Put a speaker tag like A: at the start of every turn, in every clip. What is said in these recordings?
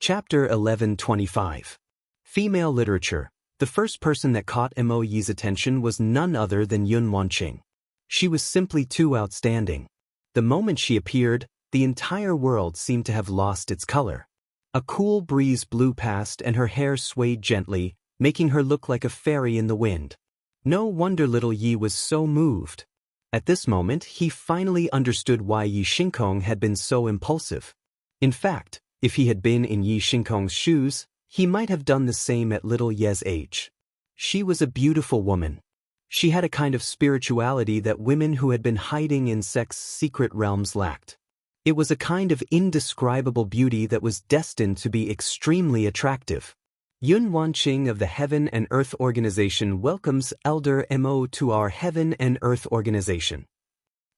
A: Chapter 1125. Female Literature. The first person that caught Mo Yi's attention was none other than Yun Wanqing. She was simply too outstanding. The moment she appeared, the entire world seemed to have lost its color. A cool breeze blew past and her hair swayed gently, making her look like a fairy in the wind. No wonder little Yi was so moved. At this moment, he finally understood why Yi Xingkong had been so impulsive. In fact, if he had been in Yi Xingkong's shoes, he might have done the same at little Ye's age. She was a beautiful woman. She had a kind of spirituality that women who had been hiding in sex's secret realms lacked. It was a kind of indescribable beauty that was destined to be extremely attractive. Yun Wanqing of the Heaven and Earth Organization welcomes Elder Mo to our Heaven and Earth Organization.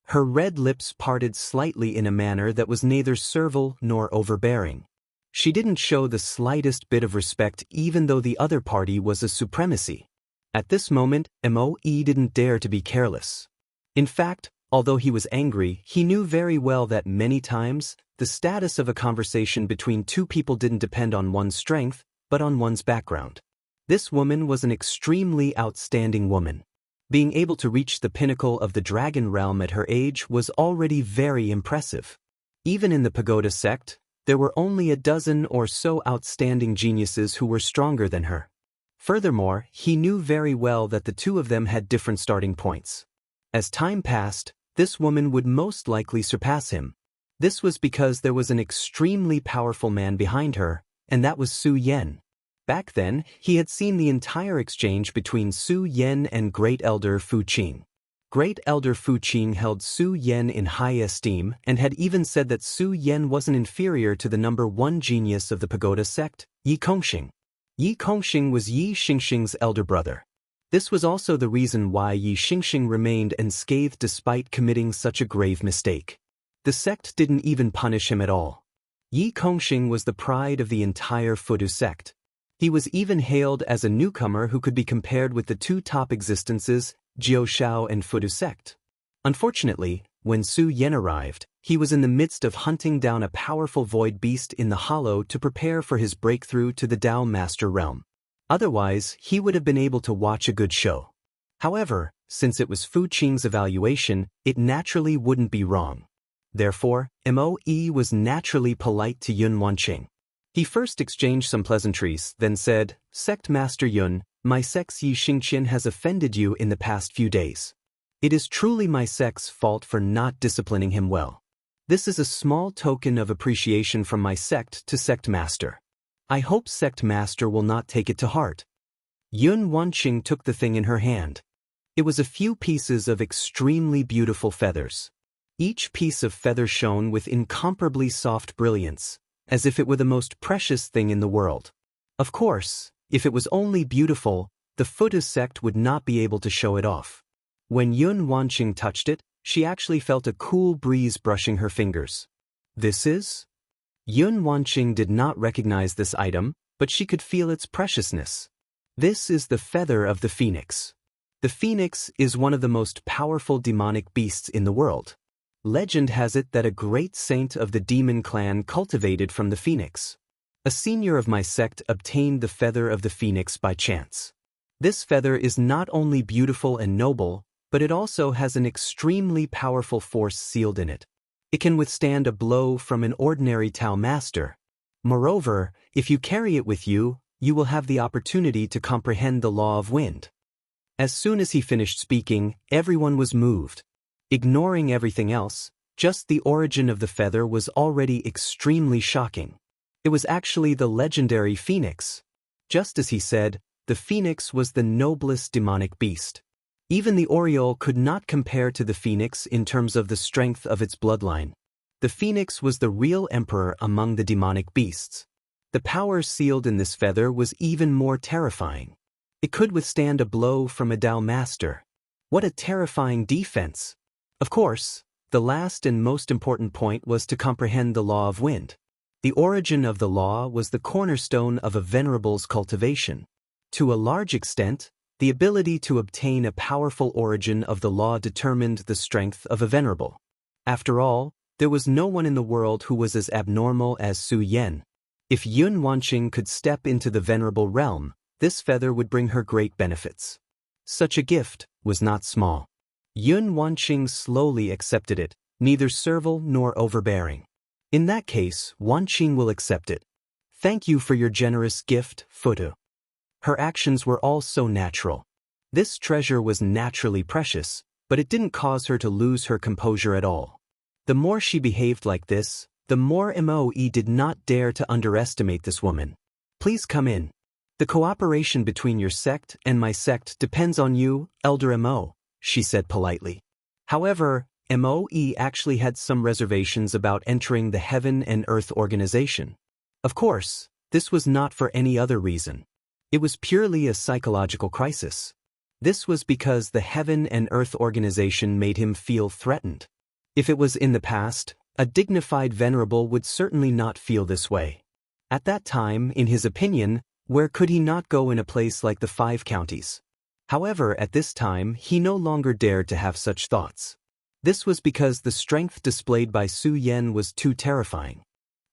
A: Her red lips parted slightly in a manner that was neither servile nor overbearing. She didn't show the slightest bit of respect even though the other party was a supremacy. At this moment, Mo Yi didn't dare to be careless. In fact, although he was angry, he knew very well that many times, the status of a conversation between two people didn't depend on one's strength, but on one's background. This woman was an extremely outstanding woman. Being able to reach the pinnacle of the dragon realm at her age was already very impressive. Even in the pagoda sect, there were only a dozen or so outstanding geniuses who were stronger than her. Furthermore, he knew very well that the two of them had different starting points. As time passed, this woman would most likely surpass him. This was because there was an extremely powerful man behind her, and that was Su Yan. Back then, he had seen the entire exchange between Su Yan and Great Elder Fu Qing. Great Elder Fu Qing held Su Yan in high esteem and had even said that Su Yan wasn't inferior to the number one genius of the pagoda sect, Yi Kongxing. Yi Kongxing was Yi Xingxing's elder brother. This was also the reason why Yi Xingxing remained unscathed despite committing such a grave mistake. The sect didn't even punish him at all. Yi Kongxing was the pride of the entire Fudu sect. He was even hailed as a newcomer who could be compared with the two top existences, Jiao Shao and Fudu sect. Unfortunately, when Su Yan arrived, he was in the midst of hunting down a powerful void beast in the hollow to prepare for his breakthrough to the Dao Master realm. Otherwise, he would have been able to watch a good show. However, since it was Fu Qing's evaluation, it naturally wouldn't be wrong. Therefore, Mo Yi was naturally polite to Yun Wanqing. He first exchanged some pleasantries, then said, "Sect Master Yun, my sect's Yi Xingqian has offended you in the past few days. It is truly my sect's fault for not disciplining him well. This is a small token of appreciation from my sect to Sect Master. I hope Sect Master will not take it to heart." Yun Wanqing took the thing in her hand. It was a few pieces of extremely beautiful feathers. Each piece of feather shone with incomparably soft brilliance, as if it were the most precious thing in the world. Of course, if it was only beautiful, the Fudu sect would not be able to show it off. When Yun Wanqing touched it, she actually felt a cool breeze brushing her fingers. This is? Yun Wanqing did not recognize this item, but she could feel its preciousness. This is the feather of the phoenix. The phoenix is one of the most powerful demonic beasts in the world. Legend has it that a great saint of the demon clan cultivated from the phoenix. A senior of my sect obtained the feather of the phoenix by chance. This feather is not only beautiful and noble, but it also has an extremely powerful force sealed in it. It can withstand a blow from an ordinary Tao master. Moreover, if you carry it with you, you will have the opportunity to comprehend the law of wind. As soon as he finished speaking, everyone was moved. Ignoring everything else, just the origin of the feather was already extremely shocking. It was actually the legendary phoenix. Just as he said, the phoenix was the noblest demonic beast. Even the oriole could not compare to the phoenix in terms of the strength of its bloodline. The phoenix was the real emperor among the demonic beasts. The power sealed in this feather was even more terrifying. It could withstand a blow from a Dao master. What a terrifying defense! Of course, the last and most important point was to comprehend the law of wind. The origin of the law was the cornerstone of a venerable's cultivation. To a large extent, the ability to obtain a powerful origin of the law determined the strength of a venerable. After all, there was no one in the world who was as abnormal as Su Yan. If Yun Wanqing could step into the venerable realm, this feather would bring her great benefits. Such a gift was not small. Yun Wanqing slowly accepted it, neither servile nor overbearing. In that case, Wanqing will accept it. Thank you for your generous gift, Futu. Her actions were all so natural. This treasure was naturally precious, but it didn't cause her to lose her composure at all. The more she behaved like this, the more Moe did not dare to underestimate this woman. Please come in. The cooperation between your sect and my sect depends on you, Elder Mo, she said politely. However, Moe actually had some reservations about entering the Heaven and Earth organization. Of course, this was not for any other reason. It was purely a psychological crisis. This was because the Heaven and Earth organization made him feel threatened. If it was in the past, a dignified venerable would certainly not feel this way. At that time, in his opinion, where could he not go in a place like the Five Counties? However, at this time, he no longer dared to have such thoughts. This was because the strength displayed by Su Yan was too terrifying.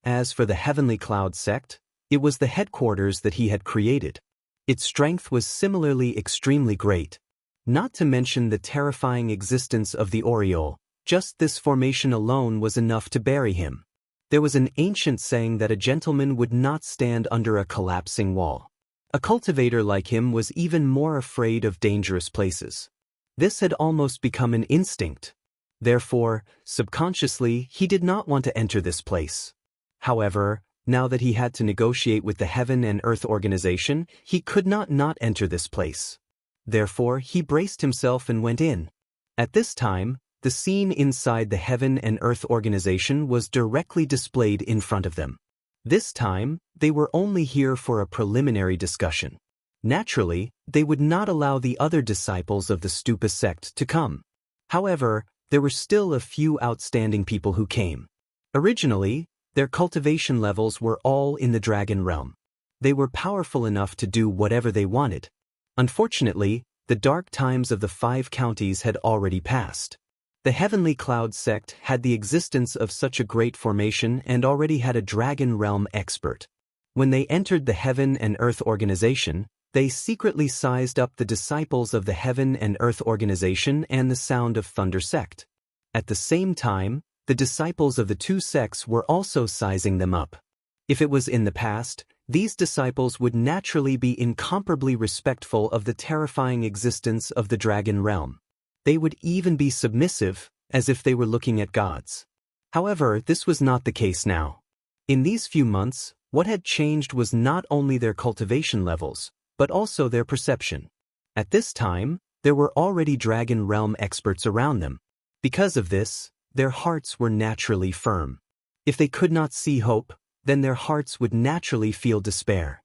A: As for the Heavenly Cloud sect, it was the headquarters that he had created. Its strength was similarly extremely great. Not to mention the terrifying existence of the Oriole, just this formation alone was enough to bury him. There was an ancient saying that a gentleman would not stand under a collapsing wall. A cultivator like him was even more afraid of dangerous places. This had almost become an instinct. Therefore, subconsciously, he did not want to enter this place. However, now that he had to negotiate with the Heaven and Earth organization, he could not enter this place. Therefore, he braced himself and went in. At this time, the scene inside the Heaven and Earth organization was directly displayed in front of them. This time, they were only here for a preliminary discussion. Naturally, they would not allow the other disciples of the Stupa sect to come. However, there were still a few outstanding people who came. Originally, their cultivation levels were all in the dragon realm. They were powerful enough to do whatever they wanted. Unfortunately, the dark times of the Five Counties had already passed. The Heavenly Cloud sect had the existence of such a great formation and already had a dragon realm expert. When they entered the Heaven and Earth organization, they secretly sized up the disciples of the Heaven and Earth organization and the Sound of Thunder sect. At the same time, the disciples of the two sects were also sizing them up. If it was in the past, these disciples would naturally be incomparably respectful of the terrifying existence of the dragon realm. They would even be submissive, as if they were looking at gods. However, this was not the case now. In these few months, what had changed was not only their cultivation levels, but also their perception. At this time, there were already dragon realm experts around them. Because of this, their hearts were naturally firm. If they could not see hope, then their hearts would naturally feel despair.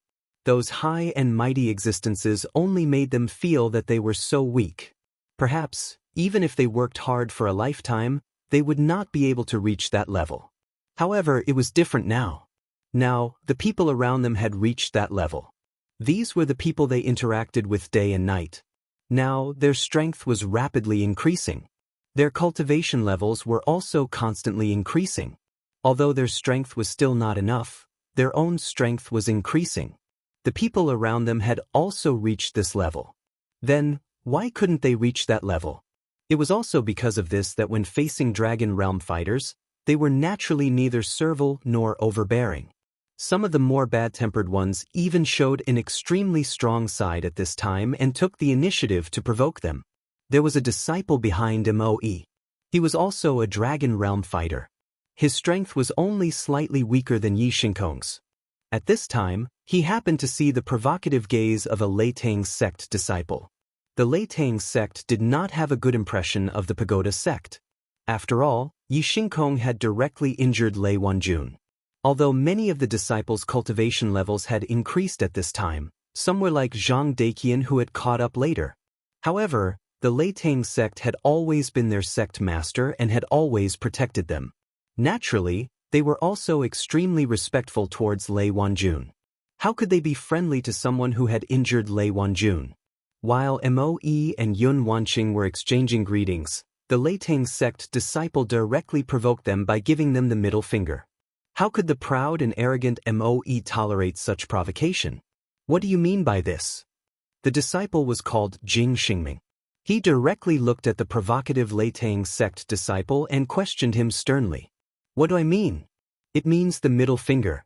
A: Those high and mighty existences only made them feel that they were so weak. Perhaps, even if they worked hard for a lifetime, they would not be able to reach that level. However, it was different now. Now, the people around them had reached that level. These were the people they interacted with day and night. Now, their strength was rapidly increasing. Their cultivation levels were also constantly increasing. Although their strength was still not enough, their own strength was increasing. The people around them had also reached this level. Then, why couldn't they reach that level? It was also because of this that when facing dragon realm fighters, they were naturally neither servile nor overbearing. Some of the more bad-tempered ones even showed an extremely strong side at this time and took the initiative to provoke them. There was a disciple behind Moe. He was also a dragon realm fighter. His strength was only slightly weaker than Yi Shinkong's. At this time, he happened to see the provocative gaze of a Leitang sect disciple. The Leitang sect did not have a good impression of the Pagoda sect. After all, Yi Shinkong had directly injured Lei Wanjun. Although many of the disciples' cultivation levels had increased at this time, some were like Zhang Daiqian who had caught up later. However, the Leitang sect had always been their sect master and had always protected them. Naturally, they were also extremely respectful towards Lei Wanjun. How could they be friendly to someone who had injured Lei Wanjun? While Moe and Yun Wanqing were exchanging greetings, the Leitang sect disciple directly provoked them by giving them the middle finger. How could the proud and arrogant Moe tolerate such provocation? What do you mean by this? The disciple was called Jing Xingming. He directly looked at the provocative Leitang sect disciple and questioned him sternly. What do I mean? It means the middle finger.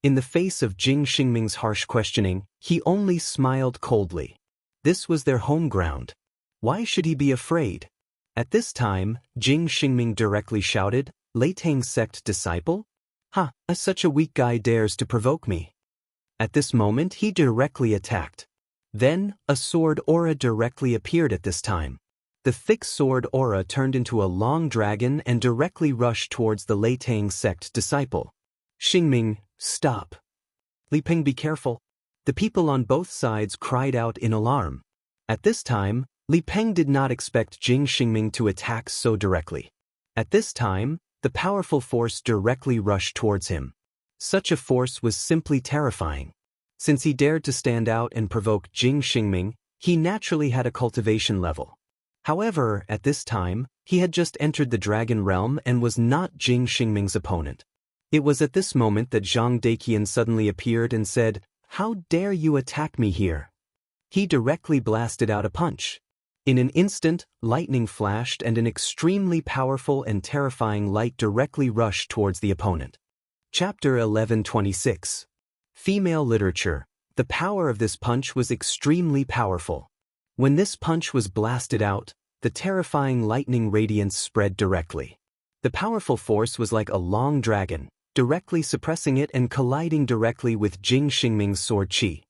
A: In the face of Jing Xingming's harsh questioning, he only smiled coldly. This was their home ground. Why should he be afraid? At this time, Jing Xingming directly shouted, Leitang sect disciple? Ha, such a weak guy dares to provoke me. At this moment he directly attacked. Then, a sword aura directly appeared at this time. The thick sword aura turned into a long dragon and directly rushed towards the Leitang sect disciple. Xingming, stop. Li Peng, be careful. The people on both sides cried out in alarm. At this time, Li Peng did not expect Jing Xingming to attack so directly. At this time, the powerful force directly rushed towards him. Such a force was simply terrifying. Since he dared to stand out and provoke Jing Xingming, he naturally had a cultivation level. However, at this time, he had just entered the dragon realm and was not Jing Xingming's opponent. It was at this moment that Zhang Daqian suddenly appeared and said, How dare you attack me here? He directly blasted out a punch. In an instant, lightning flashed and an extremely powerful and terrifying light directly rushed towards the opponent. Chapter 1126. Female Literature. The power of this punch was extremely powerful. When this punch was blasted out, the terrifying lightning radiance spread directly. The powerful force was like a long dragon, directly suppressing it and colliding directly with Jing Xingming's sword qi.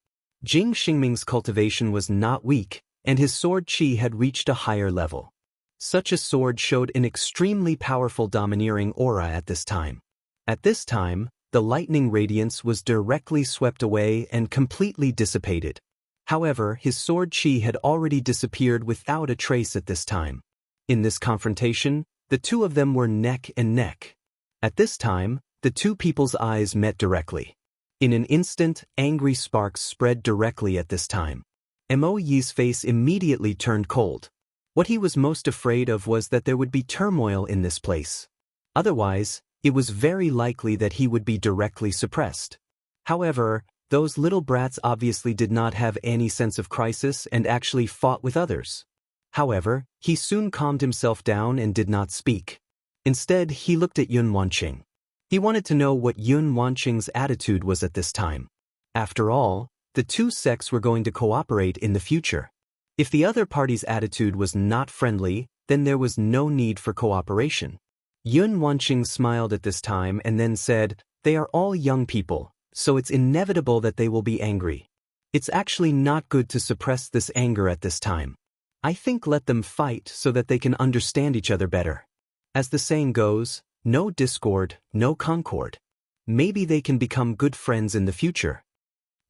A: Jing Xingming's cultivation was not weak, and his sword qi had reached a higher level. Such a sword showed an extremely powerful domineering aura at this time. At this time, the lightning radiance was directly swept away and completely dissipated. However, his sword qi had already disappeared without a trace at this time. In this confrontation, the two of them were neck and neck. At this time, the two people's eyes met directly. In an instant, angry sparks spread directly at this time. Mo Yi's face immediately turned cold. What he was most afraid of was that there would be turmoil in this place. Otherwise, it was very likely that he would be directly suppressed. However, those little brats obviously did not have any sense of crisis and actually fought with others. However, he soon calmed himself down and did not speak. Instead, he looked at Yun Wanqing. He wanted to know what Yun Wanqing's attitude was at this time. After all, the two sects were going to cooperate in the future. If the other party's attitude was not friendly, then there was no need for cooperation. Yun Wanqing smiled at this time and then said, They are all young people, so it's inevitable that they will be angry. It's actually not good to suppress this anger at this time. I think let them fight so that they can understand each other better. As the saying goes, no discord, no concord. Maybe they can become good friends in the future.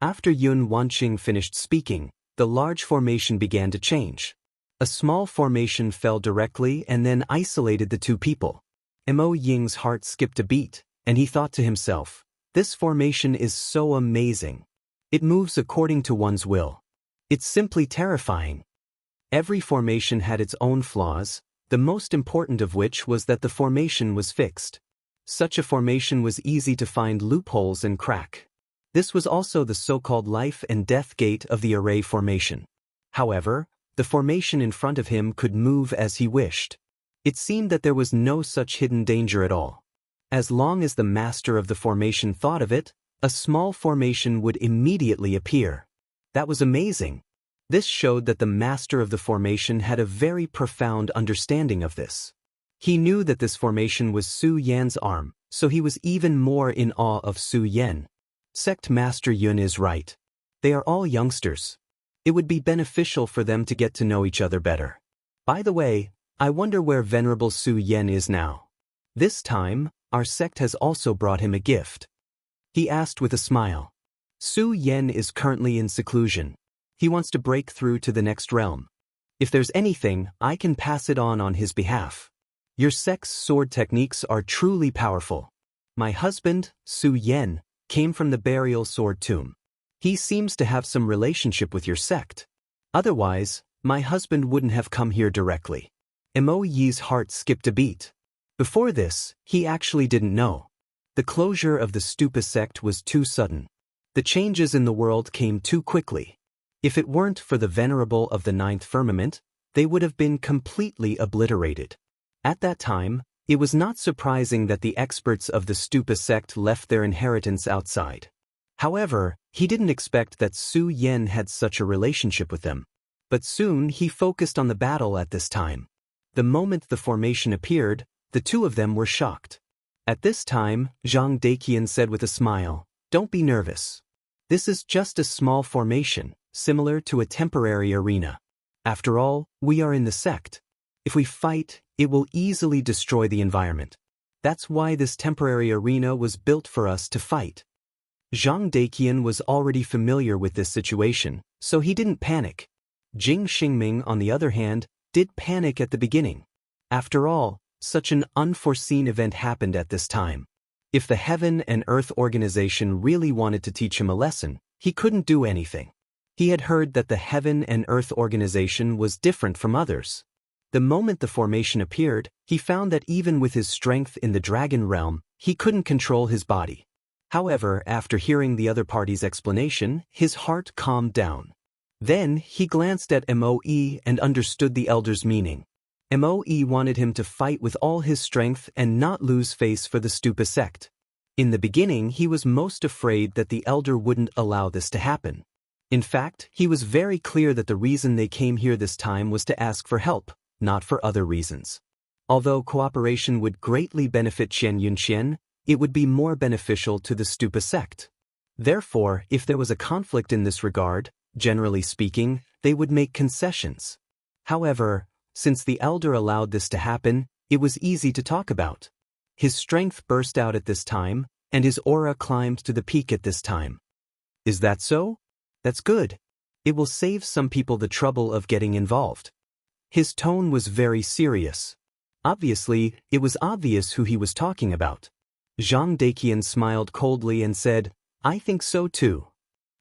A: After Yun Wanqing finished speaking, the large formation began to change. A small formation fell directly and then isolated the two people. Mo Ying's heart skipped a beat, and he thought to himself, This formation is so amazing. It moves according to one's will. It's simply terrifying. Every formation had its own flaws, the most important of which was that the formation was fixed. Such a formation was easy to find loopholes and crack. This was also the so-called life and death gate of the array formation. However, the formation in front of him could move as he wished. It seemed that there was no such hidden danger at all. As long as the master of the formation thought of it, a small formation would immediately appear. That was amazing. This showed that the master of the formation had a very profound understanding of this. He knew that this formation was Su Yan's arm, so he was even more in awe of Su Yan. Sect Master Yun is right. They are all youngsters. It would be beneficial for them to get to know each other better. By the way, I wonder where Venerable Su Yan is now. This time, our sect has also brought him a gift. He asked with a smile. Su Yan is currently in seclusion. He wants to break through to the next realm. If there's anything, I can pass it on his behalf. Your sect's sword techniques are truly powerful. My husband, Su Yan, came from the burial sword tomb. He seems to have some relationship with your sect. Otherwise, my husband wouldn't have come here directly. Mo Yi's heart skipped a beat. Before this, he actually didn't know. The closure of the Stupa sect was too sudden. The changes in the world came too quickly. If it weren't for the venerable of the ninth firmament, they would have been completely obliterated. At that time, it was not surprising that the experts of the Stupa sect left their inheritance outside. However, he didn't expect that Su Yan had such a relationship with them. But soon he focused on the battle at this time. The moment the formation appeared, the two of them were shocked. At this time, Zhang Daqian said with a smile, "Don't be nervous. This is just a small formation, similar to a temporary arena. After all, we are in the sect. If we fight, it will easily destroy the environment. That's why this temporary arena was built for us to fight." Zhang Daqian was already familiar with this situation, so he didn't panic. Jing Xingming, on the other hand, did panic at the beginning. After all, such an unforeseen event happened at this time. If the Heaven and Earth organization really wanted to teach him a lesson, he couldn't do anything. He had heard that the Heaven and Earth organization was different from others. The moment the formation appeared, he found that even with his strength in the dragon realm, he couldn't control his body. However, after hearing the other party's explanation, his heart calmed down. Then, he glanced at Moe and understood the elder's meaning. Moe wanted him to fight with all his strength and not lose face for the Stupa sect. In the beginning, he was most afraid that the elder wouldn't allow this to happen. In fact, he was very clear that the reason they came here this time was to ask for help, not for other reasons. Although cooperation would greatly benefit Qian Yunqian, it would be more beneficial to the Stupa sect. Therefore, if there was a conflict in this regard, generally speaking, they would make concessions. However, since the elder allowed this to happen, it was easy to talk about. His strength burst out at this time, and his aura climbed to the peak at this time. Is that so? That's good. It will save some people the trouble of getting involved. His tone was very serious. Obviously, it was obvious who he was talking about. Zhang Daqian smiled coldly and said, "I think so too."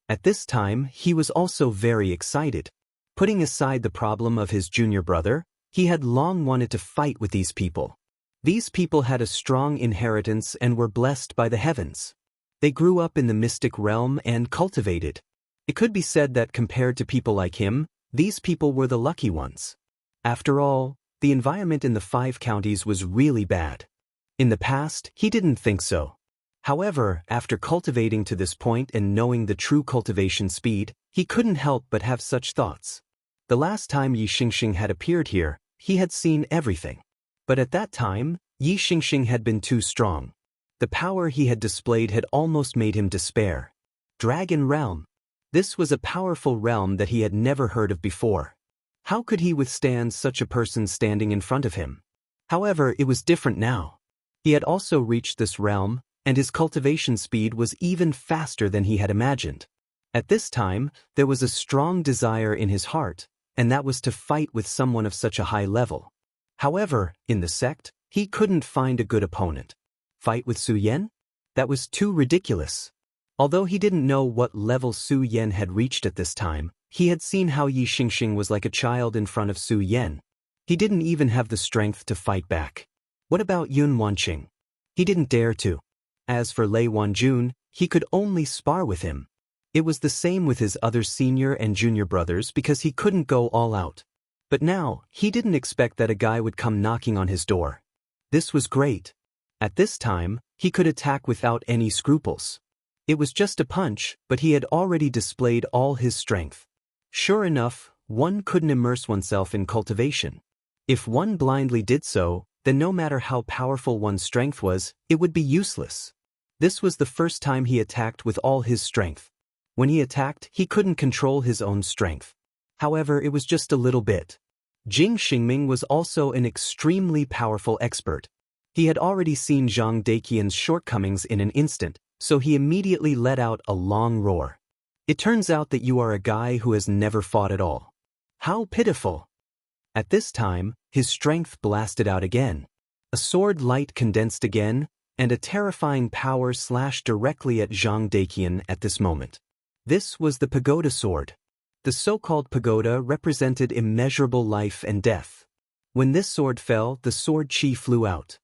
A: At this time, he was also very excited. Putting aside the problem of his junior brother, he had long wanted to fight with these people. These people had a strong inheritance and were blessed by the heavens. They grew up in the mystic realm and cultivated. It could be said that compared to people like him, these people were the lucky ones. After all, the environment in the 5 counties was really bad. In the past, he didn't think so. However, after cultivating to this point and knowing the true cultivation speed, he couldn't help but have such thoughts. The last time Yi Xingxing had appeared here, he had seen everything. But at that time, Yi Xingxing had been too strong. The power he had displayed had almost made him despair. Dragon Realm. This was a powerful realm that he had never heard of before. How could he withstand such a person standing in front of him? However, it was different now. He had also reached this realm, and his cultivation speed was even faster than he had imagined. At this time, there was a strong desire in his heart, and that was to fight with someone of such a high level. However, in the sect, he couldn't find a good opponent. Fight with Su Yan? That was too ridiculous. Although he didn't know what level Su Yan had reached at this time, he had seen how Yi Xingxing was like a child in front of Su Yan. He didn't even have the strength to fight back. What about Yun Wanqing? He didn't dare to. As for Lei Wanjun, he could only spar with him. It was the same with his other senior and junior brothers because he couldn't go all out. But now, he didn't expect that a guy would come knocking on his door. This was great. At this time, he could attack without any scruples. It was just a punch, but he had already displayed all his strength. Sure enough, one couldn't immerse oneself in cultivation. If one blindly did so, then no matter how powerful one's strength was, it would be useless. This was the first time he attacked with all his strength. When he attacked, he couldn't control his own strength. However, it was just a little bit. Jing Xingming was also an extremely powerful expert. He had already seen Zhang Daqian's shortcomings in an instant, so he immediately let out a long roar. It turns out that you are a guy who has never fought at all. How pitiful! At this time, his strength blasted out again. A sword light condensed again, and a terrifying power slashed directly at Zhang Daqian at this moment. This was the pagoda sword. The so-called pagoda represented immeasurable life and death. When this sword fell, the sword chi flew out.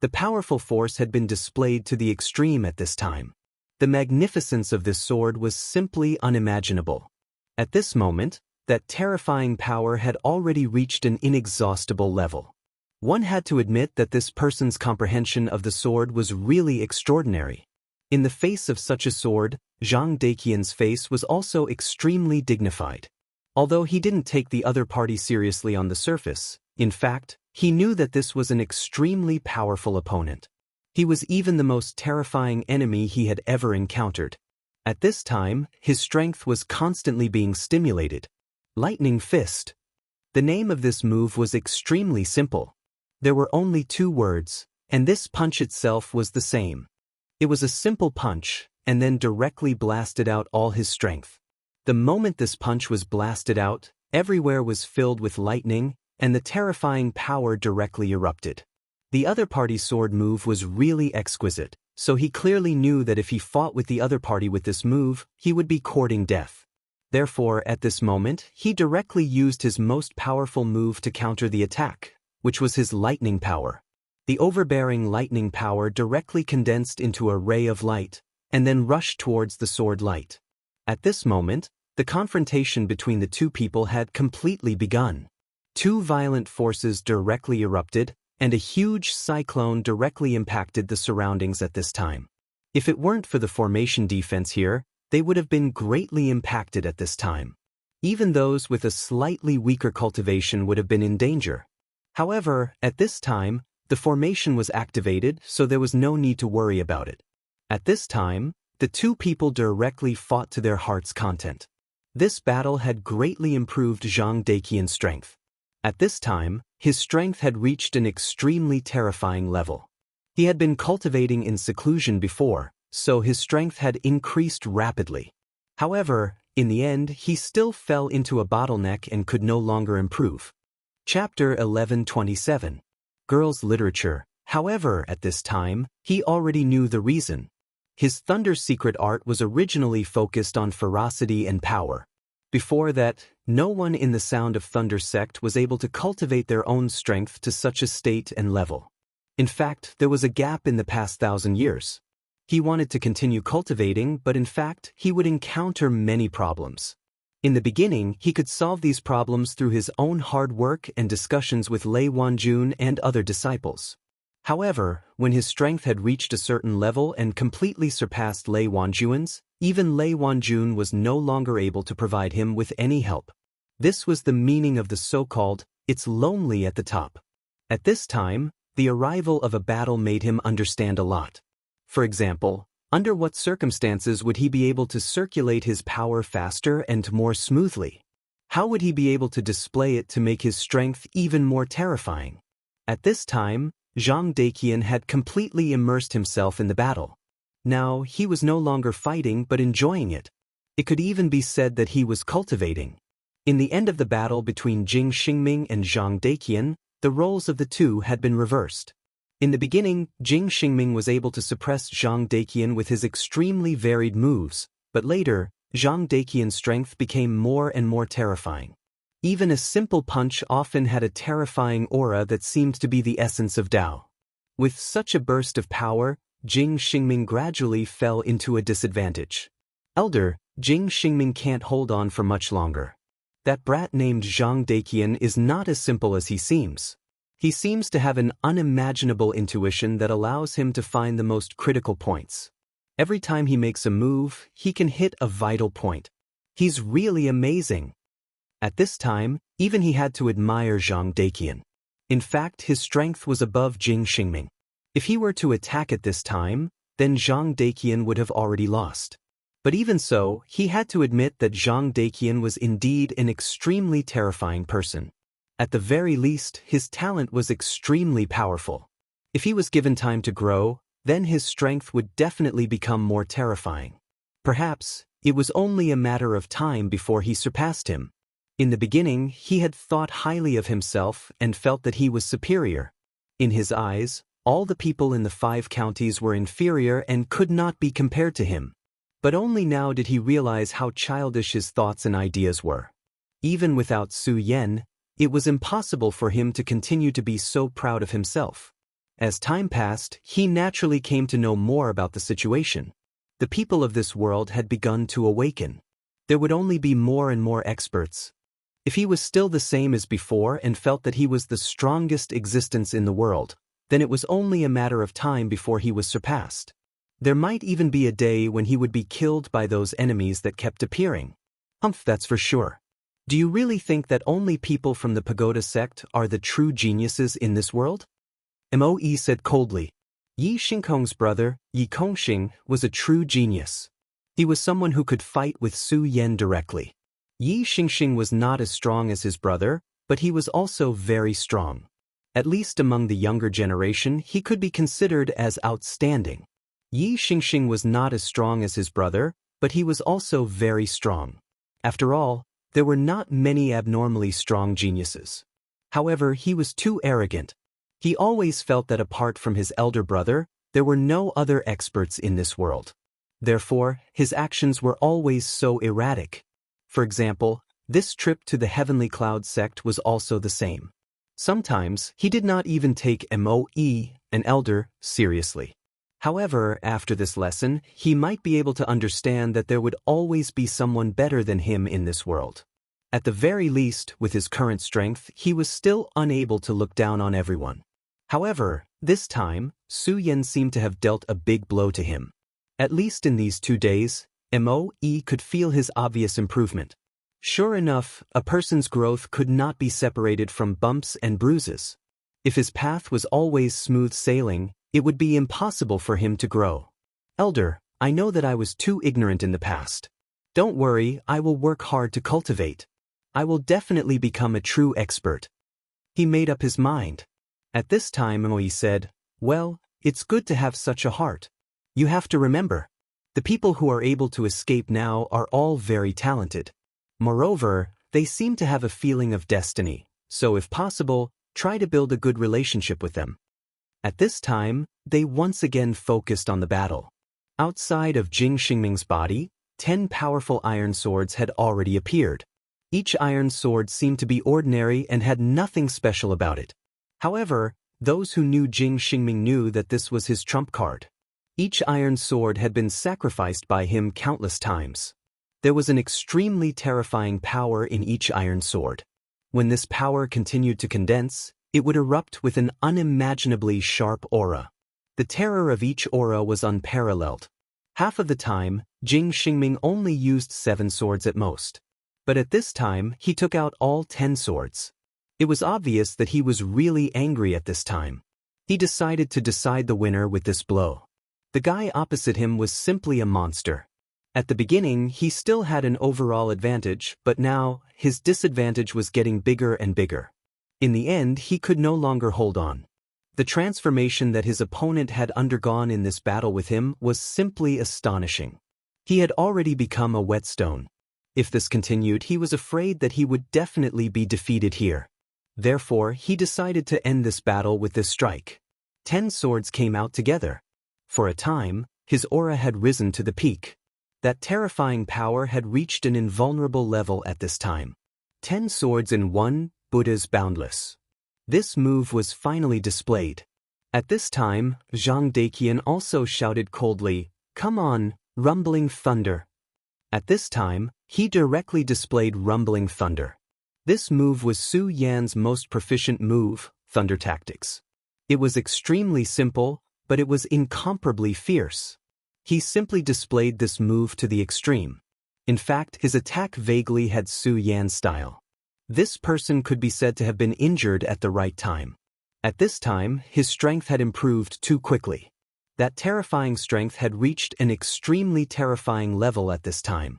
A: The powerful force had been displayed to the extreme at this time. The magnificence of this sword was simply unimaginable. At this moment, that terrifying power had already reached an inexhaustible level. One had to admit that this person's comprehension of the sword was really extraordinary. In the face of such a sword, Zhang Deqian's face was also extremely dignified. Although he didn't take the other party seriously on the surface, in fact, he knew that this was an extremely powerful opponent. He was even the most terrifying enemy he had ever encountered. At this time, his strength was constantly being stimulated. Lightning Fist. The name of this move was extremely simple. There were only 2 words, and this punch itself was the same. It was a simple punch, and then directly blasted out all his strength. The moment this punch was blasted out, everywhere was filled with lightning, and the terrifying power directly erupted. The other party's sword move was really exquisite, so he clearly knew that if he fought with the other party with this move, he would be courting death. Therefore, at this moment, he directly used his most powerful move to counter the attack, which was his lightning power. The overbearing lightning power directly condensed into a ray of light, and then rushed towards the sword light. At this moment, the confrontation between the 2 people had completely begun. 2 violent forces directly erupted, and a huge cyclone directly impacted the surroundings at this time. If it weren't for the formation defense here, they would have been greatly impacted at this time. Even those with a slightly weaker cultivation would have been in danger. However, at this time, the formation was activated, so there was no need to worry about it. At this time, the 2 people directly fought to their heart's content. This battle had greatly improved Zhang Deqian's strength. At this time, his strength had reached an extremely terrifying level. He had been cultivating in seclusion before, so his strength had increased rapidly. However, in the end, he still fell into a bottleneck and could no longer improve. Chapter 1127. Girls' Literature. However, at this time, he already knew the reason. His Thunder secret art was originally focused on ferocity and power. Before that, no one in the Sound of Thunder sect was able to cultivate their own strength to such a state and level. In fact, there was a gap in the past 1,000 years. He wanted to continue cultivating, but in fact, he would encounter many problems. In the beginning, he could solve these problems through his own hard work and discussions with Lei Wanjun and other disciples. However, when his strength had reached a certain level and completely surpassed Lei Wanjun's, even Lei Wanjun was no longer able to provide him with any help. This was the meaning of the so-called, "it's lonely at the top." At this time, the arrival of a battle made him understand a lot. For example, under what circumstances would he be able to circulate his power faster and more smoothly? How would he be able to display it to make his strength even more terrifying? At this time, Zhang Deqian had completely immersed himself in the battle. Now, he was no longer fighting but enjoying it. It could even be said that he was cultivating. In the end of the battle between Jing Xingming and Zhang Deqian, the roles of the 2 had been reversed. In the beginning, Jing Xingming was able to suppress Zhang Deqian with his extremely varied moves, but later, Zhang Deqian's strength became more and more terrifying. Even a simple punch often had a terrifying aura that seemed to be the essence of Dao. With such a burst of power, Jing Xingming gradually fell into a disadvantage. Elder, Jing Xingming can't hold on for much longer. That brat named Zhang Deqian is not as simple as he seems. He seems to have an unimaginable intuition that allows him to find the most critical points. Every time he makes a move, he can hit a vital point. He's really amazing. At this time, even he had to admire Zhang Deqian. In fact, his strength was above Jing Xingming. If he were to attack at this time, then Zhang Deqian would have already lost. But even so, he had to admit that Zhang Deqian was indeed an extremely terrifying person. At the very least, his talent was extremely powerful. If he was given time to grow, then his strength would definitely become more terrifying. Perhaps, it was only a matter of time before he surpassed him. In the beginning, he had thought highly of himself and felt that he was superior. In his eyes, all the people in the 5 counties were inferior and could not be compared to him. But only now did he realize how childish his thoughts and ideas were. Even without Su Yan, it was impossible for him to continue to be so proud of himself. As time passed, he naturally came to know more about the situation. The people of this world had begun to awaken. There would only be more and more experts. If he was still the same as before and felt that he was the strongest existence in the world, then it was only a matter of time before he was surpassed. There might even be a day when he would be killed by those enemies that kept appearing. That's for sure. Do you really think that only people from the pagoda sect are the true geniuses in this world? Moe said coldly. Yi Xingkong's brother, Yi Kongxing, was a true genius. He was someone who could fight with Su Yan directly. Yi Xingxing was not as strong as his brother, but he was also very strong. At least among the younger generation, he could be considered as outstanding. Yi Xingxing was not as strong as his brother, but he was also very strong. After all, there were not many abnormally strong geniuses. However, he was too arrogant. He always felt that apart from his elder brother, there were no other experts in this world. Therefore, his actions were always so erratic. For example, this trip to the Heavenly Cloud sect was also the same. Sometimes, he did not even take Moe, an elder, seriously. However, after this lesson, he might be able to understand that there would always be someone better than him in this world. At the very least, with his current strength, he was still unable to look down on everyone. However, this time, Su Yan seemed to have dealt a big blow to him. At least in these 2 days, Moe could feel his obvious improvement. Sure enough, a person's growth could not be separated from bumps and bruises. If his path was always smooth sailing, it would be impossible for him to grow. Elder, I know that I was too ignorant in the past. Don't worry, I will work hard to cultivate. I will definitely become a true expert. He made up his mind. At this time, Moe said, well, it's good to have such a heart. You have to remember, the people who are able to escape now are all very talented. Moreover, they seem to have a feeling of destiny, so if possible, try to build a good relationship with them. At this time, they once again focused on the battle. Outside of Jing Xingming's body, 10 powerful iron swords had already appeared. Each iron sword seemed to be ordinary and had nothing special about it. However, those who knew Jing Xingming knew that this was his trump card. Each iron sword had been sacrificed by him countless times. There was an extremely terrifying power in each iron sword. When this power continued to condense, it would erupt with an unimaginably sharp aura. The terror of each aura was unparalleled. Half of the time, Jing Xingming only used 7 swords at most. But at this time, he took out all 10 swords. It was obvious that he was really angry at this time. He decided to decide the winner with this blow. The guy opposite him was simply a monster. At the beginning, he still had an overall advantage, but now, his disadvantage was getting bigger and bigger. In the end, he could no longer hold on. The transformation that his opponent had undergone in this battle with him was simply astonishing. He had already become a whetstone. If this continued, he was afraid that he would definitely be defeated here. Therefore, he decided to end this battle with this strike. 10 swords came out together. For a time, his aura had risen to the peak. That terrifying power had reached an invulnerable level at this time. 10 swords in one, Buddha's boundless. This move was finally displayed. At this time, Zhang Daqian also shouted coldly, "Come on, rumbling thunder." At this time, he directly displayed rumbling thunder. This move was Su Yan's most proficient move, thunder tactics. It was extremely simple, but it was incomparably fierce. He simply displayed this move to the extreme. In fact, his attack vaguely had Su Yan's style. This person could be said to have been injured at the right time. At this time, his strength had improved too quickly. That terrifying strength had reached an extremely terrifying level at this time.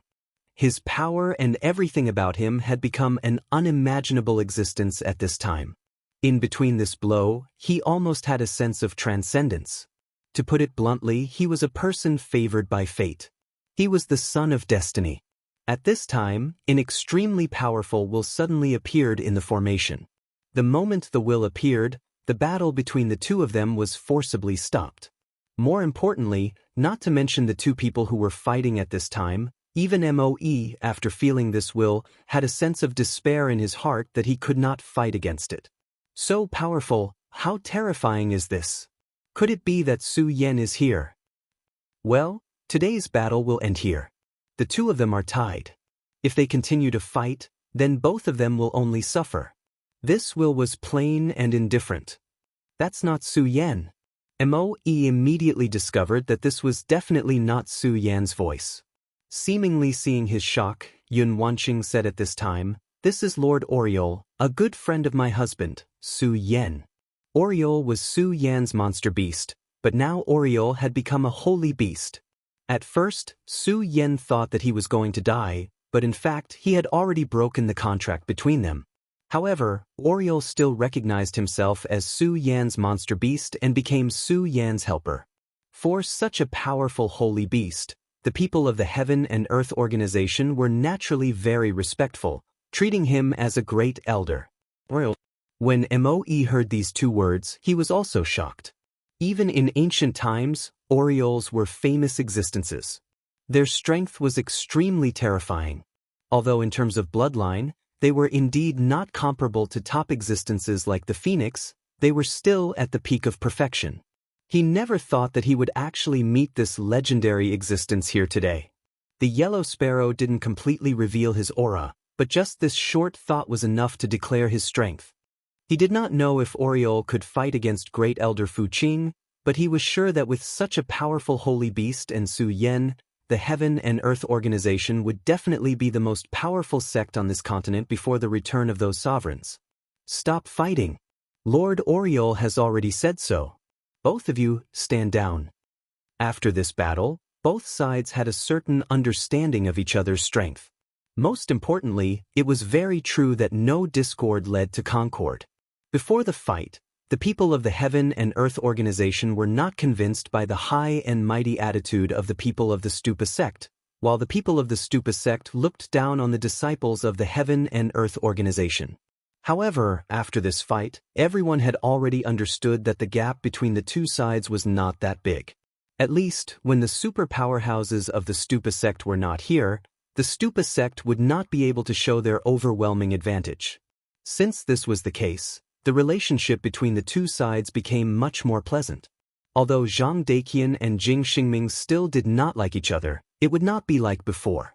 A: His power and everything about him had become an unimaginable existence at this time. In between this blow, he almost had a sense of transcendence. To put it bluntly, he was a person favored by fate. He was the son of destiny. At this time, an extremely powerful will suddenly appeared in the formation. The moment the will appeared, the battle between the two of them was forcibly stopped. More importantly, not to mention the two people who were fighting at this time, even Moe, after feeling this will, had a sense of despair in his heart that he could not fight against it. So powerful, how terrifying is this? Could it be that Su Yan is here? Well, today's battle will end here. The two of them are tied. If they continue to fight, then both of them will only suffer. This will was plain and indifferent. That's not Su Yan. Mo immediately discovered that this was definitely not Su Yan's voice. Seemingly seeing his shock, Yun Wanqing said at this time, "This is Lord Oriole, a good friend of my husband, Su Yan." Oriole was Su Yan's monster beast, but now Oriole had become a holy beast. At first, Su Yan thought that he was going to die, but in fact he had already broken the contract between them. However, Oriole still recognized himself as Su Yan's monster beast and became Su Yan's helper. For such a powerful holy beast, the people of the Heaven and Earth organization were naturally very respectful, treating him as a great elder. When Moe heard these two words, he was also shocked. Even in ancient times, Orioles were famous existences. Their strength was extremely terrifying. Although in terms of bloodline, they were indeed not comparable to top existences like the Phoenix, they were still at the peak of perfection. He never thought that he would actually meet this legendary existence here today. The yellow sparrow didn't completely reveal his aura, but just this short thought was enough to declare his strength. He did not know if Oriole could fight against Great Elder Fu Qing, but he was sure that with such a powerful holy beast and Su Yan, the Heaven and Earth organization would definitely be the most powerful sect on this continent before the return of those sovereigns. Stop fighting. Lord Oriole has already said so. Both of you, stand down. After this battle, both sides had a certain understanding of each other's strength. Most importantly, it was very true that no discord led to concord. Before the fight, the people of the Heaven and Earth organization were not convinced by the high and mighty attitude of the people of the Stupa sect, while the people of the Stupa sect looked down on the disciples of the Heaven and Earth organization. However, after this fight, everyone had already understood that the gap between the two sides was not that big. At least, when the super powerhouses of the Stupa sect were not here, the Stupa sect would not be able to show their overwhelming advantage. Since this was the case, the relationship between the two sides became much more pleasant. Although Zhang Daqian and Jing Xingming still did not like each other, it would not be like before.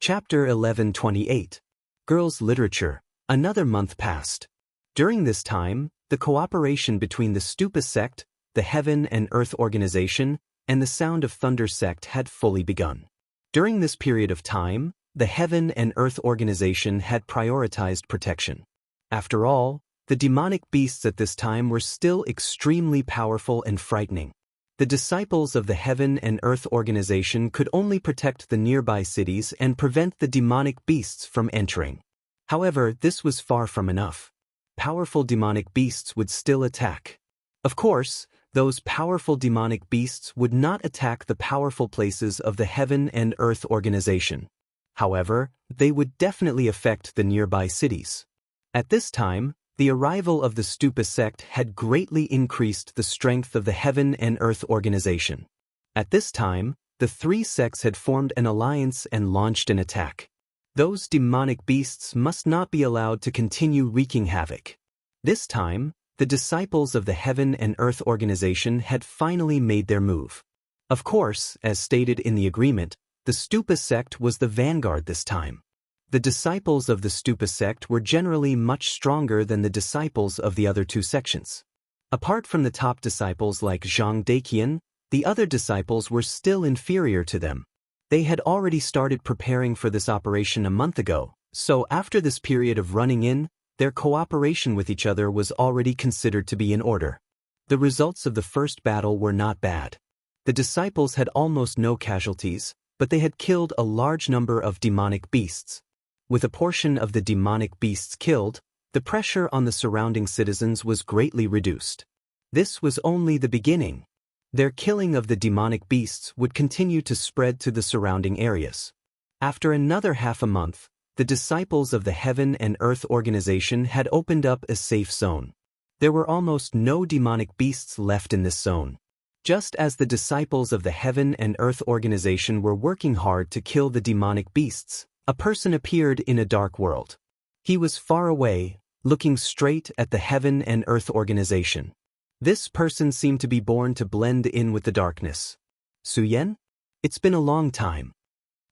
A: Chapter 1128. Girls' Literature. Another month passed. During this time, the cooperation between the Stupa sect, the Heaven and Earth organization, and the Sound of Thunder sect had fully begun. During this period of time, the Heaven and Earth organization had prioritized protection. After all, the demonic beasts at this time were still extremely powerful and frightening. The disciples of the Heaven and Earth organization could only protect the nearby cities and prevent the demonic beasts from entering. However, this was far from enough. Powerful demonic beasts would still attack. Of course, those powerful demonic beasts would not attack the powerful places of the Heaven and Earth organization. However, they would definitely affect the nearby cities. At this time, the arrival of the Stupa sect had greatly increased the strength of the Heaven and Earth organization. At this time, the three sects had formed an alliance and launched an attack. Those demonic beasts must not be allowed to continue wreaking havoc. This time, the disciples of the Heaven and Earth organization had finally made their move. Of course, as stated in the agreement, the Stupa sect was the vanguard this time. The disciples of the Stupa sect were generally much stronger than the disciples of the other two sections. Apart from the top disciples like Zhang Daqian, the other disciples were still inferior to them. They had already started preparing for this operation a month ago, so after this period of running in, their cooperation with each other was already considered to be in order. The results of the first battle were not bad. The disciples had almost no casualties, but they had killed a large number of demonic beasts. With a portion of the demonic beasts killed, the pressure on the surrounding citizens was greatly reduced. This was only the beginning. Their killing of the demonic beasts would continue to spread to the surrounding areas. After another half a month, the disciples of the Heaven and Earth organization had opened up a safe zone. There were almost no demonic beasts left in this zone. Just as the disciples of the Heaven and Earth organization were working hard to kill the demonic beasts, a person appeared in a dark world. He was far away, looking straight at the Heaven and Earth organization. This person seemed to be born to blend in with the darkness. Su Yan? It's been a long time.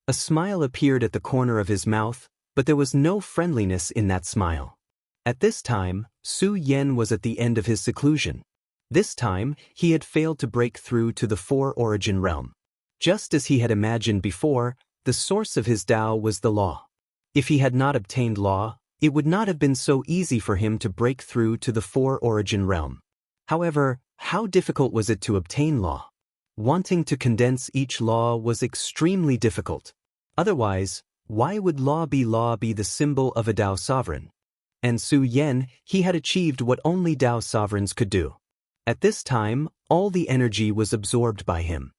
A: A smile appeared at the corner of his mouth, but there was no friendliness in that smile. At this time, Su Yan was at the end of his seclusion. This time, he had failed to break through to the four-origin realm. Just as he had imagined before, the source of his Tao was the law. If he had not obtained law, it would not have been so easy for him to break through to the four-origin realm. However, how difficult was it to obtain law? Wanting to condense each law was extremely difficult. Otherwise, why would law be the symbol of a Tao sovereign? And Su Yan, he had achieved what only Tao sovereigns could do. At this time, all the energy was absorbed by him.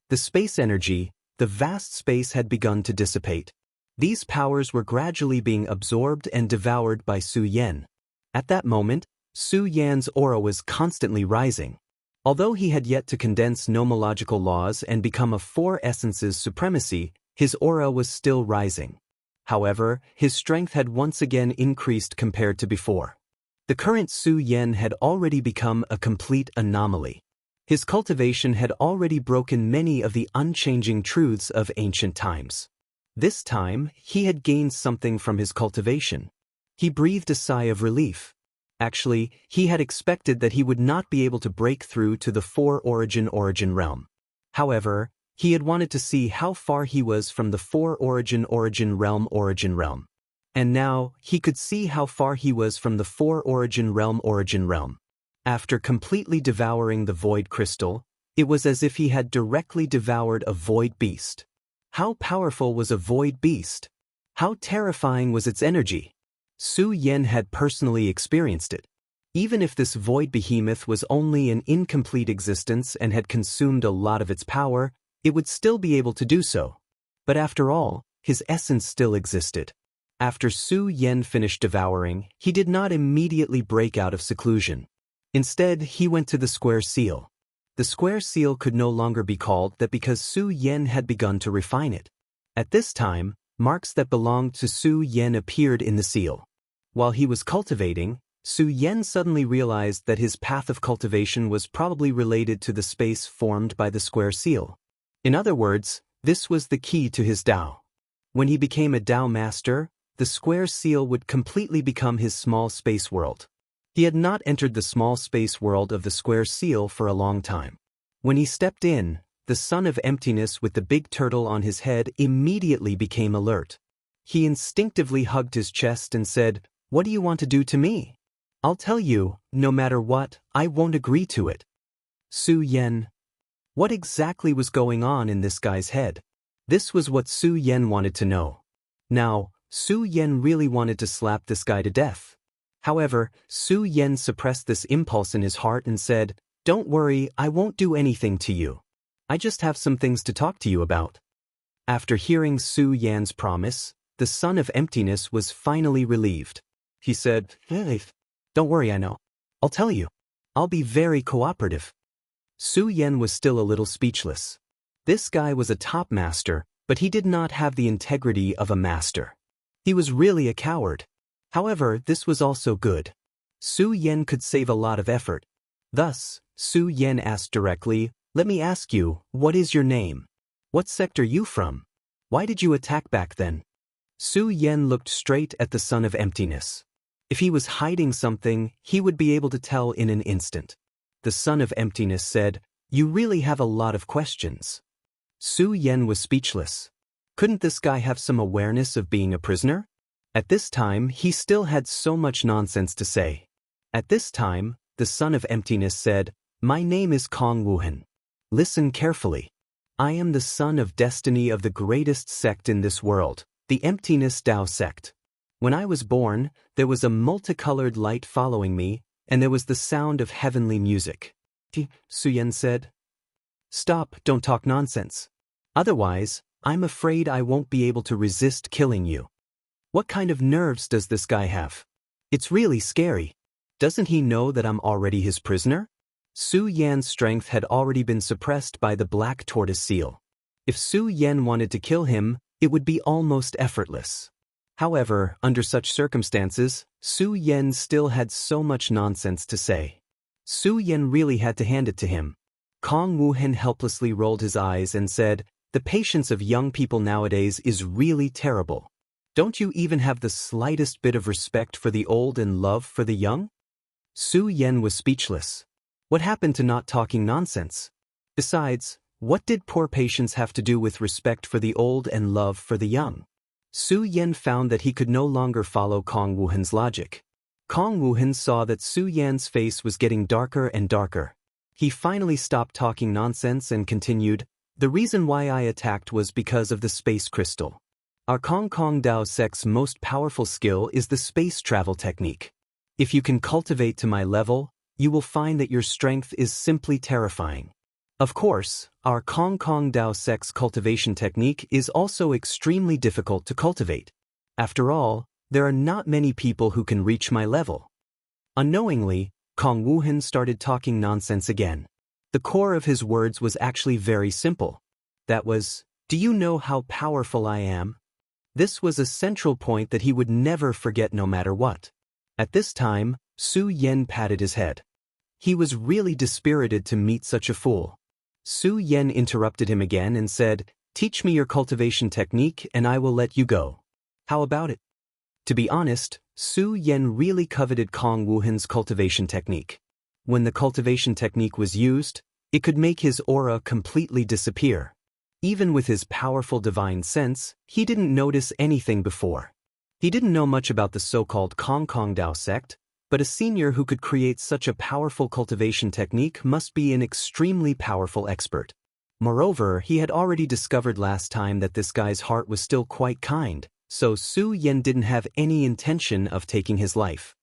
A: The space energy, the vast space had begun to dissipate. These powers were gradually being absorbed and devoured by Su Yan. At that moment, Su Yan's aura was constantly rising. Although he had yet to condense nomological laws and become a four essences supremacy, his aura was still rising. However, his strength had once again increased compared to before. The current Su Yan had already become a complete anomaly. His cultivation had already broken many of the unchanging truths of ancient times. This time, he had gained something from his cultivation. He breathed a sigh of relief. Actually, he had expected that he would not be able to break through to the four-origin realm. However, he had wanted to see how far he was from the four-origin realm. And now, he could see how far he was from the four-origin realm. After completely devouring the void crystal, it was as if he had directly devoured a void beast. How powerful was a void beast? How terrifying was its energy? Su Yan had personally experienced it. Even if this void behemoth was only an incomplete existence and had consumed a lot of its power, it would still be able to do so. But after all, his essence still existed. After Su Yan finished devouring, he did not immediately break out of seclusion. Instead, he went to the square seal. The square seal could no longer be called that because Su Yan had begun to refine it. At this time, marks that belonged to Su Yan appeared in the seal. While he was cultivating, Su Yan suddenly realized that his path of cultivation was probably related to the space formed by the square seal. In other words, this was the key to his Tao. When he became a Tao master, the square seal would completely become his small space world. He had not entered the small space world of the square seal for a long time. When he stepped in, the son of emptiness with the big turtle on his head immediately became alert. He instinctively hugged his chest and said, "What do you want to do to me? I'll tell you, no matter what, I won't agree to it." Su Yan. What exactly was going on in this guy's head? This was what Su Yan wanted to know. Now, Su Yan really wanted to slap this guy to death. However, Su Yan suppressed this impulse in his heart and said, "Don't worry, I won't do anything to you. I just have some things to talk to you about." After hearing Su Yan's promise, the son of emptiness was finally relieved. He said, "Hey, don't worry, I know. I'll tell you. I'll be very cooperative." Su Yan was still a little speechless. This guy was a top master, but he did not have the integrity of a master. He was really a coward. However, this was also good. Su Yan could save a lot of effort. Thus, Su Yan asked directly, "Let me ask you, what is your name? What sect are you from? Why did you attack back then?" Su Yan looked straight at the son of emptiness. If he was hiding something, he would be able to tell in an instant. The son of emptiness said, "You really have a lot of questions." Su Yan was speechless. Couldn't this guy have some awareness of being a prisoner? At this time, he still had so much nonsense to say. At this time, the son of emptiness said, "My name is Kong Wuhan. Listen carefully. I am the son of destiny of the greatest sect in this world, the emptiness Tao sect. When I was born, there was a multicolored light following me, and there was the sound of heavenly music." Su Yan said. "Stop, don't talk nonsense. Otherwise, I'm afraid I won't be able to resist killing you." What kind of nerves does this guy have? It's really scary. Doesn't he know that I'm already his prisoner? Su Yan's strength had already been suppressed by the black tortoise seal. If Su Yan wanted to kill him, it would be almost effortless. However, under such circumstances, Su Yan still had so much nonsense to say. Su Yan really had to hand it to him. Kong Wuhan helplessly rolled his eyes and said, "The patience of young people nowadays is really terrible. Don't you even have the slightest bit of respect for the old and love for the young?" Su Yan was speechless. What happened to not talking nonsense? Besides, what did poor patience have to do with respect for the old and love for the young? Su Yan found that he could no longer follow Kong Wuhan's logic. Kong Wuhan saw that Su Yan's face was getting darker and darker. He finally stopped talking nonsense and continued, "The reason why I attacked was because of the space crystal. Our Kong Kong Dao sect's most powerful skill is the space travel technique. If you can cultivate to my level, you will find that your strength is simply terrifying. Of course, our Kong Kong Dao sect's cultivation technique is also extremely difficult to cultivate. After all, there are not many people who can reach my level." Unknowingly, Kong Wuhan started talking nonsense again. The core of his words was actually very simple. That was, "Do you know how powerful I am?" This was a central point that he would never forget no matter what. At this time, Su Yan patted his head. He was really dispirited to meet such a fool. Su Yan interrupted him again and said, "Teach me your cultivation technique and I will let you go. How about it?" To be honest, Su Yan really coveted Kong Wuhan's cultivation technique. When the cultivation technique was used, it could make his aura completely disappear. Even with his powerful divine sense, he didn't notice anything before. He didn't know much about the so-called Kong Kong Dao sect, but a senior who could create such a powerful cultivation technique must be an extremely powerful expert. Moreover, he had already discovered last time that this guy's heart was still quite kind, so Su Yan didn't have any intention of taking his life.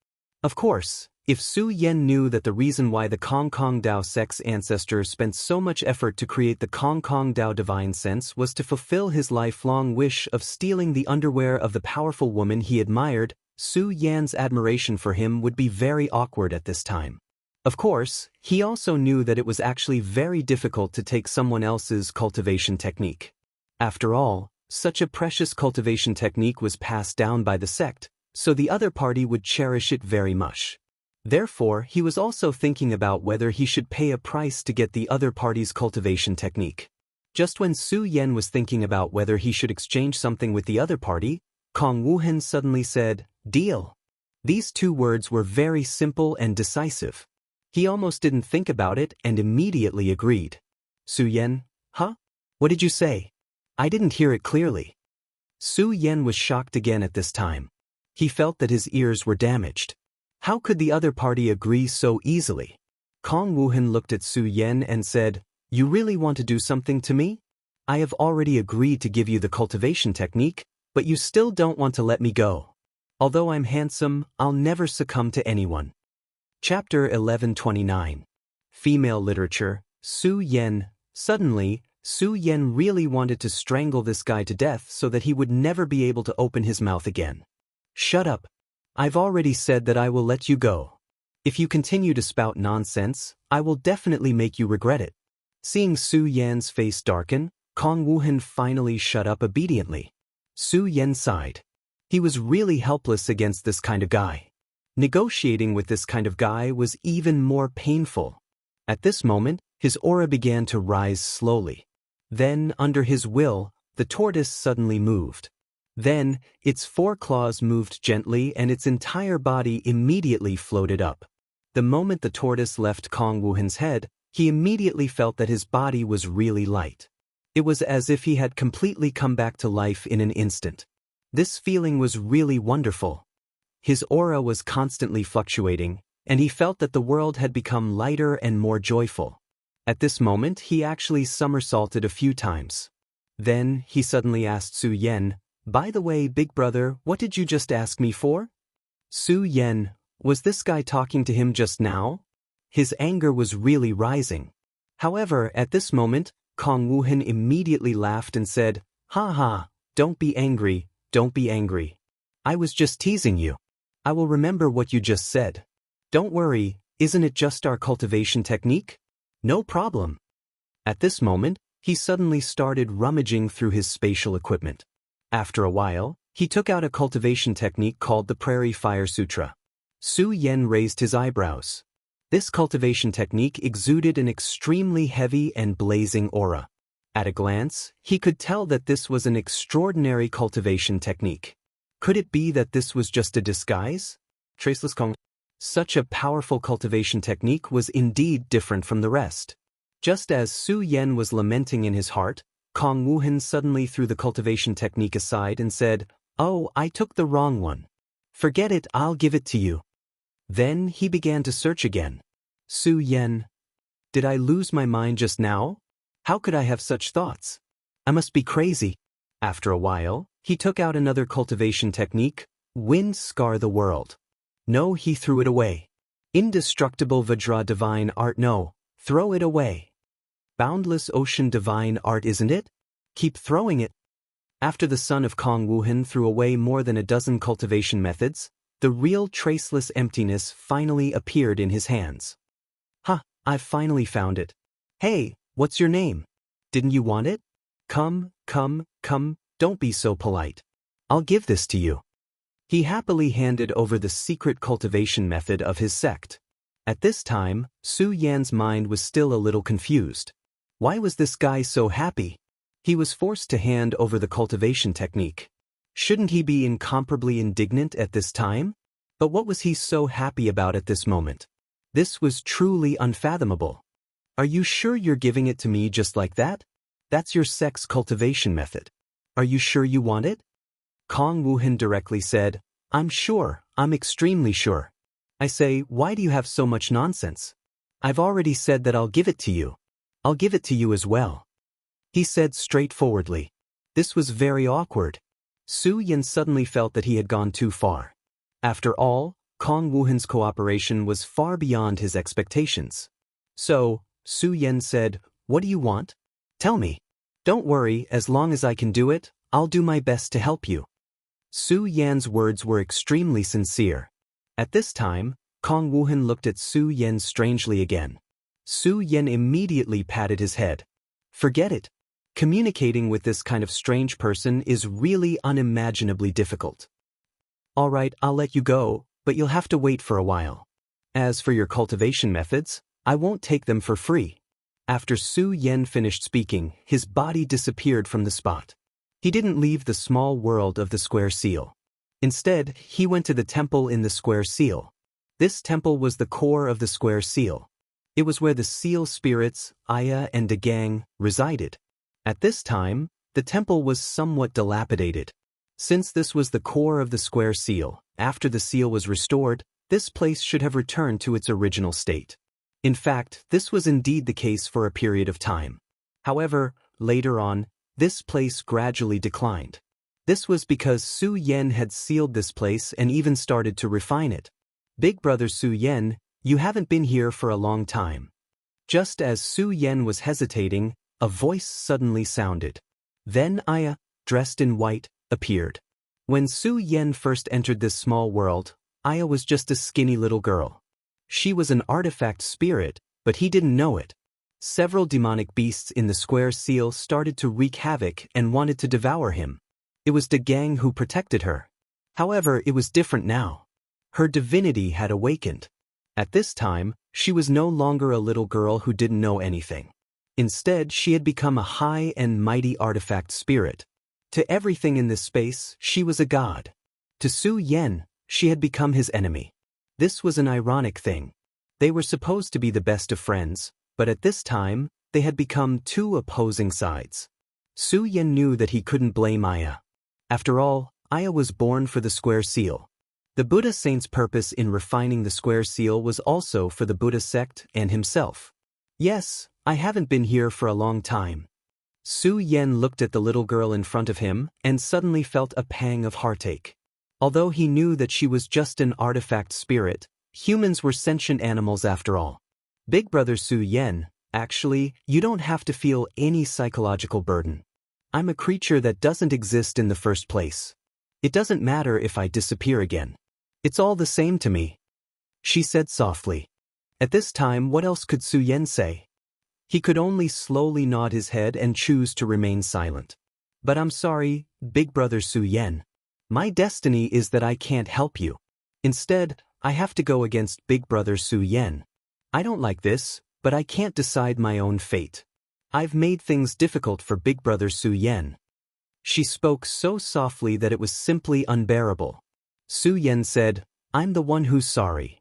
A: Of course, if Su Yan knew that the reason why the Kong Kong Dao sect's ancestors spent so much effort to create the Kong Kong Dao divine sense was to fulfill his lifelong wish of stealing the underwear of the powerful woman he admired, Su Yan's admiration for him would be very awkward at this time. Of course, he also knew that it was actually very difficult to take someone else's cultivation technique. After all, such a precious cultivation technique was passed down by the sect, so the other party would cherish it very much. Therefore, he was also thinking about whether he should pay a price to get the other party's cultivation technique. Just when Su Yan was thinking about whether he should exchange something with the other party, Kong Wuhan suddenly said, "Deal." These two words were very simple and decisive. He almost didn't think about it and immediately agreed. "Su Yan, huh? What did you say? I didn't hear it clearly." Su Yan was shocked again at this time. He felt that his ears were damaged. How could the other party agree so easily? Kong Wuhan looked at Su Yan and said, "You really want to do something to me? I have already agreed to give you the cultivation technique, but you still don't want to let me go. Although I'm handsome, I'll never succumb to anyone." Chapter 1129. Female Literature, Su Yan. Suddenly, Su Yan really wanted to strangle this guy to death so that he would never be able to open his mouth again. "Shut up. I've already said that I will let you go. If you continue to spout nonsense, I will definitely make you regret it." Seeing Su Yan's face darken, Kong Wuhan finally shut up obediently. Su Yan sighed. He was really helpless against this kind of guy. Negotiating with this kind of guy was even more painful. At this moment, his aura began to rise slowly. Then, under his will, the tortoise suddenly moved. Then, its four claws moved gently and its entire body immediately floated up. The moment the tortoise left Kong Wuhan's head, he immediately felt that his body was really light. It was as if he had completely come back to life in an instant. This feeling was really wonderful. His aura was constantly fluctuating, and he felt that the world had become lighter and more joyful. At this moment, he actually somersaulted a few times. Then, he suddenly asked Su Yan, "By the way, big brother, what did you just ask me for?" Su Yan, was this guy talking to him just now? His anger was really rising. However, at this moment, Kong Wuhan immediately laughed and said, "Ha ha, don't be angry, don't be angry. I was just teasing you. I will remember what you just said. Don't worry, isn't it just our cultivation technique? No problem." At this moment, he suddenly started rummaging through his spatial equipment. After a while, he took out a cultivation technique called the Prairie Fire Sutra. Su Yan raised his eyebrows. This cultivation technique exuded an extremely heavy and blazing aura. At a glance, he could tell that this was an extraordinary cultivation technique. Could it be that this was just a disguise? Traceless Kong. Such a powerful cultivation technique was indeed different from the rest. Just as Su Yan was lamenting in his heart, Kong Wuhan suddenly threw the cultivation technique aside and said, "Oh, I took the wrong one. Forget it, I'll give it to you." Then he began to search again. Su Yan. Did I lose my mind just now? How could I have such thoughts? I must be crazy. After a while, he took out another cultivation technique, Wind Scar the World. No, he threw it away. Indestructible Vajra Divine Art. No, throw it away. Boundless Ocean Divine Art, isn't it? Keep throwing it. After the son of Kong Wuhan threw away more than a dozen cultivation methods, the real traceless emptiness finally appeared in his hands. I've finally found it. Hey, what's your name? Didn't you want it? Come, don't be so polite. I'll give this to you. He happily handed over the secret cultivation method of his sect. At this time, Su Yan's mind was still a little confused. Why was this guy so happy? He was forced to hand over the cultivation technique. Shouldn't he be incomparably indignant at this time? But what was he so happy about at this moment? This was truly unfathomable. Are you sure you're giving it to me just like that? That's your sect's cultivation method. Are you sure you want it? Kong Wuhan directly said, I'm sure, I'm extremely sure. I say, why do you have so much nonsense? I've already said that I'll give it to you. I'll give it to you as well. He said straightforwardly. This was very awkward. Su Yan suddenly felt that he had gone too far. After all, Kong Wuhan's cooperation was far beyond his expectations. So, Su Yan said, what do you want? Tell me. Don't worry, as long as I can do it, I'll do my best to help you. Su Yan's words were extremely sincere. At this time, Kong Wuhan looked at Su Yan strangely again. Su Yan immediately patted his head. Forget it. Communicating with this kind of strange person is really unimaginably difficult. All right, I'll let you go, but you'll have to wait for a while. As for your cultivation methods, I won't take them for free. After Su Yan finished speaking, his body disappeared from the spot. He didn't leave the small world of the square seal. Instead, he went to the temple in the square seal. This temple was the core of the square seal. It was where the seal spirits, Aya and Dagang, resided. At this time, the temple was somewhat dilapidated. Since this was the core of the square seal, after the seal was restored, this place should have returned to its original state. In fact, this was indeed the case for a period of time. However, later on, this place gradually declined. This was because Su Yan had sealed this place and even started to refine it. Big brother Su Yan, you haven't been here for a long time. Just as Su Yan was hesitating, a voice suddenly sounded. Then Aya, dressed in white, appeared. When Su Yan first entered this small world, Aya was just a skinny little girl. She was an artifact spirit, but he didn't know it. Several demonic beasts in the square seal started to wreak havoc and wanted to devour him. It was Dagang who protected her. However, it was different now. Her divinity had awakened. At this time, she was no longer a little girl who didn't know anything. Instead, she had become a high and mighty artifact spirit. To everything in this space, she was a god. To Su Yan, she had become his enemy. This was an ironic thing. They were supposed to be the best of friends, but at this time, they had become two opposing sides. Su Yan knew that he couldn't blame Aya. After all, Aya was born for the square seal. The Buddha saint's purpose in refining the square seal was also for the Buddha sect and himself. Yes, I haven't been here for a long time. Su Yan looked at the little girl in front of him and suddenly felt a pang of heartache. Although he knew that she was just an artifact spirit, humans were sentient animals after all. Big brother Su Yan, actually, you don't have to feel any psychological burden. I'm a creature that doesn't exist in the first place. It doesn't matter if I disappear again. It's all the same to me. She said softly. At this time, what else could Su Yan say? He could only slowly nod his head and choose to remain silent. But I'm sorry, big brother Su Yan. My destiny is that I can't help you. Instead, I have to go against big brother Su Yan. I don't like this, but I can't decide my own fate. I've made things difficult for Big Brother Su Yan. She spoke so softly that it was simply unbearable. Su Yan said, I'm the one who's sorry.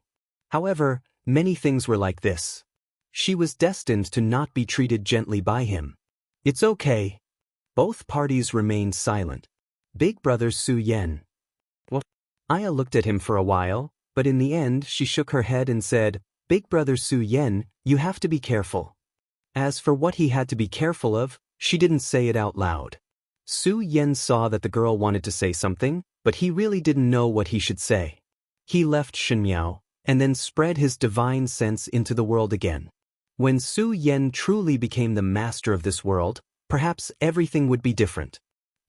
A: However, many things were like this. She was destined to not be treated gently by him. It's okay. Both parties remained silent. Big Brother Su Yan. What? Aya looked at him for a while, but in the end she shook her head and said, Big Brother Su Yan, you have to be careful. As for what he had to be careful of, she didn't say it out loud. Su Yan saw that the girl wanted to say something, but he really didn't know what he should say. He left Shenmiao, and then spread his divine sense into the world again. When Su Yan truly became the master of this world, perhaps everything would be different.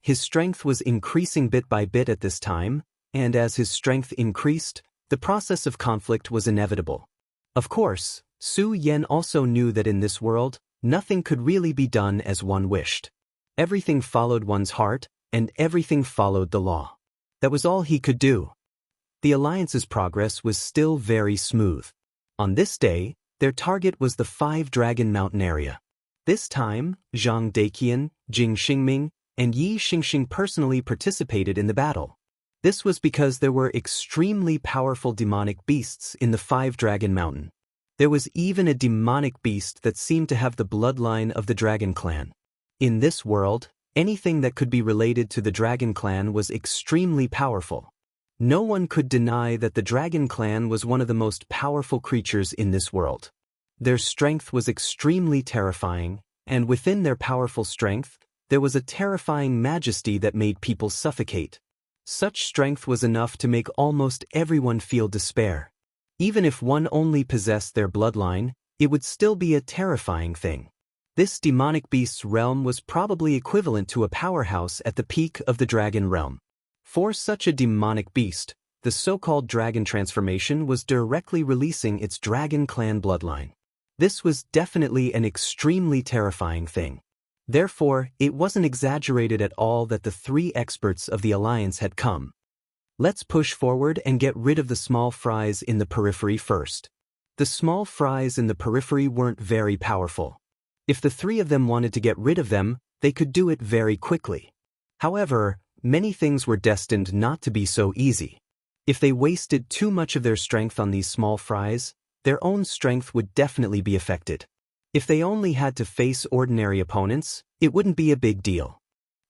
A: His strength was increasing bit by bit at this time, and as his strength increased, the process of conflict was inevitable. Of course, Su Yan also knew that in this world, nothing could really be done as one wished. Everything followed one's heart, and everything followed the law. That was all he could do. The alliance's progress was still very smooth. On this day, their target was the 5-Dragon Mountain area. This time, Zhang Daqian, Jing Xingming, and Yi Xingxing personally participated in the battle. This was because there were extremely powerful demonic beasts in the 5-Dragon Mountain. There was even a demonic beast that seemed to have the bloodline of the Dragon Clan. In this world, anything that could be related to the Dragon Clan was extremely powerful. No one could deny that the Dragon Clan was one of the most powerful creatures in this world. Their strength was extremely terrifying, and within their powerful strength, there was a terrifying majesty that made people suffocate. Such strength was enough to make almost everyone feel despair. Even if one only possessed their bloodline, it would still be a terrifying thing. This demonic beast's realm was probably equivalent to a powerhouse at the peak of the dragon realm. For such a demonic beast, the so-called dragon transformation was directly releasing its Dragon Clan bloodline. This was definitely an extremely terrifying thing. Therefore, it wasn't exaggerated at all that the 3 experts of the alliance had come. Let's push forward and get rid of the small fries in the periphery first. The small fries in the periphery weren't very powerful. If the 3 of them wanted to get rid of them, they could do it very quickly. However, many things were destined not to be so easy. If they wasted too much of their strength on these small fries, their own strength would definitely be affected. If they only had to face ordinary opponents, it wouldn't be a big deal.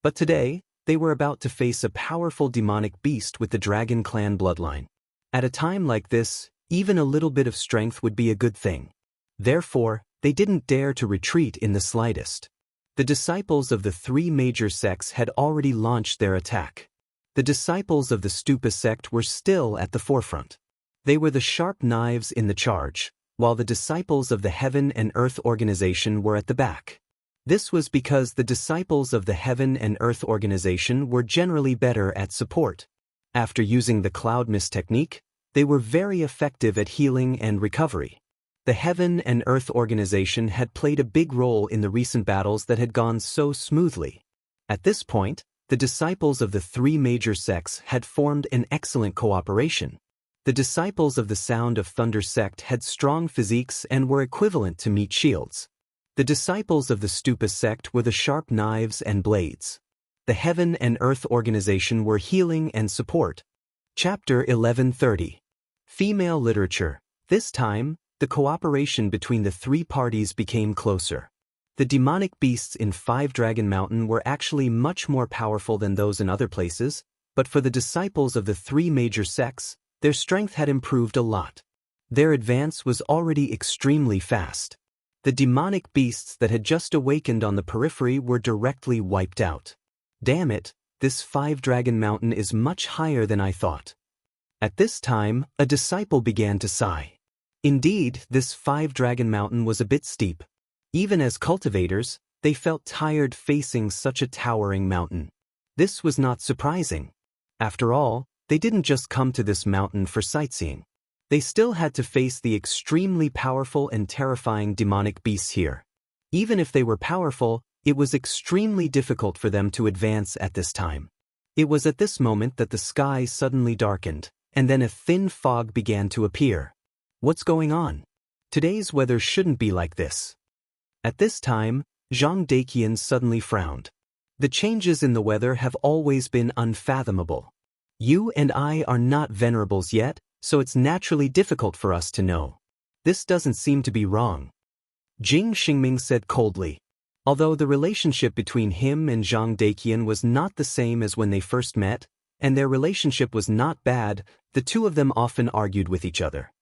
A: But today, they were about to face a powerful demonic beast with the Dragon Clan bloodline. At a time like this, even a little bit of strength would be a good thing. Therefore, they didn't dare to retreat in the slightest. The disciples of the 3 major sects had already launched their attack. The disciples of the Stupa sect were still at the forefront. They were the sharp knives in the charge, while the disciples of the Heaven and Earth organization were at the back. This was because the disciples of the Heaven and Earth organization were generally better at support. After using the cloud mist technique, they were very effective at healing and recovery. The Heaven and Earth organization had played a big role in the recent battles that had gone so smoothly. At this point, the disciples of the 3 major sects had formed an excellent cooperation. The disciples of the Sound of Thunder sect had strong physiques and were equivalent to meat shields. The disciples of the Stupa sect were the sharp knives and blades. The Heaven and Earth organization were healing and support. Chapter 1130. Female Literature. This time, the cooperation between the 3 parties became closer. The demonic beasts in 5-Dragon Mountain were actually much more powerful than those in other places, but for the disciples of the 3 major sects, their strength had improved a lot. Their advance was already extremely fast. The demonic beasts that had just awakened on the periphery were directly wiped out. Damn it, this 5-Dragon Mountain is much higher than I thought. At this time, a disciple began to sigh. Indeed, this 5-Dragon Mountain was a bit steep. Even as cultivators, they felt tired facing such a towering mountain. This was not surprising. After all, they didn't just come to this mountain for sightseeing. They still had to face the extremely powerful and terrifying demonic beasts here. Even if they were powerful, it was extremely difficult for them to advance at this time. It was at this moment that the sky suddenly darkened, and then a thin fog began to appear. What's going on? Today's weather shouldn't be like this. At this time, Zhang Daqian suddenly frowned. The changes in the weather have always been unfathomable. You and I are not venerables yet, so it's naturally difficult for us to know. This doesn't seem to be wrong. Jing Xingming said coldly. Although the relationship between him and Zhang Daqian was not the same as when they first met, and their relationship was not bad, the two of them often argued with each other.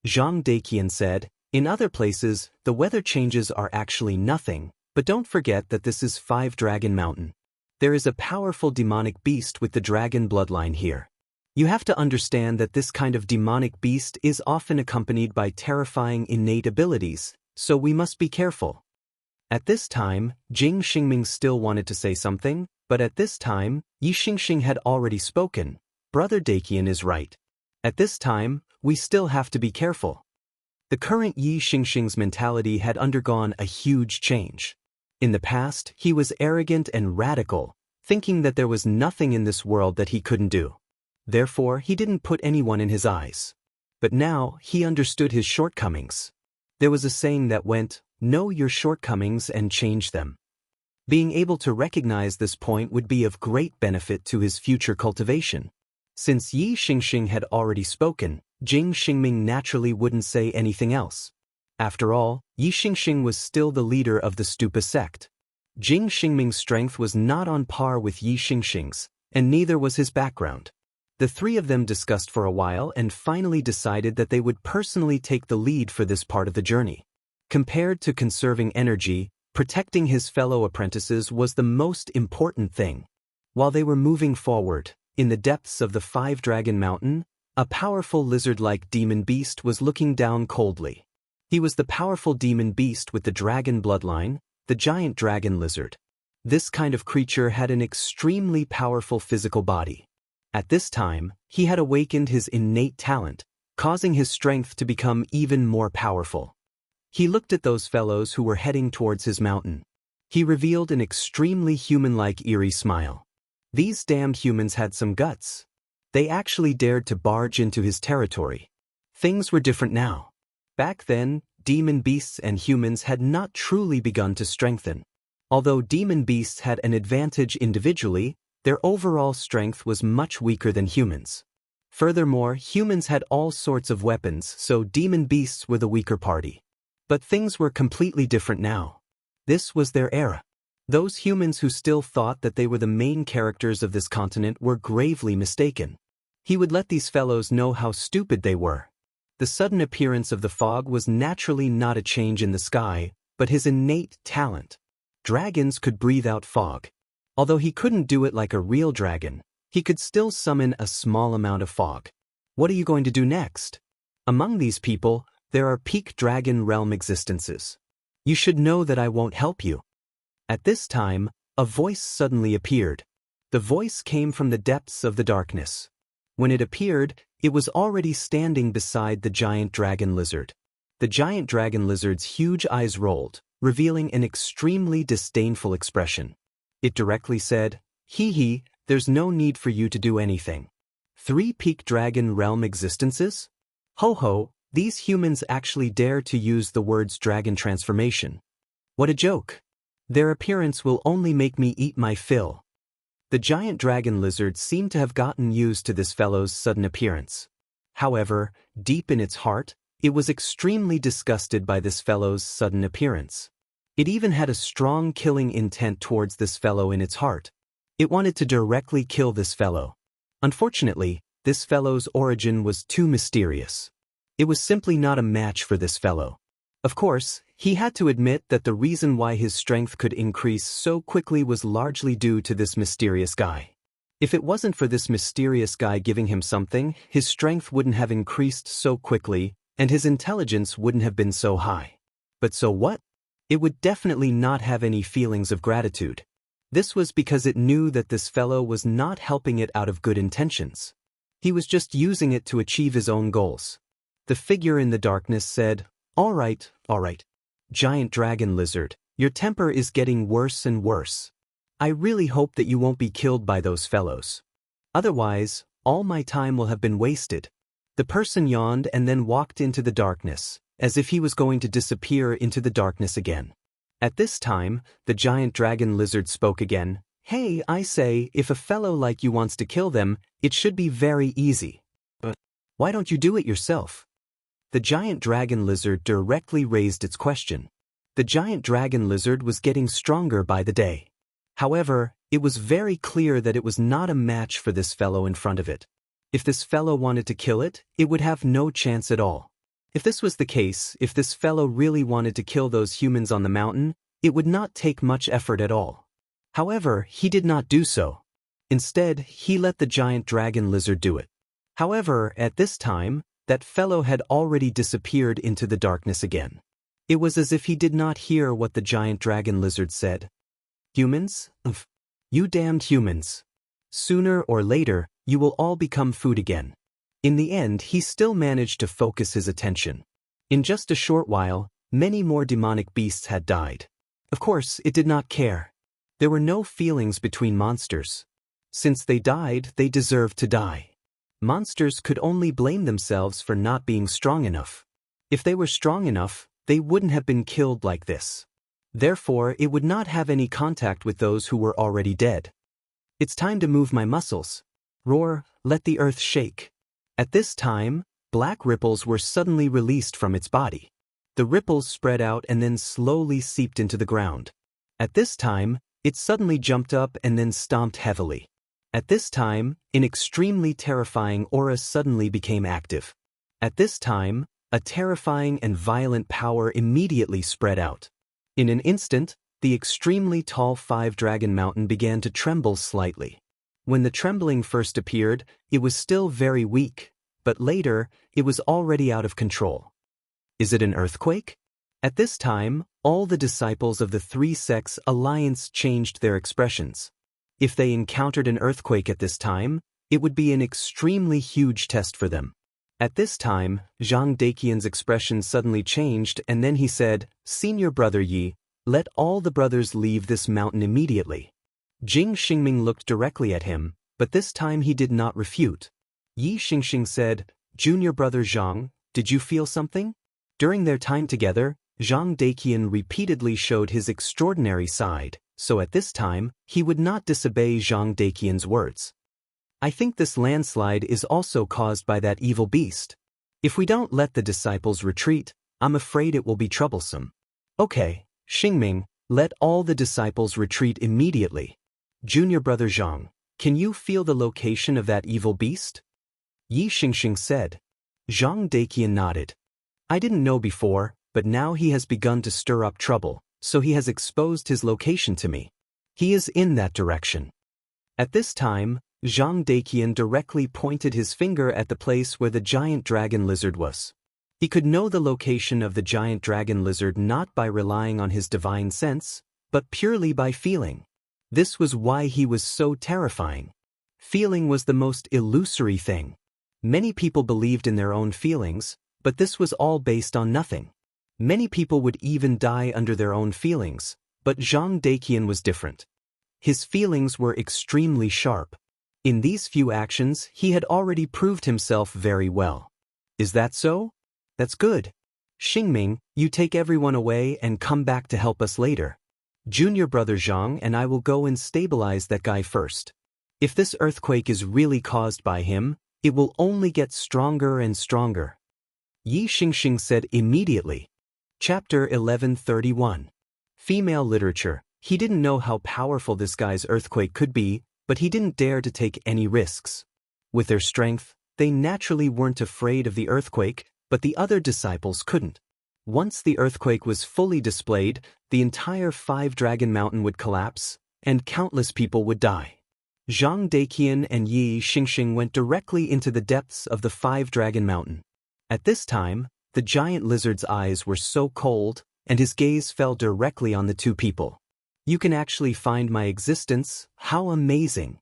A: Zhang Daqian said, "In other places, the weather changes are actually nothing, but don't forget that this is Five Dragon Mountain. There is a powerful demonic beast with the dragon bloodline here. You have to understand that this kind of demonic beast is often accompanied by terrifying innate abilities, so we must be careful." At this time, Jing Xingming still wanted to say something, but at this time, Yi Xingxing had already spoken. Brother Daqian is right. At this time, we still have to be careful. The current Yi Xingxing's mentality had undergone a huge change. In the past, he was arrogant and radical, thinking that there was nothing in this world that he couldn't do. Therefore, he didn't put anyone in his eyes. But now, he understood his shortcomings. There was a saying that went, "Know your shortcomings and change them." Being able to recognize this point would be of great benefit to his future cultivation. Since Yi Xingxing had already spoken, Jing Xingming naturally wouldn't say anything else. After all, Yi Xingxing was still the leader of the Stupa sect. Jing Xingming's strength was not on par with Yi Xingxing's, and neither was his background. The three of them discussed for a while and finally decided that they would personally take the lead for this part of the journey. Compared to conserving energy, protecting his fellow apprentices was the most important thing. While they were moving forward, in the depths of the Five Dragon Mountain, a powerful lizard-like demon beast was looking down coldly. He was the powerful demon beast with the dragon bloodline, the giant dragon lizard. This kind of creature had an extremely powerful physical body. At this time, he had awakened his innate talent, causing his strength to become even more powerful. He looked at those fellows who were heading towards his mountain. He revealed an extremely human-like eerie smile. These damned humans had some guts. They actually dared to barge into his territory. Things were different now. Back then, demon beasts and humans had not truly begun to strengthen. Although demon beasts had an advantage individually, their overall strength was much weaker than humans. Furthermore, humans had all sorts of weapons, so demon beasts were the weaker party. But things were completely different now. This was their era. Those humans who still thought that they were the main characters of this continent were gravely mistaken. He would let these fellows know how stupid they were. The sudden appearance of the fog was naturally not a change in the sky, but his innate talent. Dragons could breathe out fog. Although he couldn't do it like a real dragon, he could still summon a small amount of fog. What are you going to do next? Among these people, there are peak dragon realm existences. You should know that I won't help you. At this time, a voice suddenly appeared. The voice came from the depths of the darkness. When it appeared, it was already standing beside the giant dragon lizard. The giant dragon lizard's huge eyes rolled, revealing an extremely disdainful expression. It directly said, "Hee hee, there's no need for you to do anything. 3 peak dragon realm existences? Ho ho, these humans actually dare to use the words dragon transformation. What a joke. Their appearance will only make me eat my fill." The giant dragon lizard seemed to have gotten used to this fellow's sudden appearance. However, deep in its heart, it was extremely disgusted by this fellow's sudden appearance. It even had a strong killing intent towards this fellow in its heart. It wanted to directly kill this fellow. Unfortunately, this fellow's origin was too mysterious. It was simply not a match for this fellow. Of course, he had to admit that the reason why his strength could increase so quickly was largely due to this mysterious guy. If it wasn't for this mysterious guy giving him something, his strength wouldn't have increased so quickly, and his intelligence wouldn't have been so high. But so what? It would definitely not have any feelings of gratitude. This was because it knew that this fellow was not helping it out of good intentions. He was just using it to achieve his own goals. The figure in the darkness said, all right. Giant dragon lizard, your temper is getting worse and worse. I really hope that you won't be killed by those fellows. Otherwise, all my time will have been wasted." The person yawned and then walked into the darkness. as if he was going to disappear into the darkness again. At this time, the giant dragon lizard spoke again. "Hey, I say, if a fellow like you wants to kill them, it should be very easy. But why don't you do it yourself?" The giant dragon lizard directly raised its question. The giant dragon lizard was getting stronger by the day. However, it was very clear that it was not a match for this fellow in front of it. If this fellow wanted to kill it, it would have no chance at all. If this was the case, if this fellow really wanted to kill those humans on the mountain, it would not take much effort at all. However, he did not do so. Instead, he let the giant dragon lizard do it. However, at this time, that fellow had already disappeared into the darkness again. It was as if he did not hear what the giant dragon lizard said. "Humans? You damned humans. Sooner or later, you will all become food again." In the end, he still managed to focus his attention. In just a short while, many more demonic beasts had died. Of course, it did not care. There were no feelings between monsters. Since they died, they deserved to die. Monsters could only blame themselves for not being strong enough. If they were strong enough, they wouldn't have been killed like this. Therefore, it would not have any contact with those who were already dead. "It's time to move my muscles. Roar, let the earth shake." At this time, black ripples were suddenly released from its body. The ripples spread out and then slowly seeped into the ground. At this time, it suddenly jumped up and then stomped heavily. At this time, an extremely terrifying aura suddenly became active. At this time, a terrifying and violent power immediately spread out. In an instant, the extremely tall 5-dragon mountain began to tremble slightly. When the trembling first appeared, it was still very weak, but later, it was already out of control. Is it an earthquake? At this time, all the disciples of the 3-sects alliance changed their expressions. If they encountered an earthquake at this time, it would be an extremely huge test for them. At this time, Zhang Daqian's expression suddenly changed and then he said, "Senior brother Yi, let all the brothers leave this mountain immediately." Jing Xingming looked directly at him, but this time he did not refute. Yi Xingxing said, "Junior brother Zhang, did you feel something?" During their time together, Zhang Daqian repeatedly showed his extraordinary side, so at this time, he would not disobey Zhang Daqian's words. "I think this landslide is also caused by that evil beast. If we don't let the disciples retreat, I'm afraid it will be troublesome." "Okay, Xingming, let all the disciples retreat immediately." "Junior brother Zhang, can you feel the location of that evil beast?" Yi Xingxing said. Zhang Daqian nodded. "I didn't know before, but now he has begun to stir up trouble, so he has exposed his location to me. He is in that direction." At this time, Zhang Daqian directly pointed his finger at the place where the giant dragon lizard was. He could know the location of the giant dragon lizard not by relying on his divine sense, but purely by feeling. This was why he was so terrifying. Feeling was the most illusory thing. Many people believed in their own feelings, but this was all based on nothing. Many people would even die under their own feelings, but Zhang Daqian was different. His feelings were extremely sharp. In these few actions, he had already proved himself very well. Is that so? That's good. Xingming, you take everyone away and come back to help us later. Junior brother Zhang and I will go and stabilize that guy first. If this earthquake is really caused by him, it will only get stronger and stronger." Yi Xingxing said immediately. Chapter 1131. Female literature. He didn't know how powerful this guy's earthquake could be, but he didn't dare to take any risks. With their strength, they naturally weren't afraid of the earthquake, but the other disciples couldn't. Once the earthquake was fully displayed, the entire 5-dragon mountain would collapse, and countless people would die. Zhang Daqian and Yi Xingxing went directly into the depths of the 5-dragon mountain. At this time, the giant lizard's eyes were so cold, and his gaze fell directly on the two people. "You can actually find my existence, how amazing."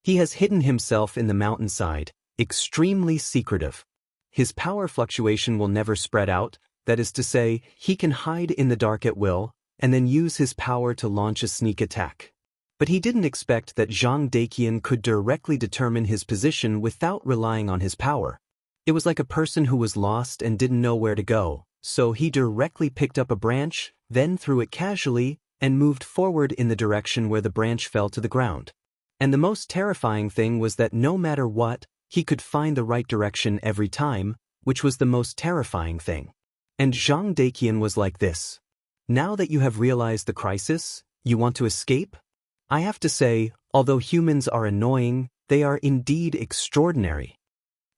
A: He has hidden himself in the mountainside, extremely secretive. His power fluctuation will never spread out, that is to say, he can hide in the dark at will, and then use his power to launch a sneak attack. But he didn't expect that Zhang Daqian could directly determine his position without relying on his power. It was like a person who was lost and didn't know where to go, so he directly picked up a branch, then threw it casually, and moved forward in the direction where the branch fell to the ground. And the most terrifying thing was that no matter what, he could find the right direction every time, which was the most terrifying thing. And Zhang Daqian was like this. Now that you have realized the crisis, you want to escape? I have to say, although humans are annoying, they are indeed extraordinary.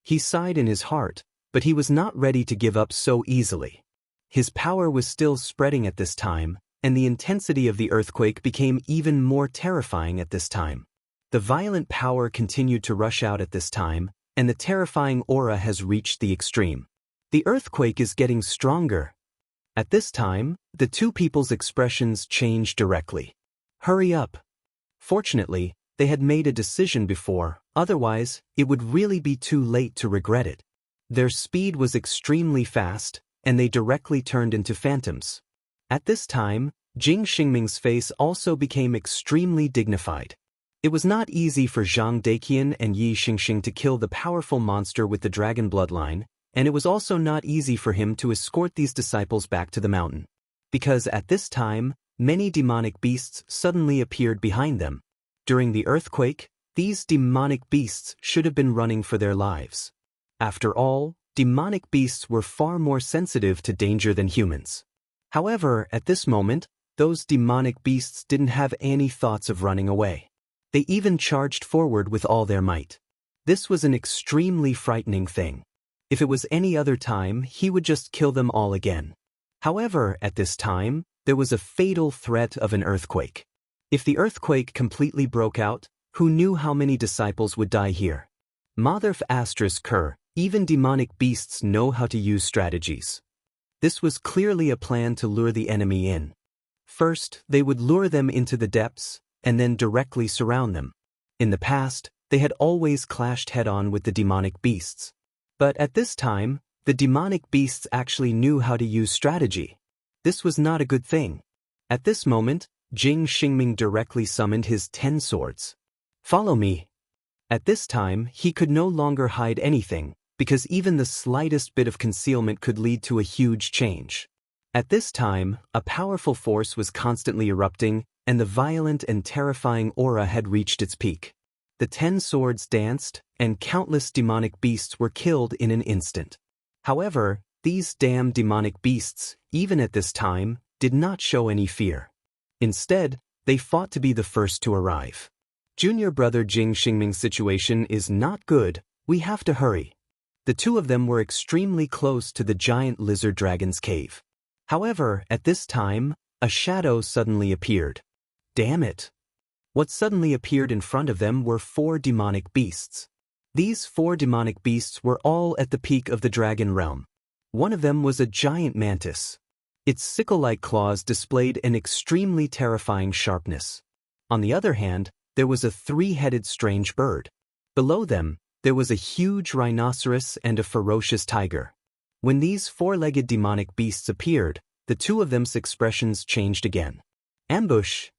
A: He sighed in his heart, but he was not ready to give up so easily. His power was still spreading at this time, and the intensity of the earthquake became even more terrifying at this time. The violent power continued to rush out at this time, and the terrifying aura has reached the extreme. The earthquake is getting stronger. At this time, the two people's expressions changed directly. Hurry up. Fortunately, they had made a decision before, otherwise, it would really be too late to regret it. Their speed was extremely fast, and they directly turned into phantoms. At this time, Jing Xingming's face also became extremely dignified. It was not easy for Zhang Daqian and Yi Xingxing to kill the powerful monster with the dragon bloodline, and it was also not easy for him to escort these disciples back to the mountain. Because at this time, many demonic beasts suddenly appeared behind them. During the earthquake, these demonic beasts should have been running for their lives. After all, demonic beasts were far more sensitive to danger than humans. However, at this moment, those demonic beasts didn't have any thoughts of running away. They even charged forward with all their might. This was an extremely frightening thing. If it was any other time, he would just kill them all again. However, at this time, there was a fatal threat of an earthquake. If the earthquake completely broke out, who knew how many disciples would die here? Mother Ker, even demonic beasts know how to use strategies. This was clearly a plan to lure the enemy in. First, they would lure them into the depths, and then directly surround them. In the past, they had always clashed head-on with the demonic beasts. But at this time, the demonic beasts actually knew how to use strategy. This was not a good thing. At this moment, Jing Xingming directly summoned his 10 swords. Follow me. At this time, he could no longer hide anything, because even the slightest bit of concealment could lead to a huge change. At this time, a powerful force was constantly erupting, and the violent and terrifying aura had reached its peak. The 10 swords danced, and countless demonic beasts were killed in an instant. However, these damn demonic beasts, even at this time, did not show any fear. Instead, they fought to be the first to arrive. Junior brother Jing Xingming's situation is not good, we have to hurry. The two of them were extremely close to the giant lizard dragon's cave. However, at this time, a shadow suddenly appeared. Damn it! What suddenly appeared in front of them were 4 demonic beasts. These 4 demonic beasts were all at the peak of the dragon realm. One of them was a giant mantis. Its sickle-like claws displayed an extremely terrifying sharpness. On the other hand, there was a 3-headed strange bird. Below them, there was a huge rhinoceros and a ferocious tiger. When these 4-legged demonic beasts appeared, the two of them's expressions changed again. Ambush!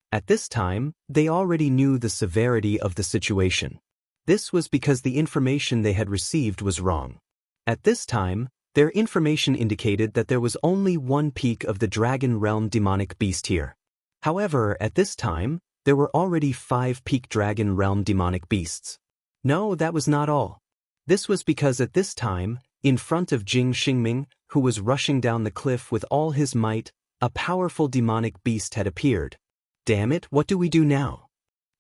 A: At this time, they already knew the severity of the situation. This was because the information they had received was wrong. At this time, their information indicated that there was only one peak of the dragon realm demonic beast here. However, at this time, there were already 5 peak dragon realm demonic beasts. No, that was not all. This was because at this time, in front of Jing Xingming, who was rushing down the cliff with all his might, a powerful demonic beast had appeared. Damn it, what do we do now?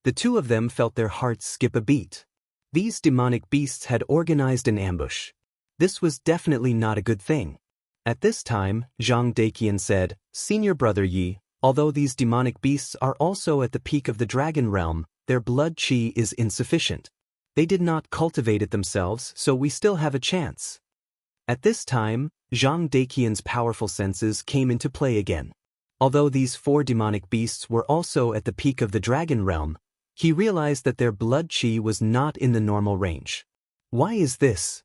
A: The two of them felt their hearts skip a beat. These demonic beasts had organized an ambush. This was definitely not a good thing. At this time, Zhang Daqian said, Senior brother Yi, although these demonic beasts are also at the peak of the dragon realm, their blood qi is insufficient. They did not cultivate it themselves, so we still have a chance. At this time, Zhang Daqian's powerful senses came into play again. Although these 4 demonic beasts were also at the peak of the dragon realm, he realized that their blood qi was not in the normal range. Why is this?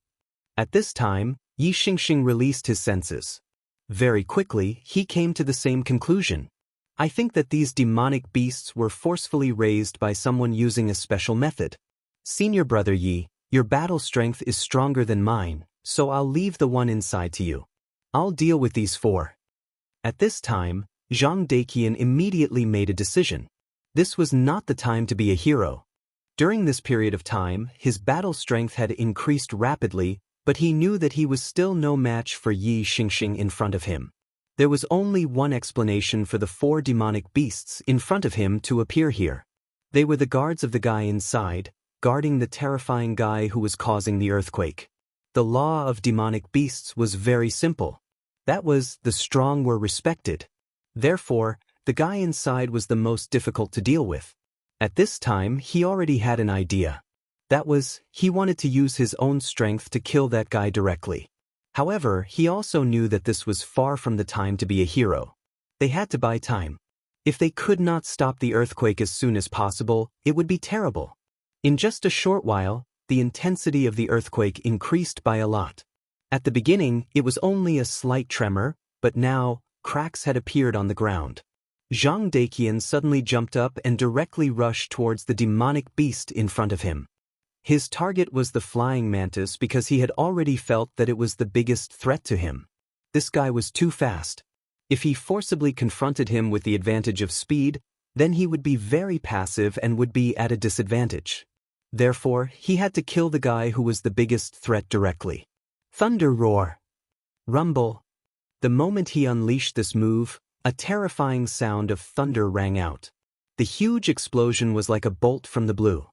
A: At this time, Yi Xingxing released his senses. Very quickly, he came to the same conclusion. I think that these demonic beasts were forcefully raised by someone using a special method. Senior brother Yi, your battle strength is stronger than mine, so I'll leave the one inside to you. I'll deal with these four. At this time, Zhang Deqian immediately made a decision. This was not the time to be a hero. During this period of time, his battle strength had increased rapidly, but he knew that he was still no match for Yi Xingxing in front of him. There was only one explanation for the four demonic beasts in front of him to appear here. They were the guards of the guy inside, guarding the terrifying guy who was causing the earthquake. The law of demonic beasts was very simple. That was, the strong were respected. Therefore, the guy inside was the most difficult to deal with. At this time, he already had an idea. That was, he wanted to use his own strength to kill that guy directly. However, he also knew that this was far from the time to be a hero. They had to buy time. If they could not stop the earthquake as soon as possible, it would be terrible. In just a short while, the intensity of the earthquake increased by a lot. At the beginning, it was only a slight tremor, but now, cracks had appeared on the ground. Zhang Deqian suddenly jumped up and directly rushed towards the demonic beast in front of him. His target was the flying mantis because he had already felt that it was the biggest threat to him. This guy was too fast. If he forcibly confronted him with the advantage of speed, then he would be very passive and would be at a disadvantage. Therefore, he had to kill the guy who was the biggest threat directly. Thunder roar. Rumble. The moment he unleashed this move, a terrifying sound of thunder rang out. The huge explosion was like a bolt from the blue.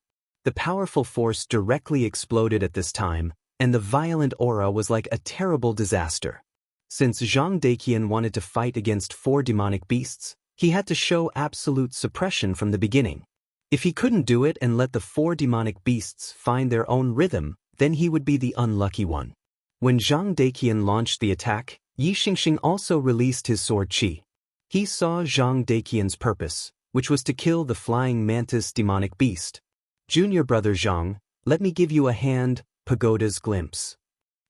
A: The powerful force directly exploded at this time, and the violent aura was like a terrible disaster. Since Zhang Deqian wanted to fight against four demonic beasts, he had to show absolute suppression from the beginning. If he couldn't do it and let the four demonic beasts find their own rhythm, then he would be the unlucky one. When Zhang Deqian launched the attack, Yi Xingxing also released his sword qi. He saw Zhang Deqian's purpose, which was to kill the flying mantis demonic beast. Junior brother Zhang, let me give you a hand, pagoda's glimpse.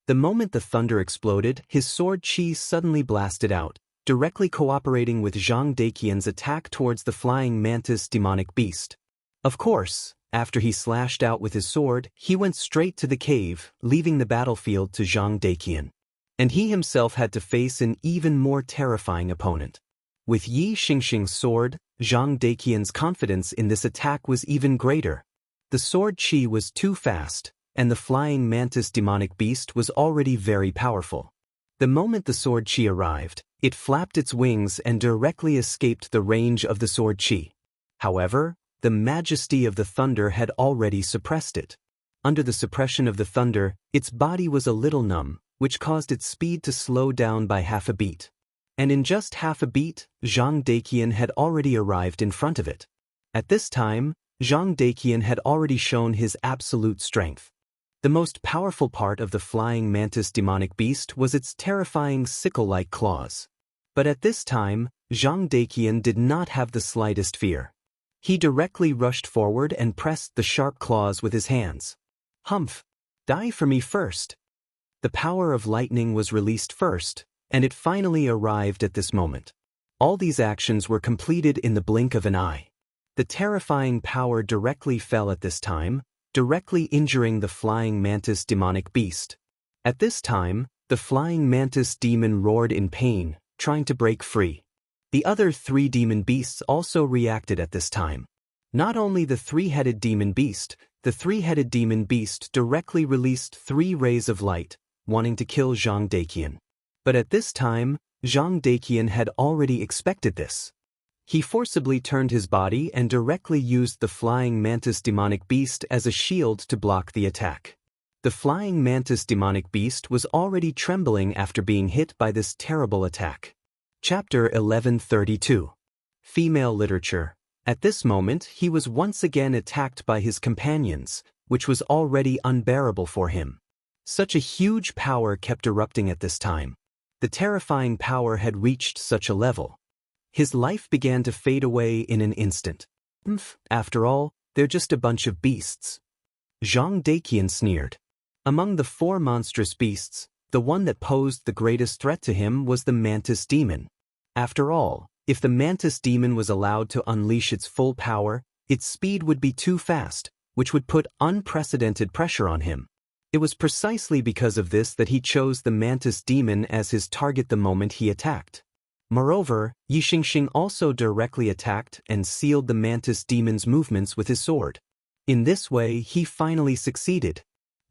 A: The moment the thunder exploded, his sword qi suddenly blasted out, directly cooperating with Zhang Deqian's attack towards the flying mantis demonic beast. Of course, after he slashed out with his sword, he went straight to the cave, leaving the battlefield to Zhang Deqian. And he himself had to face an even more terrifying opponent. With Yi Xingxing's sword, Zhang Deqian's confidence in this attack was even greater. The sword qi was too fast, and the flying mantis demonic beast was already very powerful. The moment the sword qi arrived, it flapped its wings and directly escaped the range of the sword qi. However, the majesty of the thunder had already suppressed it. Under the suppression of the thunder, its body was a little numb, which caused its speed to slow down by half a beat. And in just half a beat, Zhang Deqian had already arrived in front of it. At this time, Zhang Deqian had already shown his absolute strength. The most powerful part of the flying mantis demonic beast was its terrifying sickle-like claws. But at this time, Zhang Deqian did not have the slightest fear. He directly rushed forward and pressed the sharp claws with his hands. Humph! Die for me first! The power of lightning was released first, and it finally arrived at this moment. All these actions were completed in the blink of an eye. The terrifying power directly fell at this time, directly injuring the flying mantis demonic beast. At this time, the flying mantis demon roared in pain, trying to break free. The other three demon beasts also reacted at this time. Not only the three-headed demon beast, the three-headed demon beast directly released 3 rays of light, wanting to kill Zhang Deqian. But at this time, Zhang Deqian had already expected this. He forcibly turned his body and directly used the flying mantis demonic beast as a shield to block the attack. The flying mantis demonic beast was already trembling after being hit by this terrible attack. Chapter 1132. Female Literature. At this moment, he was once again attacked by his companions, which was already unbearable for him. Such a huge power kept erupting at this time. The terrifying power had reached such a level. His life began to fade away in an instant. After all, they're just a bunch of beasts. Zhang Deqian sneered. Among the 4 monstrous beasts, the one that posed the greatest threat to him was the mantis demon. After all, if the mantis demon was allowed to unleash its full power, its speed would be too fast, which would put unprecedented pressure on him. It was precisely because of this that he chose the mantis demon as his target the moment he attacked. Moreover, Xianxia also directly attacked and sealed the mantis demon's movements with his sword. In this way, he finally succeeded.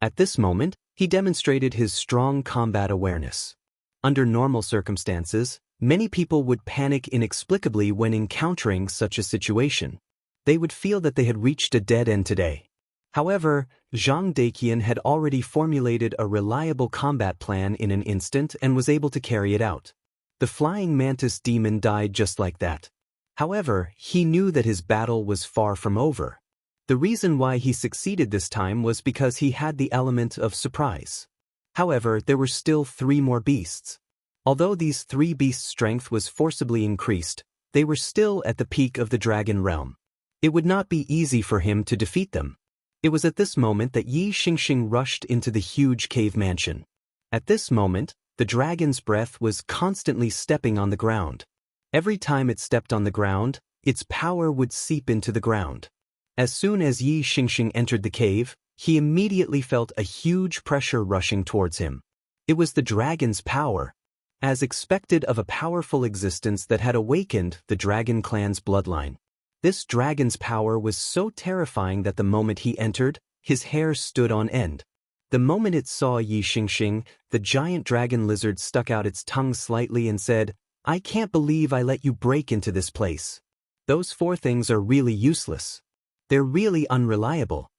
A: At this moment, he demonstrated his strong combat awareness. Under normal circumstances, many people would panic inexplicably when encountering such a situation. They would feel that they had reached a dead end today. However, Zhang Daqian had already formulated a reliable combat plan in an instant and was able to carry it out. The flying mantis demon died just like that. However, he knew that his battle was far from over. The reason why he succeeded this time was because he had the element of surprise. However, there were still 3 more beasts. Although these 3 beasts' strength was forcibly increased, they were still at the peak of the dragon realm. It would not be easy for him to defeat them. It was at this moment that Xianxia rushed into the huge cave mansion. At this moment, the dragon's breath was constantly stepping on the ground. Every time it stepped on the ground, its power would seep into the ground. As soon as Xianxia entered the cave, he immediately felt a huge pressure rushing towards him. It was the dragon's power. As expected of a powerful existence that had awakened the dragon clan's bloodline. This dragon's power was so terrifying that the moment he entered, his hair stood on end. The moment it saw Xianxia, the giant dragon lizard stuck out its tongue slightly and said, "I can't believe I let you break into this place. Those 4 things are really useless. They're really unreliable."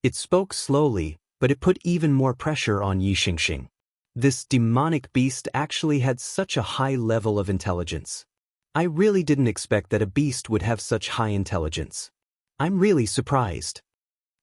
A: It spoke slowly, but it put even more pressure on Xianxia. This demonic beast actually had such a high level of intelligence. I really didn't expect that a beast would have such high intelligence. I'm really surprised.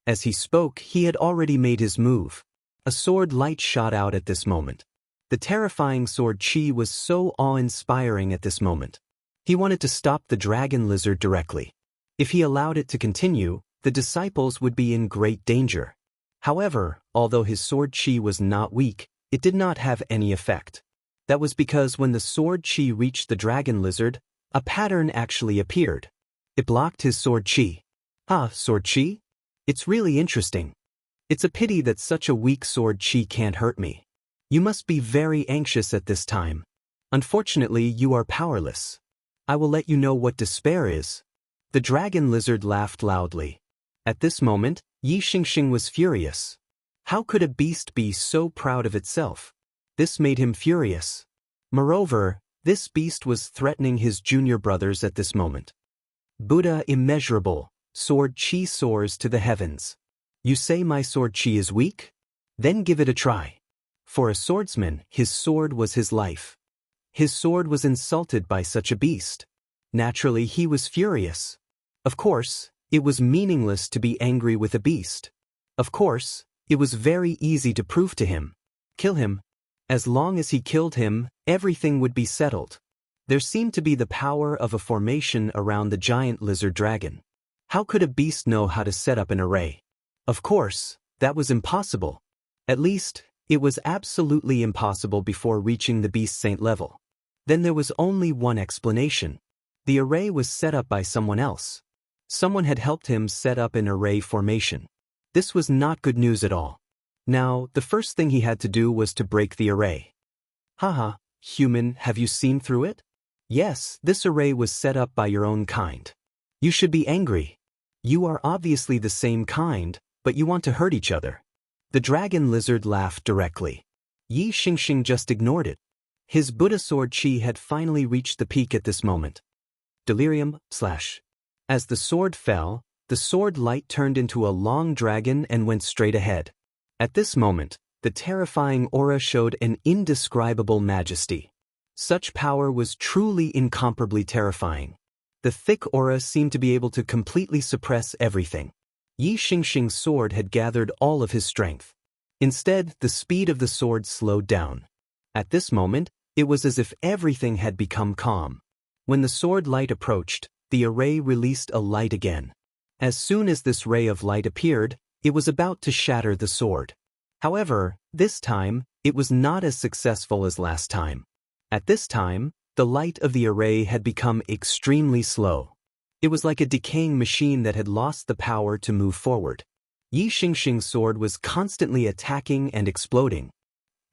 A: As he spoke, he had already made his move. A sword light shot out at this moment. The terrifying sword chi was so awe-inspiring at this moment. He wanted to stop the dragon lizard directly. If he allowed it to continue, the disciples would be in great danger. However, although his sword chi was not weak, it did not have any effect. That was because when the sword chi reached the dragon lizard, a pattern actually appeared. It blocked his sword chi. Ah, sword chi? It's really interesting. It's a pity that such a weak sword chi can't hurt me. You must be very anxious at this time. Unfortunately, you are powerless. I will let you know what despair is. The dragon lizard laughed loudly. At this moment, Xianxia was furious. How could a beast be so proud of itself? This made him furious. Moreover, this beast was threatening his junior brothers at this moment. Buddha immeasurable, sword chi soars to the heavens. You say my sword chi is weak? Then give it a try. For a swordsman, his sword was his life. His sword was insulted by such a beast. Naturally, he was furious. Of course, it was meaningless to be angry with a beast. Of course, it was very easy to prove to him. Kill him. As long as he killed him, everything would be settled. There seemed to be the power of a formation around the giant lizard dragon. How could a beast know how to set up an array? Of course, that was impossible. At least, it was absolutely impossible before reaching the beast saint level. Then there was only one explanation. The array was set up by someone else. Someone had helped him set up an array formation. This was not good news at all. Now, the first thing he had to do was to break the array. Haha, human, have you seen through it? Yes, this array was set up by your own kind. You should be angry. You are obviously the same kind, but you want to hurt each other. The dragon lizard laughed directly. Xianxia just ignored it. His Buddha sword chi had finally reached the peak at this moment. Delirium / As the sword fell, the sword light turned into a long dragon and went straight ahead. At this moment, the terrifying aura showed an indescribable majesty. Such power was truly incomparably terrifying. The thick aura seemed to be able to completely suppress everything. Xianxia's sword had gathered all of his strength. Instead, the speed of the sword slowed down. At this moment, it was as if everything had become calm. When the sword light approached, the array released a light again. As soon as this ray of light appeared, it was about to shatter the sword. However, this time, it was not as successful as last time. At this time, the light of the array had become extremely slow. It was like a decaying machine that had lost the power to move forward. Yi Xingxing's sword was constantly attacking and exploding.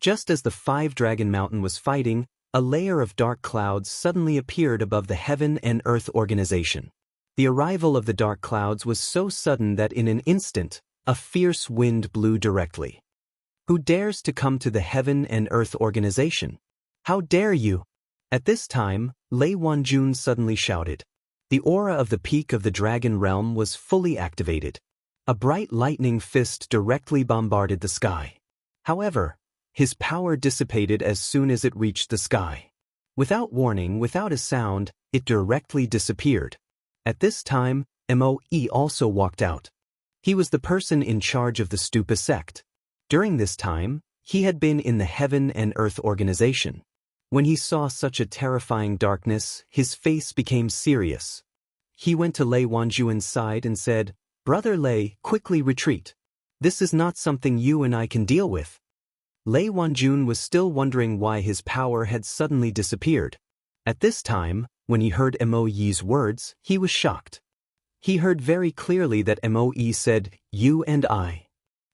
A: Just as the five-dragon mountain was fighting, a layer of dark clouds suddenly appeared above the heaven and earth organization. The arrival of the dark clouds was so sudden that in an instant, a fierce wind blew directly. Who dares to come to the heaven and earth organization? How dare you? At this time, Lei Wanjun suddenly shouted. The aura of the peak of the dragon realm was fully activated. A bright lightning fist directly bombarded the sky. However, his power dissipated as soon as it reached the sky. Without warning, without a sound, it directly disappeared. At this time, Mo also walked out. He was the person in charge of the Stupa sect. During this time, he had been in the Heaven and Earth organization. When he saw such a terrifying darkness, his face became serious. He went to Lei Wanjun's side and said, "Brother Lei, quickly retreat. This is not something you and I can deal with." Lei Wanjun was still wondering why his power had suddenly disappeared. At this time, when he heard Mo's words, he was shocked. He heard very clearly that Mo said, "You and I."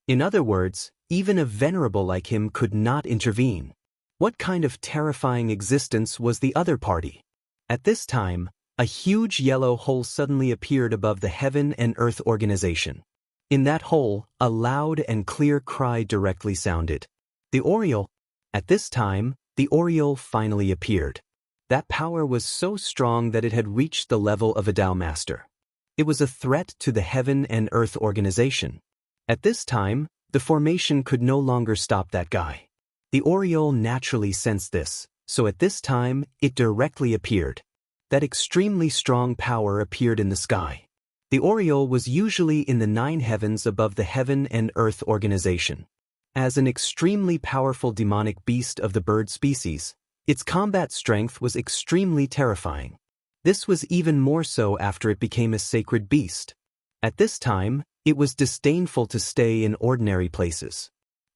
A: In other words, even a venerable like him could not intervene. What kind of terrifying existence was the other party? At this time, a huge yellow hole suddenly appeared above the Heaven and Earth organization. In that hole, a loud and clear cry directly sounded. The Oriole. At this time, the Oriole finally appeared. That power was so strong that it had reached the level of a Dao master. It was a threat to the Heaven and Earth organization. At this time, the formation could no longer stop that guy. The Oriole naturally sensed this, so at this time, it directly appeared. That extremely strong power appeared in the sky. The Oriole was usually in the 9 heavens above the Heaven and Earth organization. As an extremely powerful demonic beast of the bird species, its combat strength was extremely terrifying. This was even more so after it became a sacred beast. At this time, it was disdainful to stay in ordinary places.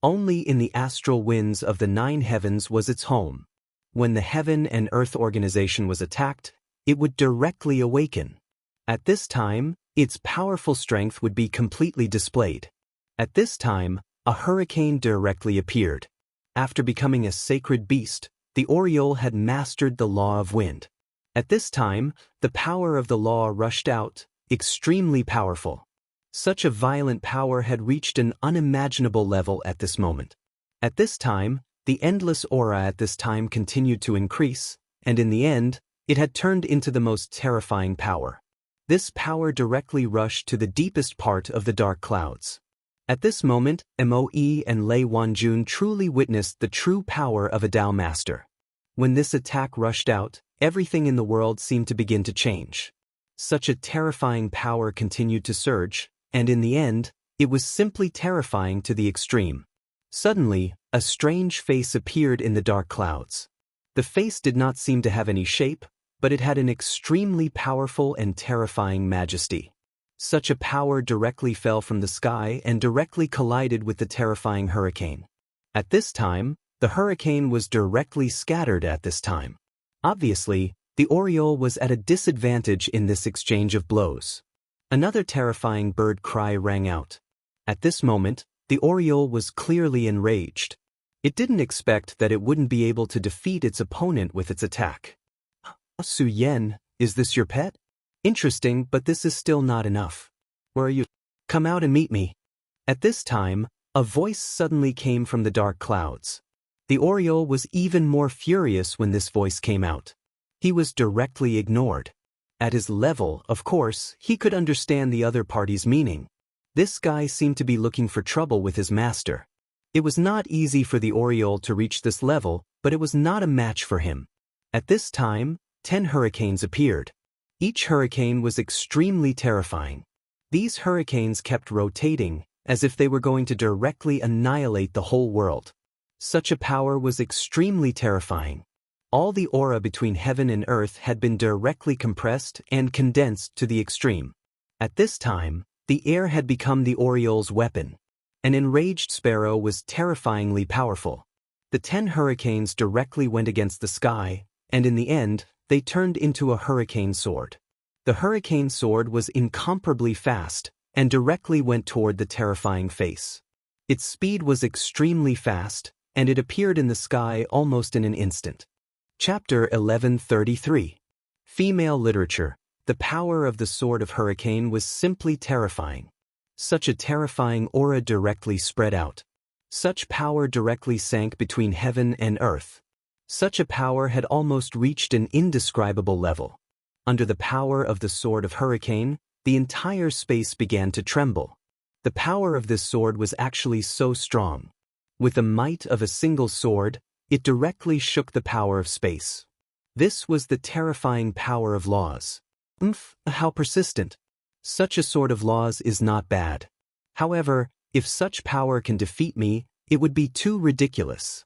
A: Only in the astral winds of the 9 heavens was its home. When the Heaven and Earth organization was attacked, it would directly awaken. At this time, its powerful strength would be completely displayed. At this time, a hurricane directly appeared. After becoming a sacred beast, the Oriole had mastered the law of wind. At this time, the power of the law rushed out, extremely powerful. Such a violent power had reached an unimaginable level at this moment. At this time, the endless aura at this time continued to increase, and in the end, it had turned into the most terrifying power. This power directly rushed to the deepest part of the dark clouds. At this moment, Mo and Lei Wanjun truly witnessed the true power of a Dao master. When this attack rushed out, everything in the world seemed to begin to change. Such a terrifying power continued to surge, and in the end, it was simply terrifying to the extreme. Suddenly, a strange face appeared in the dark clouds. The face did not seem to have any shape, but it had an extremely powerful and terrifying majesty. Such a power directly fell from the sky and directly collided with the terrifying hurricane. At this time, the hurricane was directly scattered at this time. Obviously, the Oriole was at a disadvantage in this exchange of blows. Another terrifying bird cry rang out. At this moment, the Oriole was clearly enraged. It didn't expect that it wouldn't be able to defeat its opponent with its attack. "Su Yen, is this your pet? Interesting, but this is still not enough. Where are you? Come out and meet me." At this time, a voice suddenly came from the dark clouds. The Oriole was even more furious when this voice came out. He was directly ignored. At his level, of course, he could understand the other party's meaning. This guy seemed to be looking for trouble with his master. It was not easy for the Oriole to reach this level, but it was not a match for him. At this time, 10 hurricanes appeared. Each hurricane was extremely terrifying. These hurricanes kept rotating, as if they were going to directly annihilate the whole world. Such a power was extremely terrifying. All the aura between heaven and earth had been directly compressed and condensed to the extreme. At this time, the air had become the Oriole's weapon. An enraged sparrow was terrifyingly powerful. The 10 hurricanes directly went against the sky, and in the end, they turned into a hurricane sword. The hurricane sword was incomparably fast, and directly went toward the terrifying face. Its speed was extremely fast, and it appeared in the sky almost in an instant. Chapter 1133. Female Literature. The power of the Sword of Hurricane was simply terrifying. Such a terrifying aura directly spread out. Such power directly sank between heaven and earth. Such a power had almost reached an indescribable level. Under the power of the Sword of Hurricane, the entire space began to tremble. The power of this sword was actually so strong. With the might of a single sword, it directly shook the power of space. This was the terrifying power of laws. How persistent. Such a sword of laws is not bad. However, if such power can defeat me, it would be too ridiculous.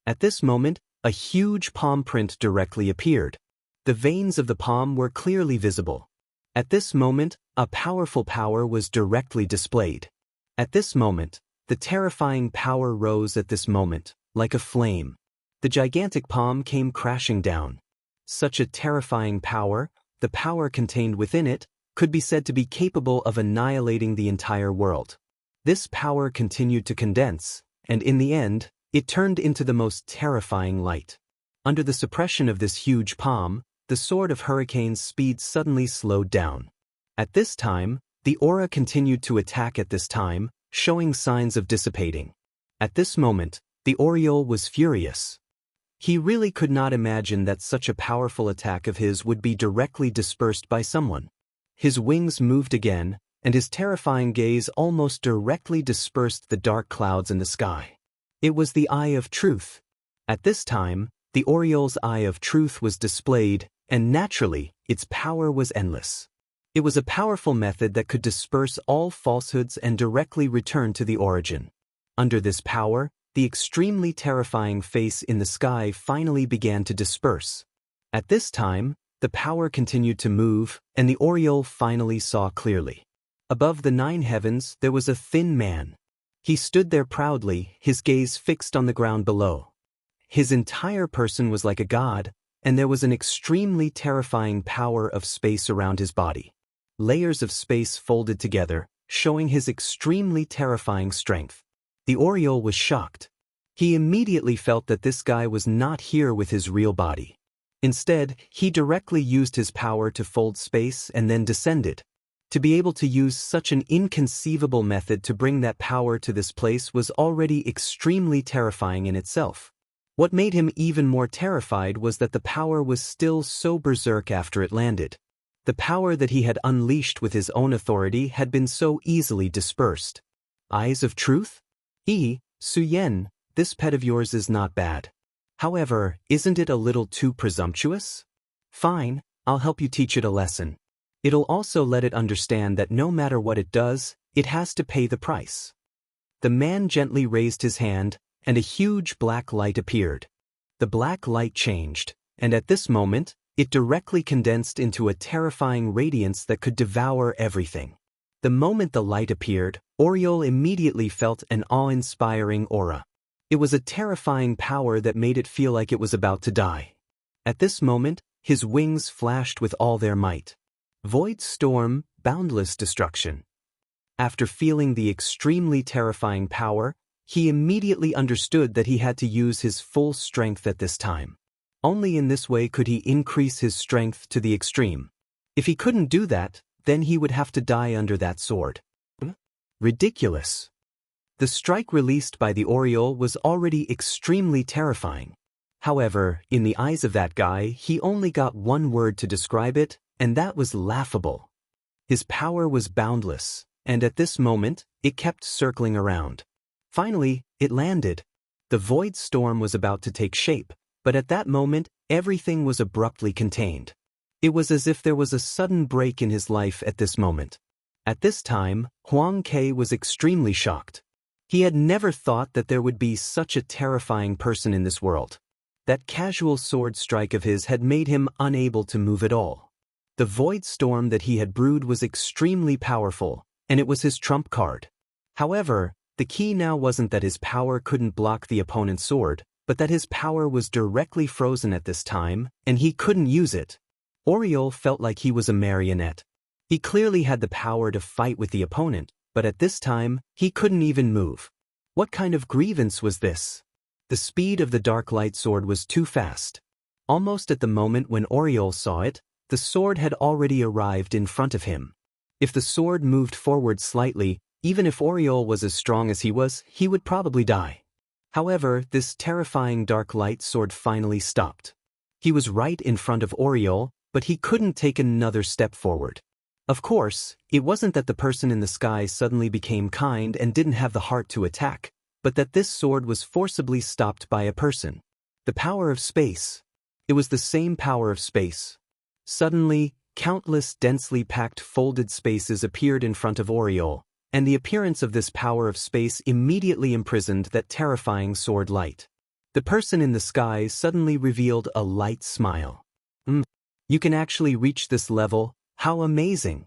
A: At this moment, a huge palm print directly appeared. The veins of the palm were clearly visible. At this moment, a powerful power was directly displayed. At this moment, the terrifying power rose at this moment, like a flame. The gigantic palm came crashing down. Such a terrifying power, the power contained within it, could be said to be capable of annihilating the entire world. This power continued to condense, and in the end, it turned into the most terrifying light. Under the suppression of this huge palm, the Sword of Hurricane's speed suddenly slowed down. At this time, the aura continued to attack at this time, showing signs of dissipating. At this moment, the Oriole was furious. He really could not imagine that such a powerful attack of his would be directly dispersed by someone. His wings moved again, and his terrifying gaze almost directly dispersed the dark clouds in the sky. It was the Eye of Truth. At this time, the Oriole's Eye of Truth was displayed, and naturally, its power was endless. It was a powerful method that could disperse all falsehoods and directly return to the origin. Under this power, the extremely terrifying face in the sky finally began to disperse. At this time, the power continued to move, and the Oriole finally saw clearly. Above the 9 heavens, there was a thin man. He stood there proudly, his gaze fixed on the ground below. His entire person was like a god, and there was an extremely terrifying power of space around his body. Layers of space folded together, showing his extremely terrifying strength. The Oriole was shocked. He immediately felt that this guy was not here with his real body. Instead, he directly used his power to fold space and then descended. To be able to use such an inconceivable method to bring that power to this place was already extremely terrifying in itself. What made him even more terrified was that the power was still so berserk after it landed. The power that he had unleashed with his own authority had been so easily dispersed. Eyes of Truth? Suyen, this pet of yours is not bad. However, isn't it a little too presumptuous? Fine, I'll help you teach it a lesson. It'll also let it understand that no matter what it does, it has to pay the price. The man gently raised his hand, and a huge black light appeared. The black light changed, and at this moment, it directly condensed into a terrifying radiance that could devour everything. The moment the light appeared, Oriole immediately felt an awe-inspiring aura. It was a terrifying power that made it feel like it was about to die. At this moment, his wings flashed with all their might. Void storm, boundless destruction. After feeling the extremely terrifying power, he immediately understood that he had to use his full strength at this time. Only in this way could he increase his strength to the extreme. If he couldn't do that, then he would have to die under that sword. Ridiculous. The strike released by the Oriole was already extremely terrifying. However, in the eyes of that guy, he only got one word to describe it, and that was laughable. His power was boundless, and at this moment, it kept circling around. Finally, it landed. The void storm was about to take shape, but at that moment, everything was abruptly contained. It was as if there was a sudden break in his life at this moment. At this time, Huang Ke was extremely shocked. He had never thought that there would be such a terrifying person in this world. That casual sword strike of his had made him unable to move at all. The void storm that he had brewed was extremely powerful, and it was his trump card. However, the key now wasn't that his power couldn't block the opponent's sword, but that his power was directly frozen at this time, and he couldn't use it. Oriole felt like he was a marionette. He clearly had the power to fight with the opponent, but at this time, he couldn't even move. What kind of grievance was this? The speed of the dark light sword was too fast. Almost at the moment when Oriol saw it, the sword had already arrived in front of him. If the sword moved forward slightly, even if Oriol was as strong as he would probably die. However, this terrifying dark light sword finally stopped. He was right in front of Oriol, but he couldn't take another step forward. Of course, it wasn't that the person in the sky suddenly became kind and didn't have the heart to attack, but that this sword was forcibly stopped by a person. The power of space. It was the same power of space. Suddenly, countless densely packed folded spaces appeared in front of Oriol, and the appearance of this power of space immediately imprisoned that terrifying sword light. The person in the sky suddenly revealed a light smile. You can actually reach this level, how amazing!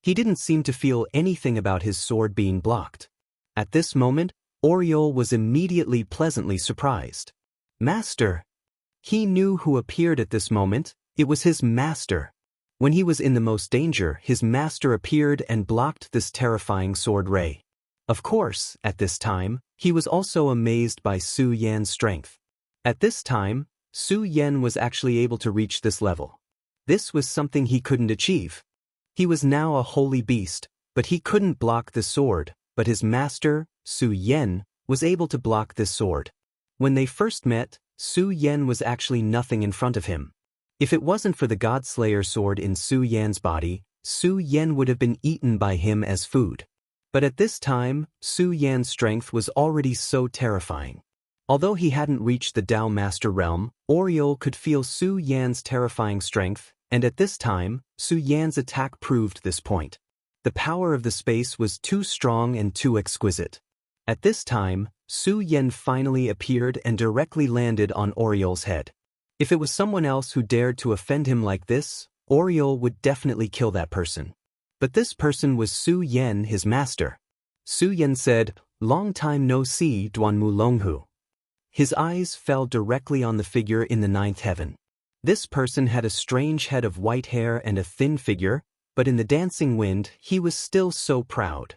A: He didn't seem to feel anything about his sword being blocked. At this moment, Oriol was immediately pleasantly surprised. Master! He knew who appeared at this moment. It was his master. When he was in the most danger, his master appeared and blocked this terrifying sword ray. Of course, at this time, he was also amazed by Su Yan's strength. At this time, Su Yan was actually able to reach this level. This was something he couldn't achieve. He was now a holy beast, but he couldn't block the sword, but his master, Su Yan, was able to block this sword. When they first met, Su Yan was actually nothing in front of him. If it wasn't for the Godslayer sword in Su Yan's body, Su Yan would have been eaten by him as food. But at this time, Su Yan's strength was already so terrifying. Although he hadn't reached the Dao Master realm, Oriol could feel Su Yan's terrifying strength, and at this time, Su Yan's attack proved this point. The power of the space was too strong and too exquisite. At this time, Su Yan finally appeared and directly landed on Oriol's head. If it was someone else who dared to offend him like this, Oriol would definitely kill that person. But this person was Su Yan, his master. Su Yan said, "Long time no see, Duanmu Longhu." His eyes fell directly on the figure in the ninth heaven. This person had a strange head of white hair and a thin figure, but in the dancing wind, he was still so proud.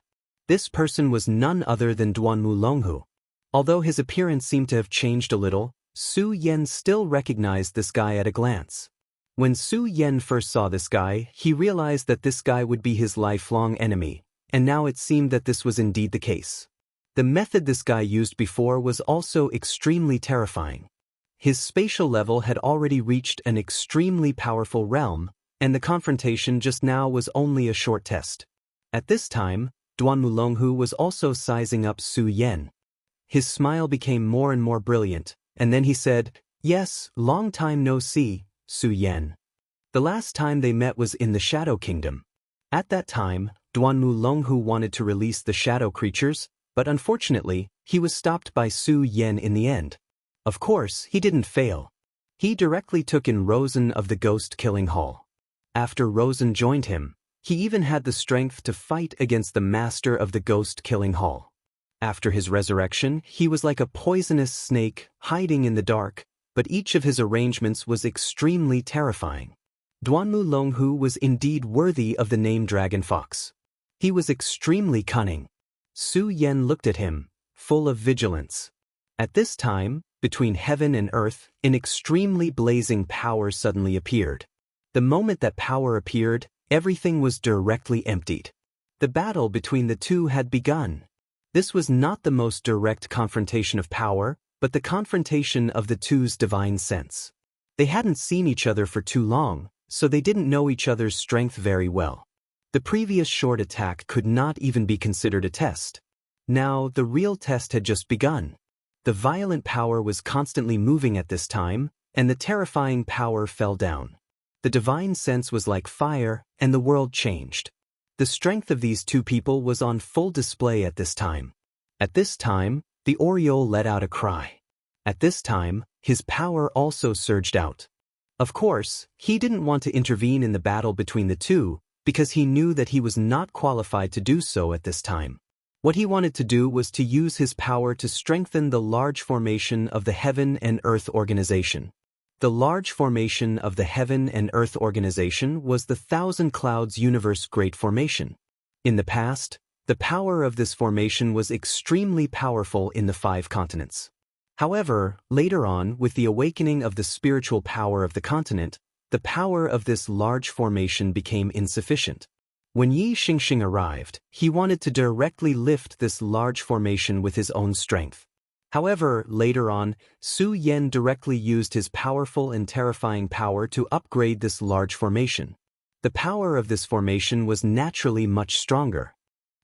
A: This person was none other than Duanmu Longhu. Although his appearance seemed to have changed a little, Su Yan still recognized this guy at a glance. When Su Yan first saw this guy, he realized that this guy would be his lifelong enemy, and now it seemed that this was indeed the case. The method this guy used before was also extremely terrifying. His spatial level had already reached an extremely powerful realm, and the confrontation just now was only a short test. At this time, Duanmu Longhu was also sizing up Su Yan. His smile became more and more brilliant, and then he said, "Yes, long time no see, Su Yan." The last time they met was in the Shadow Kingdom. At that time, Duanmu Longhu wanted to release the shadow creatures, but unfortunately, he was stopped by Su Yan in the end. Of course, he didn't fail. He directly took in Rosen of the Ghost Killing Hall. After Rosen joined him, he even had the strength to fight against the master of the Ghost Killing Hall. After his resurrection, he was like a poisonous snake, hiding in the dark, but each of his arrangements was extremely terrifying. Duanmu Longhu was indeed worthy of the name Dragon Fox. He was extremely cunning. Su Yan looked at him, full of vigilance. At this time, between heaven and earth, an extremely blazing power suddenly appeared. The moment that power appeared, everything was directly emptied. The battle between the two had begun. This was not the most direct confrontation of power, but the confrontation of the two's divine sense. They hadn't seen each other for too long, so they didn't know each other's strength very well. The previous short attack could not even be considered a test. Now, the real test had just begun. The violent power was constantly moving at this time, and the terrifying power fell down. The divine sense was like fire, and the world changed. The strength of these two people was on full display at this time. At this time, the Oriole let out a cry. At this time, his power also surged out. Of course, he didn't want to intervene in the battle between the two, because he knew that he was not qualified to do so at this time. What he wanted to do was to use his power to strengthen the large formation of the Heaven and Earth organization. The large formation of the Heaven and Earth organization was the Thousand Clouds Universe Great Formation. In the past, the power of this formation was extremely powerful in the 5 continents. However, later on, with the awakening of the spiritual power of the continent, the power of this large formation became insufficient. When Yi Xingxing arrived, he wanted to directly lift this large formation with his own strength. However, later on, Su Yan directly used his powerful and terrifying power to upgrade this large formation. The power of this formation was naturally much stronger.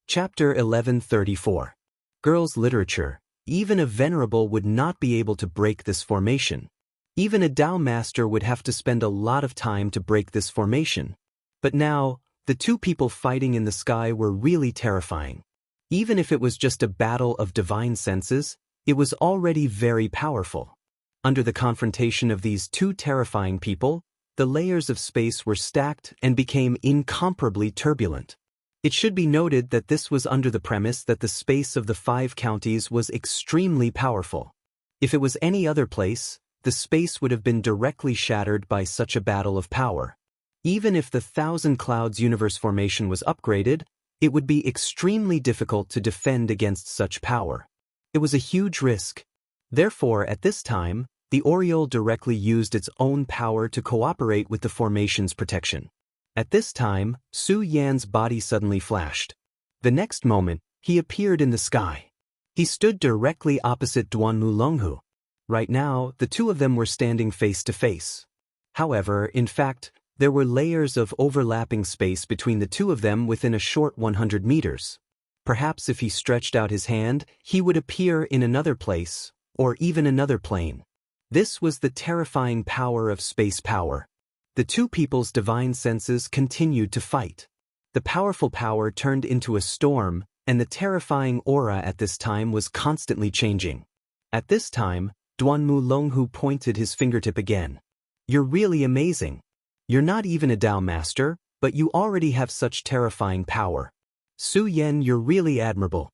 A: Chapter 1134. Girls' Literature. Even a venerable would not be able to break this formation. Even a Dao master would have to spend a lot of time to break this formation. But now, the 2 people fighting in the sky were really terrifying. Even if it was just a battle of divine senses, it was already very powerful. Under the confrontation of these 2 terrifying people, the layers of space were stacked and became incomparably turbulent. It should be noted that this was under the premise that the space of the 5 counties was extremely powerful. If it was any other place, the space would have been directly shattered by such a battle of power. Even if the Thousand Clouds Universe formation was upgraded, it would be extremely difficult to defend against such power. It was a huge risk. Therefore, at this time, the Oriole directly used its own power to cooperate with the formation's protection. At this time, Su Yan's body suddenly flashed. The next moment, he appeared in the sky. He stood directly opposite Duanmu Longhu. Right now, the 2 of them were standing face to face. However, in fact, there were layers of overlapping space between the 2 of them within a short 100 meters. Perhaps if he stretched out his hand, he would appear in another place, or even another plane. This was the terrifying power of space power. The 2 people's divine senses continued to fight. The powerful power turned into a storm, and the terrifying aura at this time was constantly changing. At this time, Duanmu Longhu pointed his fingertip again. "You're really amazing. You're not even a Dao master, but you already have such terrifying power. Su Yan, you're really admirable."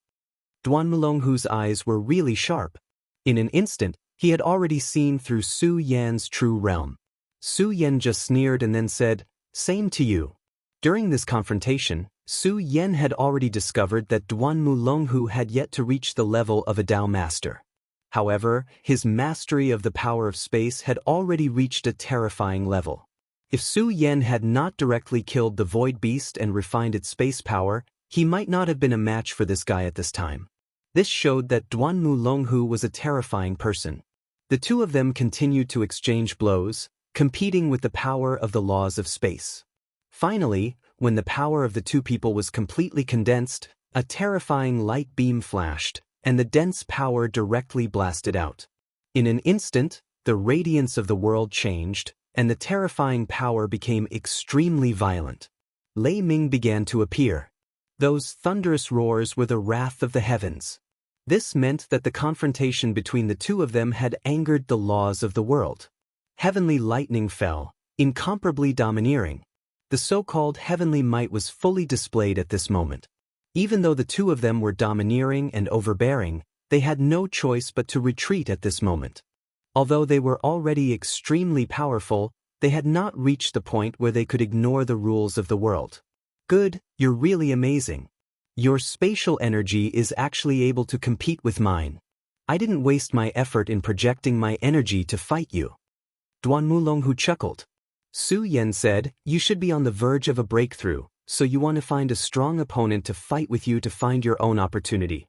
A: Duanmu Longhu's eyes were really sharp. In an instant, he had already seen through Su Yan's true realm. Su Yan just sneered and then said, "Same to you." During this confrontation, Su Yan had already discovered that Duanmu Longhu had yet to reach the level of a Dao master. However, his mastery of the power of space had already reached a terrifying level. If Su Yan had not directly killed the Void Beast and refined its space power, he might not have been a match for this guy at this time. This showed that Duanmu Longhu was a terrifying person. The 2 of them continued to exchange blows, competing with the power of the laws of space. Finally, when the power of the 2 people was completely condensed, a terrifying light beam flashed, and the dense power directly blasted out. In an instant, the radiance of the world changed, and the terrifying power became extremely violent. Lei Ming began to appear. Those thunderous roars were the wrath of the heavens. This meant that the confrontation between the 2 of them had angered the laws of the world. Heavenly lightning fell, incomparably domineering. The so-called heavenly might was fully displayed at this moment. Even though the 2 of them were domineering and overbearing, they had no choice but to retreat at this moment. Although they were already extremely powerful, they had not reached the point where they could ignore the rules of the world. "Good, you're really amazing. Your spatial energy is actually able to compete with mine. I didn't waste my effort in projecting my energy to fight you." Duanmu Longhu chuckled. Su Yan said, "You should be on the verge of a breakthrough, so you want to find a strong opponent to fight with you to find your own opportunity."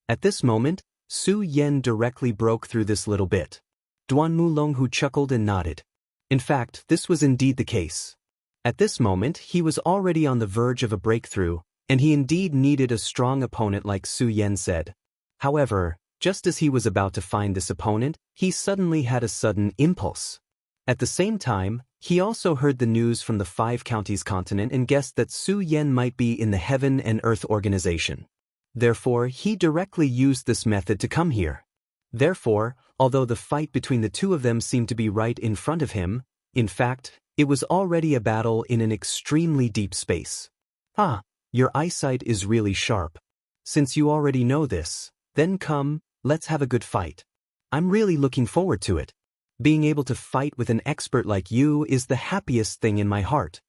A: At this moment, Su Yan directly broke through this little bit. Duanmu Longhu chuckled and nodded. In fact, this was indeed the case. At this moment, he was already on the verge of a breakthrough, and he indeed needed a strong opponent like Su Yan said. However, just as he was about to find this opponent, he suddenly had a sudden impulse. At the same time, he also heard the news from the 5 counties continent and guessed that Su Yan might be in the Heaven and Earth organization. Therefore, he directly used this method to come here. Therefore, although the fight between the 2 of them seemed to be right in front of him, in fact, it was already a battle in an extremely deep space. "Ah, your eyesight is really sharp. Since you already know this, then come, let's have a good fight. I'm really looking forward to it." Being able to fight with an expert like you is the happiest thing in my heart.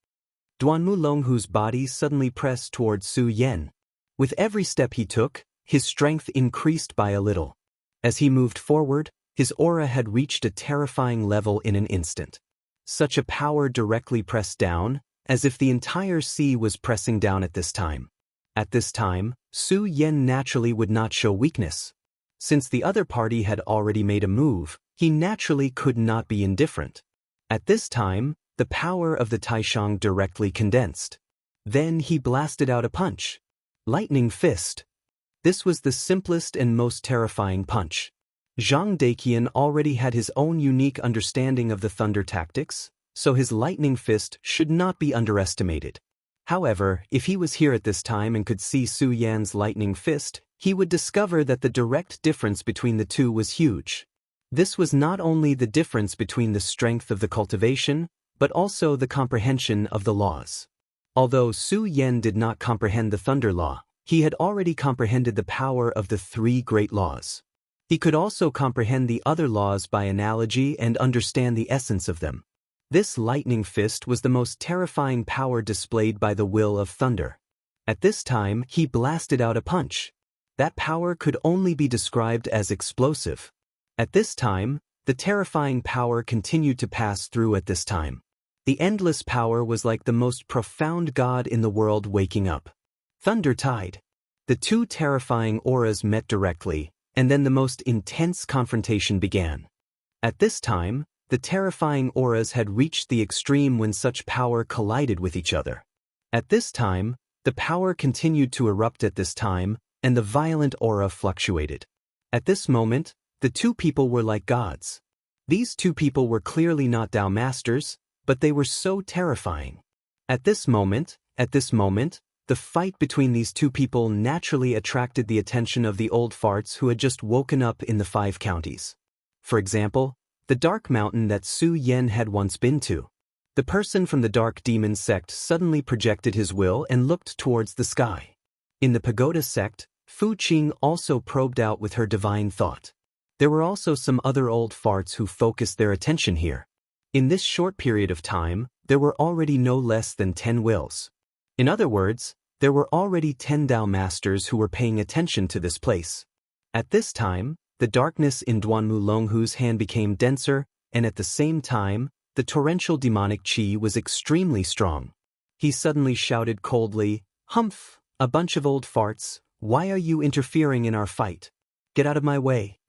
A: Duanmu Longhu's body suddenly pressed towards Su Yan. With every step he took, his strength increased by a little. As he moved forward, his aura had reached a terrifying level in an instant. Such a power directly pressed down, as if the entire sea was pressing down at this time. At this time, Su Yan naturally would not show weakness. Since the other party had already made a move, he naturally could not be indifferent. At this time, the power of the Taishang directly condensed. Then he blasted out a punch. Lightning fist. This was the simplest and most terrifying punch. Zhang Daqian already had his own unique understanding of the thunder tactics, so his lightning fist should not be underestimated. However, if he was here at this time and could see Su Yan's lightning fist, he would discover that the direct difference between the two was huge. This was not only the difference between the strength of the cultivation, but also the comprehension of the laws. Although Su Yan did not comprehend the thunder law, he had already comprehended the power of the three great laws. He could also comprehend the other laws by analogy and understand the essence of them. This lightning fist was the most terrifying power displayed by the will of thunder. At this time, he blasted out a punch. That power could only be described as explosive. At this time, the terrifying power continued to pass through at this time. The endless power was like the most profound god in the world waking up. Thunder tide. The two terrifying auras met directly, and then the most intense confrontation began. At this time, the terrifying auras had reached the extreme when such power collided with each other. At this time, the power continued to erupt at this time, and the violent aura fluctuated. At this moment, the two people were like gods. These two people were clearly not Dao masters, but they were so terrifying. At this moment, the fight between these two people naturally attracted the attention of the old farts who had just woken up in the 5 counties. For example, the dark mountain that Su Yan had once been to. The person from the dark demon sect suddenly projected his will and looked towards the sky. In the pagoda sect, Fu Qing also probed out with her divine thought. There were also some other old farts who focused their attention here. In this short period of time, there were already no less than 10 wills. In other words, there were already 10 Dao masters who were paying attention to this place. At this time, the darkness in Duanmu Longhu's hand became denser, and at the same time, the torrential demonic qi was extremely strong. He suddenly shouted coldly, "Humph, a bunch of old farts, why are you interfering in our fight? Get out of my way."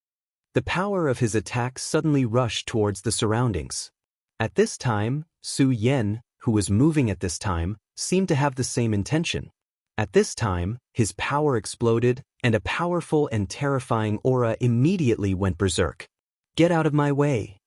A: The power of his attack suddenly rushed towards the surroundings. At this time, Su Yan, who was moving at this time, seemed to have the same intention. At this time, his power exploded, and a powerful and terrifying aura immediately went berserk. "Get out of my way."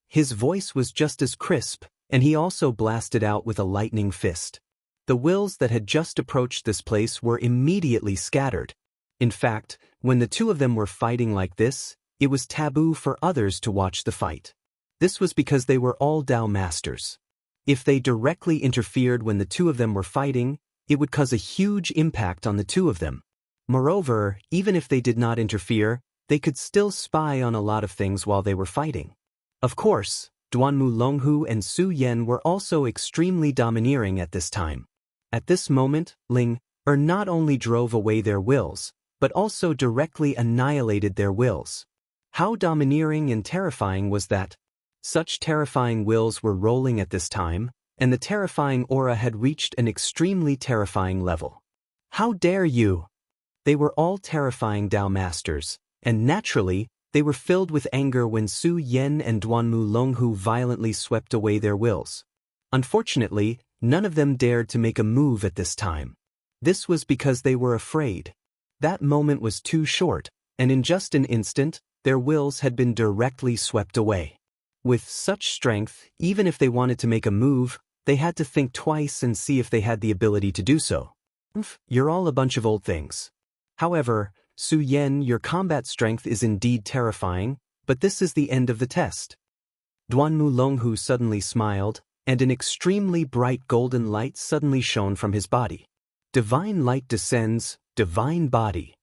A: His voice was just as crisp, and he also blasted out with a lightning fist. The wills that had just approached this place were immediately scattered. In fact, when the two of them were fighting like this, it was taboo for others to watch the fight. This was because they were all Dao masters. If they directly interfered when the two of them were fighting, it would cause a huge impact on the two of them. Moreover, even if they did not interfere, they could still spy on a lot of things while they were fighting. Of course, Duanmu Longhu and Su Yan were also extremely domineering at this time. At this moment, Ling not only drove away their wills, but also directly annihilated their wills. How domineering and terrifying was that? Such terrifying wills were rolling at this time, and the terrifying aura had reached an extremely terrifying level. How dare you? They were all terrifying Dao masters, and naturally, they were filled with anger when Su Yan and Duanmu Longhu violently swept away their wills. Unfortunately, none of them dared to make a move at this time. This was because they were afraid. That moment was too short, and in just an instant, their wills had been directly swept away. With such strength, even if they wanted to make a move, they had to think twice and see if they had the ability to do so. You're all a bunch of old things. However, Su Yan, your combat strength is indeed terrifying, but this is the end of the test. Duanmu Longhu suddenly smiled, and an extremely bright golden light suddenly shone from his body. Divine light descends, divine body.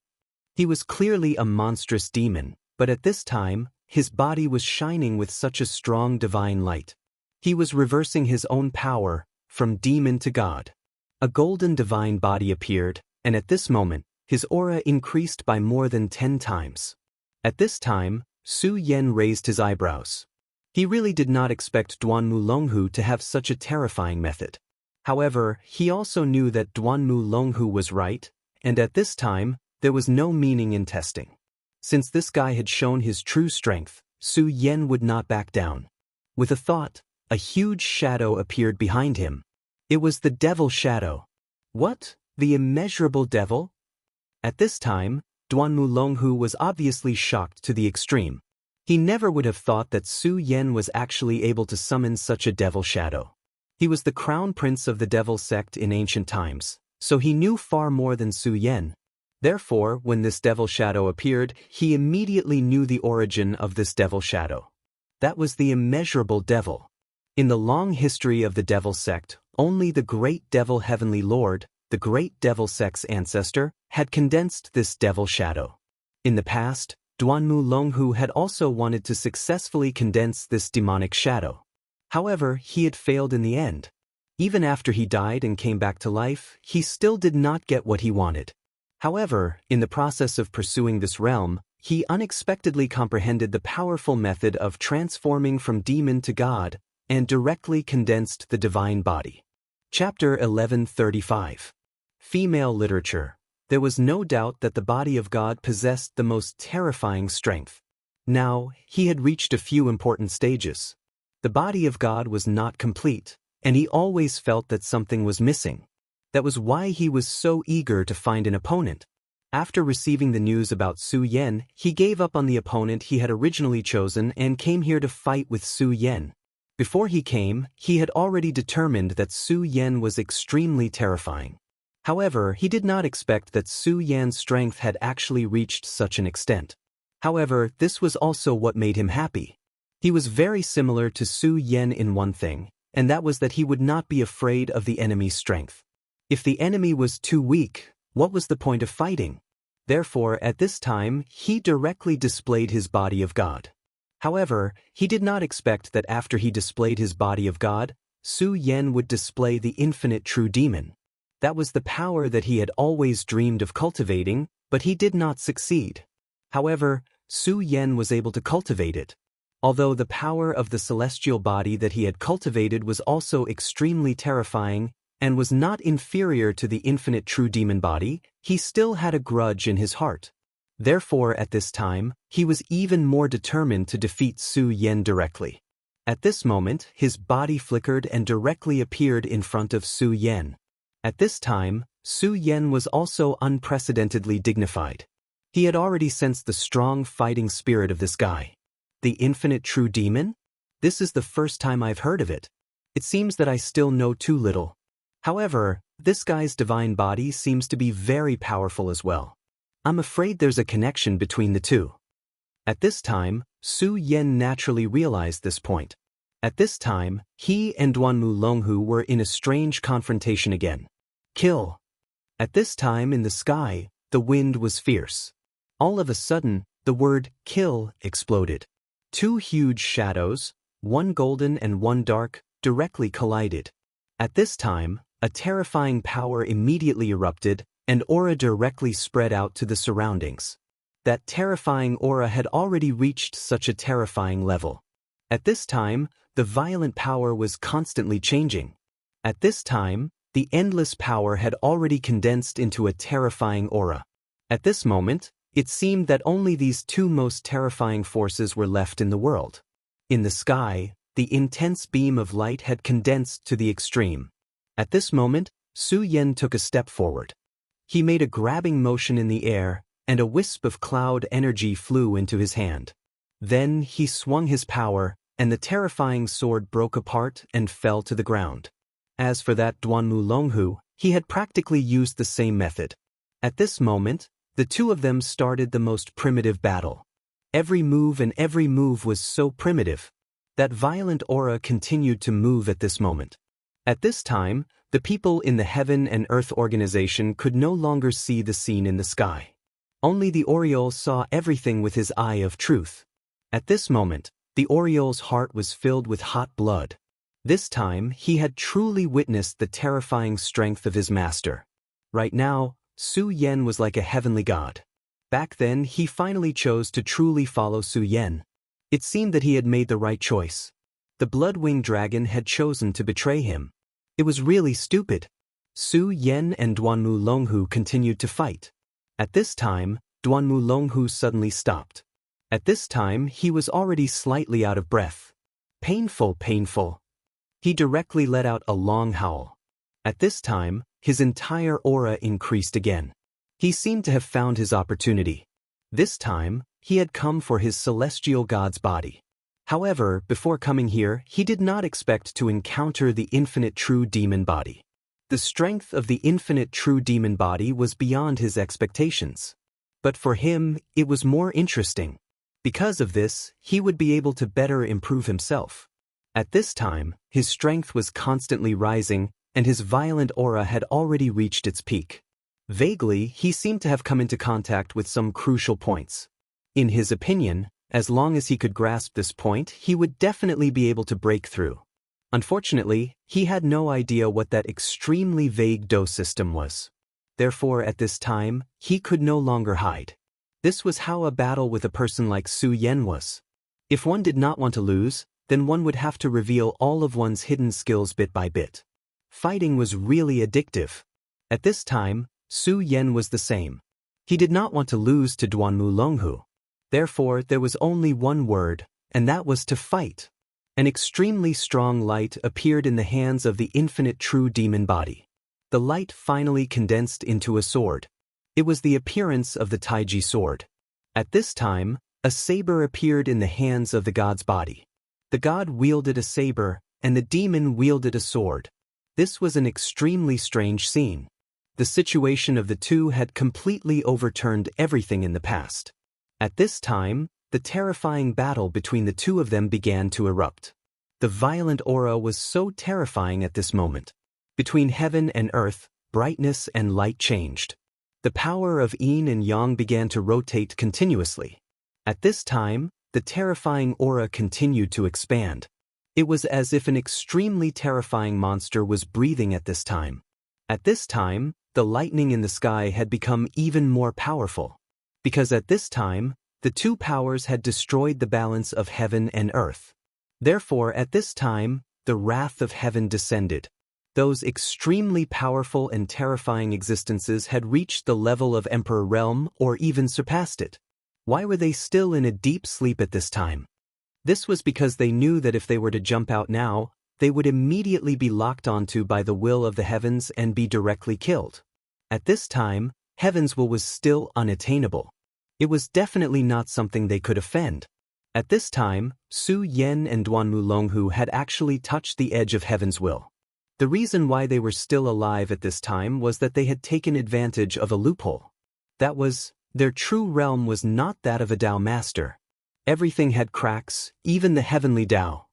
A: He was clearly a monstrous demon, but at this time, his body was shining with such a strong divine light. He was reversing his own power, from demon to god. A golden divine body appeared, and at this moment, his aura increased by more than 10 times. At this time, Su Yan raised his eyebrows. He really did not expect Duanmu Longhu to have such a terrifying method. However, he also knew that Duanmu Longhu was right, and at this time, there was no meaning in testing. Since this guy had shown his true strength, Su Yan would not back down. With a thought, a huge shadow appeared behind him. It was the devil shadow. What? The immeasurable devil? At this time, Duanmu Longhu was obviously shocked to the extreme. He never would have thought that Su Yan was actually able to summon such a devil shadow. He was the crown prince of the devil sect in ancient times, so he knew far more than Su Yan. Therefore, when this devil shadow appeared, he immediately knew the origin of this devil shadow. That was the immeasurable devil. In the long history of the devil sect, only the great devil heavenly lord, the great devil sect's ancestor, had condensed this devil shadow. In the past, Duanmu Longhu had also wanted to successfully condense this demonic shadow. However, he had failed in the end. Even after he died and came back to life, he still did not get what he wanted. However, in the process of pursuing this realm, he unexpectedly comprehended the powerful method of transforming from demon to god, and directly condensed the divine body. Chapter 1135. Female Literature. There was no doubt that the body of God possessed the most terrifying strength. Now, he had reached a few important stages. The body of God was not complete, and he always felt that something was missing. That was why he was so eager to find an opponent. After receiving the news about Su Yan, he gave up on the opponent he had originally chosen and came here to fight with Su Yan. Before he came, he had already determined that Su Yan was extremely terrifying. However, he did not expect that Su Yan's strength had actually reached such an extent. However, this was also what made him happy. He was very similar to Su Yan in one thing, and that was that he would not be afraid of the enemy's strength. If the enemy was too weak, what was the point of fighting? Therefore, at this time, he directly displayed his body of God. However, he did not expect that after he displayed his body of God, Su Yan would display the infinite true demon. That was the power that he had always dreamed of cultivating, but he did not succeed. However, Su Yan was able to cultivate it. Although the power of the celestial body that he had cultivated was also extremely terrifying, and was not inferior to the infinite true demon body, he still had a grudge in his heart. Therefore, at this time, he was even more determined to defeat Su Yan directly. At this moment, his body flickered and directly appeared in front of Su Yan. At this time, Su Yan was also unprecedentedly dignified. He had already sensed the strong fighting spirit of this guy. The infinite true demon? This is the first time I've heard of it. It seems that I still know too little. However, this guy's divine body seems to be very powerful as well. I'm afraid there's a connection between the two. At this time, Su Yan naturally realized this point. At this time, he and Duanmu Longhu were in a strange confrontation again. Kill. At this time in the sky, the wind was fierce. All of a sudden, the word kill exploded. Two huge shadows, one golden and one dark, directly collided. At this time, a terrifying power immediately erupted, and aura directly spread out to the surroundings. That terrifying aura had already reached such a terrifying level. At this time, the violent power was constantly changing. At this time, the endless power had already condensed into a terrifying aura. At this moment, it seemed that only these two most terrifying forces were left in the world. In the sky, the intense beam of light had condensed to the extreme. At this moment, Su Yan took a step forward. He made a grabbing motion in the air, and a wisp of cloud energy flew into his hand. Then he swung his power, and the terrifying sword broke apart and fell to the ground. As for that Duanmu Longhu, he had practically used the same method. At this moment, the two of them started the most primitive battle. Every move was so primitive. That violent aura continued to move at this moment. At this time, the people in the Heaven and Earth organization could no longer see the scene in the sky. Only the Oriole saw everything with his eye of truth. At this moment, the Oriole's heart was filled with hot blood. This time, he had truly witnessed the terrifying strength of his master. Right now, Su Yan was like a heavenly god. Back then, he finally chose to truly follow Su Yan. It seemed that he had made the right choice. The blood-winged dragon had chosen to betray him. It was really stupid. Su Yan and Duanmu Longhu continued to fight. At this time, Duanmu Longhu suddenly stopped. At this time, he was already slightly out of breath. Painful. He directly let out a long howl. At this time, his entire aura increased again. He seemed to have found his opportunity. This time, he had come for his celestial god's body. However, before coming here, he did not expect to encounter the infinite true demon body. The strength of the infinite true demon body was beyond his expectations. But for him, it was more interesting. Because of this, he would be able to better improve himself. At this time, his strength was constantly rising, and his violent aura had already reached its peak. Vaguely, he seemed to have come into contact with some crucial points. In his opinion, as long as he could grasp this point, he would definitely be able to break through. Unfortunately, he had no idea what that extremely vague Do system was. Therefore, at this time, he could no longer hide. This was how a battle with a person like Su Yan was. If one did not want to lose, then one would have to reveal all of one's hidden skills bit by bit. Fighting was really addictive. At this time, Su Yan was the same. He did not want to lose to Duanmu Longhu. Therefore, there was only one word, and that was to fight. An extremely strong light appeared in the hands of the infinite true demon body. The light finally condensed into a sword. It was the appearance of the Taiji sword. At this time, a saber appeared in the hands of the god's body. The god wielded a saber, and the demon wielded a sword. This was an extremely strange scene. The situation of the two had completely overturned everything in the past. At this time, the terrifying battle between the two of them began to erupt. The violent aura was so terrifying at this moment. Between heaven and earth, brightness and light changed. The power of yin and yang began to rotate continuously. At this time, the terrifying aura continued to expand. It was as if an extremely terrifying monster was breathing at this time. At this time, the lightning in the sky had become even more powerful. Because at this time, the two powers had destroyed the balance of heaven and earth. Therefore, at this time, the wrath of heaven descended. Those extremely powerful and terrifying existences had reached the level of Emperor Realm or even surpassed it. Why were they still in a deep sleep at this time? This was because they knew that if they were to jump out now, they would immediately be locked onto by the will of the heavens and be directly killed. At this time, heaven's will was still unattainable. It was definitely not something they could offend. At this time, Su Yan and Duanmu Longhu had actually touched the edge of heaven's will. The reason why they were still alive at this time was that they had taken advantage of a loophole. That was, their true realm was not that of a Dao master. Everything had cracks, even the heavenly Dao.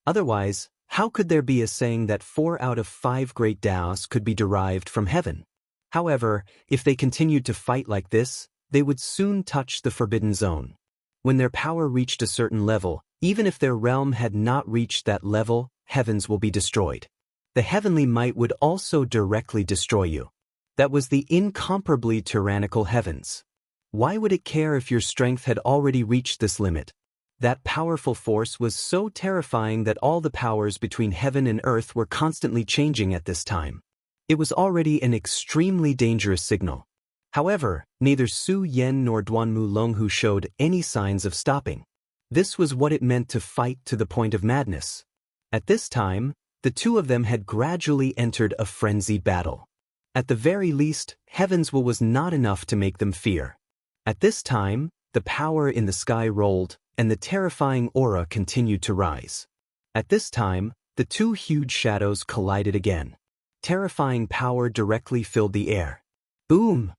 A: Otherwise, how could there be a saying that 4 out of 5 great Daos could be derived from heaven? However, if they continued to fight like this, they would soon touch the forbidden zone. When their power reached a certain level, even if their realm had not reached that level, heavens will be destroyed. The heavenly might would also directly destroy you. That was the incomparably tyrannical heavens. Why would it care if your strength had already reached this limit? That powerful force was so terrifying that all the powers between heaven and earth were constantly changing at this time. It was already an extremely dangerous signal. However, neither Su Yan nor Duanmu Longhu showed any signs of stopping. This was what it meant to fight to the point of madness. At this time, the two of them had gradually entered a frenzied battle. At the very least, heaven's will was not enough to make them fear. At this time, the power in the sky rolled, and the terrifying aura continued to rise. At this time, the two huge shadows collided again. Terrifying power directly filled the air. Boom!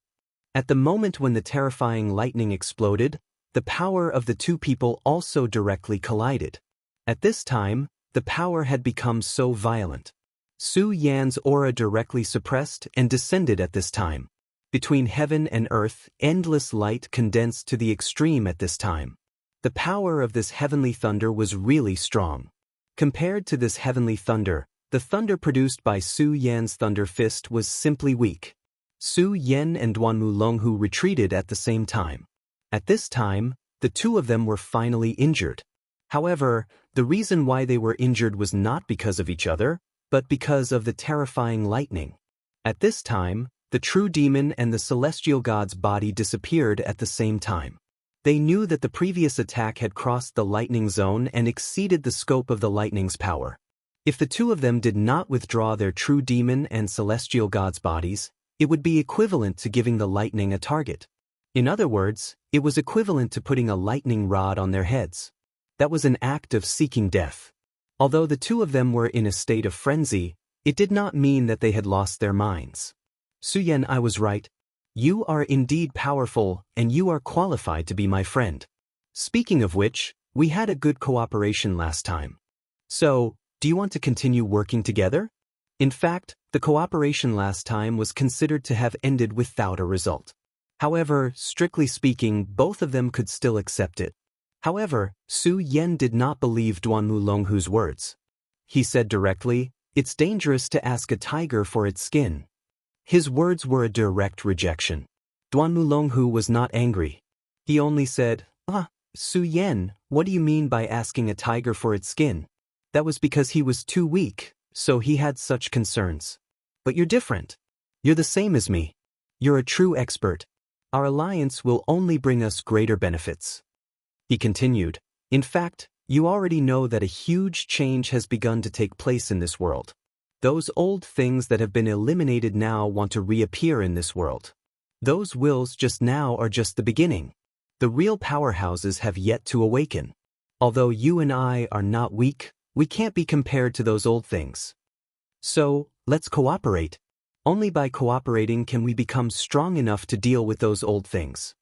A: At the moment when the terrifying lightning exploded, the power of the two people also directly collided. At this time, the power had become so violent. Su Yan's aura directly suppressed and descended at this time. Between heaven and earth, endless light condensed to the extreme at this time. The power of this heavenly thunder was really strong. Compared to this heavenly thunder, the thunder produced by Su Yan's thunder fist was simply weak. Su Yan and Duanmu Longhu retreated at the same time. At this time, the two of them were finally injured. However, the reason why they were injured was not because of each other, but because of the terrifying lightning. At this time, the true demon and the celestial god's body disappeared at the same time. They knew that the previous attack had crossed the lightning zone and exceeded the scope of the lightning's power. If the two of them did not withdraw their true demon and celestial god's bodies, it would be equivalent to giving the lightning a target. In other words, it was equivalent to putting a lightning rod on their heads. That was an act of seeking death. Although the two of them were in a state of frenzy, it did not mean that they had lost their minds. Su Yan, I was right. You are indeed powerful, and you are qualified to be my friend. Speaking of which, we had a good cooperation last time. So, do you want to continue working together? In fact, the cooperation last time was considered to have ended without a result. However, strictly speaking, both of them could still accept it. However, Su Yan did not believe Duanmu Longhu's words. He said directly, "It's dangerous to ask a tiger for its skin." His words were a direct rejection. Duanmu Longhu was not angry. He only said, Su Yan, what do you mean by asking a tiger for its skin? That was because he was too weak, so he had such concerns. But you're different. You're the same as me. You're a true expert. Our alliance will only bring us greater benefits. He continued, in fact, you already know that a huge change has begun to take place in this world. Those old things that have been eliminated now want to reappear in this world. Those wills just now are just the beginning. The real powerhouses have yet to awaken. Although you and I are not weak, we can't be compared to those old things. So, let's cooperate. Only by cooperating can we become strong enough to deal with those old things.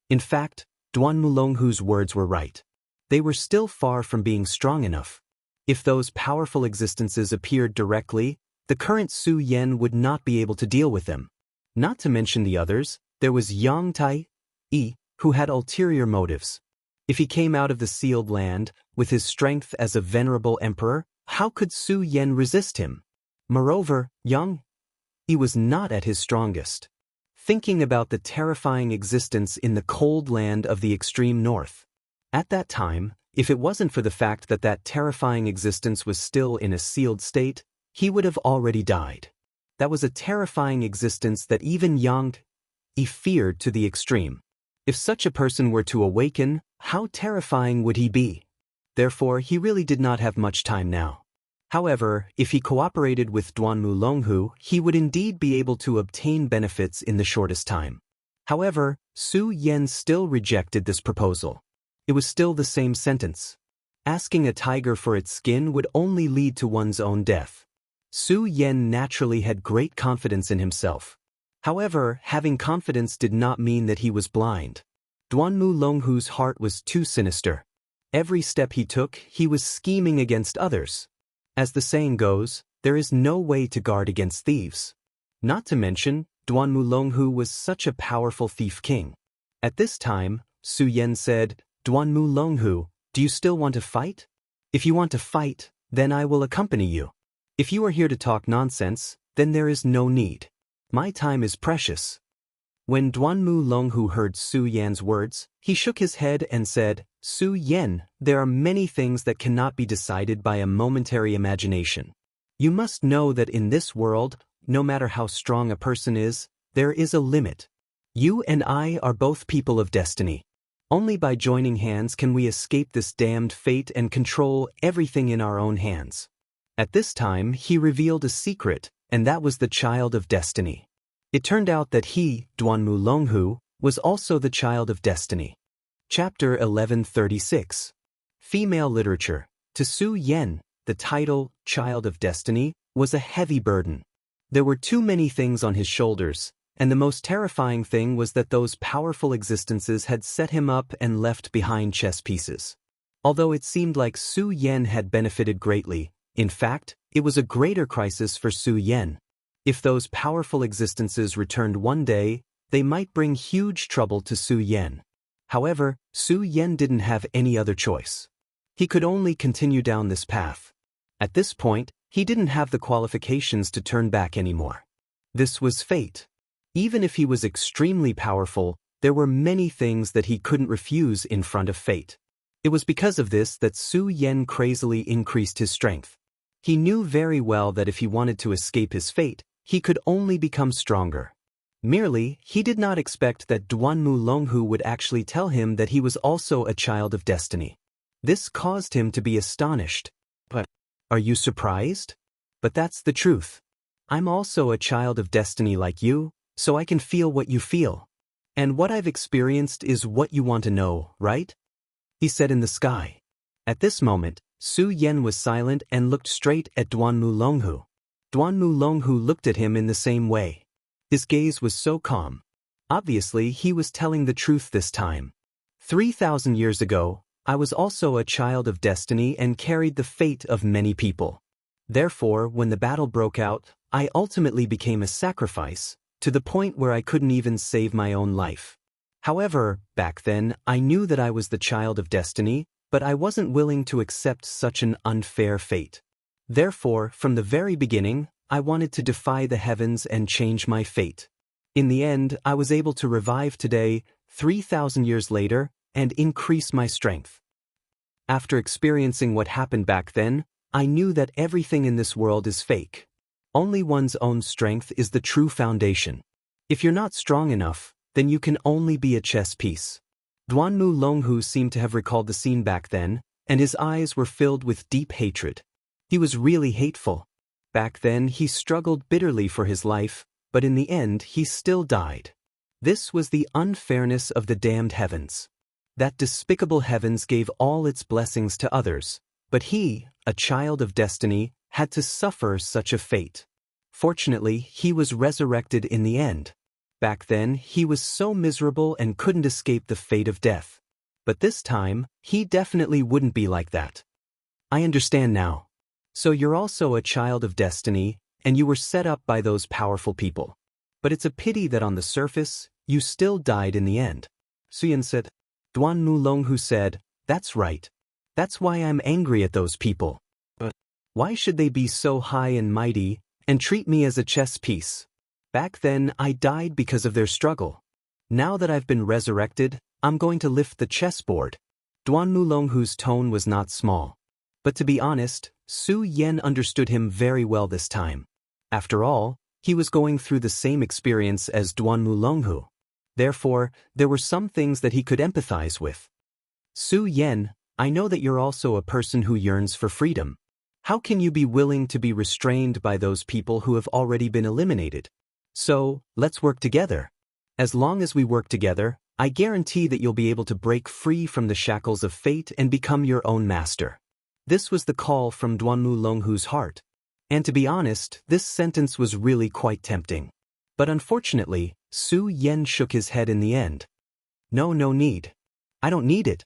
A: In fact, Duanmu Longhu's words were right. They were still far from being strong enough. If those powerful existences appeared directly, the current Su Yan would not be able to deal with them. Not to mention the others, there was Yang Tai, who had ulterior motives. If he came out of the sealed land, with his strength as a venerable emperor, how could Su Yan resist him? Moreover, Yang was not at his strongest. Thinking about the terrifying existence in the cold land of the extreme north. At that time, if it wasn't for the fact that that terrifying existence was still in a sealed state, he would have already died. That was a terrifying existence that even Yang feared to the extreme. If such a person were to awaken, how terrifying would he be? Therefore, he really did not have much time now. However, if he cooperated with Duanmu Longhu, he would indeed be able to obtain benefits in the shortest time. However, Su Yan still rejected this proposal. It was still the same sentence. Asking a tiger for its skin would only lead to one's own death. Su Yan naturally had great confidence in himself. However, having confidence did not mean that he was blind. Duanmu Longhu's heart was too sinister. Every step he took, he was scheming against others. As the saying goes, there is no way to guard against thieves. Not to mention, Duanmu Longhu was such a powerful thief king. At this time, Su Yan said, Duanmu Longhu, do you still want to fight? If you want to fight, then I will accompany you. If you are here to talk nonsense, then there is no need. My time is precious. When Duanmu Longhu heard Su Yan's words, he shook his head and said, Su Yan, there are many things that cannot be decided by a momentary imagination. You must know that in this world, no matter how strong a person is, there is a limit. You and I are both people of destiny. Only by joining hands can we escape this damned fate and control everything in our own hands. At this time, he revealed a secret, and that was the child of destiny. It turned out that he, Duanmu Longhu, was also the child of destiny. Chapter 1136. Female Literature. To Su Yan, the title, Child of Destiny, was a heavy burden. There were too many things on his shoulders, and the most terrifying thing was that those powerful existences had set him up and left behind chess pieces. Although it seemed like Su Yan had benefited greatly, in fact, it was a greater crisis for Su Yan. If those powerful existences returned one day, they might bring huge trouble to Su Yan. However, Su Yan didn't have any other choice. He could only continue down this path. At this point, he didn't have the qualifications to turn back anymore. This was fate. Even if he was extremely powerful, there were many things that he couldn't refuse in front of fate. It was because of this that Su Yan crazily increased his strength. He knew very well that if he wanted to escape his fate, he could only become stronger. Merely, he did not expect that Duanmu Longhu would actually tell him that he was also a child of destiny. This caused him to be astonished. But, are you surprised? But that's the truth. I'm also a child of destiny like you, so I can feel what you feel. And what I've experienced is what you want to know, right? He said in the sky. At this moment, Su Yan was silent and looked straight at Duanmu Longhu. Duanmu Longhu looked at him in the same way. His gaze was so calm. Obviously, he was telling the truth this time. 3,000 years ago, I was also a child of destiny and carried the fate of many people. Therefore, when the battle broke out, I ultimately became a sacrifice, to the point where I couldn't even save my own life. However, back then, I knew that I was the child of destiny, but I wasn't willing to accept such an unfair fate. Therefore, from the very beginning, I wanted to defy the heavens and change my fate. In the end, I was able to revive today, 3,000 years later, and increase my strength. After experiencing what happened back then, I knew that everything in this world is fake. Only one's own strength is the true foundation. If you're not strong enough, then you can only be a chess piece. Duanmu Longhu seemed to have recalled the scene back then, and his eyes were filled with deep hatred. He was really hateful. Back then, he struggled bitterly for his life, but in the end, he still died. This was the unfairness of the damned heavens. That despicable heavens gave all its blessings to others, but he, a child of destiny, had to suffer such a fate. Fortunately, he was resurrected in the end. Back then, he was so miserable and couldn't escape the fate of death. But this time, he definitely wouldn't be like that. I understand now. So you're also a child of destiny, and you were set up by those powerful people. But it's a pity that on the surface, you still died in the end. Su Yan said. Duanmu Longhu said, that's right. That's why I'm angry at those people. But why should they be so high and mighty, and treat me as a chess piece? Back then, I died because of their struggle. Now that I've been resurrected, I'm going to lift the chessboard. Duanmu Longhu's tone was not small. But to be honest, Su Yan understood him very well this time. After all, he was going through the same experience as Duanmu Longhu. Therefore, there were some things that he could empathize with. Su Yan, I know that you're also a person who yearns for freedom. How can you be willing to be restrained by those people who have already been eliminated? So, let's work together. As long as we work together, I guarantee that you'll be able to break free from the shackles of fate and become your own master. This was the call from Duanmu Longhu's heart. And to be honest, this sentence was really quite tempting. But unfortunately, Su Yan shook his head in the end. No need. I don't need it.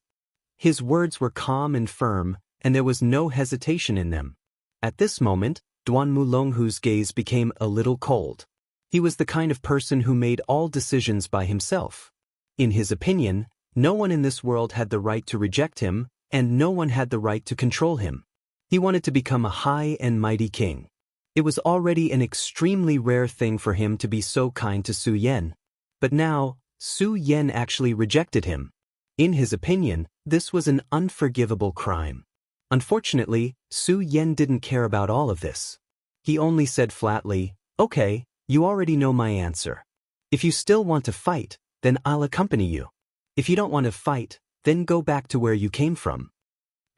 A: His words were calm and firm, and there was no hesitation in them. At this moment, Duanmu Longhu's gaze became a little cold. He was the kind of person who made all decisions by himself. In his opinion, no one in this world had the right to reject him, and no one had the right to control him. He wanted to become a high and mighty king. It was already an extremely rare thing for him to be so kind to Su Yan. But now, Su Yan actually rejected him. In his opinion, this was an unforgivable crime. Unfortunately, Su Yan didn't care about all of this. He only said flatly, okay, you already know my answer. If you still want to fight, then I'll accompany you. If you don't want to fight, then go back to where you came from.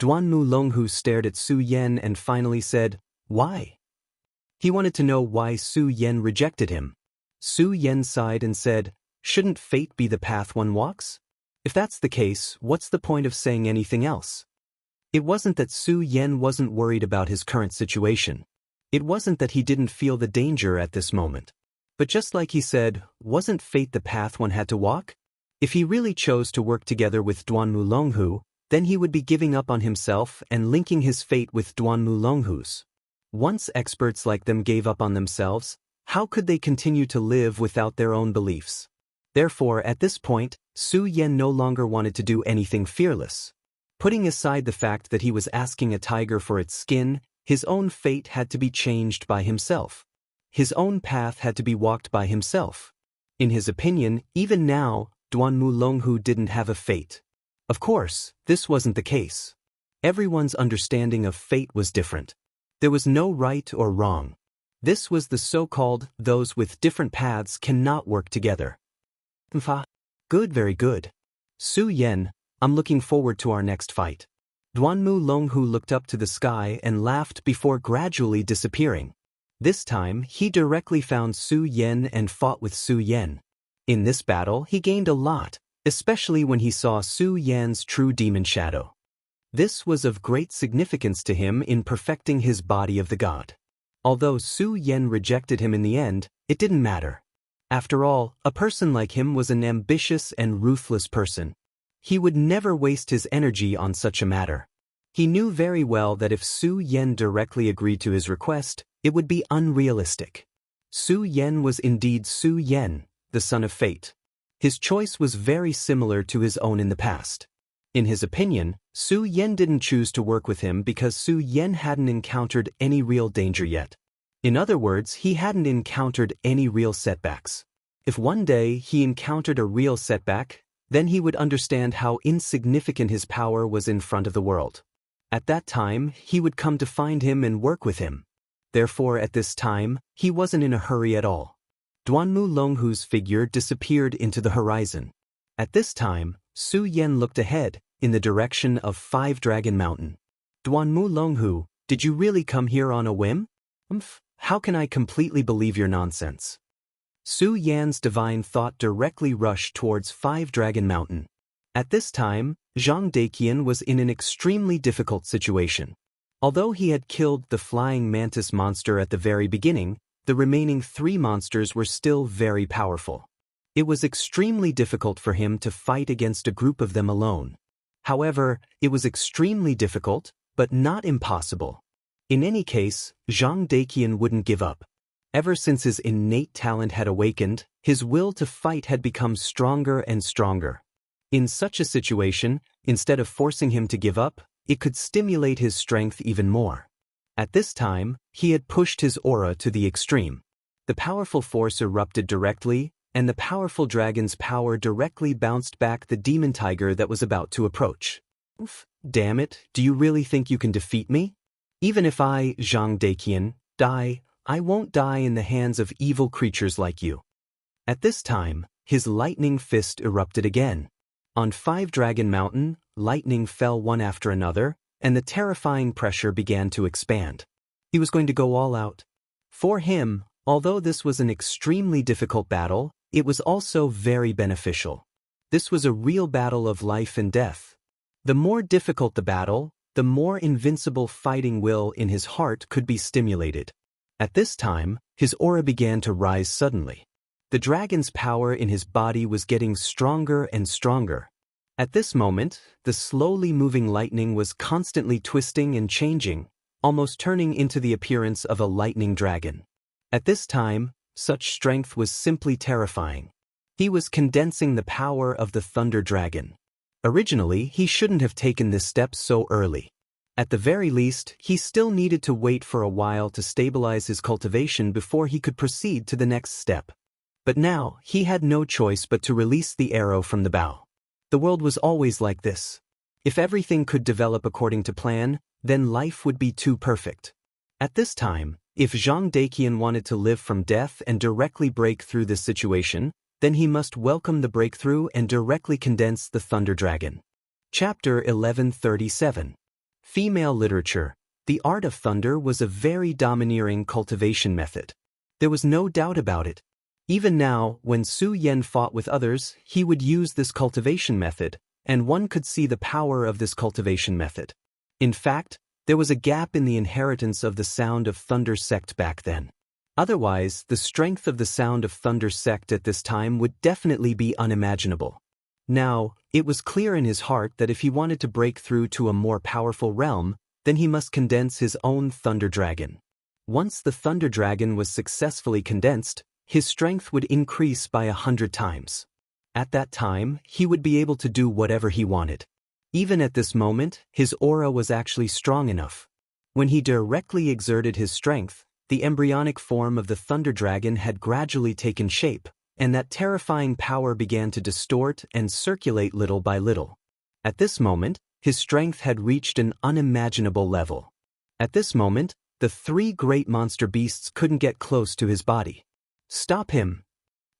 A: Duanmu Longhu stared at Su Yan and finally said, why? He wanted to know why Su Yan rejected him. Su Yan sighed and said, shouldn't fate be the path one walks? If that's the case, what's the point of saying anything else? It wasn't that Su Yan wasn't worried about his current situation. It wasn't that he didn't feel the danger at this moment. But just like he said, wasn't fate the path one had to walk? If he really chose to work together with Duanmu Longhu, then he would be giving up on himself and linking his fate with Duanmu Longhu's. Once experts like them gave up on themselves, how could they continue to live without their own beliefs? Therefore, at this point, Su Yan no longer wanted to do anything fearless. Putting aside the fact that he was asking a tiger for its skin, his own fate had to be changed by himself. His own path had to be walked by himself. In his opinion, even now, Duanmu Longhu didn't have a fate. Of course, this wasn't the case. Everyone's understanding of fate was different. There was no right or wrong. This was the so-called those with different paths cannot work together. Good, very good. Su Yan, I'm looking forward to our next fight. Duanmu Longhu looked up to the sky and laughed before gradually disappearing. This time, he directly found Su Yan and fought with Su Yan. In this battle, he gained a lot, especially when he saw Su Yan's true demon shadow. This was of great significance to him in perfecting his body of the god. Although Su Yan rejected him in the end, it didn't matter. After all, a person like him was an ambitious and ruthless person. He would never waste his energy on such a matter. He knew very well that if Su Yan directly agreed to his request, it would be unrealistic. Su Yan was indeed Su Yan, the son of fate. His choice was very similar to his own in the past. In his opinion, Su Yan didn't choose to work with him because Su Yan hadn't encountered any real danger yet. In other words, he hadn't encountered any real setbacks. If one day he encountered a real setback, then he would understand how insignificant his power was in front of the world. At that time, he would come to find him and work with him. Therefore, at this time, he wasn't in a hurry at all. Duanmu Longhu's figure disappeared into the horizon. At this time, Su Yan looked ahead, in the direction of 5 Dragon Mountain. Duanmu Longhu, did you really come here on a whim? How can I completely believe your nonsense? Su Yan's divine thought directly rushed towards 5 Dragon Mountain. At this time, Zhang Daqian was in an extremely difficult situation. Although he had killed the flying mantis monster at the very beginning, the remaining 3 monsters were still very powerful. It was extremely difficult for him to fight against a group of them alone. However, it was extremely difficult, but not impossible. In any case, Zhang Daqian wouldn't give up. Ever since his innate talent had awakened, his will to fight had become stronger and stronger. In such a situation, instead of forcing him to give up, it could stimulate his strength even more. At this time, he had pushed his aura to the extreme. The powerful force erupted directly, and the powerful dragon's power directly bounced back the demon tiger that was about to approach. Damn it, do you really think you can defeat me? Even if I, Zhang Daqian, die, I won't die in the hands of evil creatures like you. At this time, his lightning fist erupted again. On 5 Dragon Mountain, lightning fell one after another, and the terrifying pressure began to expand. He was going to go all out. For him, although this was an extremely difficult battle, it was also very beneficial. This was a real battle of life and death. The more difficult the battle, the more invincible fighting will in his heart could be stimulated. At this time, his aura began to rise suddenly. The dragon's power in his body was getting stronger and stronger. At this moment, the slowly moving lightning was constantly twisting and changing, almost turning into the appearance of a lightning dragon. At this time, such strength was simply terrifying. He was condensing the power of the thunder dragon. Originally, he shouldn't have taken this step so early. At the very least, he still needed to wait for a while to stabilize his cultivation before he could proceed to the next step. But now, he had no choice but to release the arrow from the bow. The world was always like this. If everything could develop according to plan, then life would be too perfect. At this time, if Zhang Daqian wanted to live from death and directly break through this situation, then he must welcome the breakthrough and directly condense the Thunder Dragon. Chapter 1137. Female Literature. The art of thunder was a very domineering cultivation method. There was no doubt about it. Even now, when Su Yan fought with others, he would use this cultivation method, and one could see the power of this cultivation method. In fact, there was a gap in the inheritance of the Sound of Thunder sect back then. Otherwise, the strength of the Sound of Thunder sect at this time would definitely be unimaginable. Now, it was clear in his heart that if he wanted to break through to a more powerful realm, then he must condense his own Thunder Dragon. Once the Thunder Dragon was successfully condensed, his strength would increase by 100 times. At that time, he would be able to do whatever he wanted. Even at this moment, his aura was actually strong enough. When he directly exerted his strength, the embryonic form of the Thunder Dragon had gradually taken shape, and that terrifying power began to distort and circulate little by little. At this moment, his strength had reached an unimaginable level. At this moment, the three great monster beasts couldn't get close to his body. Stop him!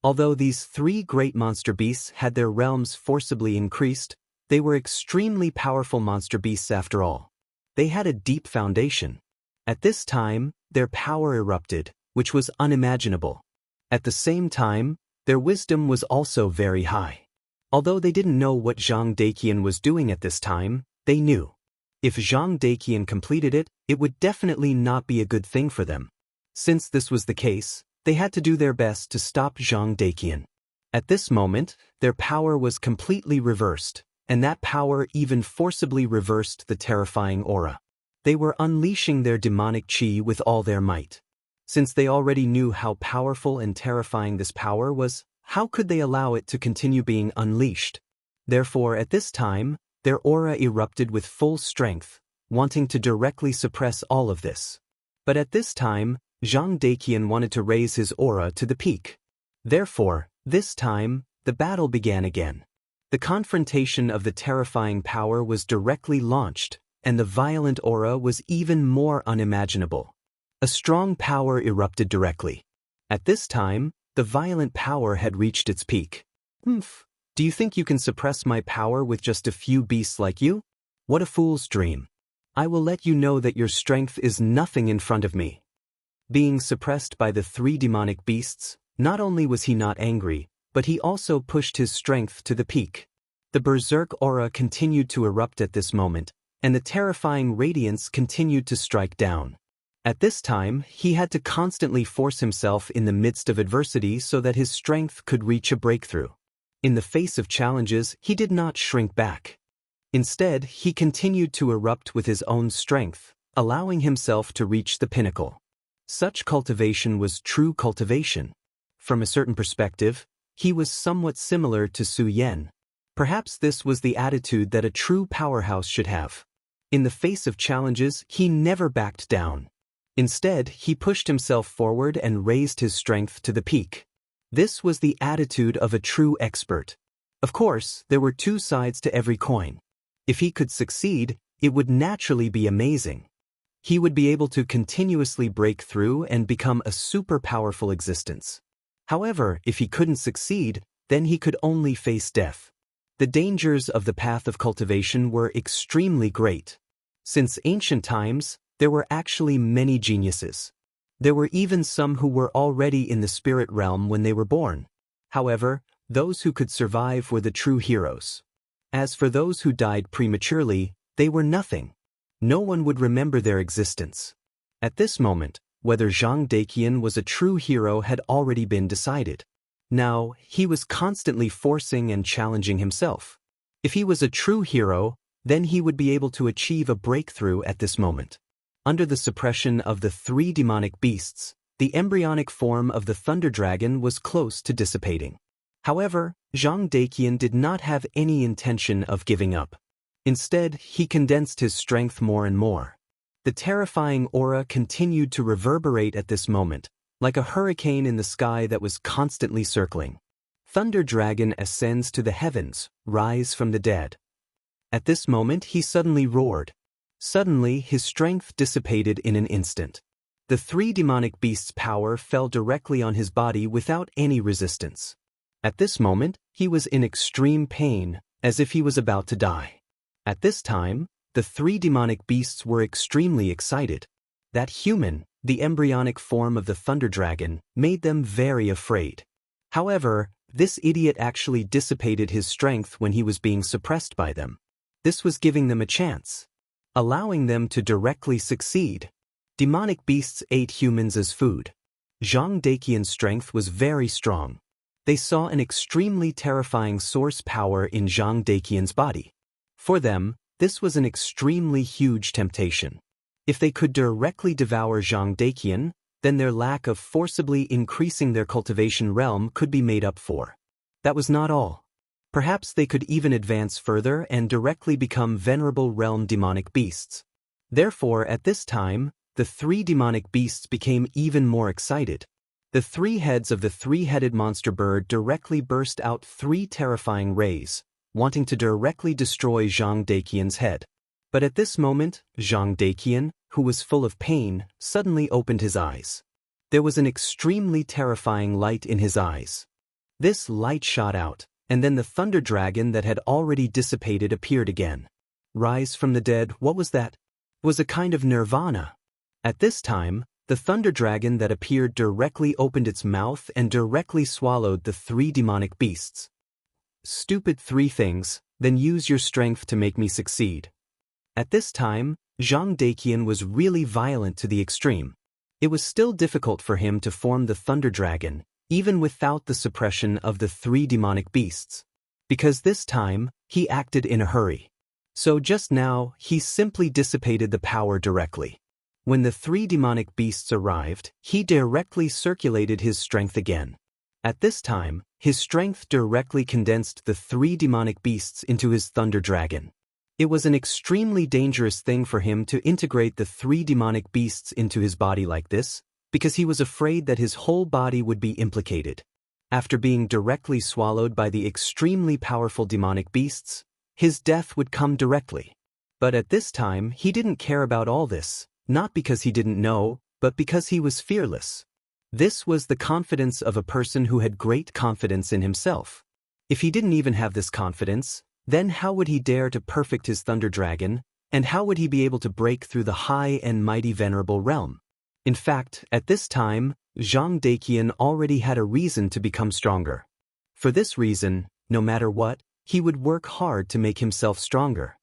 A: Although these three great monster beasts had their realms forcibly increased, they were extremely powerful monster beasts after all. They had a deep foundation. At this time, their power erupted, which was unimaginable. At the same time, their wisdom was also very high. Although they didn't know what Zhang Daqian was doing at this time, they knew. If Zhang Daqian completed it, it would definitely not be a good thing for them. Since this was the case, they had to do their best to stop Zhang Daqian. At this moment, their power was completely reversed, and that power even forcibly reversed the terrifying aura. They were unleashing their demonic chi with all their might. Since they already knew how powerful and terrifying this power was, how could they allow it to continue being unleashed? Therefore, at this time, their aura erupted with full strength, wanting to directly suppress all of this. But at this time, Zhang Daqian wanted to raise his aura to the peak. Therefore, this time, the battle began again. The confrontation of the terrifying power was directly launched, and the violent aura was even more unimaginable. A strong power erupted directly. At this time, the violent power had reached its peak. Do you think you can suppress my power with just a few beasts like you? What a fool's dream. I will let you know that your strength is nothing in front of me. Being suppressed by the three demonic beasts, not only was he not angry, but he also pushed his strength to the peak. The berserk aura continued to erupt at this moment, and the terrifying radiance continued to strike down. At this time, he had to constantly force himself in the midst of adversity so that his strength could reach a breakthrough. In the face of challenges, he did not shrink back. Instead, he continued to erupt with his own strength, allowing himself to reach the pinnacle. Such cultivation was true cultivation. From a certain perspective, he was somewhat similar to Su Yan. Perhaps this was the attitude that a true powerhouse should have. In the face of challenges, he never backed down. Instead, he pushed himself forward and raised his strength to the peak. This was the attitude of a true expert. Of course, there were two sides to every coin. If he could succeed, it would naturally be amazing. He would be able to continuously break through and become a super powerful existence. However, if he couldn't succeed, then he could only face death. The dangers of the path of cultivation were extremely great. Since ancient times, there were actually many geniuses. There were even some who were already in the spirit realm when they were born. However, those who could survive were the true heroes. As for those who died prematurely, they were nothing. No one would remember their existence. At this moment, whether Zhang Daqian was a true hero had already been decided. Now, he was constantly forcing and challenging himself. If he was a true hero, then he would be able to achieve a breakthrough at this moment. Under the suppression of the three demonic beasts, the embryonic form of the Thunder Dragon was close to dissipating. However, Zhang Daqian did not have any intention of giving up. Instead, he condensed his strength more and more. The terrifying aura continued to reverberate at this moment, like a hurricane in the sky that was constantly circling. Thunder Dragon ascends to the heavens, rise from the dead. At this moment, he suddenly roared. Suddenly, his strength dissipated in an instant. The three demonic beasts' power fell directly on his body without any resistance. At this moment, he was in extreme pain, as if he was about to die. At this time, the three demonic beasts were extremely excited. That human, the embryonic form of the Thunder Dragon, made them very afraid. However, this idiot actually dissipated his strength when he was being suppressed by them. This was giving them a chance, allowing them to directly succeed. Demonic beasts ate humans as food. Zhang Daqian's strength was very strong. They saw an extremely terrifying source power in Zhang Daqian's body. For them, this was an extremely huge temptation. If they could directly devour Zhang Daqian, then their lack of forcibly increasing their cultivation realm could be made up for. That was not all. Perhaps they could even advance further and directly become venerable realm demonic beasts. Therefore, at this time, the three demonic beasts became even more excited. The three heads of the three-headed monster bird directly burst out three terrifying rays, wanting to directly destroy Zhang Daqian's head. But at this moment, Zhang Daqian, who was full of pain, suddenly opened his eyes. There was an extremely terrifying light in his eyes. This light shot out, and then the thunder dragon that had already dissipated appeared again. Rise from the dead, what was that? It was a kind of nirvana. At this time, the thunder dragon that appeared directly opened its mouth and directly swallowed the three demonic beasts. Stupid three things, then use your strength to make me succeed. At this time, Zhang Daqian was really violent to the extreme. It was still difficult for him to form the thunder dragon, even without the suppression of the three demonic beasts. Because this time, he acted in a hurry. So just now, he simply dissipated the power directly. When the three demonic beasts arrived, he directly circulated his strength again. At this time, his strength directly condensed the three demonic beasts into his thunder dragon. It was an extremely dangerous thing for him to integrate the three demonic beasts into his body like this, because he was afraid that his whole body would be implicated. After being directly swallowed by the extremely powerful demonic beasts, his death would come directly. But at this time, he didn't care about all this, not because he didn't know, but because he was fearless. This was the confidence of a person who had great confidence in himself. If he didn't even have this confidence, then how would he dare to perfect his thunder dragon, and how would he be able to break through the high and mighty venerable realm? In fact, at this time, Zhang Daqian already had a reason to become stronger. For this reason, no matter what, he would work hard to make himself stronger.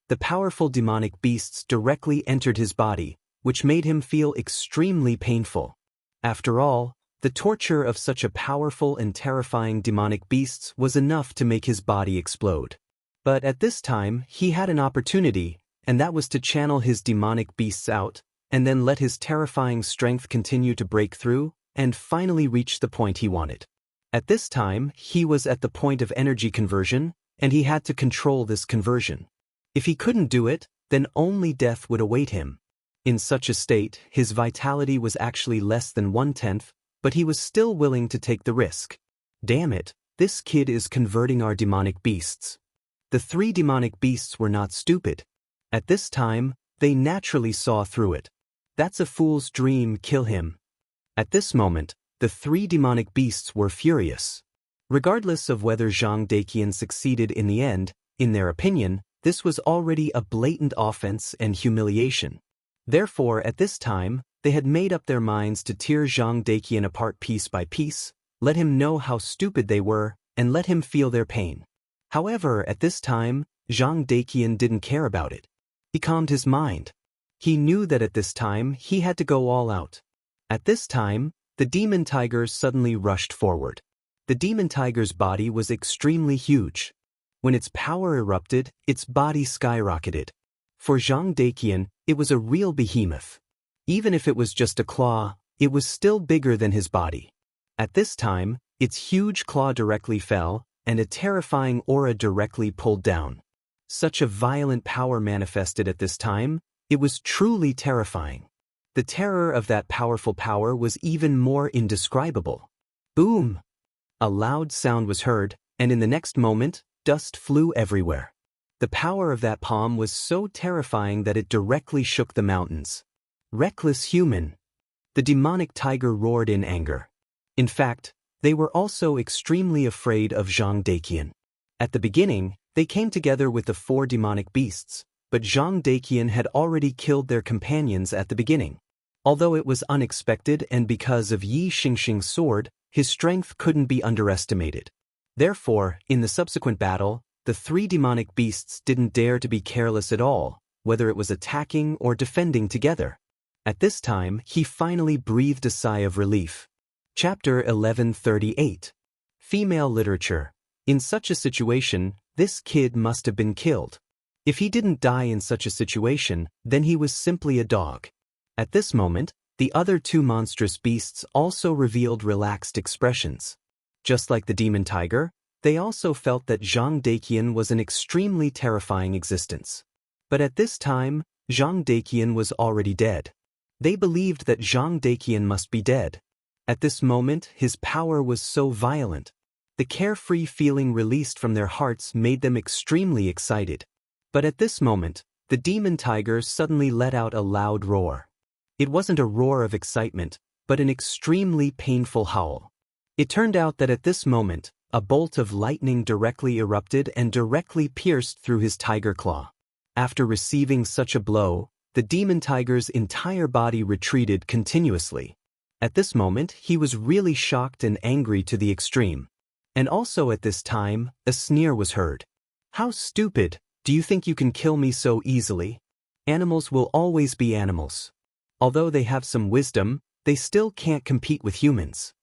A: The powerful demonic beasts directly entered his body, which made him feel extremely painful. After all, the torture of such a powerful and terrifying demonic beasts was enough to make his body explode. But at this time, he had an opportunity, and that was to channel his demonic beasts out, and then let his terrifying strength continue to break through, and finally reach the point he wanted. At this time, he was at the point of energy conversion, and he had to control this conversion. If he couldn't do it, then only death would await him. In such a state, his vitality was actually less than 1/10, but he was still willing to take the risk. Damn it, this kid is converting our demonic beasts. The three demonic beasts were not stupid. At this time, they naturally saw through it. That's a fool's dream, kill him. At this moment, the three demonic beasts were furious. Regardless of whether Zhang Daqian succeeded in the end, in their opinion, this was already a blatant offense and humiliation. Therefore, at this time, they had made up their minds to tear Zhang Daqian apart piece by piece, let him know how stupid they were, and let him feel their pain. However, at this time, Zhang Daqian didn't care about it. He calmed his mind. He knew that at this time, he had to go all out. At this time, the demon tiger suddenly rushed forward. The demon tiger's body was extremely huge. When its power erupted, its body skyrocketed. For Zhang Daqian, it was a real behemoth. Even if it was just a claw, it was still bigger than his body. At this time, its huge claw directly fell, and a terrifying aura directly pulled down. Such a violent power manifested at this time, it was truly terrifying. The terror of that powerful power was even more indescribable. Boom! A loud sound was heard, and in the next moment, dust flew everywhere. The power of that palm was so terrifying that it directly shook the mountains. Reckless human! The demonic tiger roared in anger. In fact, they were also extremely afraid of Zhang Daqian. At the beginning, they came together with the four demonic beasts, but Zhang Daqian had already killed their companions at the beginning. Although it was unexpected and because of Yi Xingxing's sword, his strength couldn't be underestimated. Therefore, in the subsequent battle, the three demonic beasts didn't dare to be careless at all, whether it was attacking or defending together. At this time, he finally breathed a sigh of relief. Chapter 1138. Female Literature. In such a situation, this kid must have been killed. If he didn't die in such a situation, then he was simply a dog. At this moment, the other two monstrous beasts also revealed relaxed expressions. Just like the demon tiger, They also felt that Zhang Daqian was an extremely terrifying existence. But at this time, Zhang Daqian was already dead. They believed that Zhang Daqian must be dead. At this moment, his power was so violent. The carefree feeling released from their hearts made them extremely excited. But at this moment, the demon tiger suddenly let out a loud roar. It wasn't a roar of excitement, but an extremely painful howl. It turned out that at this moment, a bolt of lightning directly erupted and directly pierced through his tiger claw. After receiving such a blow, the demon tiger's entire body retreated continuously. At this moment, he was really shocked and angry to the extreme. And also at this time, a sneer was heard. "How stupid, do you think you can kill me so easily? Animals will always be animals. Although they have some wisdom, they still can't compete with humans."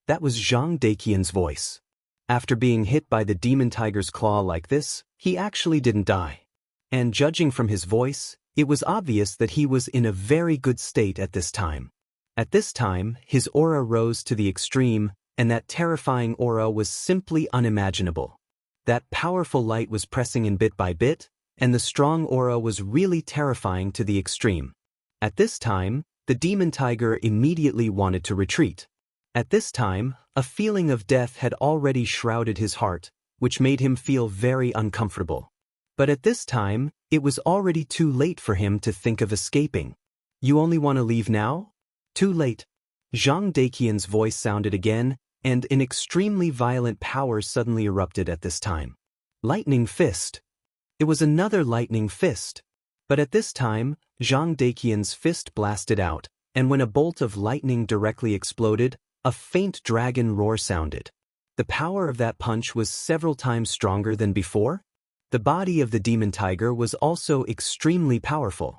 A: That was Zhang Daqian's voice. After being hit by the demon tiger's claw like this, he actually didn't die. And judging from his voice, it was obvious that he was in a very good state at this time. At this time, his aura rose to the extreme, and that terrifying aura was simply unimaginable. That powerful light was pressing in bit by bit, and the strong aura was really terrifying to the extreme. At this time, the demon tiger immediately wanted to retreat. At this time, a feeling of death had already shrouded his heart, which made him feel very uncomfortable. But at this time, it was already too late for him to think of escaping. "You only want to leave now?" "Too late." Zhang Daqian's voice sounded again, and an extremely violent power suddenly erupted at this time. Lightning fist. It was another lightning fist. But at this time, Zhang Daqian's fist blasted out, and when a bolt of lightning directly exploded, a faint dragon roar sounded. The power of that punch was several times stronger than before. The body of the demon tiger was also extremely powerful.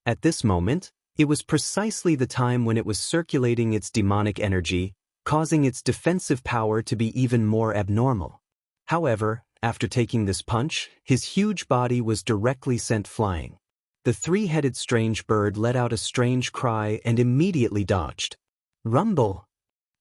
A: At this moment, it was precisely the time when it was circulating its demonic energy, causing its defensive power to be even more abnormal. However, after taking this punch, his huge body was directly sent flying. The three-headed strange bird let out a strange cry and immediately dodged. Rumble!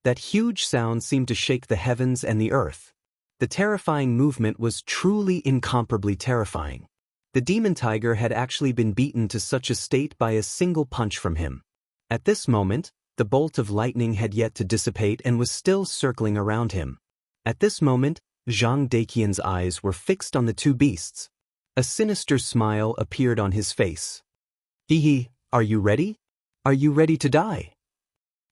A: That huge sound seemed to shake the heavens and the earth. The terrifying movement was truly incomparably terrifying. The demon tiger had actually been beaten to such a state by a single punch from him. At this moment, the bolt of lightning had yet to dissipate and was still circling around him. At this moment, Zhang Daqian's eyes were fixed on the two beasts. A sinister smile appeared on his face. "Hee, are you ready? Are you ready to die?"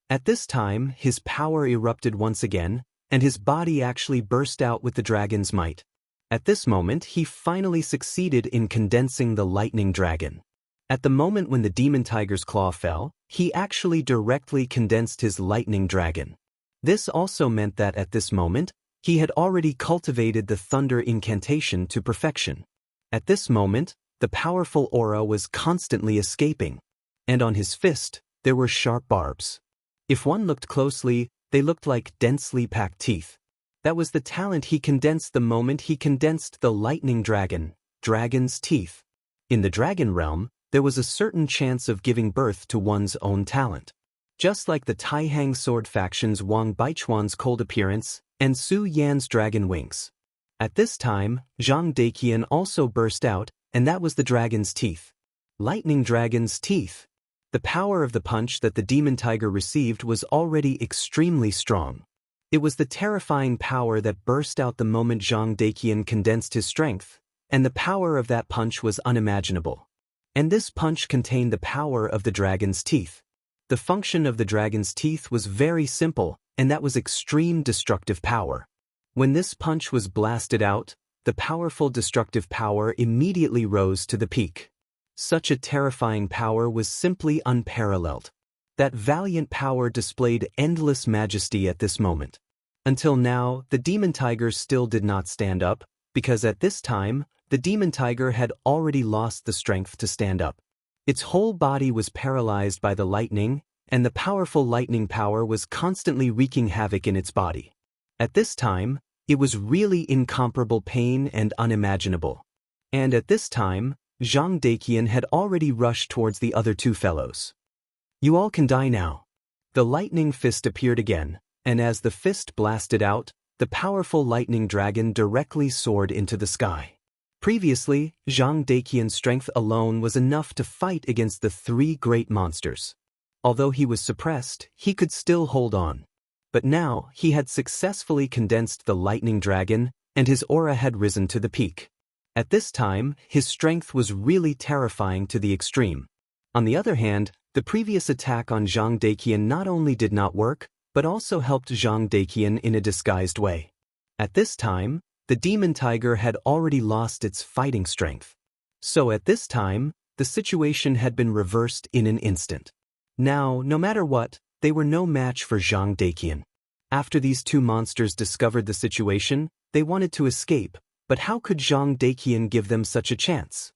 A: At this time, his power erupted once again, and his body actually burst out with the dragon's might. At this moment, he finally succeeded in condensing the lightning dragon. At the moment when the demon tiger's claw fell, he actually directly condensed his lightning dragon. This also meant that at this moment, he had already cultivated the thunder incantation to perfection. At this moment, the powerful aura was constantly escaping, and on his fist, there were sharp barbs. If one looked closely, they looked like densely packed teeth. That was the talent he condensed the moment he condensed the lightning dragon's teeth. In the dragon realm, there was a certain chance of giving birth to one's own talent. Just like the Taihang sword faction's Wang Baichuan's cold appearance and Su Yan's dragon wings. At this time, Zhang Daqian also burst out, and that was the dragon's teeth. Lightning dragon's teeth. The power of the punch that the demon tiger received was already extremely strong. It was the terrifying power that burst out the moment Zhang Daqian condensed his strength, and the power of that punch was unimaginable. And this punch contained the power of the dragon's teeth. The function of the dragon's teeth was very simple, and that was extreme destructive power. When this punch was blasted out, the powerful destructive power immediately rose to the peak. Such a terrifying power was simply unparalleled. That valiant power displayed endless majesty at this moment. Until now, the demon tiger still did not stand up, because at this time, the demon tiger had already lost the strength to stand up. Its whole body was paralyzed by the lightning, and the powerful lightning power was constantly wreaking havoc in its body. At this time, it was really incomparable pain and unimaginable. And at this time, Zhang Daqian had already rushed towards the other two fellows. "You all can die now." The lightning fist appeared again, and as the fist blasted out, the powerful lightning dragon directly soared into the sky. Previously, Zhang Daqian's strength alone was enough to fight against the three great monsters. Although he was suppressed, he could still hold on. But now, he had successfully condensed the lightning dragon, and his aura had risen to the peak. At this time, his strength was really terrifying to the extreme. On the other hand, the previous attack on Zhang Daqian not only did not work, but also helped Zhang Daqian in a disguised way. At this time, the demon tiger had already lost its fighting strength. So at this time, the situation had been reversed in an instant. Now, no matter what, they were no match for Zhang Daqian. After these two monsters discovered the situation, they wanted to escape, but how could Zhang Daqian give them such a chance?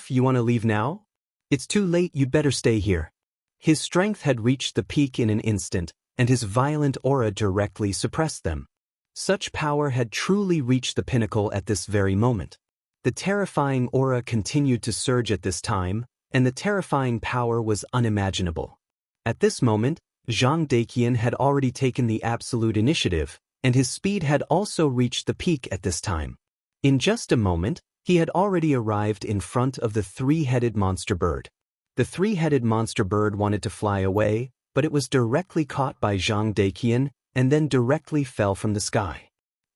A: You want to leave now? It's too late, you'd better stay here. His strength had reached the peak in an instant, and his violent aura directly suppressed them. Such power had truly reached the pinnacle at this very moment. The terrifying aura continued to surge at this time, and the terrifying power was unimaginable. At this moment, Zhang Daqian had already taken the absolute initiative, and his speed had also reached the peak at this time. In just a moment, he had already arrived in front of the three-headed monster bird. The three-headed monster bird wanted to fly away, but it was directly caught by Zhang Daqian, and then directly fell from the sky.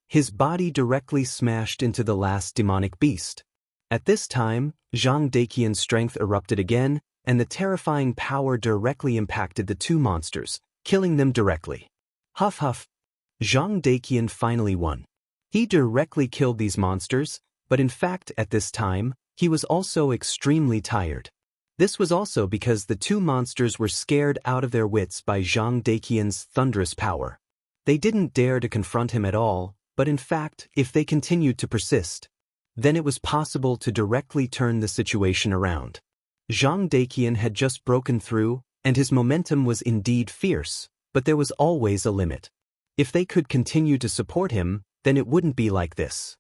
A: His body directly smashed into the last demonic beast. At this time, Zhang Daqian's strength erupted again, and the terrifying power directly impacted the two monsters, killing them directly. Huff huff. Zhang Daqian finally won. He directly killed these monsters, but in fact at this time, he was also extremely tired. This was also because the two monsters were scared out of their wits by Zhang Daqian's thunderous power. They didn't dare to confront him at all, but in fact, if they continued to persist, then it was possible to directly turn the situation around. Zhang Daqian had just broken through, and his momentum was indeed fierce, but there was always a limit. If they could continue to support him, then it wouldn't be like this.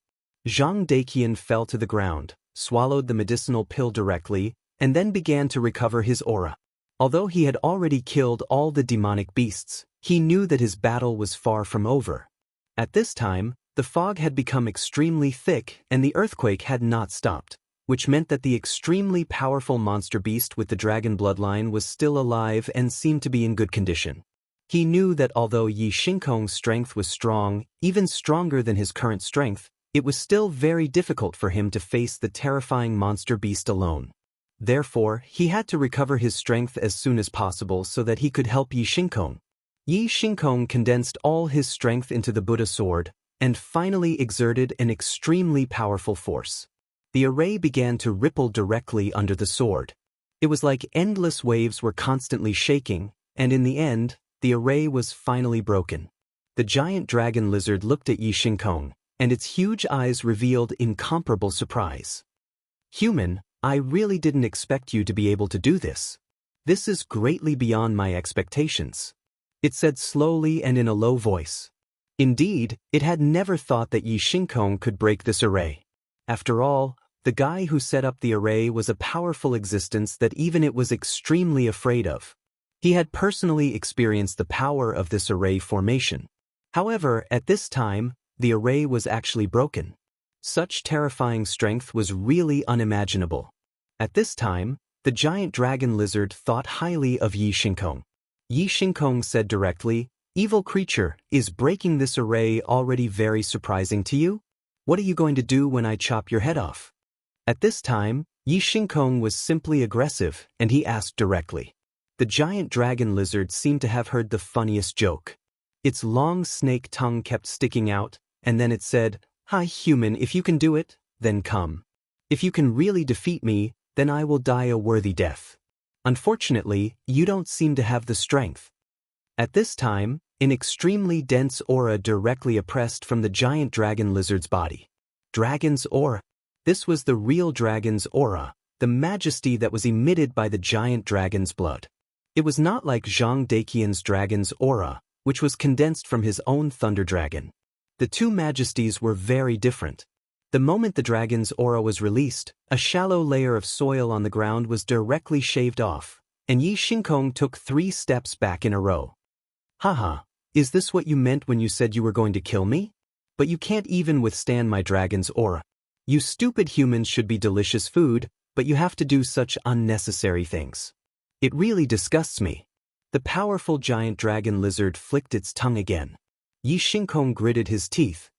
A: Zhang Daqian fell to the ground, swallowed the medicinal pill directly, and then began to recover his aura. Although he had already killed all the demonic beasts, he knew that his battle was far from over. At this time, the fog had become extremely thick and the earthquake had not stopped, which meant that the extremely powerful monster beast with the dragon bloodline was still alive and seemed to be in good condition. He knew that although Yi Xingkong's strength was strong, even stronger than his current strength, it was still very difficult for him to face the terrifying monster beast alone. Therefore, he had to recover his strength as soon as possible so that he could help Yi Xingkong. Yi Xingkong condensed all his strength into the Buddha sword, and finally exerted an extremely powerful force. The array began to ripple directly under the sword. It was like endless waves were constantly shaking, and in the end, the array was finally broken. The giant dragon lizard looked at Yi Xingkong, and its huge eyes revealed incomparable surprise. "Human, I really didn't expect you to be able to do this. This is greatly beyond my expectations," it said slowly and in a low voice. Indeed, it had never thought that Yi Xingkong could break this array. After all, the guy who set up the array was a powerful existence that even it was extremely afraid of. He had personally experienced the power of this array formation. However, at this time, the array was actually broken. Such terrifying strength was really unimaginable. At this time, the giant dragon lizard thought highly of Yi Xingkong. Yi Xingkong said directly, "Evil creature, is breaking this array already very surprising to you? What are you going to do when I chop your head off?" At this time, Yi Xingkong was simply aggressive, and he asked directly. The giant dragon lizard seemed to have heard the funniest joke. Its long snake tongue kept sticking out, and then it said, "Hi human, if you can do it, then come. If you can really defeat me, then I will die a worthy death. Unfortunately, you don't seem to have the strength." At this time, an extremely dense aura directly oppressed from the giant dragon lizard's body. Dragon's aura. This was the real dragon's aura, the majesty that was emitted by the giant dragon's blood. It was not like Zhang Daqian's dragon's aura, which was condensed from his own thunder dragon. The two majesties were very different. The moment the dragon's aura was released, a shallow layer of soil on the ground was directly shaved off, and Yi Xingkong took 3 steps back in a row. "Haha, Is this what you meant when you said you were going to kill me? But you can't even withstand my dragon's aura. You stupid humans should be delicious food, but you have to do such unnecessary things. It really disgusts me. The powerful giant dragon lizard flicked its tongue again. Yi Xingkong gritted his teeth.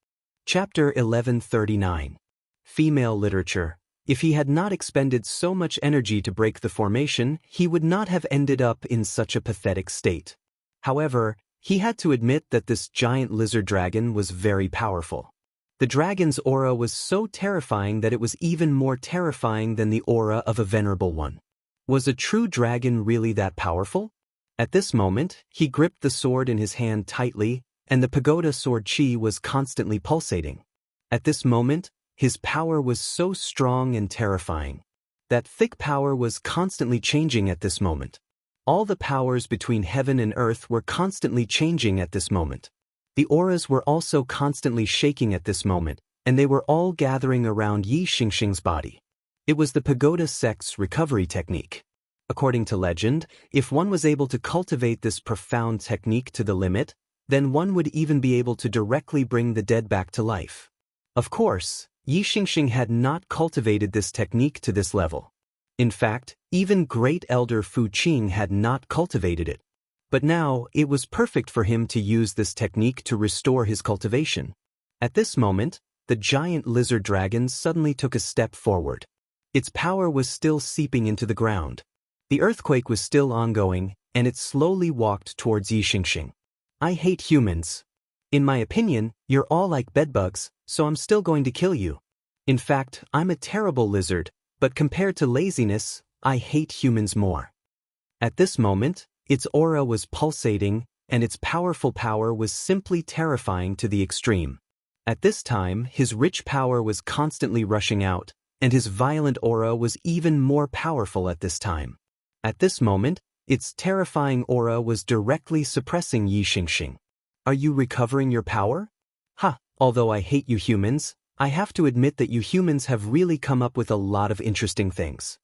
A: Chapter 1139. Female Literature. If he had not expended so much energy to break the formation, he would not have ended up in such a pathetic state. However, he had to admit that this giant lizard dragon was very powerful. The dragon's aura was so terrifying that it was even more terrifying than the aura of a venerable one. Was a true dragon really that powerful? At this moment, he gripped the sword in his hand tightly, and the pagoda sword chi was constantly pulsating. At this moment, his power was so strong and terrifying. That thick power was constantly changing at this moment. All the powers between heaven and earth were constantly changing at this moment. The auras were also constantly shaking at this moment, and they were all gathering around Yi Xingxing's body. It was the pagoda sect's recovery technique. According to legend, if one was able to cultivate this profound technique to the limit, then one would even be able to directly bring the dead back to life. Of course, Yi Xingxing had not cultivated this technique to this level. In fact, even great elder Fu Qing had not cultivated it. But now, it was perfect for him to use this technique to restore his cultivation. At this moment, the giant lizard dragon suddenly took a step forward. Its power was still seeping into the ground. The earthquake was still ongoing, and it slowly walked towards Yi Xingxing. I hate humans. In my opinion, you're all like bedbugs, so I'm still going to kill you. In fact, I'm a terrible lizard, but compared to laziness, I hate humans more. At this moment, its aura was pulsating, and its powerful power was simply terrifying to the extreme. At this time, his rich power was constantly rushing out, and his violent aura was even more powerful at this time. At this moment, its terrifying aura was directly suppressing Yi Xingxing. Are you recovering your power? Ha! Although I hate you humans, I have to admit that you humans have really come up with a lot of interesting things.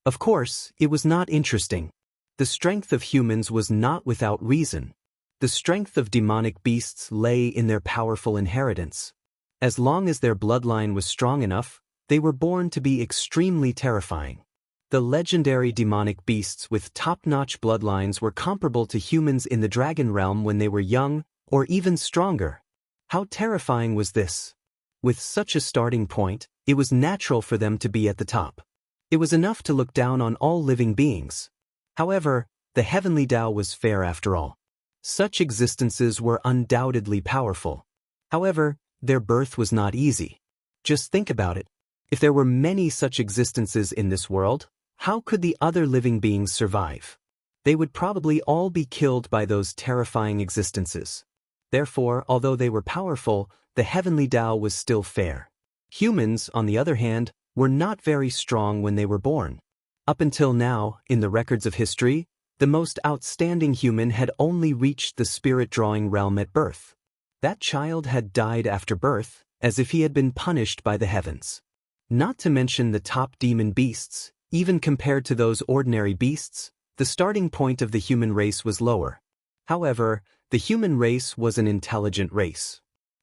A: Of course, it was not interesting. The strength of humans was not without reason. The strength of demonic beasts lay in their powerful inheritance. As long as their bloodline was strong enough, they were born to be extremely terrifying. The legendary demonic beasts with top-notch bloodlines were comparable to humans in the dragon realm when they were young, or even stronger. How terrifying was this? With such a starting point, it was natural for them to be at the top. It was enough to look down on all living beings. However, the heavenly Tao was fair after all. Such existences were undoubtedly powerful. However, their birth was not easy. Just think about it. If there were many such existences in this world, how could the other living beings survive? They would probably all be killed by those terrifying existences. Therefore, although they were powerful, the heavenly Tao was still fair. Humans, on the other hand, were not very strong when they were born. Up until now, in the records of history, the most outstanding human had only reached the spirit-drawing realm at birth. That child had died after birth, as if he had been punished by the heavens. Not to mention the top demon beasts, even compared to those ordinary beasts, the starting point of the human race was lower. However, the human race was an intelligent race.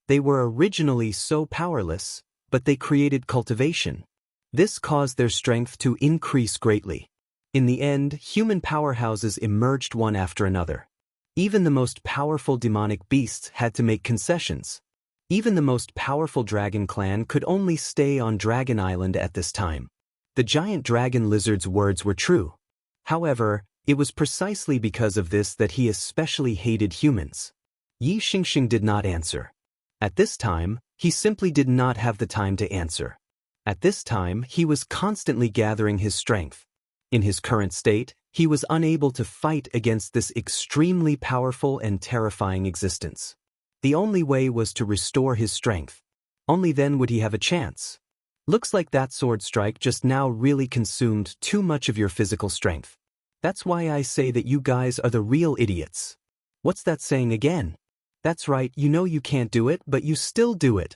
A: They were originally so powerless, but they created cultivation. This caused their strength to increase greatly. In the end, human powerhouses emerged one after another. Even the most powerful demonic beasts had to make concessions. Even the most powerful dragon clan could only stay on Dragon Island at this time. The giant dragon lizard's words were true. However, it was precisely because of this that he especially hated humans. Yi Xingxing did not answer. At this time, he simply did not have the time to answer. At this time, he was constantly gathering his strength. In his current state, he was unable to fight against this extremely powerful and terrifying existence. The only way was to restore his strength. Only then would he have a chance. Looks like that sword strike just now really consumed too much of your physical strength. That's why I say that you guys are the real idiots. What's that saying again? That's right, you know you can't do it, but you still do it.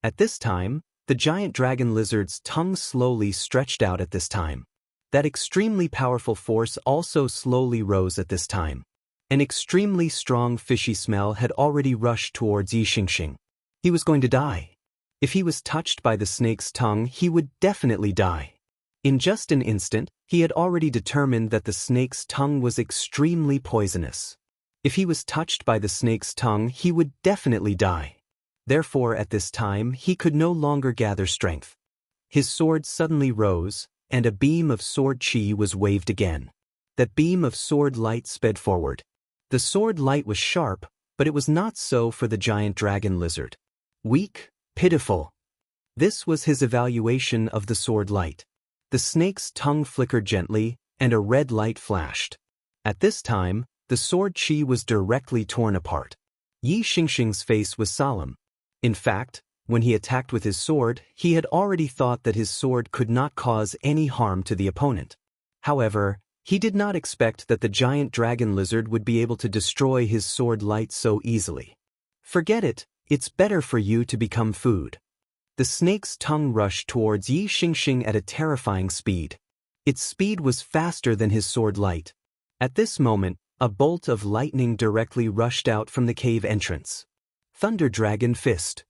A: At this time, the giant dragon lizard's tongue slowly stretched out at this time. That extremely powerful force also slowly rose at this time. An extremely strong fishy smell had already rushed towards Yi Xingxing. He was going to die. If he was touched by the snake's tongue, he would definitely die. In just an instant, he had already determined that the snake's tongue was extremely poisonous. If he was touched by the snake's tongue, he would definitely die. Therefore, at this time, he could no longer gather strength. His sword suddenly rose, and a beam of sword chi was waved again. That beam of sword light sped forward. The sword light was sharp, but it was not so for the giant dragon lizard. Weak, pitiful. This was his evaluation of the sword light. The snake's tongue flickered gently, and a red light flashed. At this time, the sword chi was directly torn apart. Yi Xingxing's face was solemn. In fact, when he attacked with his sword, he had already thought that his sword could not cause any harm to the opponent. However, he did not expect that the giant dragon lizard would be able to destroy his sword light so easily. Forget it, it's better for you to become food. The snake's tongue rushed towards Yi Xingxing at a terrifying speed. Its speed was faster than his sword light. At this moment, a bolt of lightning directly rushed out from the cave entrance. Thunder Dragon Fist.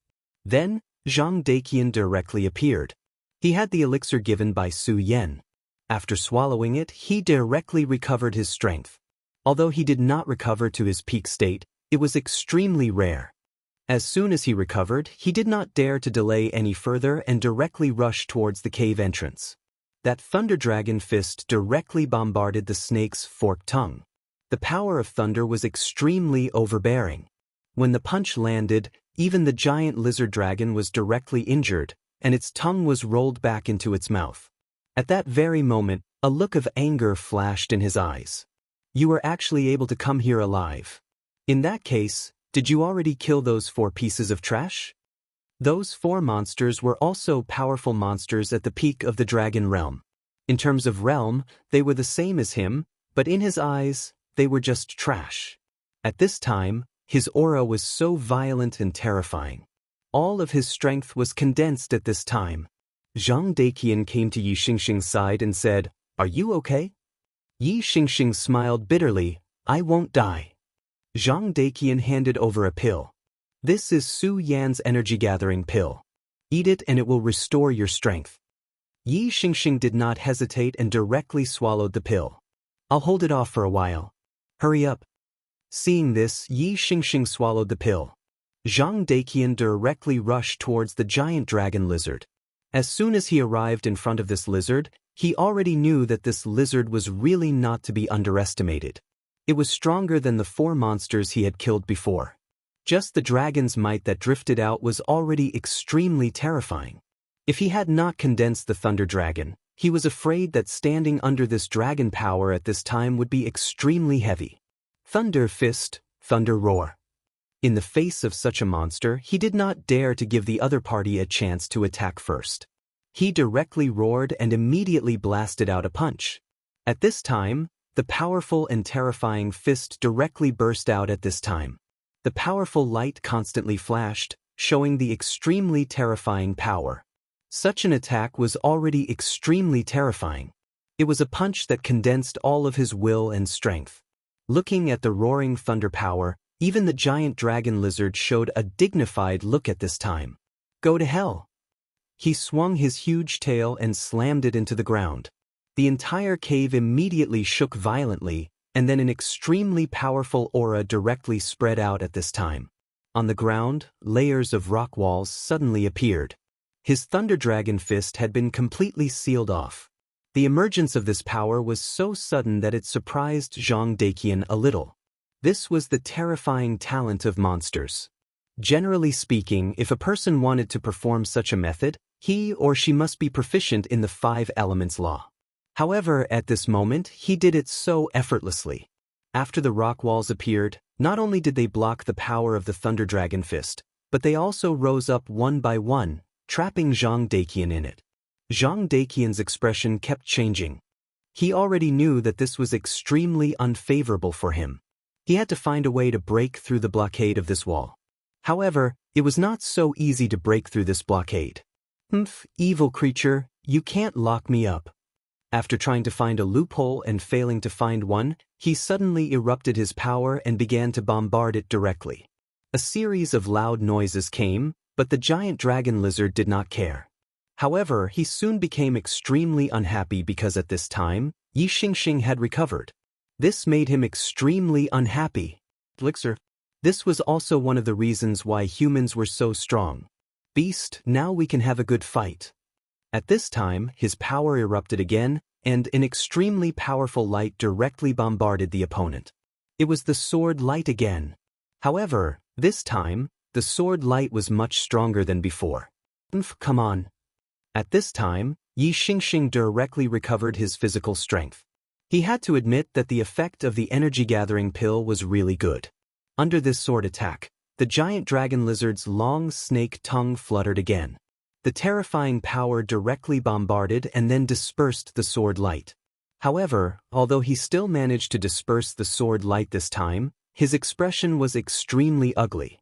A: Then, Zhang Daqian directly appeared. He had the elixir given by Su Yan. After swallowing it, he directly recovered his strength. Although he did not recover to his peak state, it was extremely rare. As soon as he recovered, he did not dare to delay any further and directly rushed towards the cave entrance. That Thunder Dragon Fist directly bombarded the snake's forked tongue. The power of thunder was extremely overbearing. When the punch landed, even the giant lizard dragon was directly injured, and its tongue was rolled back into its mouth. At that very moment, a look of anger flashed in his eyes. You were actually able to come here alive. In that case, did you already kill those 4 pieces of trash? Those 4 monsters were also powerful monsters at the peak of the dragon realm. In terms of realm, they were the same as him, but in his eyes, they were just trash. At this time, his aura was so violent and terrifying. All of his strength was condensed at this time. Zhang Daqian came to Yi Xingxing's side and said, "Are you okay?" Yi Xingxing smiled bitterly, "I won't die." Zhang Daqian handed over a pill. This is Su Yan's energy-gathering pill. Eat it and it will restore your strength. Yi Xingxing did not hesitate and directly swallowed the pill. I'll hold it off for a while. Hurry up. Seeing this, Yi Xingxing swallowed the pill. Zhang Daqian directly rushed towards the giant dragon lizard. As soon as he arrived in front of this lizard, he already knew that this lizard was really not to be underestimated. It was stronger than the 4 monsters he had killed before. Just the dragon's might that drifted out was already extremely terrifying. If he had not condensed the Thunder Dragon, he was afraid that standing under this dragon power at this time would be extremely heavy. Thunder Fist, Thunder Roar. In the face of such a monster, he did not dare to give the other party a chance to attack first. He directly roared and immediately blasted out a punch. At this time, the powerful and terrifying fist directly burst out at this time. The powerful light constantly flashed, showing the extremely terrifying power. Such an attack was already extremely terrifying. It was a punch that condensed all of his will and strength. Looking at the roaring thunder power, even the giant dragon lizard showed a dignified look at this time. Go to hell. He swung his huge tail and slammed it into the ground. The entire cave immediately shook violently, and then an extremely powerful aura directly spread out at this time. On the ground, layers of rock walls suddenly appeared. His Thunder Dragon Fist had been completely sealed off. The emergence of this power was so sudden that it surprised Zhang Daqian a little. This was the terrifying talent of monsters. Generally speaking, if a person wanted to perform such a method, he or she must be proficient in the 5 elements law. However, at this moment, he did it so effortlessly. After the rock walls appeared, not only did they block the power of the Thunder Dragon Fist, but they also rose up one by one, trapping Zhang Daqian in it. Zhang Daqian's expression kept changing. He already knew that this was extremely unfavorable for him. He had to find a way to break through the blockade of this wall. However, it was not so easy to break through this blockade. Evil creature, you can't lock me up. After trying to find a loophole and failing to find one, he suddenly erupted his power and began to bombard it directly. A series of loud noises came, but the giant dragon lizard did not care. However, he soon became extremely unhappy because at this time, Xianxia had recovered. This made him extremely unhappy. Elixir. This was also one of the reasons why humans were so strong. Beast, now we can have a good fight. At this time, his power erupted again, and an extremely powerful light directly bombarded the opponent. It was the sword light again. However, this time, the sword light was much stronger than before. Come on. At this time, Xianxia directly recovered his physical strength. He had to admit that the effect of the energy-gathering pill was really good. Under this sword attack, the giant dragon lizard's long snake tongue fluttered again. The terrifying power directly bombarded and then dispersed the sword light. However, although he still managed to disperse the sword light this time, his expression was extremely ugly.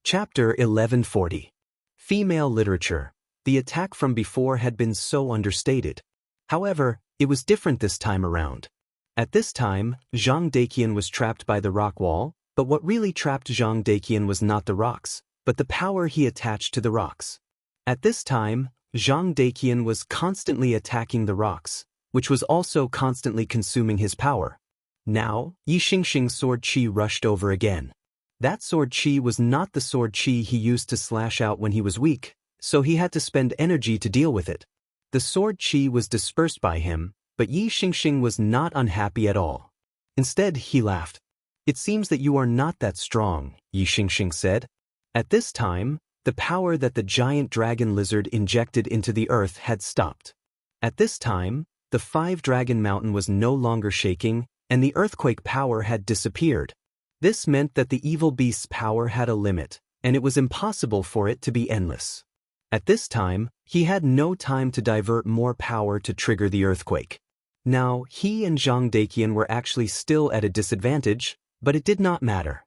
A: Chapter 1140. Female Literature. The attack from before had been so understated. However, it was different this time around. At this time, Zhang Daqian was trapped by the rock wall, but what really trapped Zhang Daqian was not the rocks, but the power he attached to the rocks. At this time, Zhang Daqian was constantly attacking the rocks, which was also constantly consuming his power. Now, Xianxia's sword chi rushed over again. That sword chi was not the sword chi he used to slash out when he was weak, so he had to spend energy to deal with it. The sword chi was dispersed by him, but Xianxia was not unhappy at all. Instead, he laughed. "It seems that you are not that strong," Xianxia said. At this time, the power that the giant dragon lizard injected into the earth had stopped. At this time, the 5-dragon mountain was no longer shaking, and the earthquake power had disappeared. This meant that the evil beast's power had a limit, and it was impossible for it to be endless. At this time, he had no time to divert more power to trigger the earthquake. Now, he and Zhang Daqian were actually still at a disadvantage, but it did not matter.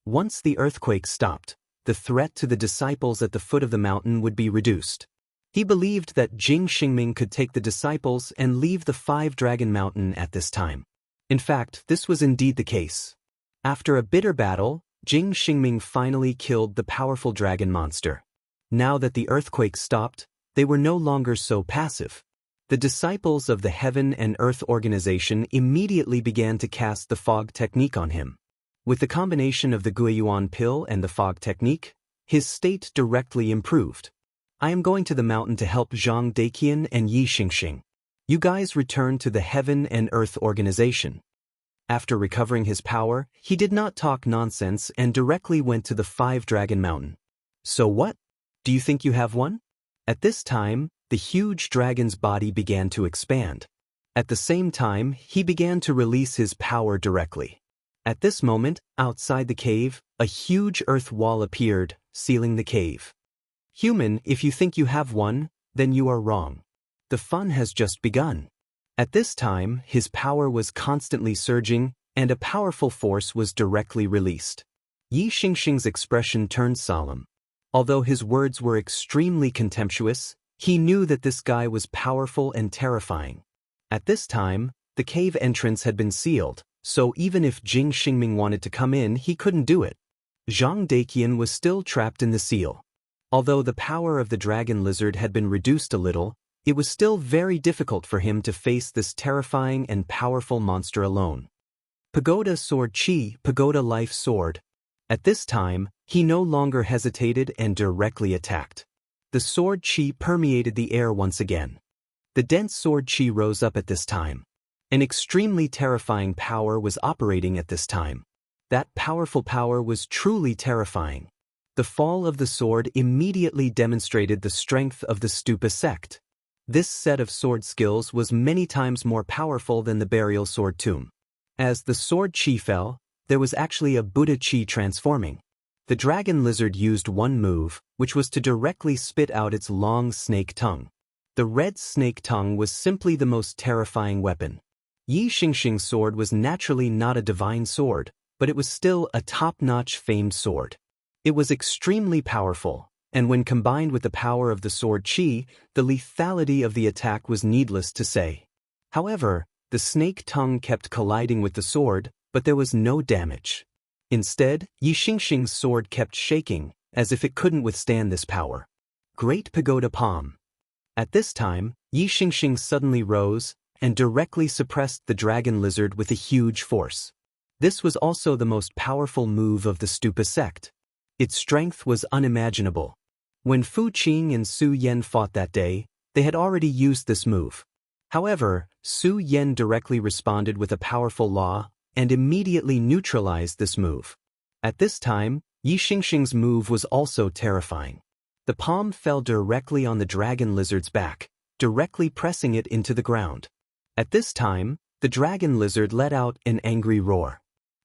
A: Once the earthquake stopped, the threat to the disciples at the foot of the mountain would be reduced. He believed that Jing Xingming could take the disciples and leave the 5-dragon mountain at this time. In fact, this was indeed the case. After a bitter battle, Jing Xingming finally killed the powerful dragon monster. Now that the earthquake stopped, they were no longer so passive. The disciples of the Heaven and Earth organization immediately began to cast the fog technique on him. With the combination of the Guiyuan pill and the fog technique, his state directly improved. "I am going to the mountain to help Zhang Daqian and Xianxia. You guys return to the Heaven and Earth organization." After recovering his power, he did not talk nonsense and directly went to the 5-dragon mountain. "So what? Do you think you have one?" At this time, the huge dragon's body began to expand. At the same time, he began to release his power directly. At this moment, outside the cave, a huge earth wall appeared, sealing the cave. "Human, if you think you have one, then you are wrong. The fun has just begun." At this time, his power was constantly surging, and a powerful force was directly released. Xianxia's expression turned solemn. Although his words were extremely contemptuous, he knew that this guy was powerful and terrifying. At this time, the cave entrance had been sealed, so even if Jing Xingming wanted to come in, he couldn't do it. Zhang Daqian was still trapped in the seal. Although the power of the dragon lizard had been reduced a little, it was still very difficult for him to face this terrifying and powerful monster alone. Pagoda Sword Chi, Pagoda Life Sword. At this time, he no longer hesitated and directly attacked. The sword chi permeated the air once again. The dense sword chi rose up at this time. An extremely terrifying power was operating at this time. That powerful power was truly terrifying. The fall of the sword immediately demonstrated the strength of the Stupa sect. This set of sword skills was many times more powerful than the burial sword tomb. As the sword chi fell, there was actually a Buddha chi transforming. The dragon lizard used one move, which was to directly spit out its long snake tongue. The red snake tongue was simply the most terrifying weapon. Xianxia's sword was naturally not a divine sword, but it was still a top-notch famed sword. It was extremely powerful, and when combined with the power of the sword chi, the lethality of the attack was needless to say. However, the snake tongue kept colliding with the sword, but there was no damage. Instead, Yi Xingxing's sword kept shaking, as if it couldn't withstand this power. Great Pagoda Palm. At this time, Yi Xingxing suddenly rose and directly suppressed the dragon lizard with a huge force. This was also the most powerful move of the Stupa sect. Its strength was unimaginable. When Fu Qing and Su Yan fought that day, they had already used this move. However, Su Yan directly responded with a powerful law and immediately neutralized this move. At this time, Yi Xingxing's move was also terrifying. The palm fell directly on the dragon lizard's back, directly pressing it into the ground. At this time, the dragon lizard let out an angry roar.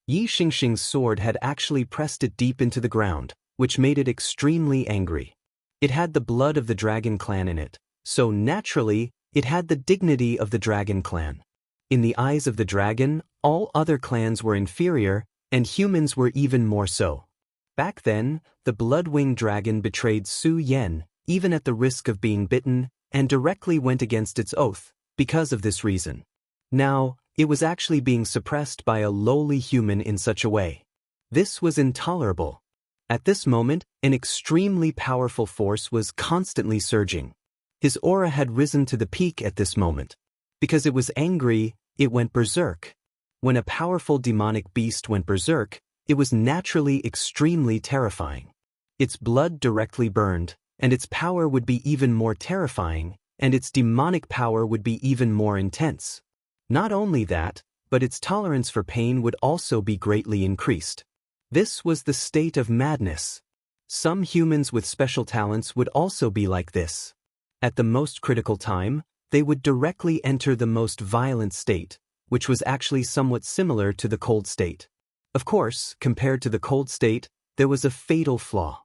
A: Yi Xingxing's sword had actually pressed it deep into the ground, which made it extremely angry. It had the blood of the dragon clan in it, so naturally, it had the dignity of the dragon clan. In the eyes of the dragon, all other clans were inferior, and humans were even more so. Back then, the blood-winged dragon betrayed Su Yan, even at the risk of being bitten, and directly went against its oath, because of this reason. Now, it was actually being suppressed by a lowly human in such a way. This was intolerable. At this moment, an extremely powerful force was constantly surging. His aura had risen to the peak at this moment. Because it was angry, it went berserk. When a powerful demonic beast went berserk, it was naturally extremely terrifying. Its blood directly burned, and its power would be even more terrifying, and its demonic power would be even more intense. Not only that, but its tolerance for pain would also be greatly increased. This was the state of madness. Some humans with special talents would also be like this. At the most critical time, they would directly enter the most violent state, which was actually somewhat similar to the cold state. Of course, compared to the cold state, there was a fatal flaw.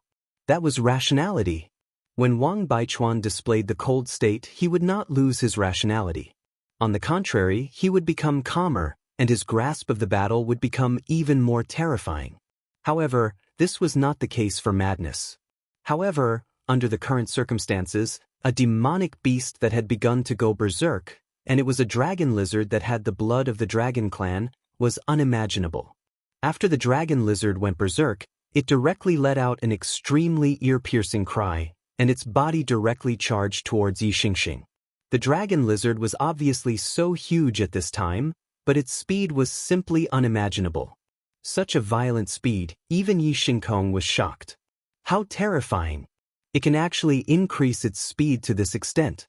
A: That was rationality. When Wang Baichuan displayed the cold state, he would not lose his rationality. On the contrary, he would become calmer, and his grasp of the battle would become even more terrifying. However, this was not the case for madness. However, under the current circumstances, a demonic beast that had begun to go berserk, and it was a dragon lizard that had the blood of the dragon clan, was unimaginable. After the dragon lizard went berserk, it directly let out an extremely ear-piercing cry, and its body directly charged towards Yi Xingxing. The dragon lizard was obviously so huge at this time, but its speed was simply unimaginable. Such a violent speed, even Yi Xingkong was shocked. How terrifying! It can actually increase its speed to this extent.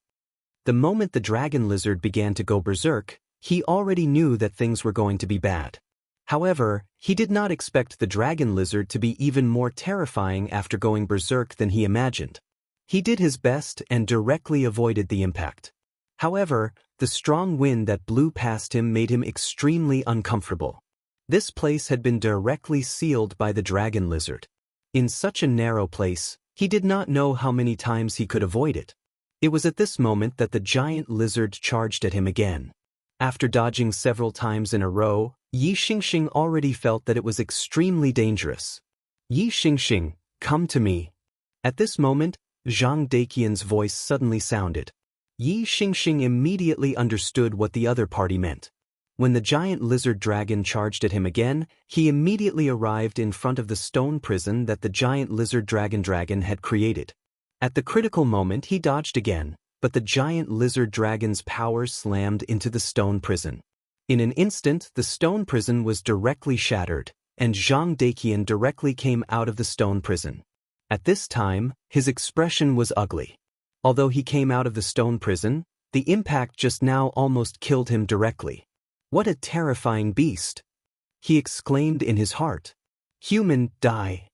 A: The moment the dragon lizard began to go berserk, he already knew that things were going to be bad. However, he did not expect the dragon lizard to be even more terrifying after going berserk than he imagined. He did his best and directly avoided the impact. However, the strong wind that blew past him made him extremely uncomfortable. This place had been directly sealed by the dragon lizard. In such a narrow place, he did not know how many times he could avoid it. It was at this moment that the giant lizard charged at him again. After dodging several times in a row, Yi Xingxing already felt that it was extremely dangerous. Yi Xingxing, come to me. At this moment, Zhang Daqian's voice suddenly sounded. Yi Xingxing immediately understood what the other party meant. When the giant lizard dragon charged at him again, he immediately arrived in front of the stone prison that the giant lizard dragon had created. At the critical moment he dodged again, but the giant lizard dragon's power slammed into the stone prison. In an instant the stone prison was directly shattered, and Zhang Daqian directly came out of the stone prison. At this time, his expression was ugly. Although he came out of the stone prison, the impact just now almost killed him directly. What a terrifying beast! He exclaimed in his heart. Human, die!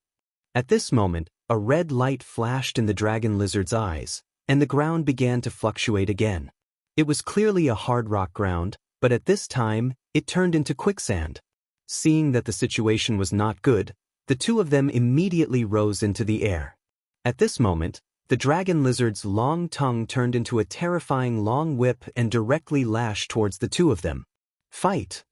A: At this moment, a red light flashed in the dragon lizard's eyes, and the ground began to fluctuate again. It was clearly a hard rock ground, but at this time, it turned into quicksand. Seeing that the situation was not good, the two of them immediately rose into the air. At this moment, the dragon lizard's long tongue turned into a terrifying long whip and directly lashed towards the two of them. Fight!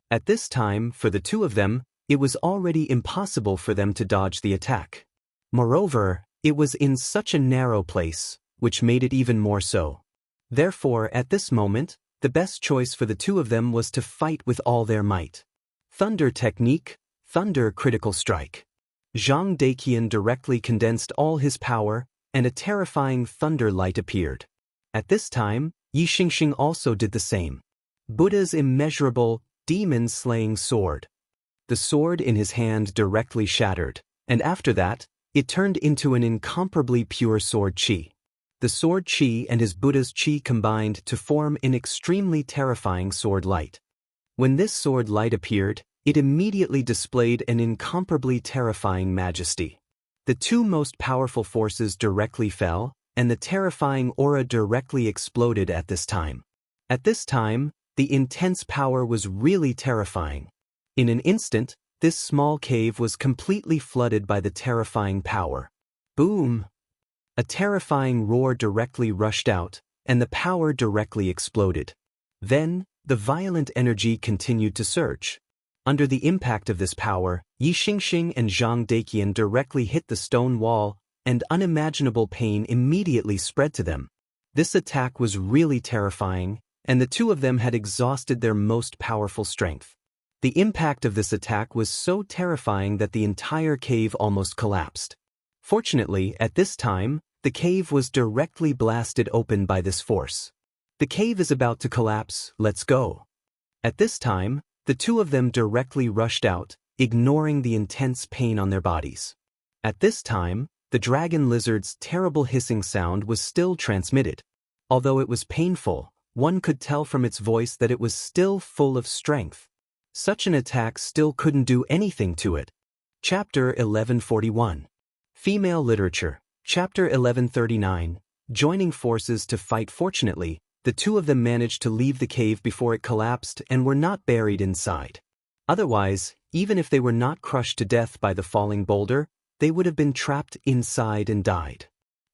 A: At this time, for the two of them, it was already impossible for them to dodge the attack. Moreover, it was in such a narrow place, which made it even more so. Therefore, at this moment, The best choice for the two of them was to fight with all their might. Thunder technique, thunder critical strike. Zhang Daqian directly condensed all his power, and a terrifying thunder light appeared. At this time, Yi Xingxing also did the same. Buddha's immeasurable, demon-slaying sword. The sword in his hand directly shattered, and after that, it turned into an incomparably pure sword qi. The sword qi and his Buddha's qi combined to form an extremely terrifying sword light. When this sword light appeared, it immediately displayed an incomparably terrifying majesty. The two most powerful forces directly fell, and the terrifying aura directly exploded at this time. At this time, the intense power was really terrifying. In an instant, this small cave was completely flooded by the terrifying power. Boom! A terrifying roar directly rushed out, and the power directly exploded. Then, the violent energy continued to surge. Under the impact of this power, Yi Xingxing and Zhang Daqian directly hit the stone wall, and unimaginable pain immediately spread to them. This attack was really terrifying, and the two of them had exhausted their most powerful strength. The impact of this attack was so terrifying that the entire cave almost collapsed. Fortunately, at this time, the cave was directly blasted open by this force. The cave is about to collapse, let's go. At this time, the two of them directly rushed out, ignoring the intense pain on their bodies. At this time, the dragon lizard's terrible hissing sound was still transmitted. Although it was painful, one could tell from its voice that it was still full of strength. Such an attack still couldn't do anything to it. Chapter 1141. Female Literature. Chapter 1139. Joining forces to fight. Fortunately, the two of them managed to leave the cave before it collapsed and were not buried inside. Otherwise, even if they were not crushed to death by the falling boulder, they would have been trapped inside and died.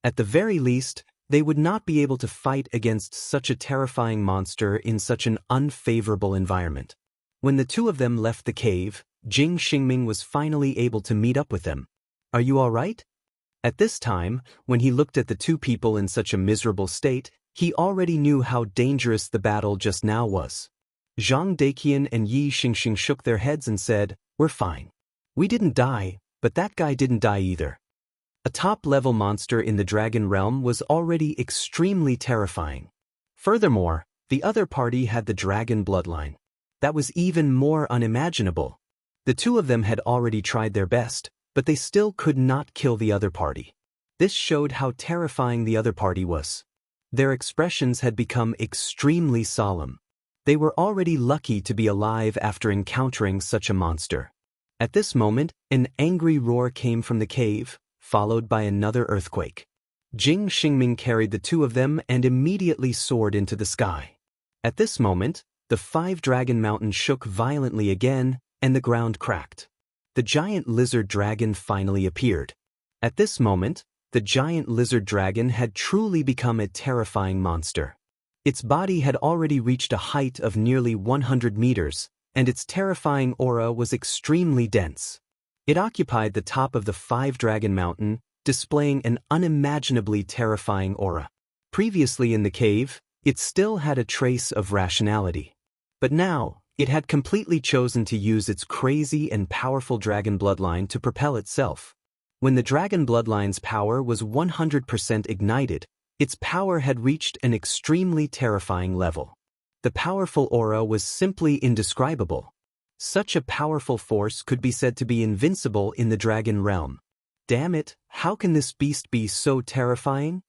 A: At the very least, they would not be able to fight against such a terrifying monster in such an unfavorable environment. When the two of them left the cave, Jing Xingming was finally able to meet up with them. "Are you all right?" At this time, when he looked at the two people in such a miserable state, he already knew how dangerous the battle just now was. Zhang Daqian and Yi Xingxing shook their heads and said, "We're fine. We didn't die, but that guy didn't die either." A top-level monster in the dragon realm was already extremely terrifying. Furthermore, the other party had the dragon bloodline. That was even more unimaginable. The two of them had already tried their best, but they still could not kill the other party. This showed how terrifying the other party was. Their expressions had become extremely solemn. They were already lucky to be alive after encountering such a monster. At this moment, an angry roar came from the cave, followed by another earthquake. Jing Xingming carried the two of them and immediately soared into the sky. At this moment, the 5-dragon mountain shook violently again, and the ground cracked. The giant lizard dragon finally appeared. At this moment, the giant lizard dragon had truly become a terrifying monster. Its body had already reached a height of nearly 100 meters, and its terrifying aura was extremely dense. It occupied the top of the 5-dragon mountain, displaying an unimaginably terrifying aura. Previously in the cave, it still had a trace of rationality. But now, it had completely chosen to use its crazy and powerful dragon bloodline to propel itself. When the dragon bloodline's power was 100% ignited, its power had reached an extremely terrifying level. The powerful aura was simply indescribable. Such a powerful force could be said to be invincible in the dragon realm. Damn it, how can this beast be so terrifying?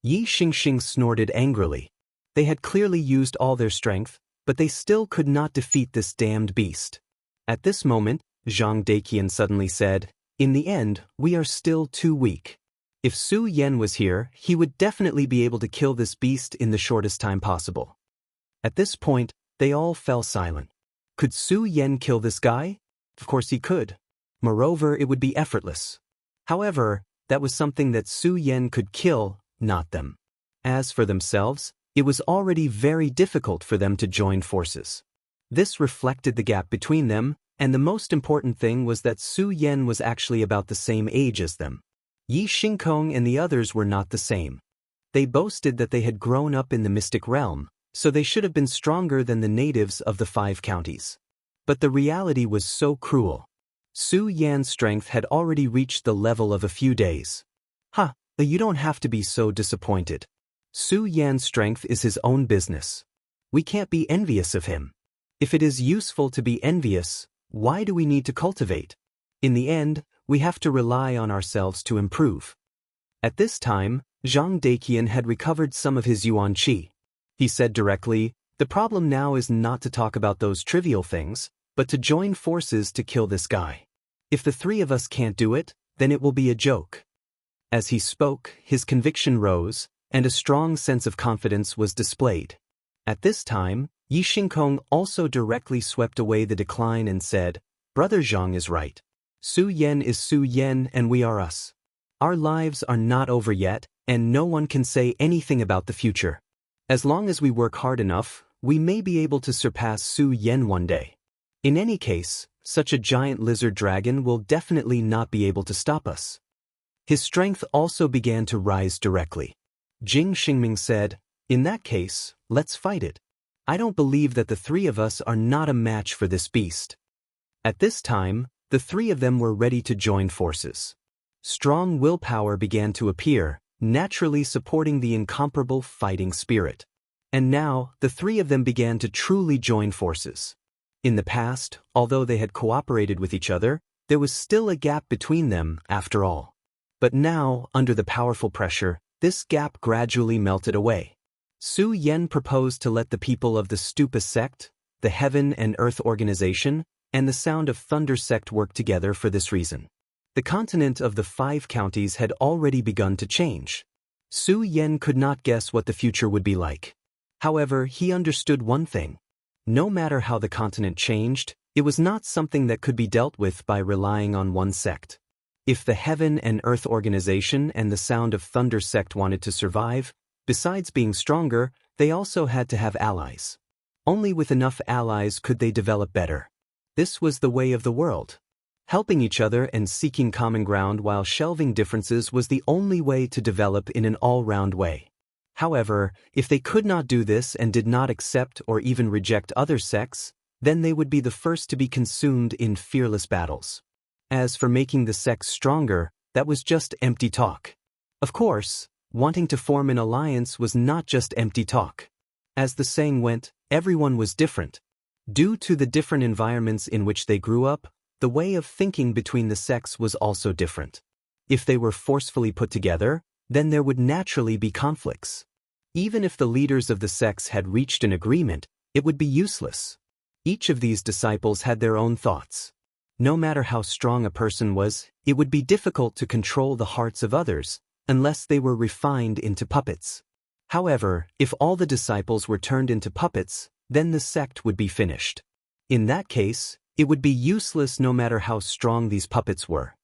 A: Yi Xingxing snorted angrily. They had clearly used all their strength, but they still could not defeat this damned beast. At this moment, Zhang Daqian suddenly said, "In the end, we are still too weak. If Su Yan was here, he would definitely be able to kill this beast in the shortest time possible." At this point, they all fell silent. Could Su Yan kill this guy? Of course he could. Moreover, it would be effortless. However, that was something that Su Yan could kill, not them. As for themselves, it was already very difficult for them to join forces. This reflected the gap between them, and the most important thing was that Su Yan was actually about the same age as them. Yi Xingkong and the others were not the same. They boasted that they had grown up in the mystic realm, so they should have been stronger than the natives of the 5 counties. But the reality was so cruel. Su Yan's strength had already reached the level of a few days. You don't have to be so disappointed. Su Yan's strength is his own business. We can't be envious of him. If it is useful to be envious, why do we need to cultivate? In the end, we have to rely on ourselves to improve. At this time, Zhang Daqian had recovered some of his yuan qi. He said directly, "The problem now is not to talk about those trivial things, but to join forces to kill this guy. If the 3 of us can't do it, then it will be a joke." As he spoke, his conviction rose, and a strong sense of confidence was displayed. At this time, Yi Xingkong also directly swept away the decline and said, "Brother Zhang is right. Su Yan is Su Yan and we are us. Our lives are not over yet, and no one can say anything about the future. As long as we work hard enough, we may be able to surpass Su Yan one day. In any case, such a giant lizard dragon will definitely not be able to stop us." His strength also began to rise directly. Jing Xingming said, "In that case, let's fight it. I don't believe that the 3 of us are not a match for this beast." At this time, the 3 of them were ready to join forces. Strong willpower began to appear, naturally supporting the incomparable fighting spirit. And now, the 3 of them began to truly join forces. In the past, although they had cooperated with each other, there was still a gap between them, after all. But now, under the powerful pressure, this gap gradually melted away. Su Yan proposed to let the people of the Stupa sect, the Heaven and Earth organization, and the Sound of Thunder sect work together for this reason. The continent of the 5 counties had already begun to change. Su Yan could not guess what the future would be like. However, he understood one thing. No matter how the continent changed, it was not something that could be dealt with by relying on one sect. If the Heaven and Earth organization and the Sound of Thunder sect wanted to survive, besides being stronger, they also had to have allies. Only with enough allies could they develop better. This was the way of the world. Helping each other and seeking common ground while shelving differences was the only way to develop in an all-round way. However, if they could not do this and did not accept or even reject other sects, then they would be the first to be consumed in fearless battles. As for making the sects stronger, that was just empty talk. Of course, wanting to form an alliance was not just empty talk. As the saying went, everyone was different. Due to the different environments in which they grew up, the way of thinking between the sects was also different. If they were forcefully put together, then there would naturally be conflicts. Even if the leaders of the sects had reached an agreement, it would be useless. Each of these disciples had their own thoughts. No matter how strong a person was, it would be difficult to control the hearts of others, unless they were refined into puppets. However, if all the disciples were turned into puppets, then the sect would be finished. In that case, it would be useless no matter how strong these puppets were.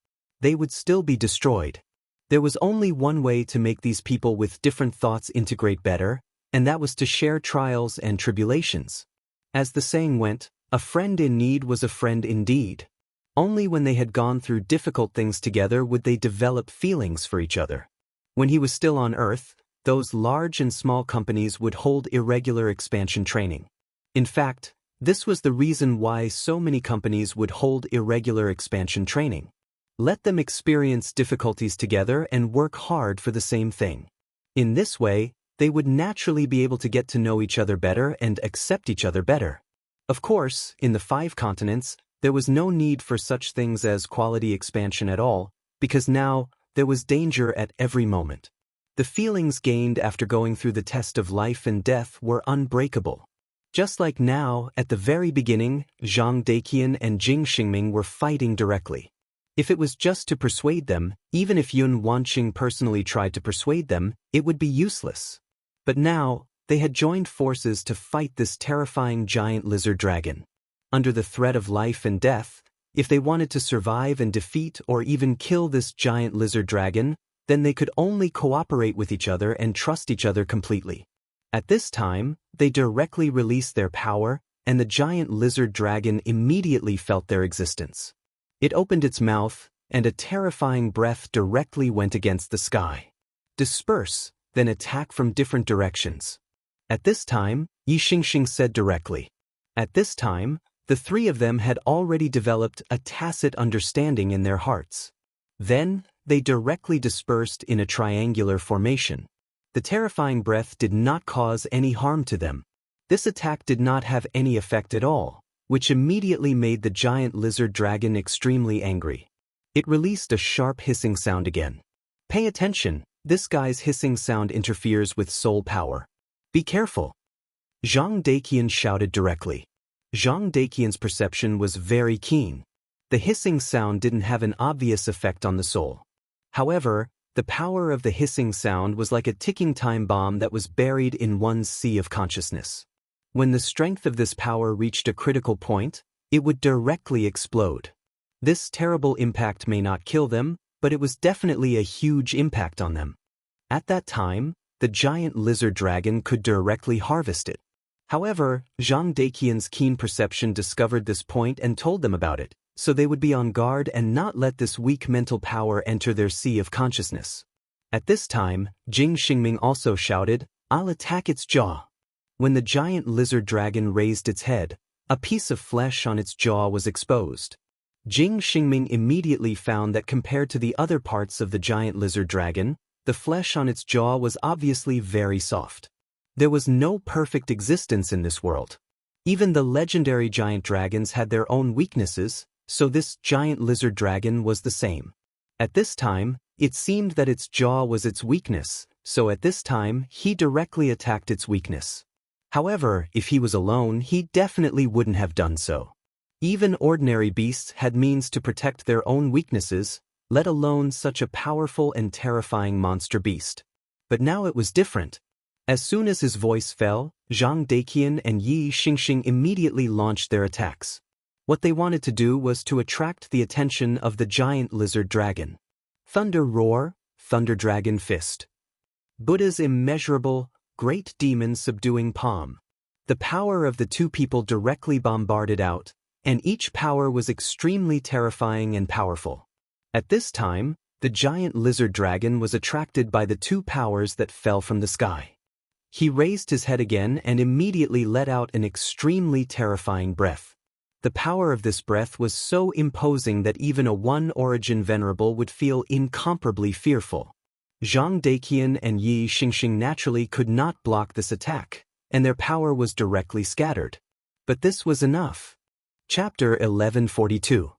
A: They would still be destroyed. There was only one way to make these people with different thoughts integrate better, and that was to share trials and tribulations. As the saying went, a friend in need was a friend indeed. Only when they had gone through difficult things together would they develop feelings for each other. When he was still on Earth, those large and small companies would hold irregular expansion training. In fact, this was the reason why so many companies would hold irregular expansion training. Let them experience difficulties together and work hard for the same thing. In this way, they would naturally be able to get to know each other better and accept each other better. Of course, in the 5 continents, there was no need for such things as quality expansion at all, because now, there was danger at every moment. The feelings gained after going through the test of life and death were unbreakable. Just like now, at the very beginning, Zhang Daqian and Jing Xingming were fighting directly. If it was just to persuade them, even if Yun Wanqing personally tried to persuade them, it would be useless. But now, they had joined forces to fight this terrifying giant lizard dragon. Under the threat of life and death, if they wanted to survive and defeat or even kill this giant lizard dragon, then they could only cooperate with each other and trust each other completely. At this time, they directly released their power, and the giant lizard dragon immediately felt their existence. It opened its mouth, and a terrifying breath directly went against the sky. Disperse, then attack from different directions. At this time, Xianxia said directly. At this time, the three of them had already developed a tacit understanding in their hearts. Then, they directly dispersed in a triangular formation. The terrifying breath did not cause any harm to them. This attack did not have any effect at all, which immediately made the giant lizard dragon extremely angry. It released a sharp hissing sound again. Pay attention, this guy's hissing sound interferes with soul power. Be careful. Zhang Daqian shouted directly. Zhang Daqian's perception was very keen. The hissing sound didn't have an obvious effect on the soul. However, the power of the hissing sound was like a ticking time bomb that was buried in one's sea of consciousness. When the strength of this power reached a critical point, it would directly explode. This terrible impact may not kill them, but it was definitely a huge impact on them. At that time, the giant lizard dragon could directly harvest it. However, Zhang Daqian's keen perception discovered this point and told them about it, so they would be on guard and not let this weak mental power enter their sea of consciousness. At this time, Jing Xingming also shouted, "I'll attack its jaw." When the giant lizard dragon raised its head, a piece of flesh on its jaw was exposed. Jing Xingming immediately found that compared to the other parts of the giant lizard dragon, the flesh on its jaw was obviously very soft. There was no perfect existence in this world. Even the legendary giant dragons had their own weaknesses, so this giant lizard dragon was the same. At this time, it seemed that its jaw was its weakness, so at this time he directly attacked its weakness. However, if he was alone, he definitely wouldn't have done so. Even ordinary beasts had means to protect their own weaknesses, let alone such a powerful and terrifying monster beast. But now it was different. As soon as his voice fell, Zhang Daqian and Xianxia immediately launched their attacks. What they wanted to do was to attract the attention of the giant lizard dragon. Thunder Roar, Thunder Dragon Fist. Buddha's immeasurable, great demon subduing palm. The power of the two people directly bombarded out, and each power was extremely terrifying and powerful. At this time, the giant lizard dragon was attracted by the two powers that fell from the sky. He raised his head again and immediately let out an extremely terrifying breath. The power of this breath was so imposing that even a one-origin venerable would feel incomparably fearful. Zhang Daqian and Xianxia naturally could not block this attack, and their power was directly scattered. But this was enough. Chapter 1142.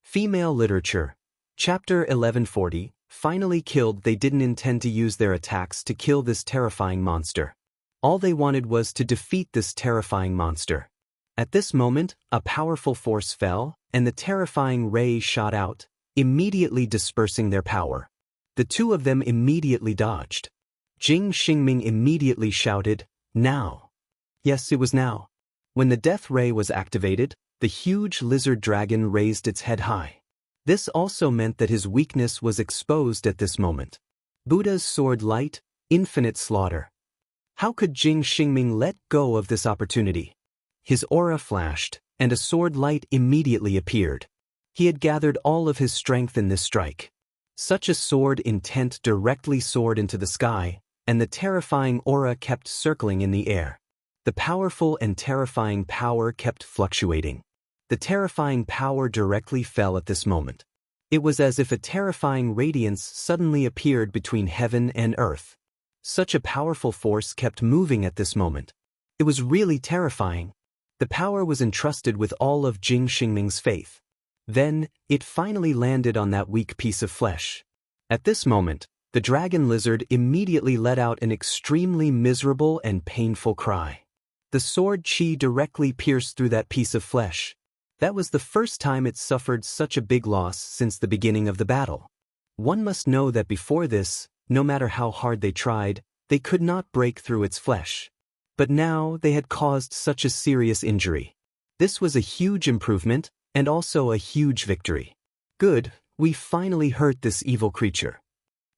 A: Female Literature. Chapter 1140. Finally killed. They didn't intend to use their attacks to kill this terrifying monster. All they wanted was to defeat this terrifying monster. At this moment, a powerful force fell, and the terrifying ray shot out, immediately dispersing their power. The two of them immediately dodged. Jing Xingming immediately shouted, "Now!" Yes, it was now. When the death ray was activated, the huge lizard dragon raised its head high. This also meant that his weakness was exposed at this moment. Buddha's sword light, infinite slaughter. How could Jing Xingming let go of this opportunity? His aura flashed, and a sword light immediately appeared. He had gathered all of his strength in this strike. Such a sword intent directly soared into the sky, and the terrifying aura kept circling in the air. The powerful and terrifying power kept fluctuating. The terrifying power directly fell at this moment. It was as if a terrifying radiance suddenly appeared between heaven and earth. Such a powerful force kept moving at this moment. It was really terrifying. The power was entrusted with all of Jing Xingming's faith. Then, it finally landed on that weak piece of flesh. At this moment, the dragon lizard immediately let out an extremely miserable and painful cry. The sword chi directly pierced through that piece of flesh. That was the first time it suffered such a big loss since the beginning of the battle. One must know that before this, no matter how hard they tried, they could not break through its flesh. But now they had caused such a serious injury. This was a huge improvement, and also a huge victory. Good, we finally hurt this evil creature.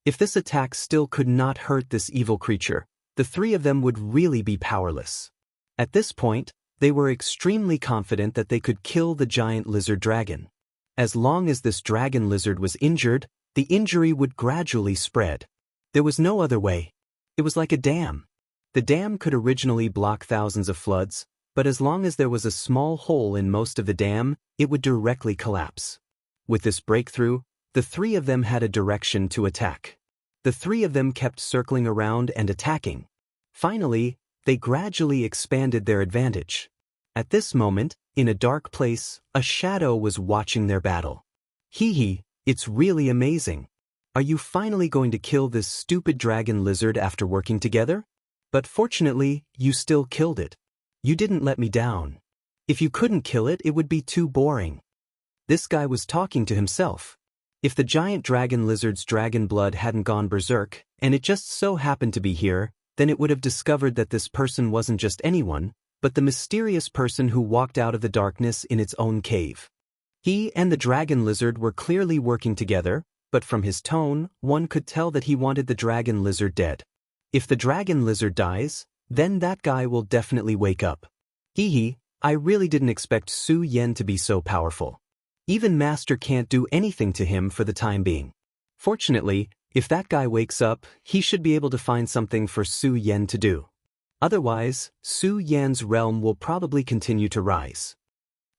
A: If this attack still could not hurt this evil creature, the three of them would really be powerless. At this point, they were extremely confident that they could kill the giant lizard dragon. As long as this dragon lizard was injured, the injury would gradually spread. There was no other way. It was like a dam. The dam could originally block thousands of floods, but as long as there was a small hole in most of the dam, it would directly collapse. With this breakthrough, the three of them had a direction to attack. The three of them kept circling around and attacking. Finally, they gradually expanded their advantage. At this moment, in a dark place, a shadow was watching their battle. Hee, it's really amazing. Are you finally going to kill this stupid dragon lizard after working together? But fortunately, you still killed it. You didn't let me down. If you couldn't kill it, it would be too boring. This guy was talking to himself. If the giant dragon lizard's dragon blood hadn't gone berserk, and it just so happened to be here, then it would have discovered that this person wasn't just anyone, but the mysterious person who walked out of the darkness in its own cave. He and the dragon lizard were clearly working together, but from his tone, one could tell that he wanted the dragon lizard dead. If the dragon lizard dies, then that guy will definitely wake up. I really didn't expect Su Yan to be so powerful. Even Master can't do anything to him for the time being. Fortunately, if that guy wakes up, he should be able to find something for Su Yan to do. Otherwise, Su Yan's realm will probably continue to rise.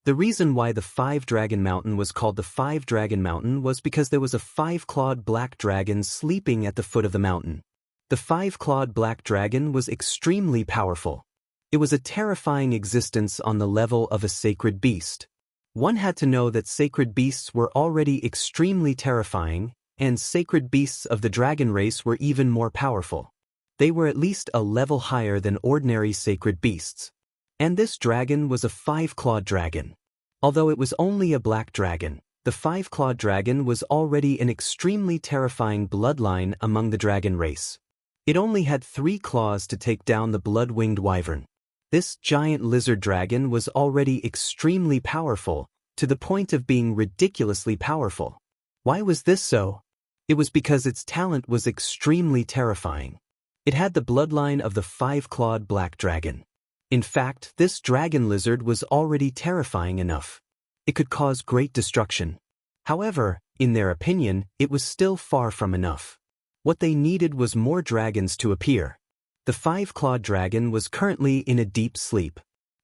A: The reason why the Five-Dragon Mountain was called the Five-Dragon Mountain was because there was a five-clawed black dragon sleeping at the foot of the mountain. The five-clawed black dragon was extremely powerful. It was a terrifying existence on the level of a sacred beast. One had to know that sacred beasts were already extremely terrifying, and sacred beasts of the dragon race were even more powerful. They were at least a level higher than ordinary sacred beasts. And this dragon was a five-clawed dragon. Although it was only a black dragon, the five-clawed dragon was already an extremely terrifying bloodline among the dragon race. It only had 3 claws to take down the blood-winged wyvern. This giant lizard dragon was already extremely powerful, to the point of being ridiculously powerful. Why was this so? It was because its talent was extremely terrifying. It had the bloodline of the five-clawed black dragon. In fact, this dragon lizard was already terrifying enough. It could cause great destruction. However, in their opinion, it was still far from enough. What they needed was more dragons to appear. The five-clawed dragon was currently in a deep sleep.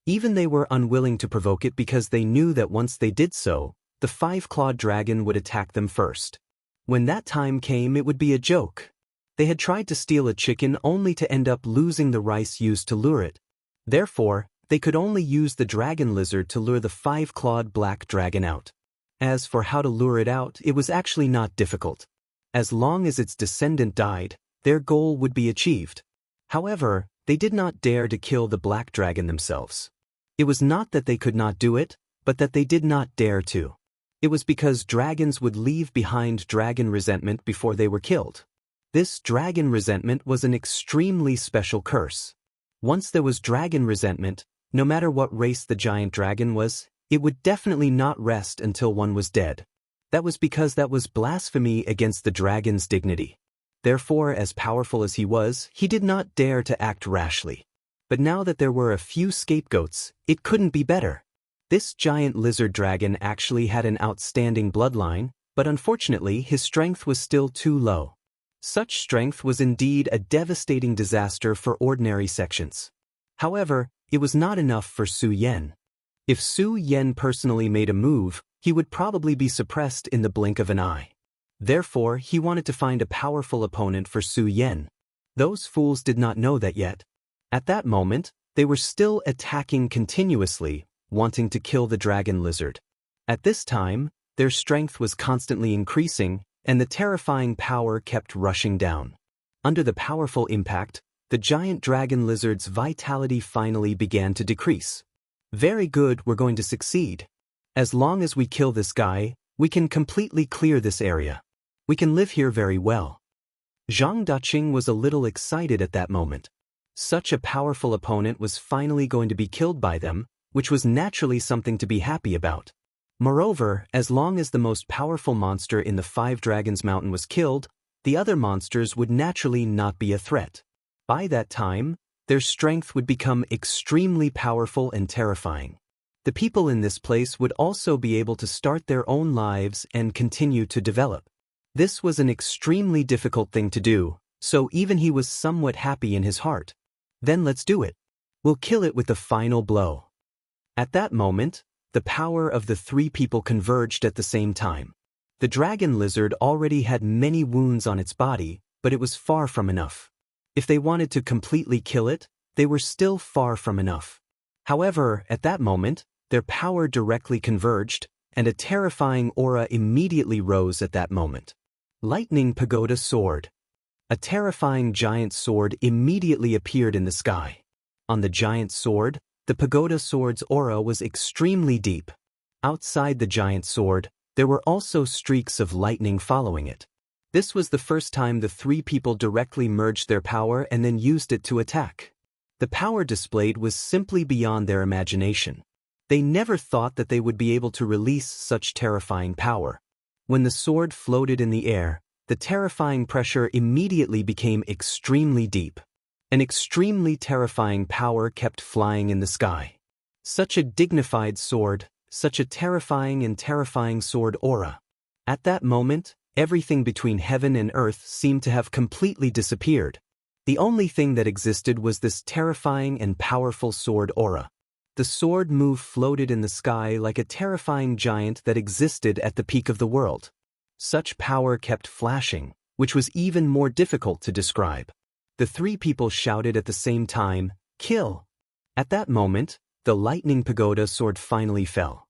A: Even they were unwilling to provoke it because they knew that once they did so, the five-clawed dragon would attack them first. When that time came, it would be a joke. They had tried to steal a chicken only to end up losing the rice used to lure it. Therefore, they could only use the dragon lizard to lure the five-clawed black dragon out. As for how to lure it out, it was actually not difficult. As long as its descendant died, their goal would be achieved. However, they did not dare to kill the black dragon themselves. It was not that they could not do it, but that they did not dare to. It was because dragons would leave behind dragon resentment before they were killed. This dragon resentment was an extremely special curse. Once there was dragon resentment, no matter what race the giant dragon was, it would definitely not rest until one was dead. That was because that was blasphemy against the dragon's dignity. Therefore, as powerful as he was, he did not dare to act rashly. But now that there were a few scapegoats, it couldn't be better. This giant lizard dragon actually had an outstanding bloodline, but unfortunately his strength was still too low. Such strength was indeed a devastating disaster for ordinary sections. However, it was not enough for Su Yan. If Su Yan personally made a move, he would probably be suppressed in the blink of an eye. Therefore, he wanted to find a powerful opponent for Su Yan. Those fools did not know that yet. At that moment, they were still attacking continuously, wanting to kill the dragon lizard. At this time, their strength was constantly increasing, and the terrifying power kept rushing down. Under the powerful impact, the giant dragon lizard's vitality finally began to decrease. Very good, we're going to succeed. As long as we kill this guy, we can completely clear this area. We can live here very well. Zhang Daqing was a little excited at that moment. Such a powerful opponent was finally going to be killed by them, which was naturally something to be happy about. Moreover, as long as the most powerful monster in the Five Dragons Mountain was killed, the other monsters would naturally not be a threat. By that time, their strength would become extremely powerful and terrifying. The people in this place would also be able to start their own lives and continue to develop. This was an extremely difficult thing to do, so even he was somewhat happy in his heart. Then let's do it. We'll kill it with the final blow. At that moment, the power of the three people converged at the same time. The dragon lizard already had many wounds on its body, but it was far from enough. If they wanted to completely kill it, they were still far from enough. However, at that moment, their power directly converged, and a terrifying aura immediately rose at that moment. Lightning Pagoda Sword. A terrifying giant sword immediately appeared in the sky. On the giant sword, the pagoda sword's aura was extremely deep. Outside the giant sword, there were also streaks of lightning following it. This was the first time the three people directly merged their power and then used it to attack. The power displayed was simply beyond their imagination. They never thought that they would be able to release such terrifying power. When the sword floated in the air, the terrifying pressure immediately became extremely deep. An extremely terrifying power kept flying in the sky. Such a dignified sword, such a terrifying sword aura. At that moment, everything between heaven and earth seemed to have completely disappeared. The only thing that existed was this terrifying and powerful sword aura. The sword move floated in the sky like a terrifying giant that existed at the peak of the world. Such power kept flashing, which was even more difficult to describe. The three people shouted at the same time, "Kill!" At that moment, the lightning pagoda sword finally fell.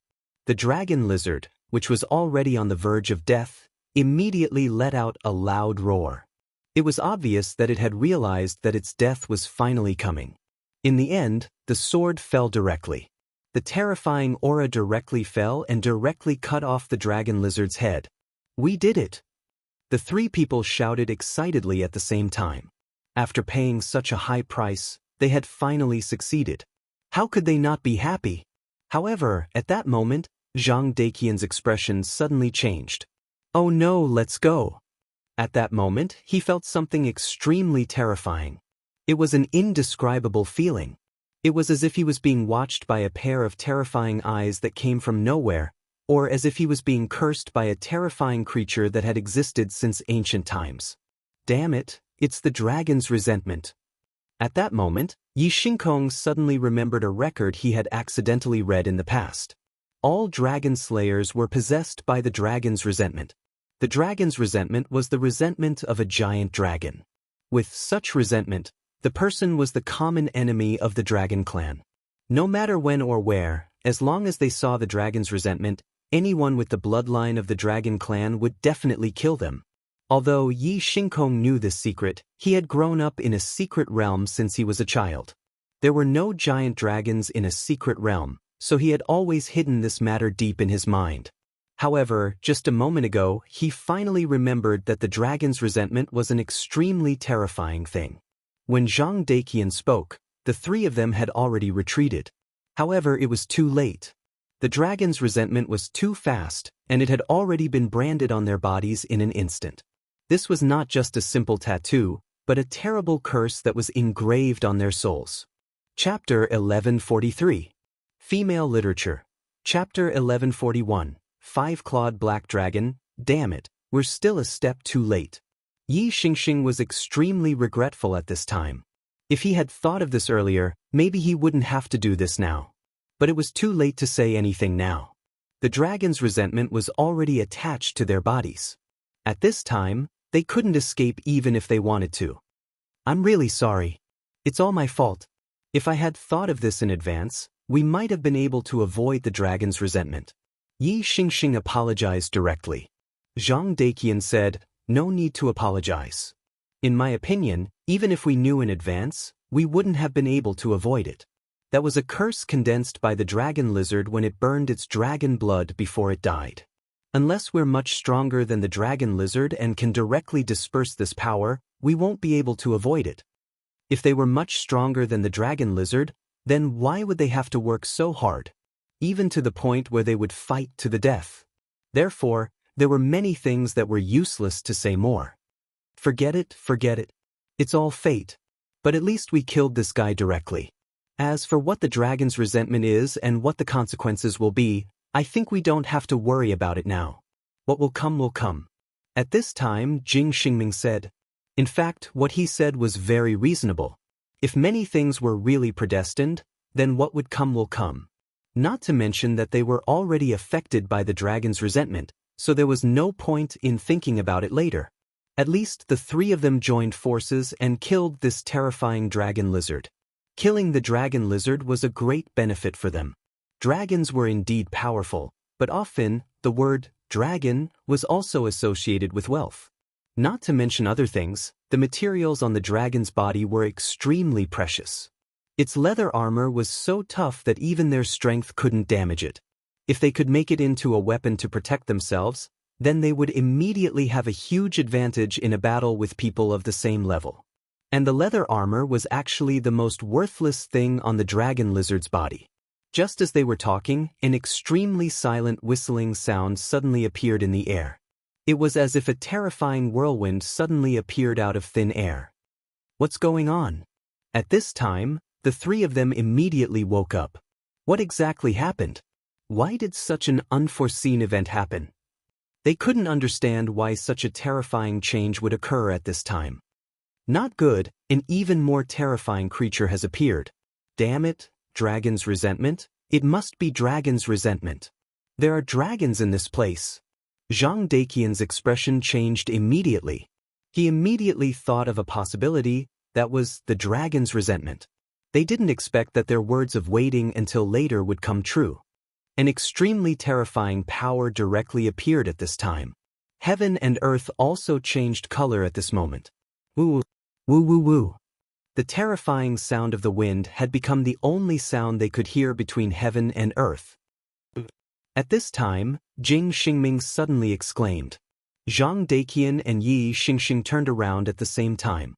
A: The dragon lizard, which was already on the verge of death, immediately let out a loud roar. It was obvious that it had realized that its death was finally coming. In the end, the sword fell directly. The terrifying aura directly fell and directly cut off the dragon lizard's head. "We did it!" The three people shouted excitedly at the same time. After paying such a high price, they had finally succeeded. How could they not be happy? However, at that moment, Zhang Daqian's expression suddenly changed. "Oh no, let's go." At that moment, he felt something extremely terrifying. It was an indescribable feeling. It was as if he was being watched by a pair of terrifying eyes that came from nowhere, or as if he was being cursed by a terrifying creature that had existed since ancient times. Damn it, it's the dragon's resentment. At that moment, Yi Xingkong suddenly remembered a record he had accidentally read in the past. All dragon slayers were possessed by the dragon's resentment. The dragon's resentment was the resentment of a giant dragon. With such resentment, the person was the common enemy of the dragon clan. No matter when or where, as long as they saw the dragon's resentment, anyone with the bloodline of the dragon clan would definitely kill them. Although Yi Xingkong knew this secret, he had grown up in a secret realm since he was a child. There were no giant dragons in a secret realm, so he had always hidden this matter deep in his mind. However, just a moment ago, he finally remembered that the dragon's resentment was an extremely terrifying thing. When Zhang Daqian spoke, the three of them had already retreated. However, it was too late. The dragon's resentment was too fast, and it had already been branded on their bodies in an instant. This was not just a simple tattoo, but a terrible curse that was engraved on their souls. Chapter 1143. Female Literature. Chapter 1141. Five-clawed black dragon. Damn it, we're still a step too late. Yi Xingxing was extremely regretful at this time. If he had thought of this earlier, maybe he wouldn't have to do this now. But it was too late to say anything now. The dragon's resentment was already attached to their bodies. At this time, they couldn't escape even if they wanted to. "I'm really sorry. It's all my fault. If I had thought of this in advance, we might have been able to avoid the dragon's resentment." Yi Xingxing apologized directly. Zhang Daqian said, "No need to apologize. In my opinion, even if we knew in advance, we wouldn't have been able to avoid it. That was a curse condensed by the dragon lizard when it burned its dragon blood before it died. Unless we're much stronger than the dragon lizard and can directly disperse this power, we won't be able to avoid it. If they were much stronger than the dragon lizard, then why would they have to work so hard, even to the point where they would fight to the death? Therefore, there were many things that were useless to say more. Forget it, forget it. It's all fate. But at least we killed this guy directly. As for what the dragon's resentment is and what the consequences will be, I think we don't have to worry about it now. What will come will come." At this time, Jing Xingming said. In fact, what he said was very reasonable. If many things were really predestined, then what would come will come. Not to mention that they were already affected by the dragon's resentment, so there was no point in thinking about it later. At least the three of them joined forces and killed this terrifying dragon lizard. Killing the dragon lizard was a great benefit for them. Dragons were indeed powerful, but often, the word dragon was also associated with wealth. Not to mention other things, the materials on the dragon's body were extremely precious. Its leather armor was so tough that even their strength couldn't damage it. If they could make it into a weapon to protect themselves, then they would immediately have a huge advantage in a battle with people of the same level. And the leather armor was actually the most worthless thing on the dragon lizard's body. Just as they were talking, an extremely silent whistling sound suddenly appeared in the air. It was as if a terrifying whirlwind suddenly appeared out of thin air. What's going on? At this time, the three of them immediately woke up. What exactly happened? Why did such an unforeseen event happen? They couldn't understand why such a terrifying change would occur at this time. Not good, an even more terrifying creature has appeared. Damn it, dragon's resentment? It must be dragon's resentment. There are dragons in this place. Zhang Daqian's expression changed immediately. He immediately thought of a possibility, that was the dragon's resentment. They didn't expect that their words of waiting until later would come true. An extremely terrifying power directly appeared at this time. Heaven and earth also changed color at this moment. Woo, woo, woo, woo. The terrifying sound of the wind had become the only sound they could hear between heaven and earth. At this time, Jing Xingming suddenly exclaimed. Zhang Daqian and Yi Xingxing turned around at the same time.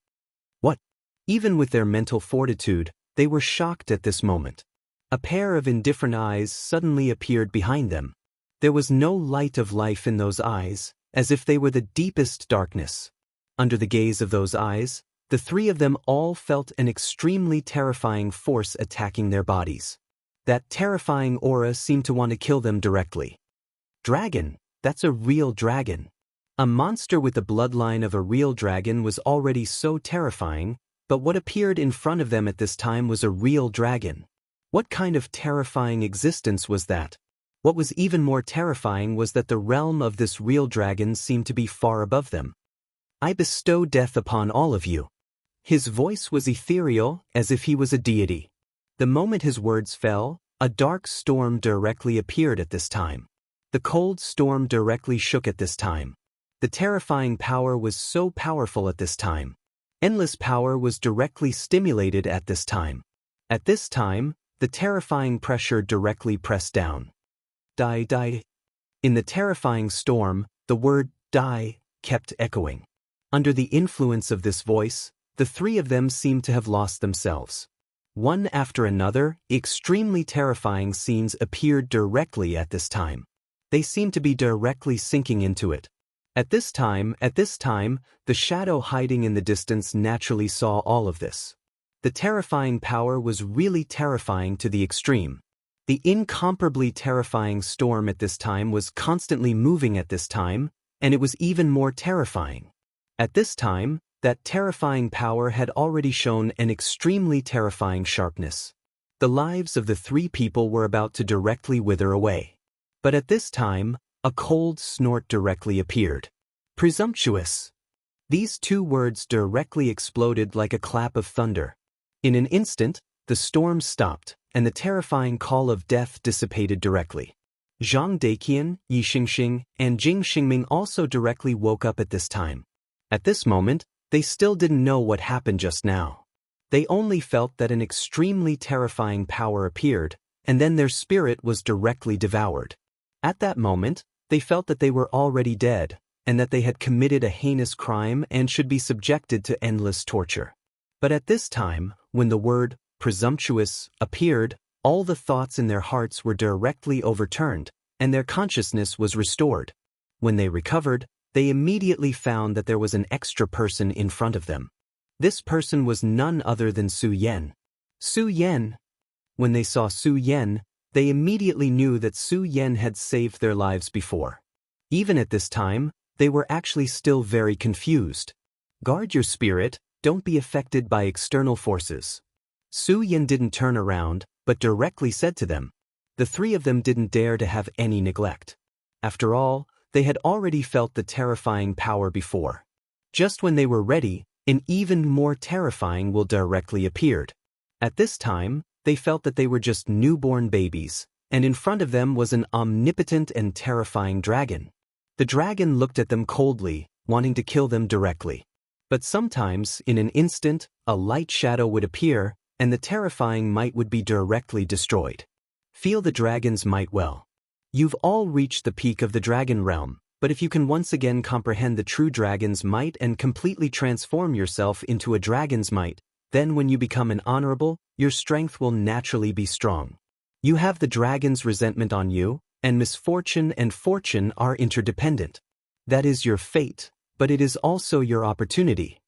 A: What? Even with their mental fortitude, they were shocked at this moment. A pair of indifferent eyes suddenly appeared behind them. There was no light of life in those eyes, as if they were the deepest darkness. Under the gaze of those eyes, the three of them all felt an extremely terrifying force attacking their bodies. That terrifying aura seemed to want to kill them directly. Dragon, that's a real dragon. A monster with the bloodline of a real dragon was already so terrifying, but what appeared in front of them at this time was a real dragon. What kind of terrifying existence was that? What was even more terrifying was that the realm of this real dragon seemed to be far above them. I bestow death upon all of you. His voice was ethereal, as if he was a deity. The moment his words fell, a dark storm directly appeared at this time. The cold storm directly shook at this time. The terrifying power was so powerful at this time. Endless power was directly stimulated at this time. At this time, the terrifying pressure directly pressed down. Die, die. In the terrifying storm, the word die kept echoing. Under the influence of this voice, the three of them seemed to have lost themselves. One after another, extremely terrifying scenes appeared directly at this time. They seemed to be directly sinking into it. At this time, the shadow hiding in the distance naturally saw all of this. The terrifying power was really terrifying to the extreme. The incomparably terrifying storm at this time was constantly moving at this time, and it was even more terrifying. At this time, that terrifying power had already shown an extremely terrifying sharpness. The lives of the three people were about to directly wither away. But at this time, a cold snort directly appeared. Presumptuous. These two words directly exploded like a clap of thunder. In an instant, the storm stopped, and the terrifying call of death dissipated directly. Zhang Daqian, Yi Xingxing, and Jing Xingming also directly woke up at this time. At this moment, they still didn't know what happened just now. They only felt that an extremely terrifying power appeared, and then their spirit was directly devoured. At that moment, they felt that they were already dead, and that they had committed a heinous crime and should be subjected to endless torture. But at this time, when the word presumptuous appeared, all the thoughts in their hearts were directly overturned, and their consciousness was restored. When they recovered, they immediately found that there was an extra person in front of them. This person was none other than Su Yan. Su Yan. When they saw Su Yan, they immediately knew that Su Yan had saved their lives before. Even at this time, they were actually still very confused. Guard your spirit, don't be affected by external forces." Su Yan didn't turn around, but directly said to them. The three of them didn't dare to have any neglect. After all, they had already felt the terrifying power before. Just when they were ready, an even more terrifying will directly appeared. At this time, they felt that they were just newborn babies, and in front of them was an omnipotent and terrifying dragon. The dragon looked at them coldly, wanting to kill them directly. But sometimes, in an instant, a light shadow would appear, and the terrifying might would be directly destroyed. Feel the dragon's might well. You've all reached the peak of the dragon realm, but if you can once again comprehend the true dragon's might and completely transform yourself into a dragon's might, then when you become an honorable, your strength will naturally be strong. You have the dragon's resentment on you, and misfortune and fortune are interdependent. That is your fate, but it is also your opportunity.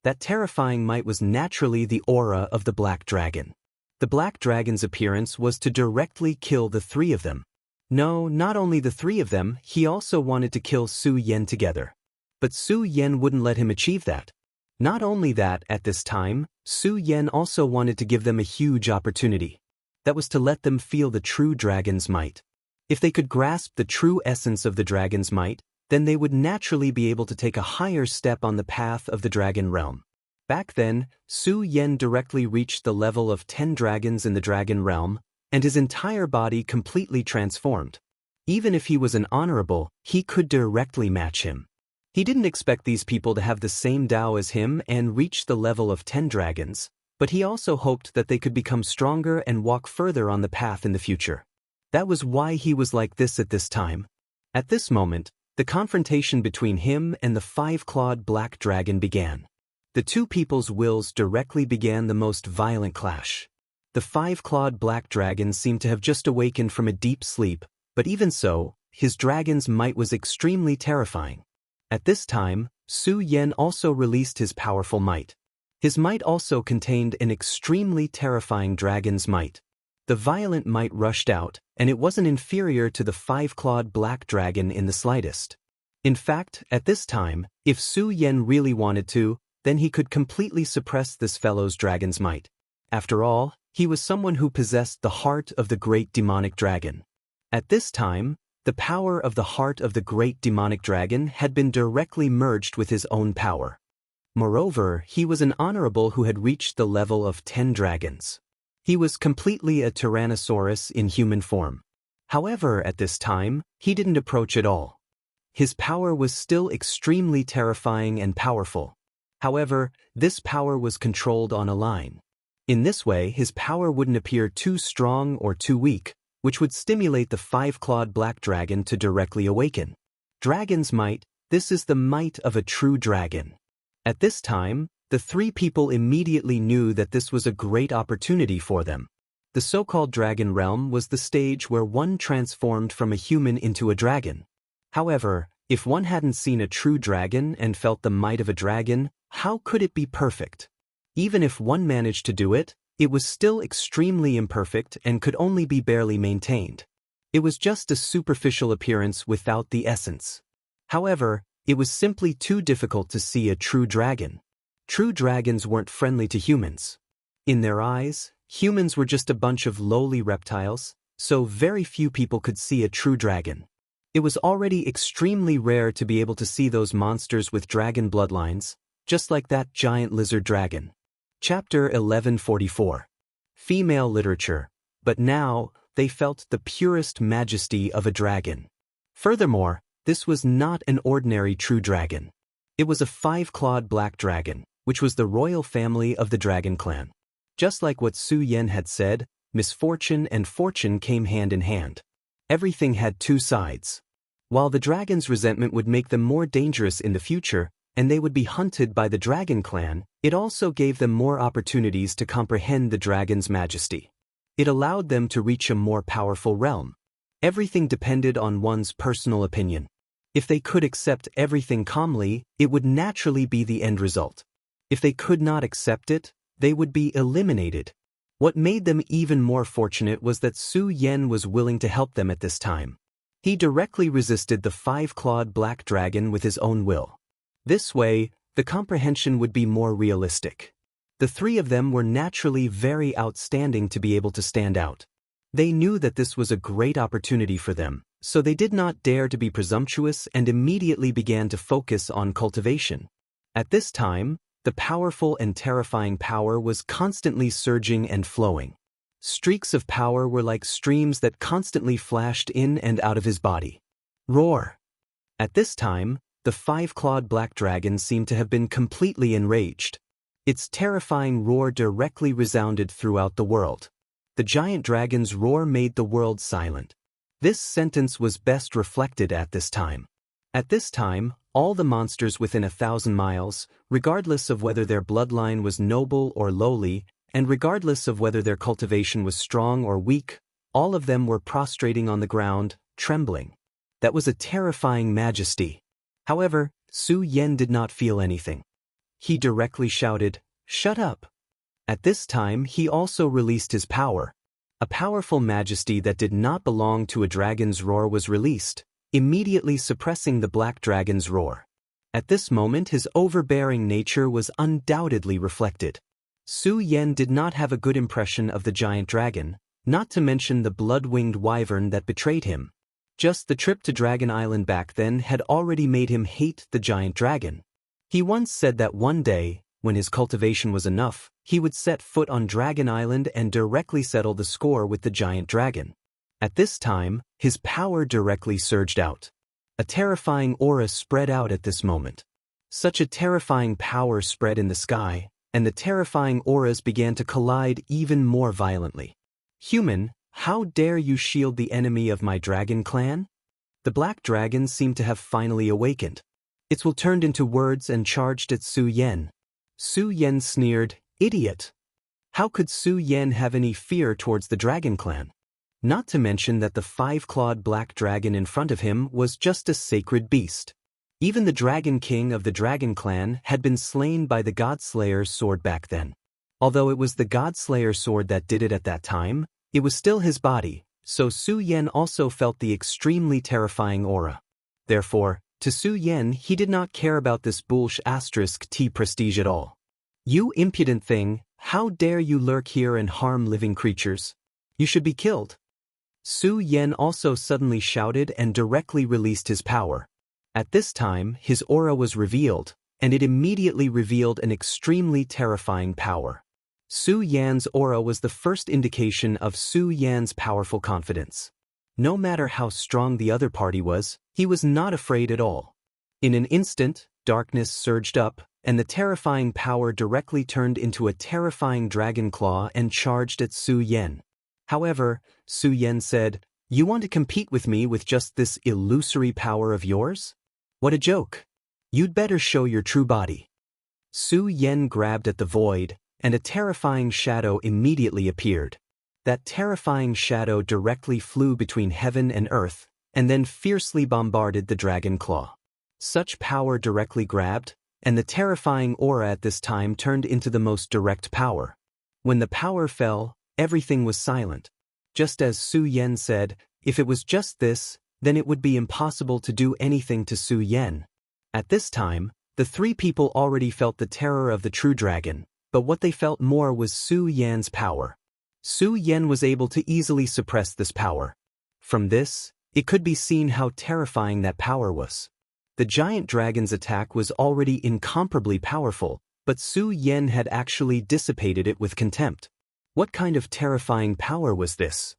A: That terrifying might was naturally the aura of the black dragon. The black dragon's appearance was to directly kill the three of them. No, not only the three of them, he also wanted to kill Su Yan together. But Su Yan wouldn't let him achieve that. Not only that, at this time, Su Yan also wanted to give them a huge opportunity. That was to let them feel the true dragon's might. If they could grasp the true essence of the dragon's might, then they would naturally be able to take a higher step on the path of the dragon realm. Back then, Su Yan directly reached the level of 10 dragons in the dragon realm, and his entire body completely transformed. Even if he was an honorable, he could directly match him. He didn't expect these people to have the same Dao as him and reach the level of 10 dragons, but he also hoped that they could become stronger and walk further on the path in the future. That was why he was like this at this time. At this moment, the confrontation between him and the 5-clawed black dragon began. The two people's wills directly began the most violent clash. The 5-clawed black dragon seemed to have just awakened from a deep sleep, but even so, his dragon's might was extremely terrifying. At this time, Su Yan also released his powerful might. His might also contained an extremely terrifying dragon's might. The violent might rushed out, and it wasn't inferior to the 5-clawed black dragon in the slightest. In fact, at this time, if Su Yan really wanted to, then he could completely suppress this fellow's dragon's might. After all, he was someone who possessed the heart of the great demonic dragon. At this time, the power of the heart of the great demonic dragon had been directly merged with his own power. Moreover, he was an honorable who had reached the level of 10 dragons. He was completely a Tyrannosaurus in human form. However, at this time, he didn't approach at all. His power was still extremely terrifying and powerful. However, this power was controlled on a line. In this way, his power wouldn't appear too strong or too weak, which would stimulate the 5-clawed black dragon to directly awaken. Dragon's might, this is the might of a true dragon. At this time, the three people immediately knew that this was a great opportunity for them. The so-called dragon realm was the stage where one transformed from a human into a dragon. However, if one hadn't seen a true dragon and felt the might of a dragon, how could it be perfect? Even if one managed to do it, it was still extremely imperfect and could only be barely maintained. It was just a superficial appearance without the essence. However, it was simply too difficult to see a true dragon. True dragons weren't friendly to humans. In their eyes, humans were just a bunch of lowly reptiles, so very few people could see a true dragon. It was already extremely rare to be able to see those monsters with dragon bloodlines, just like that giant lizard dragon. Chapter 1144. Female Literature. But now, they felt the purest majesty of a dragon. Furthermore, this was not an ordinary true dragon. It was a 5-clawed black dragon, which was the royal family of the dragon clan. Just like what Su Yan had said, misfortune and fortune came hand in hand. Everything had two sides. While the dragon's resentment would make them more dangerous in the future, and they would be hunted by the dragon clan, it also gave them more opportunities to comprehend the dragon's majesty. It allowed them to reach a more powerful realm. Everything depended on one's personal opinion. If they could accept everything calmly, it would naturally be the end result. If they could not accept it, they would be eliminated. What made them even more fortunate was that Su Yan was willing to help them at this time. He directly resisted the 5-clawed black dragon with his own will. This way, the comprehension would be more realistic. The three of them were naturally very outstanding to be able to stand out. They knew that this was a great opportunity for them, so they did not dare to be presumptuous and immediately began to focus on cultivation. At this time, the powerful and terrifying power was constantly surging and flowing. Streaks of power were like streams that constantly flashed in and out of his body. Roar! At this time, the five-clawed black dragon seemed to have been completely enraged. Its terrifying roar directly resounded throughout the world. The giant dragon's roar made the world silent. This sentence was best reflected at this time. At this time, all the monsters within 1,000 miles, regardless of whether their bloodline was noble or lowly, and regardless of whether their cultivation was strong or weak, all of them were prostrating on the ground, trembling. That was a terrifying majesty. However, Su Yan did not feel anything. He directly shouted, "Shut up!" At this time he also released his power. A powerful majesty that did not belong to a dragon's roar was released, immediately suppressing the black dragon's roar. At this moment his overbearing nature was undoubtedly reflected. Su Yan did not have a good impression of the giant dragon, not to mention the blood-winged wyvern that betrayed him. Just the trip to Dragon Island back then had already made him hate the giant dragon. He once said that one day, when his cultivation was enough, he would set foot on Dragon Island and directly settle the score with the giant dragon. At this time, his power directly surged out. A terrifying aura spread out at this moment. Such a terrifying power spread in the sky, and the terrifying auras began to collide even more violently. "Human, how dare you shield the enemy of my dragon clan?" The black dragon seemed to have finally awakened. Its will turned into words and charged at Su Yan. Su Yan sneered, "Idiot! How could Su Yan have any fear towards the dragon clan?" Not to mention that the five-clawed black dragon in front of him was just a sacred beast. Even the Dragon King of the Dragon Clan had been slain by the Godslayer's sword back then. Although it was the Godslayer's sword that did it at that time, it was still his body, so Su Yan also felt the extremely terrifying aura. Therefore, to Su Yan he did not care about this *T prestige at all. "You impudent thing, how dare you lurk here and harm living creatures? You should be killed." Su Yan also suddenly shouted and directly released his power. At this time, his aura was revealed, and it immediately revealed an extremely terrifying power. Su Yan's aura was the first indication of Su Yan's powerful confidence. No matter how strong the other party was, he was not afraid at all. In an instant, darkness surged up, and the terrifying power directly turned into a terrifying dragon claw and charged at Su Yan. However, Su Yan said, "You want to compete with me with just this illusory power of yours? What a joke! You'd better show your true body." Su Yan grabbed at the void, and a terrifying shadow immediately appeared. That terrifying shadow directly flew between heaven and earth, and then fiercely bombarded the dragon claw. Such power directly grabbed, and the terrifying aura at this time turned into the most direct power. When the power fell, everything was silent. Just as Su Yan said, if it was just this, then it would be impossible to do anything to Su Yan. At this time, the three people already felt the terror of the true dragon, but what they felt more was Su Yan's power. Su Yan was able to easily suppress this power. From this, it could be seen how terrifying that power was. The giant dragon's attack was already incomparably powerful, but Su Yan had actually dissipated it with contempt. What kind of terrifying power was this?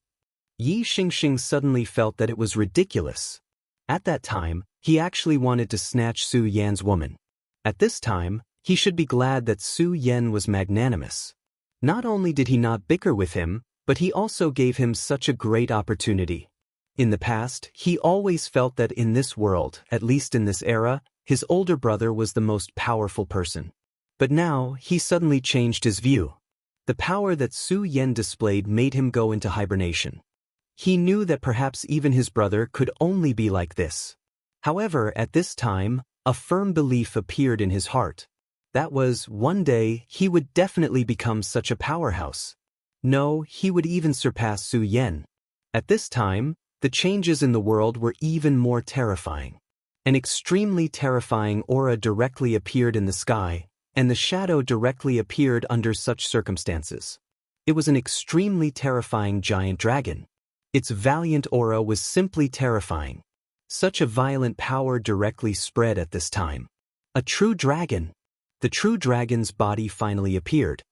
A: Yi Xingxing suddenly felt that it was ridiculous. At that time, he actually wanted to snatch Su Yan's woman. At this time, he should be glad that Su Yan was magnanimous. Not only did he not bicker with him, but he also gave him such a great opportunity. In the past, he always felt that in this world, at least in this era, his older brother was the most powerful person. But now, he suddenly changed his view. The power that Su Yan displayed made him go into hibernation. He knew that perhaps even his brother could only be like this. However, at this time, a firm belief appeared in his heart. That was, one day, he would definitely become such a powerhouse. No, he would even surpass Su Yan. At this time, the changes in the world were even more terrifying. An extremely terrifying aura directly appeared in the sky, and the shadow directly appeared under such circumstances. It was an extremely terrifying giant dragon. Its valiant aura was simply terrifying. Such a violent power directly spread at this time. A true dragon. The true dragon's body finally appeared.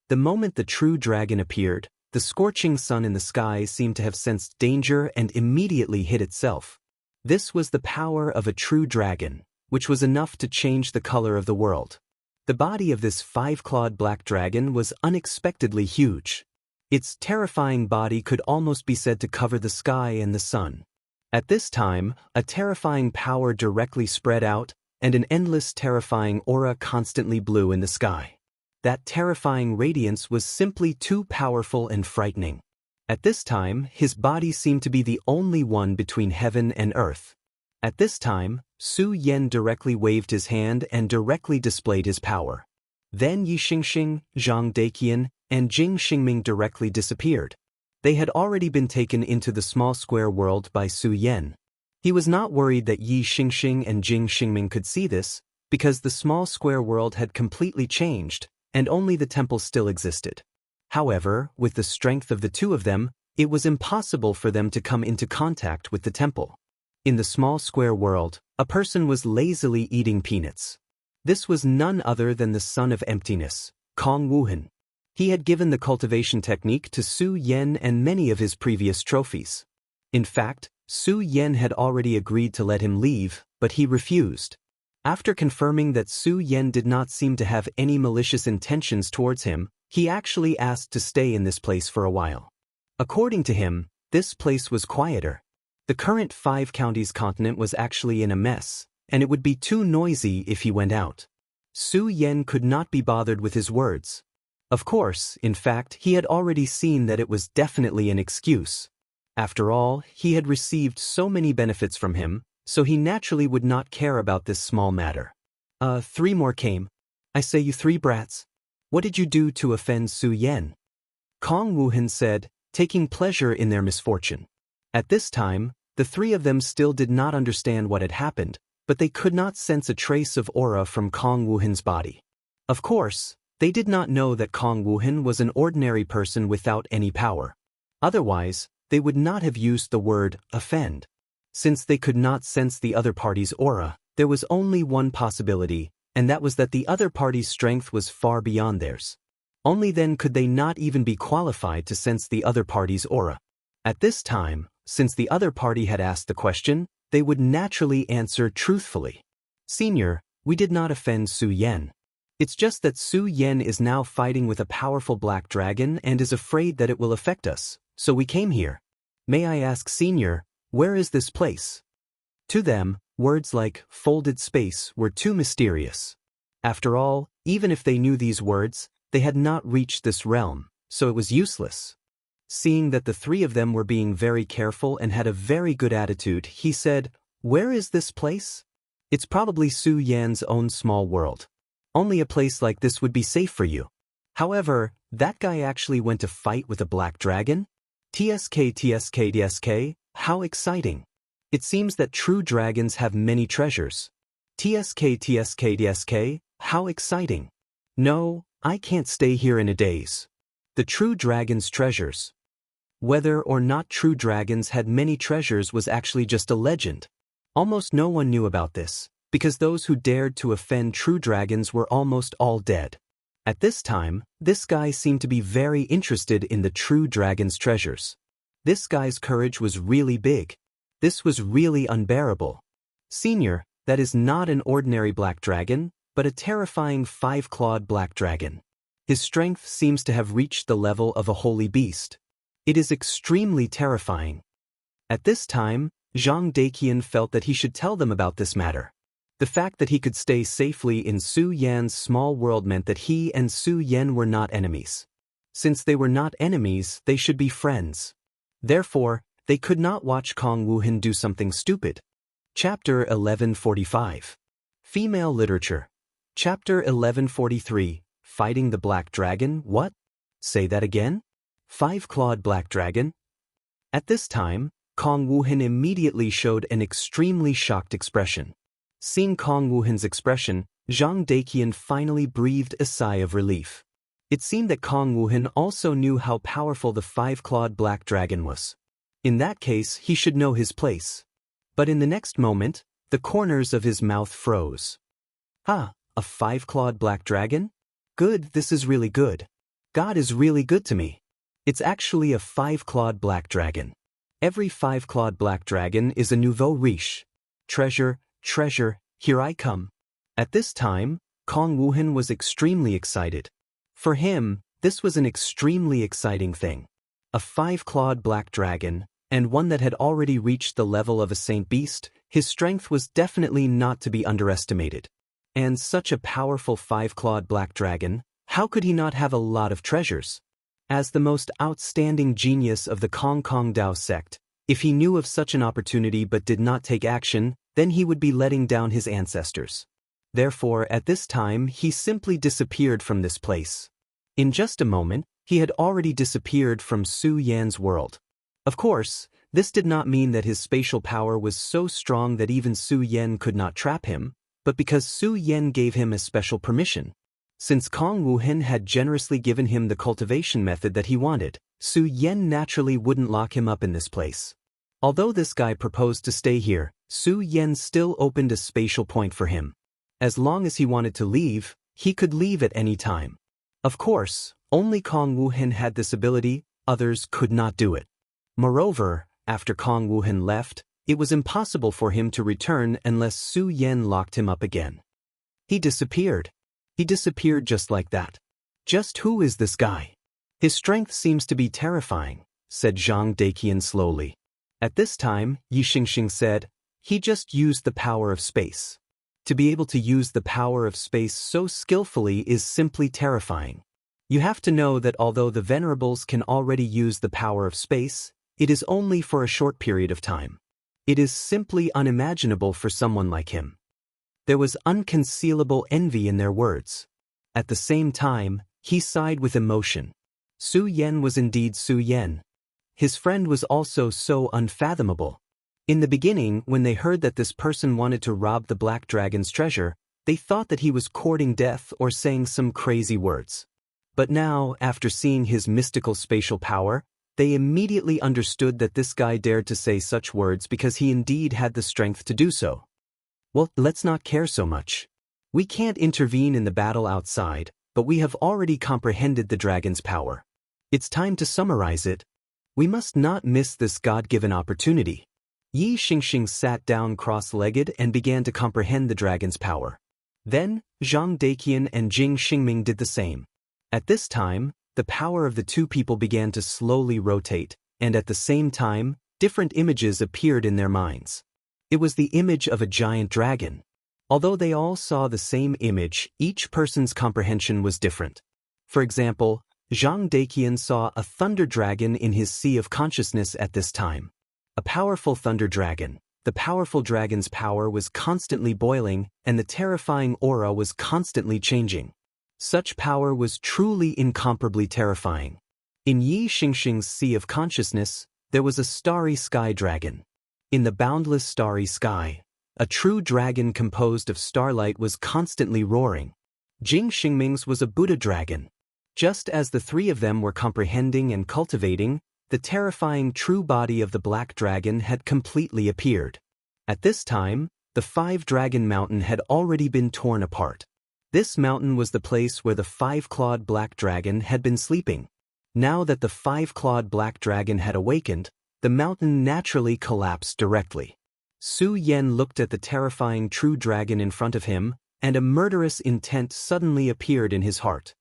A: The moment the true dragon appeared, the scorching sun in the sky seemed to have sensed danger and immediately hid itself. This was the power of a true dragon, which was enough to change the color of the world. The body of this five-clawed black dragon was unexpectedly huge. Its terrifying body could almost be said to cover the sky and the sun. At this time, a terrifying power directly spread out, and an endless terrifying aura constantly blew in the sky. That terrifying radiance was simply too powerful and frightening. At this time, his body seemed to be the only one between heaven and earth. At this time, Su Yan directly waved his hand and directly displayed his power. Then Yi Xingxing, Zhang Daqian, and Jing Xingming directly disappeared. They had already been taken into the small square world by Su Yan. He was not worried that Yi Xingxing and Jing Xingming could see this, because the small square world had completely changed, and only the temple still existed. However, with the strength of the two of them, it was impossible for them to come into contact with the temple. In the small square world, a person was lazily eating peanuts. This was none other than the son of emptiness, Kong Wuhan. He had given the cultivation technique to Su Yan and many of his previous trophies. In fact, Su Yan had already agreed to let him leave, but he refused. After confirming that Su Yan did not seem to have any malicious intentions towards him, he actually asked to stay in this place for a while. According to him, this place was quieter. The current 5 counties continent was actually in a mess, and it would be too noisy if he went out. Su Yan could not be bothered with his words. Of course, in fact, he had already seen that it was definitely an excuse. After all, he had received so many benefits from him, so he naturally would not care about this small matter. 3 more came. I say, you 3 brats. What did you do to offend Su Yan? Kong Wuhan said, taking pleasure in their misfortune. At this time, the 3 of them still did not understand what had happened, but they could not sense a trace of aura from Kong Wuhan's body. Of course, they did not know that Kong Wuhan was an ordinary person without any power. Otherwise, they would not have used the word offend. Since they could not sense the other party's aura, there was only one possibility, and that was that the other party's strength was far beyond theirs. Only then could they not even be qualified to sense the other party's aura. At this time, since the other party had asked the question, they would naturally answer truthfully. Senior, we did not offend Su Yan. It's just that Su Yan is now fighting with a powerful black dragon and is afraid that it will affect us, so we came here. May I ask, Senior, where is this place? To them, words like folded space were too mysterious. After all, even if they knew these words, they had not reached this realm, so it was useless. Seeing that the 3 of them were being very careful and had a very good attitude, he said, where is this place? It's probably Su Yan's own small world. Only a place like this would be safe for you. However, that guy actually went to fight with a black dragon? TSK, how exciting. It seems that true dragons have many treasures. TSK, how exciting. No, I can't stay here in a daze. The true dragon's treasures. Whether or not true dragons had many treasures was actually just a legend. Almost no one knew about this, because those who dared to offend true dragons were almost all dead. At this time, this guy seemed to be very interested in the true dragon's treasures. This guy's courage was really big. This was really unbearable. Senior, that is not an ordinary black dragon, but a terrifying 5-clawed black dragon. His strength seems to have reached the level of a holy beast. It is extremely terrifying. At this time, Zhang Daqian felt that he should tell them about this matter. The fact that he could stay safely in Su Yan's small world meant that he and Su Yan were not enemies. Since they were not enemies, they should be friends. Therefore, they could not watch Kong Wuhan do something stupid. Chapter 1145. Female Literature. Chapter 1143. Fighting the Black Dragon. What? Say that again? 5-clawed black dragon? At this time, Kong Wuhan immediately showed an extremely shocked expression. Seeing Kong Wuhan's expression, Zhang Daqian finally breathed a sigh of relief. It seemed that Kong Wuhan also knew how powerful the five-clawed black dragon was. In that case, he should know his place. But in the next moment, the corners of his mouth froze. Ah, a five-clawed black dragon? Good, this is really good. God is really good to me. It's actually a five-clawed black dragon. Every five-clawed black dragon is a nouveau riche. Treasure, treasure, here I come. At this time, Kong Wuhan was extremely excited. For him, this was an extremely exciting thing. A five-clawed black dragon, and one that had already reached the level of a saint beast, his strength was definitely not to be underestimated. And such a powerful five-clawed black dragon, how could he not have a lot of treasures? As the most outstanding genius of the Kong Dao sect, if he knew of such an opportunity but did not take action, then he would be letting down his ancestors. Therefore, at this time, he simply disappeared from this place. In just a moment, he had already disappeared from Su Yan's world. Of course, this did not mean that his spatial power was so strong that even Su Yan could not trap him, but because Su Yan gave him a special permission. Since Kong Wuhan had generously given him the cultivation method that he wanted, Su Yan naturally wouldn't lock him up in this place. Although this guy proposed to stay here, Su Yan still opened a spatial point for him. As long as he wanted to leave, he could leave at any time. Of course, only Kong Wuhan had this ability, others could not do it. Moreover, after Kong Wuhan left, it was impossible for him to return unless Su Yan locked him up again. He disappeared. He disappeared just like that. Just who is this guy? His strength seems to be terrifying, said Zhang Daqian slowly. At this time, Yi Xingxing said, he just used the power of space. To be able to use the power of space so skillfully is simply terrifying. You have to know that although the Venerables can already use the power of space, it is only for a short period of time. It is simply unimaginable for someone like him. There was unconcealable envy in their words. At the same time, he sighed with emotion. Su Yan was indeed Su Yan. His friend was also so unfathomable. In the beginning, when they heard that this person wanted to rob the Black Dragon's treasure, they thought that he was courting death or saying some crazy words. But now, after seeing his mystical spatial power, they immediately understood that this guy dared to say such words because he indeed had the strength to do so. Well, let's not care so much. We can't intervene in the battle outside, but we have already comprehended the dragon's power. It's time to summarize it. We must not miss this God-given opportunity. Yi Xingxing sat down cross-legged and began to comprehend the dragon's power. Then, Zhang Daqian and Jing Xingming did the same. At this time, the power of the two people began to slowly rotate, and at the same time, different images appeared in their minds. It was the image of a giant dragon. Although they all saw the same image, each person's comprehension was different. For example, Zhang Daqian saw a thunder dragon in his sea of consciousness at this time. A powerful thunder dragon. The powerful dragon's power was constantly boiling, and the terrifying aura was constantly changing. Such power was truly incomparably terrifying. In Yi Xingxing's sea of consciousness, there was a starry sky dragon. In the boundless starry sky, a true dragon composed of starlight was constantly roaring. Jing Xingming's was a Buddha dragon. Just as the three of them were comprehending and cultivating, the terrifying true body of the black dragon had completely appeared. At this time, the five-dragon mountain had already been torn apart. This mountain was the place where the five-clawed black dragon had been sleeping. Now that the five-clawed black dragon had awakened, the mountain naturally collapsed directly. Su Yan looked at the terrifying true dragon in front of him, and a murderous intent suddenly appeared in his heart.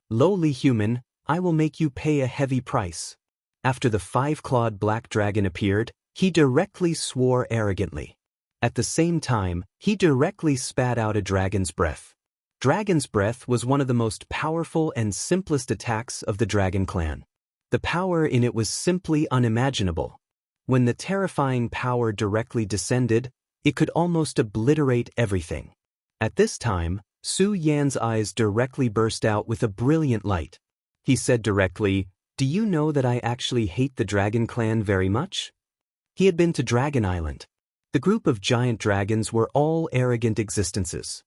A: Lowly human, I will make you pay a heavy price. After the five-clawed black dragon appeared, he directly swore arrogantly. At the same time, he directly spat out a dragon's breath. Dragon's breath was one of the most powerful and simplest attacks of the dragon clan. The power in it was simply unimaginable. When the terrifying power directly descended, it could almost obliterate everything. At this time, Su Yan's eyes directly burst out with a brilliant light. He said directly, "Do you know that I actually hate the Dragon Clan very much?" He had been to Dragon Island. The group of giant dragons were all arrogant existences.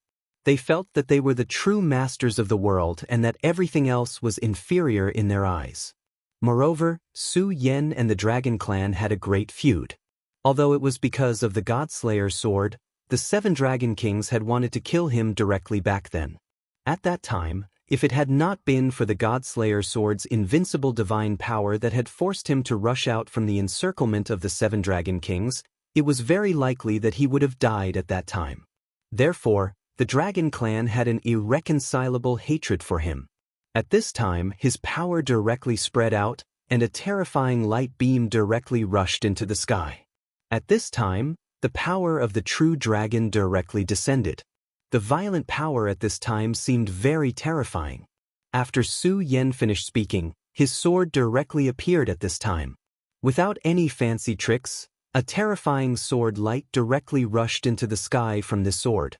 A: They felt that they were the true masters of the world and that everything else was inferior in their eyes. Moreover, Su Yan and the Dragon Clan had a great feud. Although it was because of the Godslayer sword, the 7 Dragon Kings had wanted to kill him directly back then. At that time, if it had not been for the Godslayer sword's invincible divine power that had forced him to rush out from the encirclement of the 7 Dragon Kings, it was very likely that he would have died at that time. Therefore, the Dragon Clan had an irreconcilable hatred for him. At this time, his power directly spread out, and a terrifying light beam directly rushed into the sky. At this time, the power of the true dragon directly descended. The violent power at this time seemed very terrifying. After Su Yan finished speaking, his sword directly appeared at this time. Without any fancy tricks, a terrifying sword light directly rushed into the sky from this sword.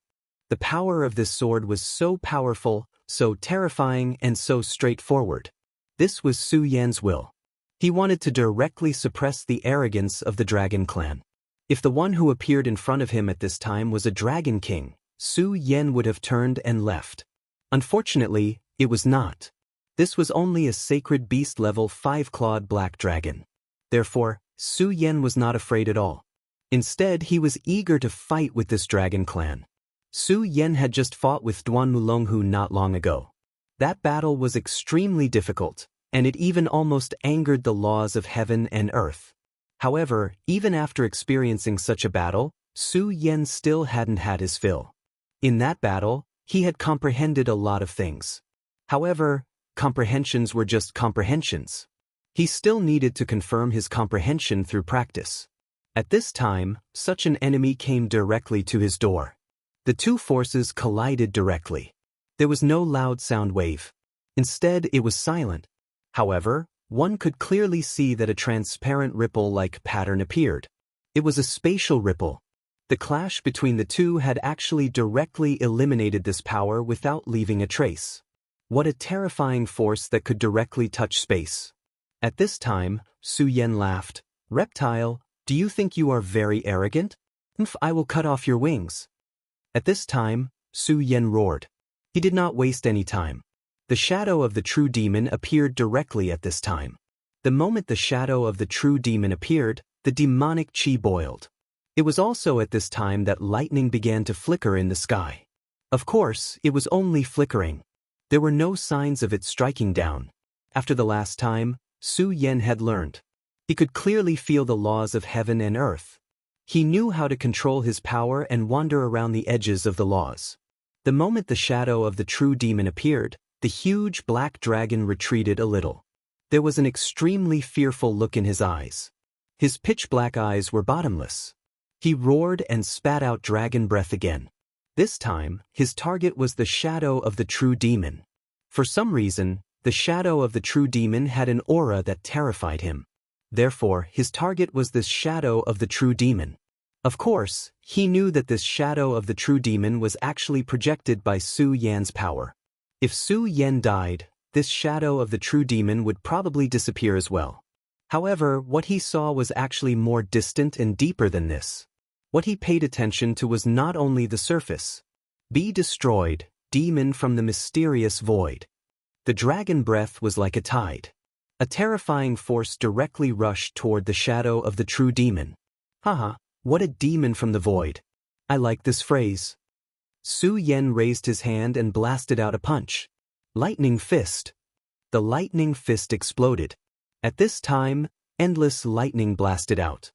A: The power of this sword was so powerful, so terrifying, and so straightforward. This was Su Yan's will. He wanted to directly suppress the arrogance of the Dragon Clan. If the one who appeared in front of him at this time was a Dragon King, Su Yan would have turned and left. Unfortunately, it was not. This was only a sacred beast level 5-clawed black dragon. Therefore, Su Yan was not afraid at all. Instead, he was eager to fight with this Dragon Clan. Su Yan had just fought with Duan Mulonghu not long ago. That battle was extremely difficult, and it even almost angered the laws of heaven and earth. However, even after experiencing such a battle, Su Yan still hadn't had his fill. In that battle, he had comprehended a lot of things. However, comprehensions were just comprehensions. He still needed to confirm his comprehension through practice. At this time, such an enemy came directly to his door. The two forces collided directly. There was no loud sound wave. Instead, it was silent. However, one could clearly see that a transparent ripple-like pattern appeared. It was a spatial ripple. The clash between the two had actually directly eliminated this power without leaving a trace. What a terrifying force that could directly touch space. At this time, Su Yan laughed. "Reptile, do you think you are very arrogant? I will cut off your wings." At this time, Su Yan roared. He did not waste any time. The shadow of the true demon appeared directly at this time. The moment the shadow of the true demon appeared, the demonic chi boiled. It was also at this time that lightning began to flicker in the sky. Of course, it was only flickering. There were no signs of it striking down. After the last time, Su Yan had learned. He could clearly feel the laws of heaven and earth. He knew how to control his power and wander around the edges of the laws. The moment the shadow of the true demon appeared, the huge black dragon retreated a little. There was an extremely fearful look in his eyes. His pitch-black eyes were bottomless. He roared and spat out dragon breath again. This time, his target was the shadow of the true demon. For some reason, the shadow of the true demon had an aura that terrified him. Therefore, his target was this shadow of the true demon. Of course, he knew that this shadow of the true demon was actually projected by Su Yan's power. If Su Yan died, this shadow of the true demon would probably disappear as well. However, what he saw was actually more distant and deeper than this. What he paid attention to was not only the surface. Be destroyed, demon from the mysterious void. The dragon breath was like a tide. A terrifying force directly rushed toward the shadow of the true demon. Haha, what a demon from the void. I like this phrase. Su Yan raised his hand and blasted out a punch. Lightning fist. The lightning fist exploded. At this time, endless lightning blasted out.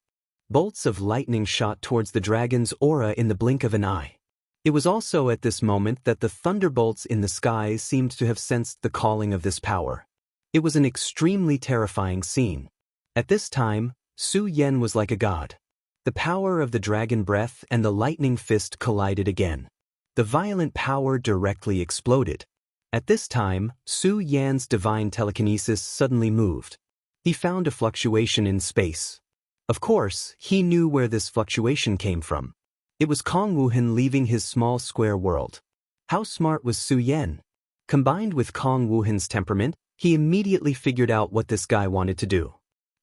A: Bolts of lightning shot towards the dragon's aura in the blink of an eye. It was also at this moment that the thunderbolts in the sky seemed to have sensed the calling of this power. It was an extremely terrifying scene. At this time, Su Yan was like a god. The power of the dragon breath and the lightning fist collided again. The violent power directly exploded. At this time, Su Yan's divine telekinesis suddenly moved. He found a fluctuation in space. Of course, he knew where this fluctuation came from. It was Kong Wuhan leaving his small square world. How smart was Su Yan? Combined with Kong Wuhan's temperament, he immediately figured out what this guy wanted to do.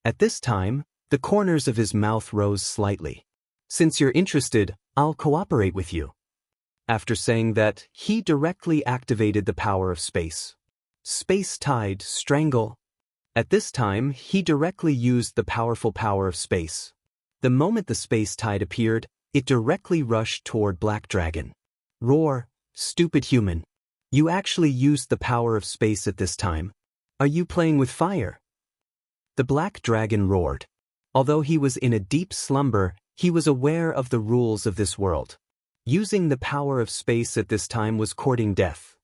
A: At this time, the corners of his mouth rose slightly. Since you're interested, I'll cooperate with you. After saying that, he directly activated the power of space. Space-tide strangle. At this time, he directly used the powerful power of space. The moment the space tide appeared, it directly rushed toward Black Dragon. Roar, stupid human. You actually used the power of space at this time. Are you playing with fire? The Black Dragon roared. Although he was in a deep slumber, he was aware of the rules of this world. Using the power of space at this time was courting death.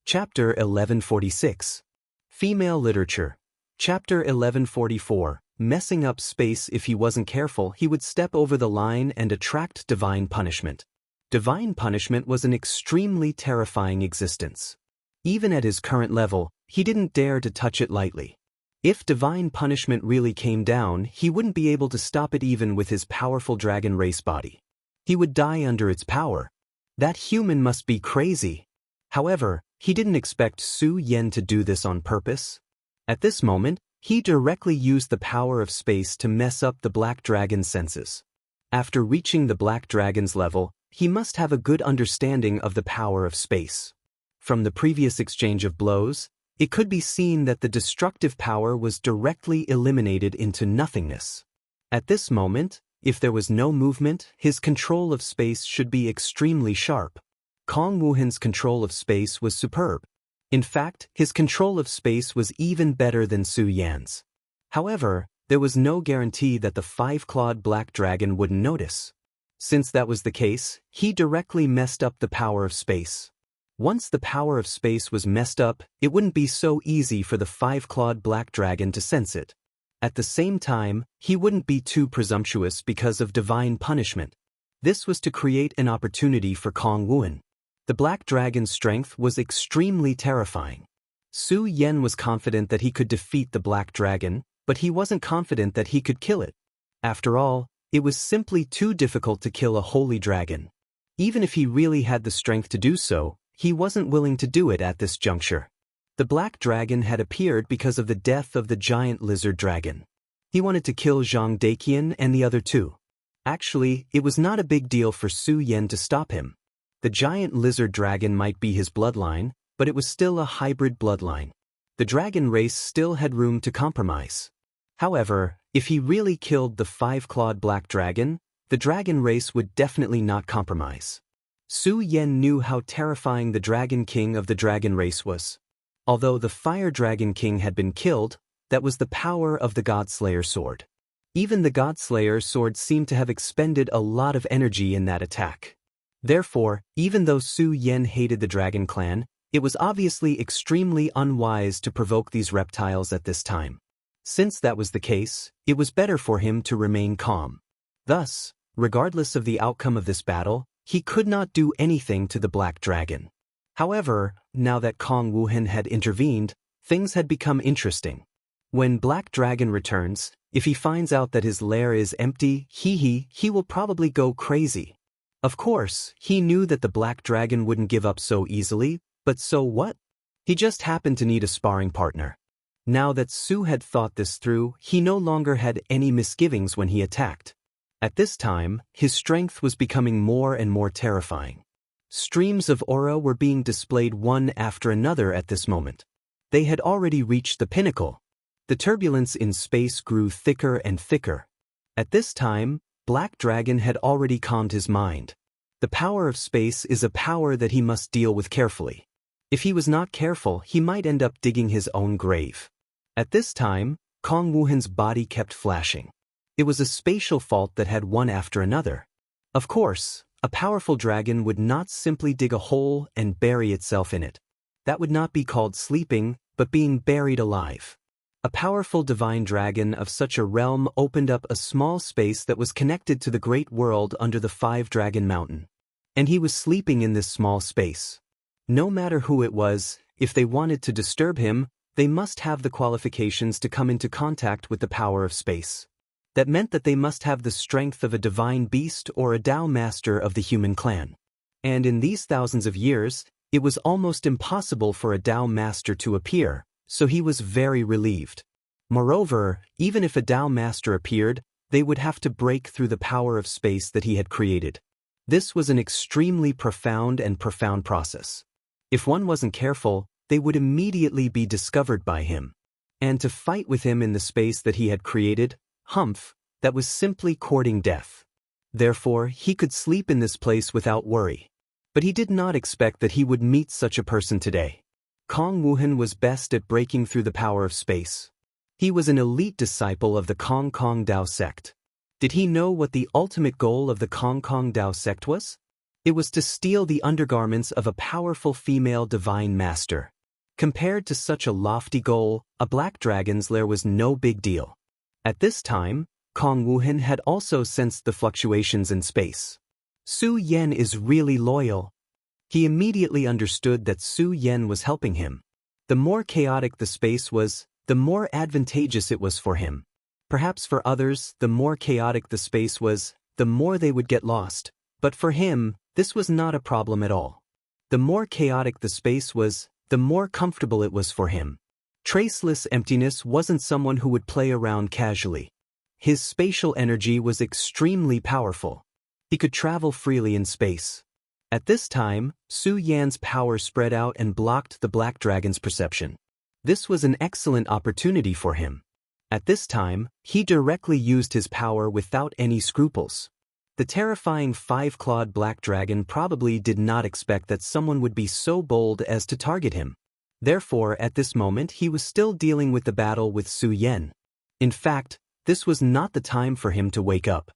A: Chapter 1146. Female Literature. Chapter 1144. Messing up space. If he wasn't careful, he would step over the line and attract divine punishment. Divine punishment was an extremely terrifying existence. Even at his current level, he didn't dare to touch it lightly. If divine punishment really came down, he wouldn't be able to stop it even with his powerful dragon race body. He would die under its power. That human must be crazy. However, he didn't expect Su Yan to do this on purpose. At this moment, he directly used the power of space to mess up the Black Dragon's senses. After reaching the Black Dragon's level, he must have a good understanding of the power of space. From the previous exchange of blows, it could be seen that the destructive power was directly eliminated into nothingness. At this moment, if there was no movement, his control of space should be extremely sharp. Kong Wuhan's control of space was superb. In fact, his control of space was even better than Su Yan's. However, there was no guarantee that the five-clawed Black Dragon wouldn't notice. Since that was the case, he directly messed up the power of space. Once the power of space was messed up, it wouldn't be so easy for the five-clawed Black Dragon to sense it. At the same time, he wouldn't be too presumptuous because of divine punishment. This was to create an opportunity for Kong Wuhan. The Black Dragon's strength was extremely terrifying. Su Yan was confident that he could defeat the Black Dragon, but he wasn't confident that he could kill it. After all, it was simply too difficult to kill a holy dragon. Even if he really had the strength to do so, he wasn't willing to do it at this juncture. The Black Dragon had appeared because of the death of the giant lizard dragon. He wanted to kill Zhang Daqian and the other two. Actually, it was not a big deal for Su Yan to stop him. The giant lizard dragon might be his bloodline, but it was still a hybrid bloodline. The dragon race still had room to compromise. However, if he really killed the five-clawed Black Dragon, the dragon race would definitely not compromise. Su Yan knew how terrifying the Dragon King of the dragon race was. Although the Fire Dragon King had been killed, that was the power of the Godslayer sword. Even the Godslayer sword seemed to have expended a lot of energy in that attack. Therefore, even though Su Yan hated the Dragon Clan, it was obviously extremely unwise to provoke these reptiles at this time. Since that was the case, it was better for him to remain calm. Thus, regardless of the outcome of this battle, he could not do anything to the Black Dragon. However, now that Kong Wuhan had intervened, things had become interesting. When Black Dragon returns, if he finds out that his lair is empty, he will probably go crazy. Of course, he knew that the Black Dragon wouldn't give up so easily, but so what? He just happened to need a sparring partner. Now that Su had thought this through, he no longer had any misgivings when he attacked. At this time, his strength was becoming more and more terrifying. Streams of aura were being displayed one after another at this moment. They had already reached the pinnacle. The turbulence in space grew thicker and thicker. At this time, Black Dragon had already calmed his mind. The power of space is a power that he must deal with carefully. If he was not careful, he might end up digging his own grave. At this time, Kong Wuhan's body kept flashing. It was a spatial fault that had one after another. Of course, a powerful dragon would not simply dig a hole and bury itself in it. That would not be called sleeping, but being buried alive. A powerful divine dragon of such a realm opened up a small space that was connected to the great world under the Five-Dragon Mountain. And he was sleeping in this small space. No matter who it was, if they wanted to disturb him, they must have the qualifications to come into contact with the power of space. That meant that they must have the strength of a divine beast or a Dao master of the human clan. And in these thousands of years, it was almost impossible for a Dao master to appear, so he was very relieved. Moreover, even if a Dao master appeared, they would have to break through the power of space that he had created. This was an extremely profound process. If one wasn't careful, they would immediately be discovered by him. And to fight with him in the space that he had created, that was simply courting death. Therefore, he could sleep in this place without worry. But he did not expect that he would meet such a person today. Kong Wuhan was best at breaking through the power of space. He was an elite disciple of the Kong Dao sect. Did he know what the ultimate goal of the Kong Dao sect was? It was to steal the undergarments of a powerful female divine master. Compared to such a lofty goal, a black dragon's lair was no big deal. At this time, Kong Wuhan had also sensed the fluctuations in space. Su Yan is really loyal. He immediately understood that Su Yan was helping him. The more chaotic the space was, the more advantageous it was for him. Perhaps for others, the more chaotic the space was, the more they would get lost. But for him, this was not a problem at all. The more chaotic the space was, the more comfortable it was for him. Traceless emptiness wasn't someone who would play around casually. His spatial energy was extremely powerful. He could travel freely in space. At this time, Su Yan's power spread out and blocked the black dragon's perception. This was an excellent opportunity for him. At this time, he directly used his power without any scruples. The terrifying five-clawed black dragon probably did not expect that someone would be so bold as to target him. Therefore, at this moment he was still dealing with the battle with Su Yan. In fact, this was not the time for him to wake up.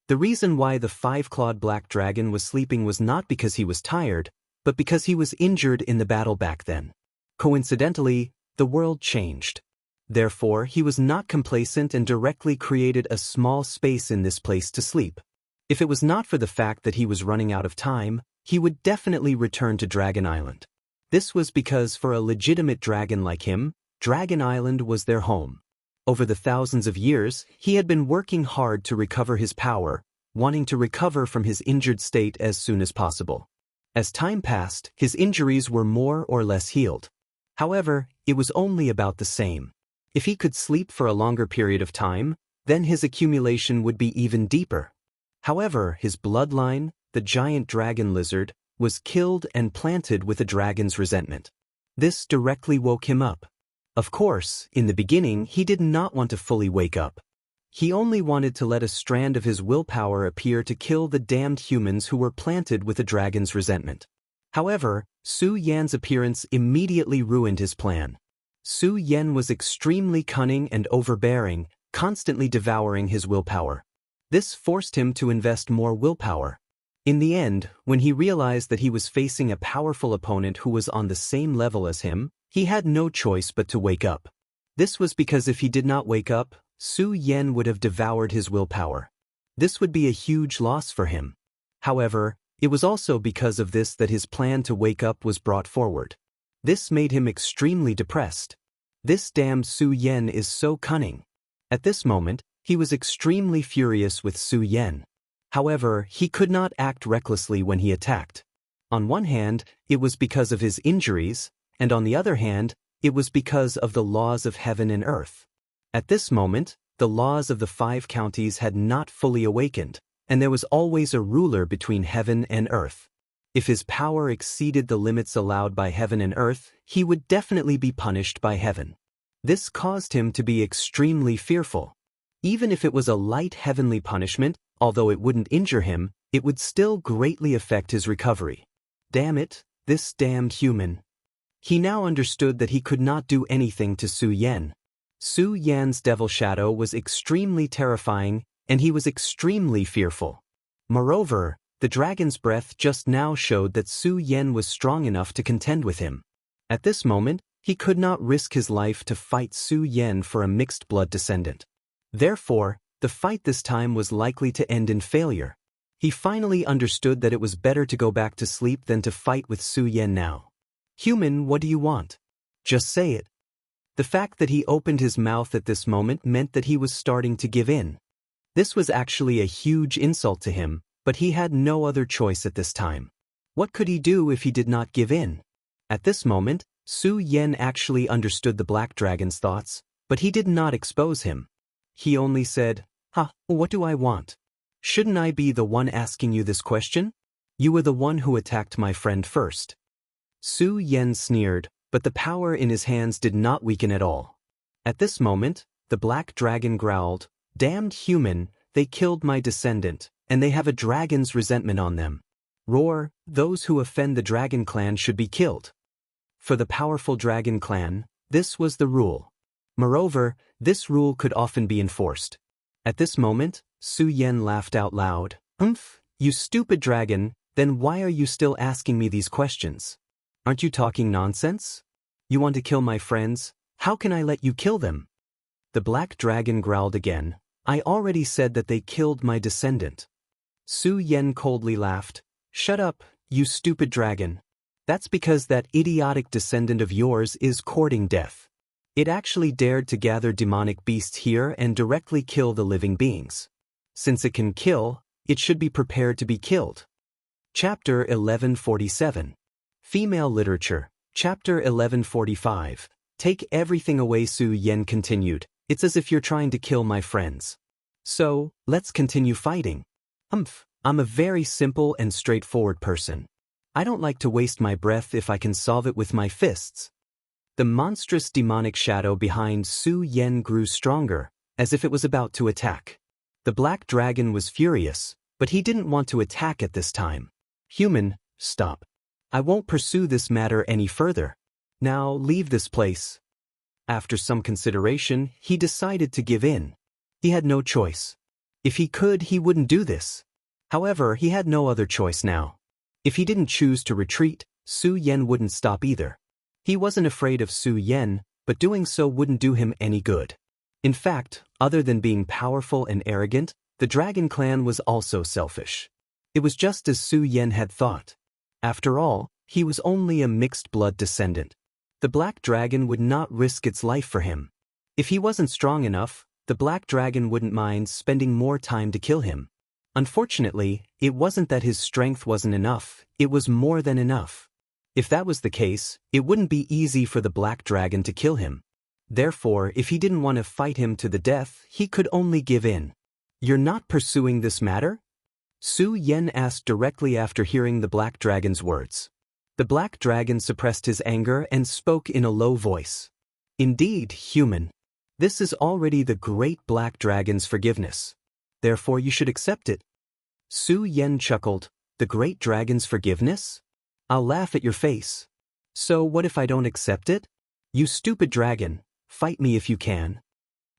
A: The reason why the five-clawed black dragon was sleeping was not because he was tired, but because he was injured in the battle back then. Coincidentally, the world changed. Therefore, he was not complacent and directly created a small space in this place to sleep. If it was not for the fact that he was running out of time, he would definitely return to Dragon Island. This was because for a legitimate dragon like him, Dragon Island was their home. Over the thousands of years, he had been working hard to recover his power, wanting to recover from his injured state as soon as possible. As time passed, his injuries were more or less healed. However, it was only about the same. If he could sleep for a longer period of time, then his accumulation would be even deeper. However, his bloodline, the giant dragon lizard, was killed and planted with a dragon's resentment. This directly woke him up. Of course, in the beginning he did not want to fully wake up. He only wanted to let a strand of his willpower appear to kill the damned humans who were planted with a dragon's resentment. However, Su Yan's appearance immediately ruined his plan. Su Yan was extremely cunning and overbearing, constantly devouring his willpower. This forced him to invest more willpower. In the end, when he realized that he was facing a powerful opponent who was on the same level as him, he had no choice but to wake up. This was because if he did not wake up, Su Yan would have devoured his willpower. This would be a huge loss for him. However, it was also because of this that his plan to wake up was brought forward. This made him extremely depressed. This damned Su Yan is so cunning. At this moment, he was extremely furious with Su Yan. However, he could not act recklessly when he attacked. On one hand, it was because of his injuries, and on the other hand, it was because of the laws of heaven and earth. At this moment, the laws of the 5 counties had not fully awakened, and there was always a ruler between heaven and earth. If his power exceeded the limits allowed by heaven and earth, he would definitely be punished by heaven. This caused him to be extremely fearful. Even if it was a light heavenly punishment, although it wouldn't injure him, it would still greatly affect his recovery. Damn it, this damned human. He now understood that he could not do anything to Su Yan. Su Yan's devil shadow was extremely terrifying, and he was extremely fearful. Moreover, the dragon's breath just now showed that Su Yan was strong enough to contend with him. At this moment, he could not risk his life to fight Su Yan for a mixed-blood descendant. Therefore, the fight this time was likely to end in failure. He finally understood that it was better to go back to sleep than to fight with Su Yan now. Human, what do you want? Just say it. The fact that he opened his mouth at this moment meant that he was starting to give in. This was actually a huge insult to him, but he had no other choice at this time. What could he do if he did not give in? At this moment, Su Yan actually understood the black dragon's thoughts, but he did not expose him. He only said, Ha, what do I want? Shouldn't I be the one asking you this question? You were the one who attacked my friend first. Su Yan sneered, but the power in his hands did not weaken at all. At this moment, the black dragon growled, "Damned human, they killed my descendant, and they have a dragon's resentment on them. Roar, those who offend the dragon clan should be killed." For the powerful dragon clan, this was the rule. Moreover, this rule could often be enforced. At this moment, Su Yan laughed out loud. You stupid dragon, then why are you still asking me these questions? Aren't you talking nonsense? You want to kill my friends? How can I let you kill them? The black dragon growled again. I already said that they killed my descendant. Su Yan coldly laughed. Shut up, you stupid dragon. That's because that idiotic descendant of yours is courting death. It actually dared to gather demonic beasts here and directly kill the living beings. Since it can kill, it should be prepared to be killed. Chapter 1147. Female Literature. Chapter 1145. Take everything away, Su Yan continued. It's as if you're trying to kill my friends. So, let's continue fighting. I'm a very simple and straightforward person. I don't like to waste my breath if I can solve it with my fists. The monstrous demonic shadow behind Su Yan grew stronger, as if it was about to attack. The black dragon was furious, but he didn't want to attack at this time. Human, stop. I won't pursue this matter any further. Now leave this place. After some consideration, he decided to give in. He had no choice. If he could, he wouldn't do this. However, he had no other choice now. If he didn't choose to retreat, Su Yan wouldn't stop either. He wasn't afraid of Su Yan, but doing so wouldn't do him any good. In fact, other than being powerful and arrogant, the dragon clan was also selfish. It was just as Su Yan had thought. After all, he was only a mixed-blood descendant. The black dragon would not risk its life for him. If he wasn't strong enough, the black dragon wouldn't mind spending more time to kill him. Unfortunately, it wasn't that his strength wasn't enough, it was more than enough. If that was the case, it wouldn't be easy for the black dragon to kill him. Therefore, if he didn't want to fight him to the death, he could only give in. You're not pursuing this matter? Su Yan asked directly after hearing the black dragon's words. The black dragon suppressed his anger and spoke in a low voice. Indeed, human. This is already the great black dragon's forgiveness. Therefore you should accept it. Su Yan chuckled. The great dragon's forgiveness? I'll laugh at your face. So what if I don't accept it? You stupid dragon, fight me if you can.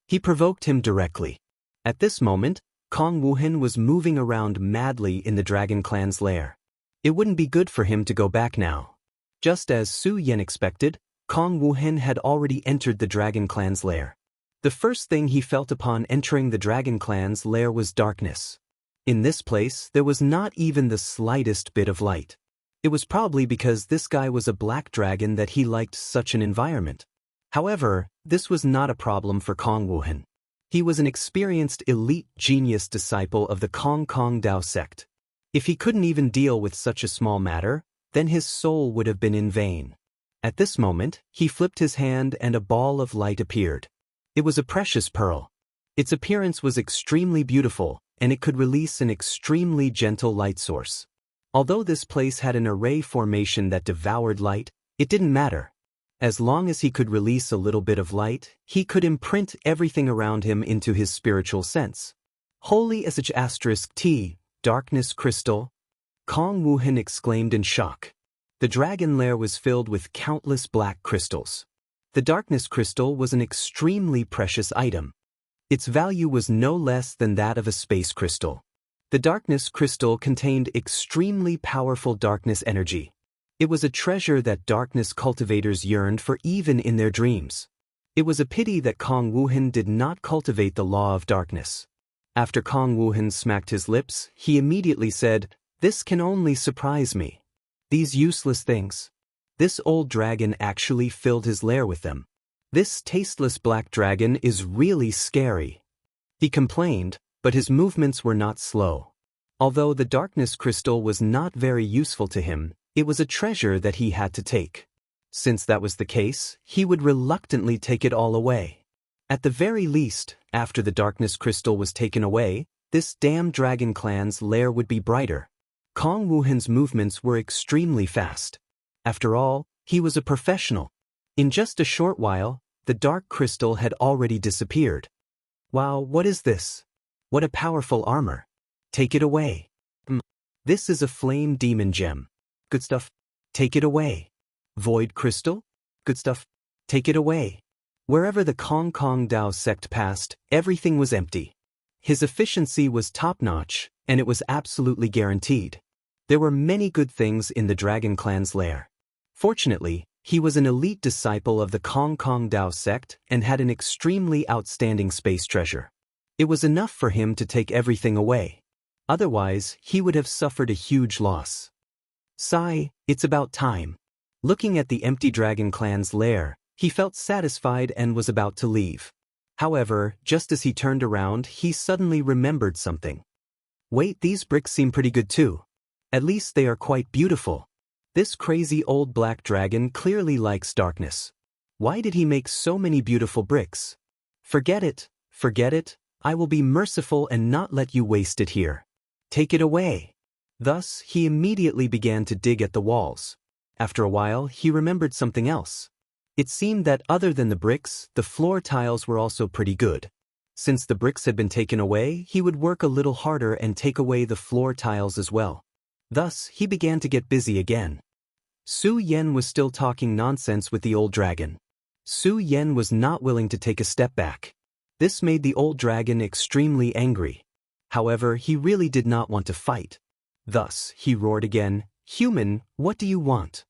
A: He provoked him directly. At this moment, Kong Wuhan was moving around madly in the dragon clan's lair. It wouldn't be good for him to go back now. Just as Su Yan expected, Kong Wuhan had already entered the dragon clan's lair. The first thing he felt upon entering the dragon clan's lair was darkness. In this place, there was not even the slightest bit of light. It was probably because this guy was a black dragon that he liked such an environment. However, this was not a problem for Kong Wuhan. He was an experienced elite genius disciple of the Kong Dao sect. If he couldn't even deal with such a small matter, then his soul would have been in vain. At this moment, he flipped his hand and a ball of light appeared. It was a precious pearl. Its appearance was extremely beautiful, and it could release an extremely gentle light source. Although this place had an array formation that devoured light, it didn't matter. As long as he could release a little bit of light, he could imprint everything around him into his spiritual sense. Holy *T, darkness crystal. Kong Wuhan exclaimed in shock. The dragon lair was filled with countless black crystals. The darkness crystal was an extremely precious item. Its value was no less than that of a space crystal. The darkness crystal contained extremely powerful darkness energy. It was a treasure that darkness cultivators yearned for even in their dreams. It was a pity that Kong Wuhan did not cultivate the law of darkness. After Kong Wuhan smacked his lips, he immediately said, "This can only surprise me. These useless things." This old dragon actually filled his lair with them. This tasteless black dragon is really scary. He complained, but his movements were not slow. Although the darkness crystal was not very useful to him, it was a treasure that he had to take. Since that was the case, he would reluctantly take it all away. At the very least, after the darkness crystal was taken away, this damn dragon clan's lair would be brighter. Kong Wuhan's movements were extremely fast. After all, he was a professional. In just a short while, the dark crystal had already disappeared. Wow, what is this? What a powerful armor. Take it away. This is a flame demon gem. Good stuff. Take it away. Void crystal? Good stuff. Take it away. Wherever the Kong Dao sect passed, everything was empty. His efficiency was top-notch, and it was absolutely guaranteed. There were many good things in the Dragon Clan's lair. Fortunately, he was an elite disciple of the Kong Dao sect and had an extremely outstanding space treasure. It was enough for him to take everything away. Otherwise, he would have suffered a huge loss. Sigh, it's about time. Looking at the empty Dragon Clan's lair, he felt satisfied and was about to leave. However, just as he turned around, he suddenly remembered something. Wait, these bricks seem pretty good too. At least they are quite beautiful. This crazy old black dragon clearly likes darkness. Why did he make so many beautiful bricks? Forget it, I will be merciful and not let you waste it here. Take it away. Thus, he immediately began to dig at the walls. After a while, he remembered something else. It seemed that other than the bricks, the floor tiles were also pretty good. Since the bricks had been taken away, he would work a little harder and take away the floor tiles as well. Thus, he began to get busy again. Su Yen was still talking nonsense with the old dragon. Su Yen was not willing to take a step back. This made the old dragon extremely angry. However, he really did not want to fight. Thus, he roared again, "Human, what do you want?"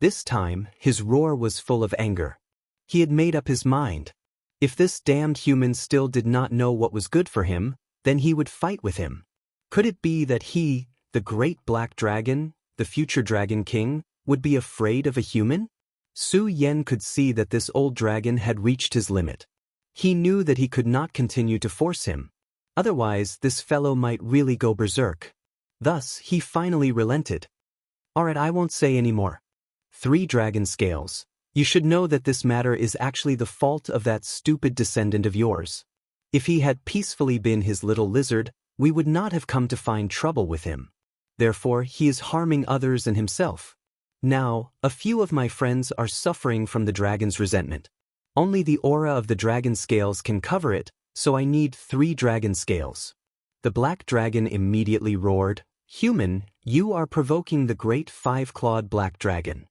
A: This time, his roar was full of anger. He had made up his mind. If this damned human still did not know what was good for him, then he would fight with him. Could it be that he, the great black dragon, the future dragon king, would be afraid of a human? Su Yen could see that this old dragon had reached his limit. He knew that he could not continue to force him. Otherwise, this fellow might really go berserk. Thus, he finally relented. Alright, I won't say any more. 3 dragon scales. You should know that this matter is actually the fault of that stupid descendant of yours. If he had peacefully been his little lizard, we would not have come to find trouble with him. Therefore, he is harming others and himself. Now, a few of my friends are suffering from the dragon's resentment. Only the aura of the dragon scales can cover it, so I need 3 dragon scales. The black dragon immediately roared, "Human, you are provoking the great 5-clawed black dragon."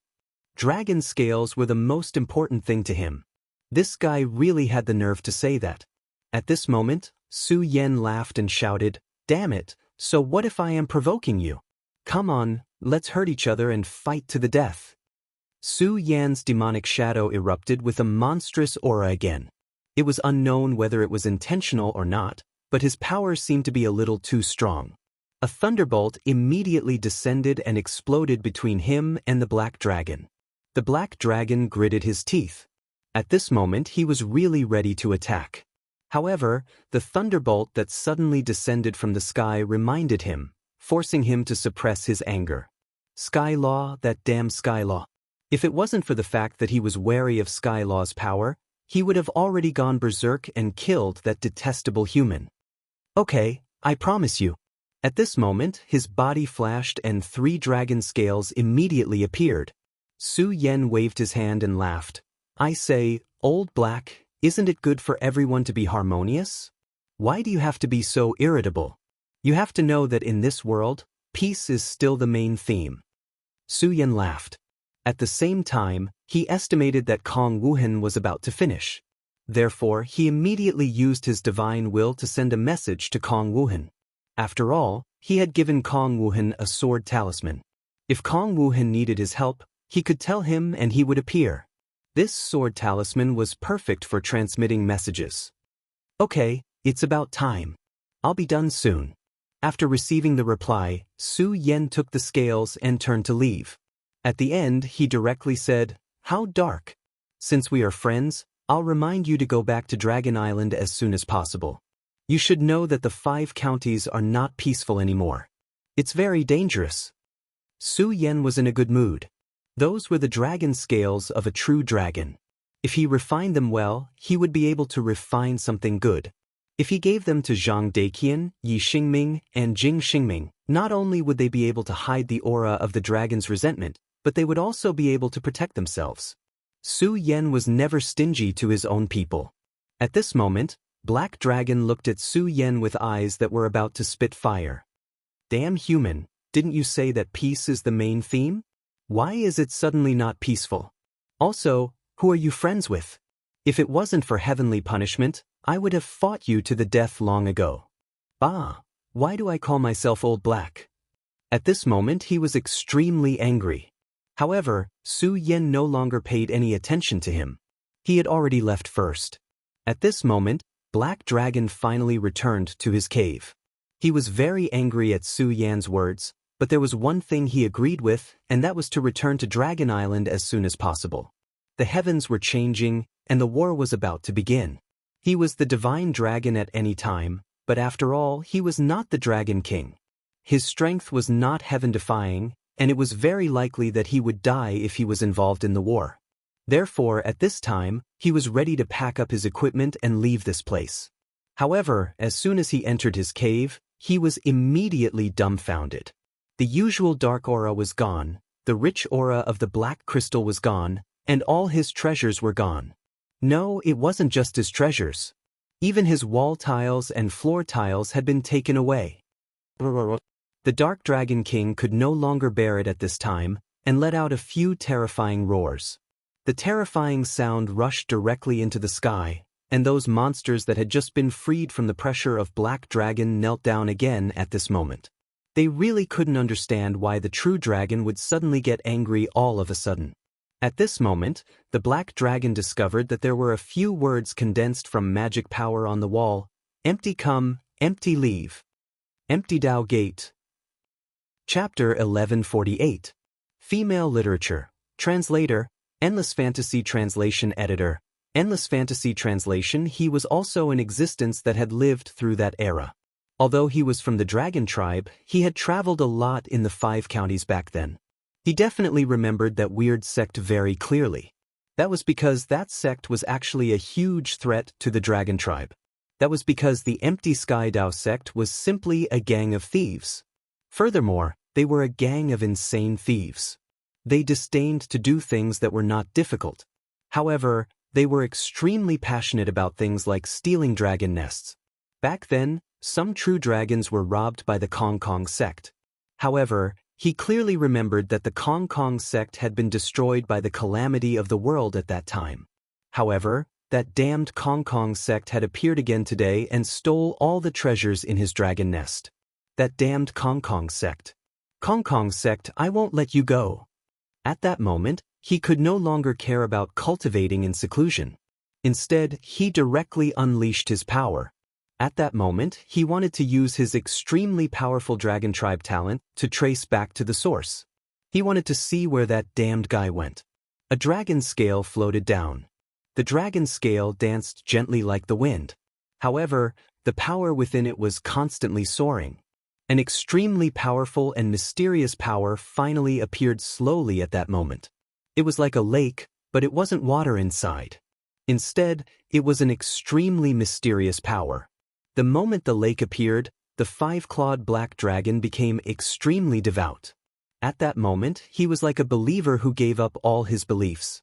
A: Dragon scales were the most important thing to him. This guy really had the nerve to say that. At this moment, Su Yen laughed and shouted, "Damn it, so what if I am provoking you? Come on, let's hurt each other and fight to the death." Su Yan's demonic shadow erupted with a monstrous aura again. It was unknown whether it was intentional or not, but his power seemed to be a little too strong. A thunderbolt immediately descended and exploded between him and the black dragon. The black dragon gritted his teeth. At this moment he was really ready to attack. However, the thunderbolt that suddenly descended from the sky reminded him, forcing him to suppress his anger. Skylaw, that damn Skylaw. If it wasn't for the fact that he was wary of Skylaw's power, he would have already gone berserk and killed that detestable human. Okay, I promise you. At this moment, his body flashed and 3 dragon scales immediately appeared. Su Yen waved his hand and laughed. I say, old black, isn't it good for everyone to be harmonious? Why do you have to be so irritable? You have to know that in this world, peace is still the main theme. Su Yen laughed. At the same time, he estimated that Kong Wuhan was about to finish. Therefore, he immediately used his divine will to send a message to Kong Wuhan. After all, he had given Kong Wuhan a sword talisman. If Kong Wuhan needed his help, he could tell him and he would appear. This sword talisman was perfect for transmitting messages. Okay, it's about time. I'll be done soon. After receiving the reply, Su Yen took the scales and turned to leave. At the end, he directly said, "How dark? Since we are friends, I'll remind you to go back to Dragon Island as soon as possible. You should know that the 5 counties are not peaceful anymore. It's very dangerous." Su Yen was in a good mood. Those were the dragon scales of a true dragon. If he refined them well, he would be able to refine something good. If he gave them to Zhang Daiqian, Yi Xingming, and Jing Xingming, not only would they be able to hide the aura of the dragon's resentment, but they would also be able to protect themselves. Su Yan was never stingy to his own people. At this moment, Black Dragon looked at Su Yan with eyes that were about to spit fire. Damn human, didn't you say that peace is the main theme? Why is it suddenly not peaceful? Also, who are you friends with? If it wasn't for heavenly punishment, I would have fought you to the death long ago. Bah, why do I call myself Old Black? At this moment he was extremely angry. However, Su Yan no longer paid any attention to him. He had already left first. At this moment, Black Dragon finally returned to his cave. He was very angry at Su Yan's words, but there was one thing he agreed with, and that was to return to Dragon Island as soon as possible. The heavens were changing, and the war was about to begin. He was the divine dragon at any time, but after all, he was not the Dragon King. His strength was not heaven-defying, and it was very likely that he would die if he was involved in the war. Therefore, at this time, he was ready to pack up his equipment and leave this place. However, as soon as he entered his cave, he was immediately dumbfounded. The usual dark aura was gone, the rich aura of the black crystal was gone, and all his treasures were gone. No, it wasn't just his treasures. Even his wall tiles and floor tiles had been taken away. The Dark Dragon King could no longer bear it at this time, and let out a few terrifying roars. The terrifying sound rushed directly into the sky, and those monsters that had just been freed from the pressure of Black Dragon knelt down again at this moment. They really couldn't understand why the true dragon would suddenly get angry all of a sudden. At this moment, the Black Dragon discovered that there were a few words condensed from magic power on the wall: empty come, empty leave. Empty Dao Gate. Chapter 1148. Female Literature. Translator, Endless Fantasy Translation Editor. Endless Fantasy Translation. He was also an existence that had lived through that era. Although he was from the Dragon Tribe, he had traveled a lot in the 5 counties back then. He definitely remembered that weird sect very clearly. That was because that sect was actually a huge threat to the Dragon Tribe. That was because the Empty Sky Dao sect was simply a gang of thieves. Furthermore, they were a gang of insane thieves. They disdained to do things that were not difficult. However, they were extremely passionate about things like stealing dragon nests. Back then, some true dragons were robbed by the Kong Kong sect. However, he clearly remembered that the Kong Kong sect had been destroyed by the calamity of the world at that time. However, that damned Kong Kong sect had appeared again today and stole all the treasures in his dragon nest. That damned Kong Kong sect. Kong Kong sect, I won't let you go. At that moment, he could no longer care about cultivating in seclusion. Instead, he directly unleashed his power. At that moment, he wanted to use his extremely powerful Dragon Tribe talent to trace back to the source. He wanted to see where that damned guy went. A dragon scale floated down. The dragon scale danced gently like the wind. However, the power within it was constantly soaring. An extremely powerful and mysterious power finally appeared slowly at that moment. It was like a lake, but it wasn't water inside. Instead, it was an extremely mysterious power. The moment the lake appeared, the 5-clawed black dragon became extremely devout. At that moment, he was like a believer who gave up all his beliefs.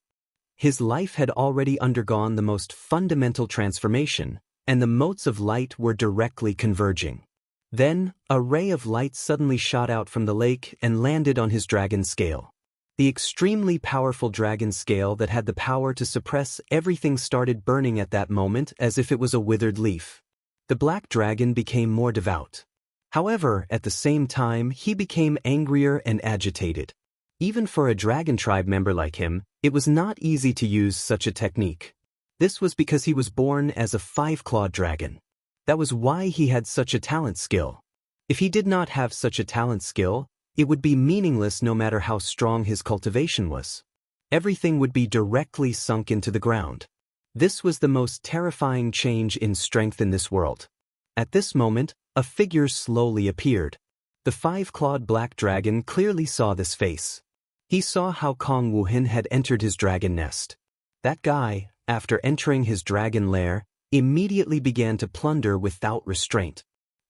A: His life had already undergone the most fundamental transformation, and the motes of light were directly converging. Then, a ray of light suddenly shot out from the lake and landed on his dragon scale. The extremely powerful dragon scale that had the power to suppress everything started burning at that moment as if it was a withered leaf. The black dragon became more devout. However, at the same time, he became angrier and agitated. Even for a Dragon Tribe member like him, it was not easy to use such a technique. This was because he was born as a 5-clawed dragon. That was why he had such a talent skill. If he did not have such a talent skill, it would be meaningless no matter how strong his cultivation was. Everything would be directly sunk into the ground. This was the most terrifying change in strength in this world. At this moment, a figure slowly appeared. The 5-clawed black dragon clearly saw this face. He saw how Kong Wuhan had entered his dragon nest. That guy, after entering his dragon lair, immediately began to plunder without restraint.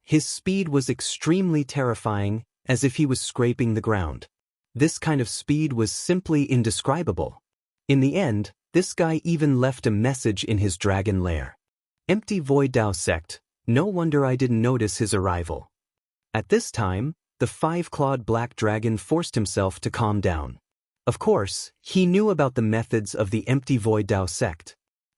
A: His speed was extremely terrifying, as if he was scraping the ground. This kind of speed was simply indescribable. In the end, this guy even left a message in his dragon lair. Empty void Daoist, no wonder I didn't notice his arrival. At this time, the five-clawed black dragon forced himself to calm down. Of course, he knew about the methods of the empty void Daoist.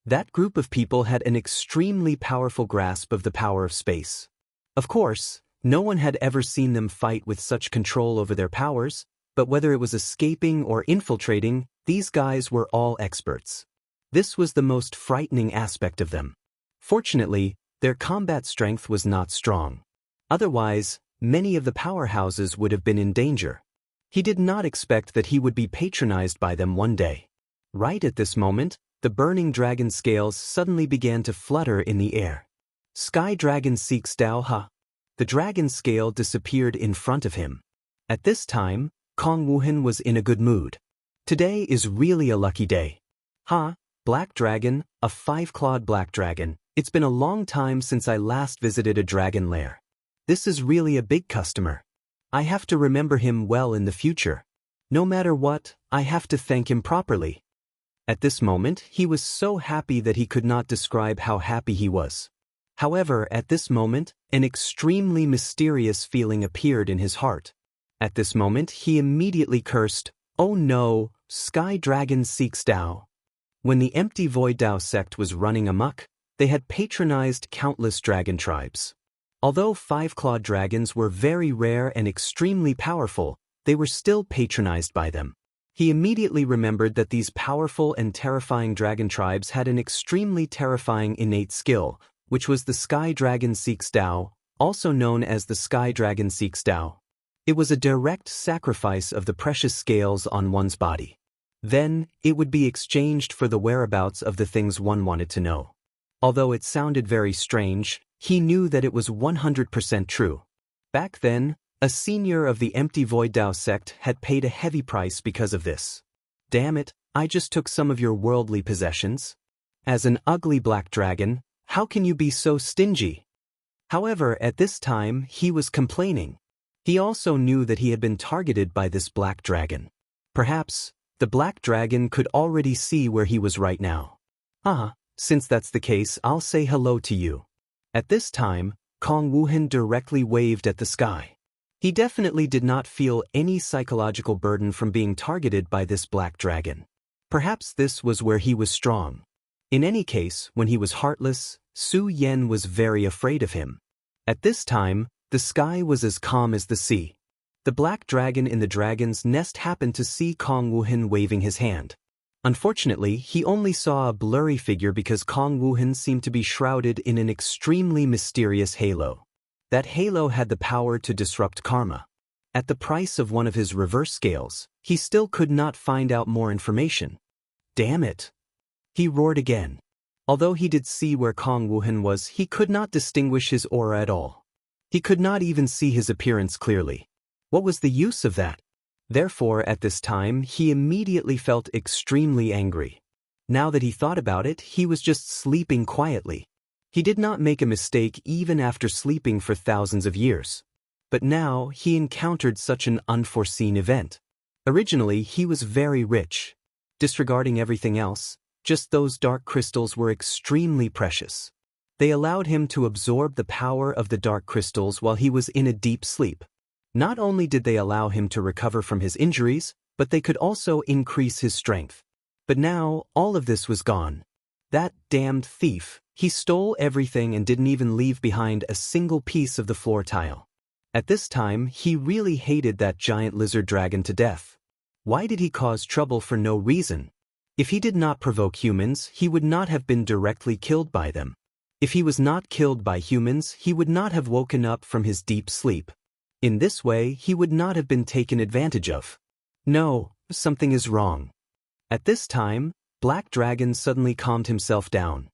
A: That group of people had an extremely powerful grasp of the power of space. Of course, no one had ever seen them fight with such control over their powers, but whether it was escaping or infiltrating, these guys were all experts. This was the most frightening aspect of them. Fortunately, their combat strength was not strong. Otherwise, many of the powerhouses would have been in danger. He did not expect that he would be patronized by them one day. Right at this moment, the burning dragon scales suddenly began to flutter in the air. Sky Dragon Xianxia. The dragon scale disappeared in front of him. At this time, Kong Wuhan was in a good mood. Today is really a lucky day. Black dragon, a five-clawed black dragon. It's been a long time since I last visited a dragon lair. This is really a big customer. I have to remember him well in the future. No matter what, I have to thank him properly. At this moment, he was so happy that he could not describe how happy he was. However, at this moment, an extremely mysterious feeling appeared in his heart. At this moment, he immediately cursed, "Oh no, Sky Dragon Xianxia." When the empty void Dao sect was running amok, they had patronized countless dragon tribes. Although five-clawed dragons were very rare and extremely powerful, they were still patronized by them. He immediately remembered that these powerful and terrifying dragon tribes had an extremely terrifying innate skill, which was the Sky Dragon Xianxia, also known as the Sky Dragon Xianxia. It was a direct sacrifice of the precious scales on one's body. Then, it would be exchanged for the whereabouts of the things one wanted to know. Although it sounded very strange, he knew that it was 100% true. Back then, a senior of the Empty Void Dao sect had paid a heavy price because of this. Damn it, I just took some of your worldly possessions. As an ugly black dragon, how can you be so stingy? However, at this time, he was complaining. He also knew that he had been targeted by this black dragon. Perhaps, the black dragon could already see where he was right now. Since that's the case, I'll say hello to you. At this time, Kong Wuhan directly waved at the sky. He definitely did not feel any psychological burden from being targeted by this black dragon. Perhaps this was where he was strong. In any case, when he was heartless, Su Yan was very afraid of him. At this time, the sky was as calm as the sea. The black dragon in the dragon's nest happened to see Kong Wuhan waving his hand. Unfortunately, he only saw a blurry figure because Kong Wuhan seemed to be shrouded in an extremely mysterious halo. That halo had the power to disrupt karma. At the price of one of his reverse scales, he still could not find out more information. Damn it! He roared again. Although he did see where Kong Wuhan was, he could not distinguish his aura at all. He could not even see his appearance clearly. What was the use of that? Therefore, at this time, he immediately felt extremely angry. Now that he thought about it, he was just sleeping quietly. He did not make a mistake even after sleeping for thousands of years. But now, he encountered such an unforeseen event. Originally, he was very rich. Disregarding everything else, just those dark crystals were extremely precious. They allowed him to absorb the power of the dark crystals while he was in a deep sleep. Not only did they allow him to recover from his injuries, but they could also increase his strength. But now, all of this was gone. That damned thief, he stole everything and didn't even leave behind a single piece of the floor tile. At this time, he really hated that giant lizard dragon to death. Why did he cause trouble for no reason? If he did not provoke humans, he would not have been directly killed by them. If he was not killed by humans, he would not have woken up from his deep sleep. In this way, he would not have been taken advantage of. No, something is wrong. At this time, Black Dragon suddenly calmed himself down.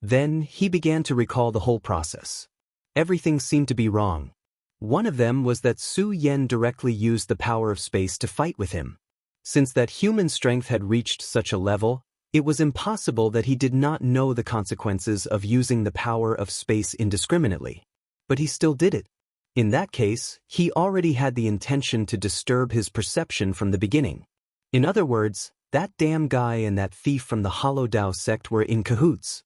A: Then, he began to recall the whole process. Everything seemed to be wrong. One of them was that Su Yan directly used the power of space to fight with him. Since that human strength had reached such a level, It was impossible that he did not know the consequences of using the power of space indiscriminately. But he still did it. In that case, he already had the intention to disturb his perception from the beginning. In other words, that damn guy and that thief from the Hollow Dao sect were in cahoots.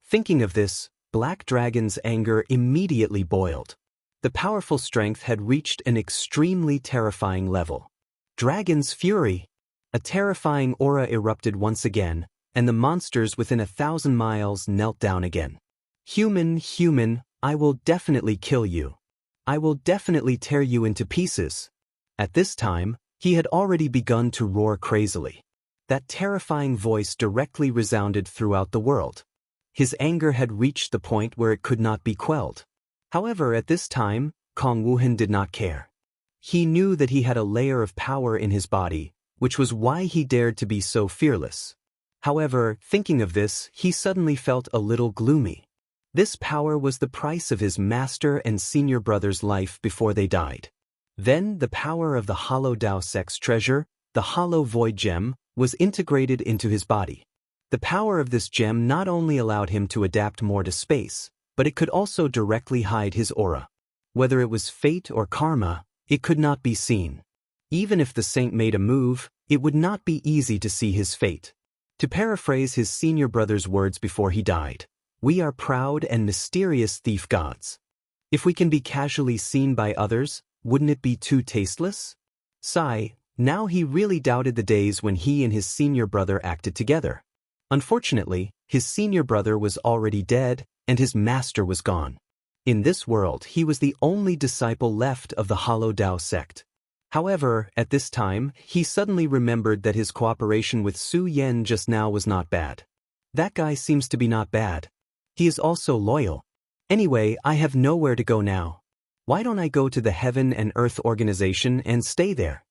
A: Thinking of this, Black Dragon's anger immediately boiled. The powerful strength had reached an extremely terrifying level. Dragon's fury! A terrifying aura erupted once again, and the monsters within 1,000 miles knelt down again. Human, I will definitely kill you. I will definitely tear you into pieces. At this time, he had already begun to roar crazily. That terrifying voice directly resounded throughout the world. His anger had reached the point where it could not be quelled. However, at this time, Kong Wuhan did not care. He knew that he had a layer of power in his body, which was why he dared to be so fearless. However, thinking of this, he suddenly felt a little gloomy. This power was the price of his master and senior brother's life before they died. Then, the power of the Hollow Dao sect's treasure, the Hollow Void Gem, was integrated into his body. The power of this gem not only allowed him to adapt more to space, but it could also directly hide his aura. Whether it was fate or karma, it could not be seen. Even if the saint made a move, it would not be easy to see his fate. To paraphrase his senior brother's words before he died, "We are proud and mysterious thief gods. If we can be casually seen by others, wouldn't it be too tasteless?" Sigh, now he really doubted the days when he and his senior brother acted together. Unfortunately, his senior brother was already dead, and his master was gone. In this world, he was the only disciple left of the Hollow Dao sect. However, at this time, he suddenly remembered that his cooperation with Su Yan just now was not bad. That guy seems to be not bad. He is also loyal. Anyway, I have nowhere to go now. Why don't I go to the Heaven and Earth organization and stay there?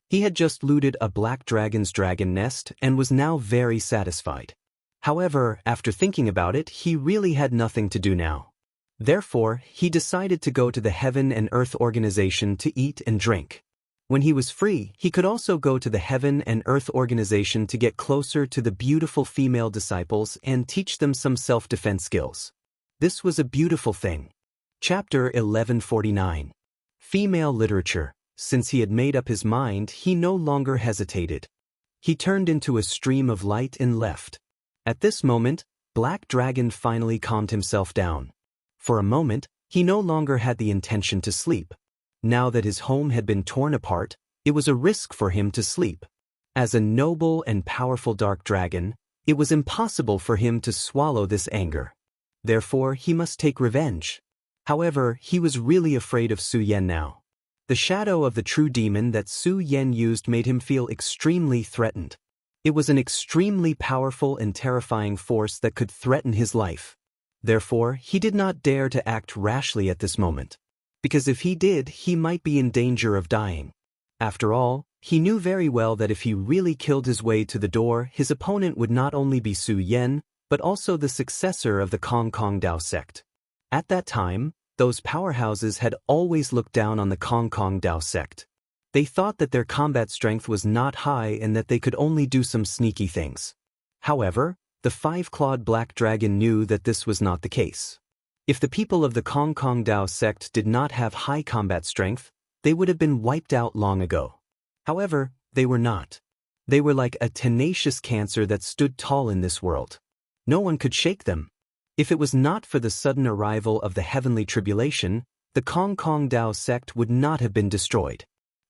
A: He had just looted a black dragon's dragon nest and was now very satisfied. However, after thinking about it, he really had nothing to do now. Therefore, he decided to go to the Heaven and Earth organization to eat and drink. When he was free, he could also go to the Heaven and Earth organization to get closer to the beautiful female disciples and teach them some self-defense skills. This was a beautiful thing. Chapter 1149. Female Literature. Since he had made up his mind, he no longer hesitated. He turned into a stream of light and left. At this moment, Black Dragon finally calmed himself down. For a moment, he no longer had the intention to sleep. Now that his home had been torn apart, it was a risk for him to sleep. As a noble and powerful dark dragon, it was impossible for him to swallow this anger. Therefore, he must take revenge. However, he was really afraid of Su Yan now. The shadow of the true demon that Su Yan used made him feel extremely threatened. It was an extremely powerful and terrifying force that could threaten his life. Therefore, he did not dare to act rashly at this moment. Because if he did, he might be in danger of dying. After all, he knew very well that if he really killed his way to the door, his opponent would not only be Su Yan, but also the successor of the Kong Dao sect. At that time, those powerhouses had always looked down on the Kong Dao sect. They thought that their combat strength was not high and that they could only do some sneaky things. However, the five-clawed black dragon knew that this was not the case. If the people of the Kong Dao sect did not have high combat strength, they would have been wiped out long ago. However, they were not. They were like a tenacious cancer that stood tall in this world. No one could shake them. If it was not for the sudden arrival of the heavenly tribulation, the Kong Dao sect would not have been destroyed.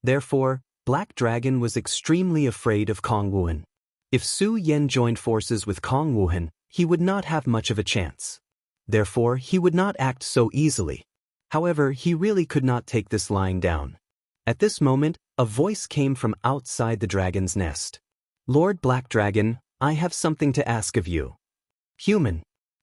A: Therefore, Black Dragon was extremely afraid of Kong Wuhan. If Su Yan joined forces with Kong Wuhan, he would not have much of a chance. Therefore, he would not act so easily. However, he really could not take this lying down. At this moment, a voice came from outside the dragon's nest. "Lord Black Dragon, I have something to ask of you." Human.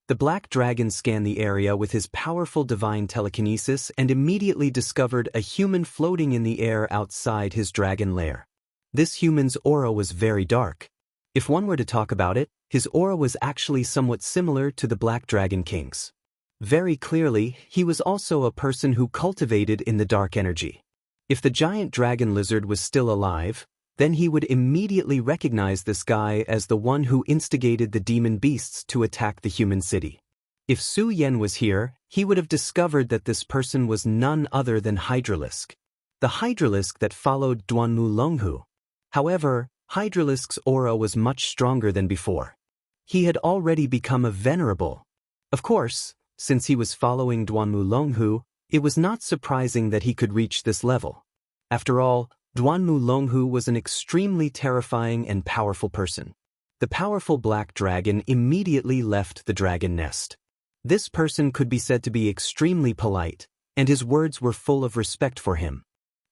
A: The black dragon scanned the area with his powerful divine telekinesis and immediately discovered a human floating in the air outside his dragon lair. This human's aura was very dark. If one were to talk about it, his aura was actually somewhat similar to the Black Dragon King's. Very clearly, he was also a person who cultivated in the dark energy. If the giant dragon lizard was still alive, then he would immediately recognize this guy as the one who instigated the demon beasts to attack the human city. If Su Yan was here, he would have discovered that this person was none other than Hydralisk, the Hydralisk that followed Duanmu Longhu. However, Hydralisk's aura was much stronger than before. He had already become a venerable. Of course, since he was following Duanmu Longhu, it was not surprising that he could reach this level. After all, Duanmu Longhu was an extremely terrifying and powerful person. The powerful black dragon immediately left the dragon nest. This person could be said to be extremely polite, and his words were full of respect for him.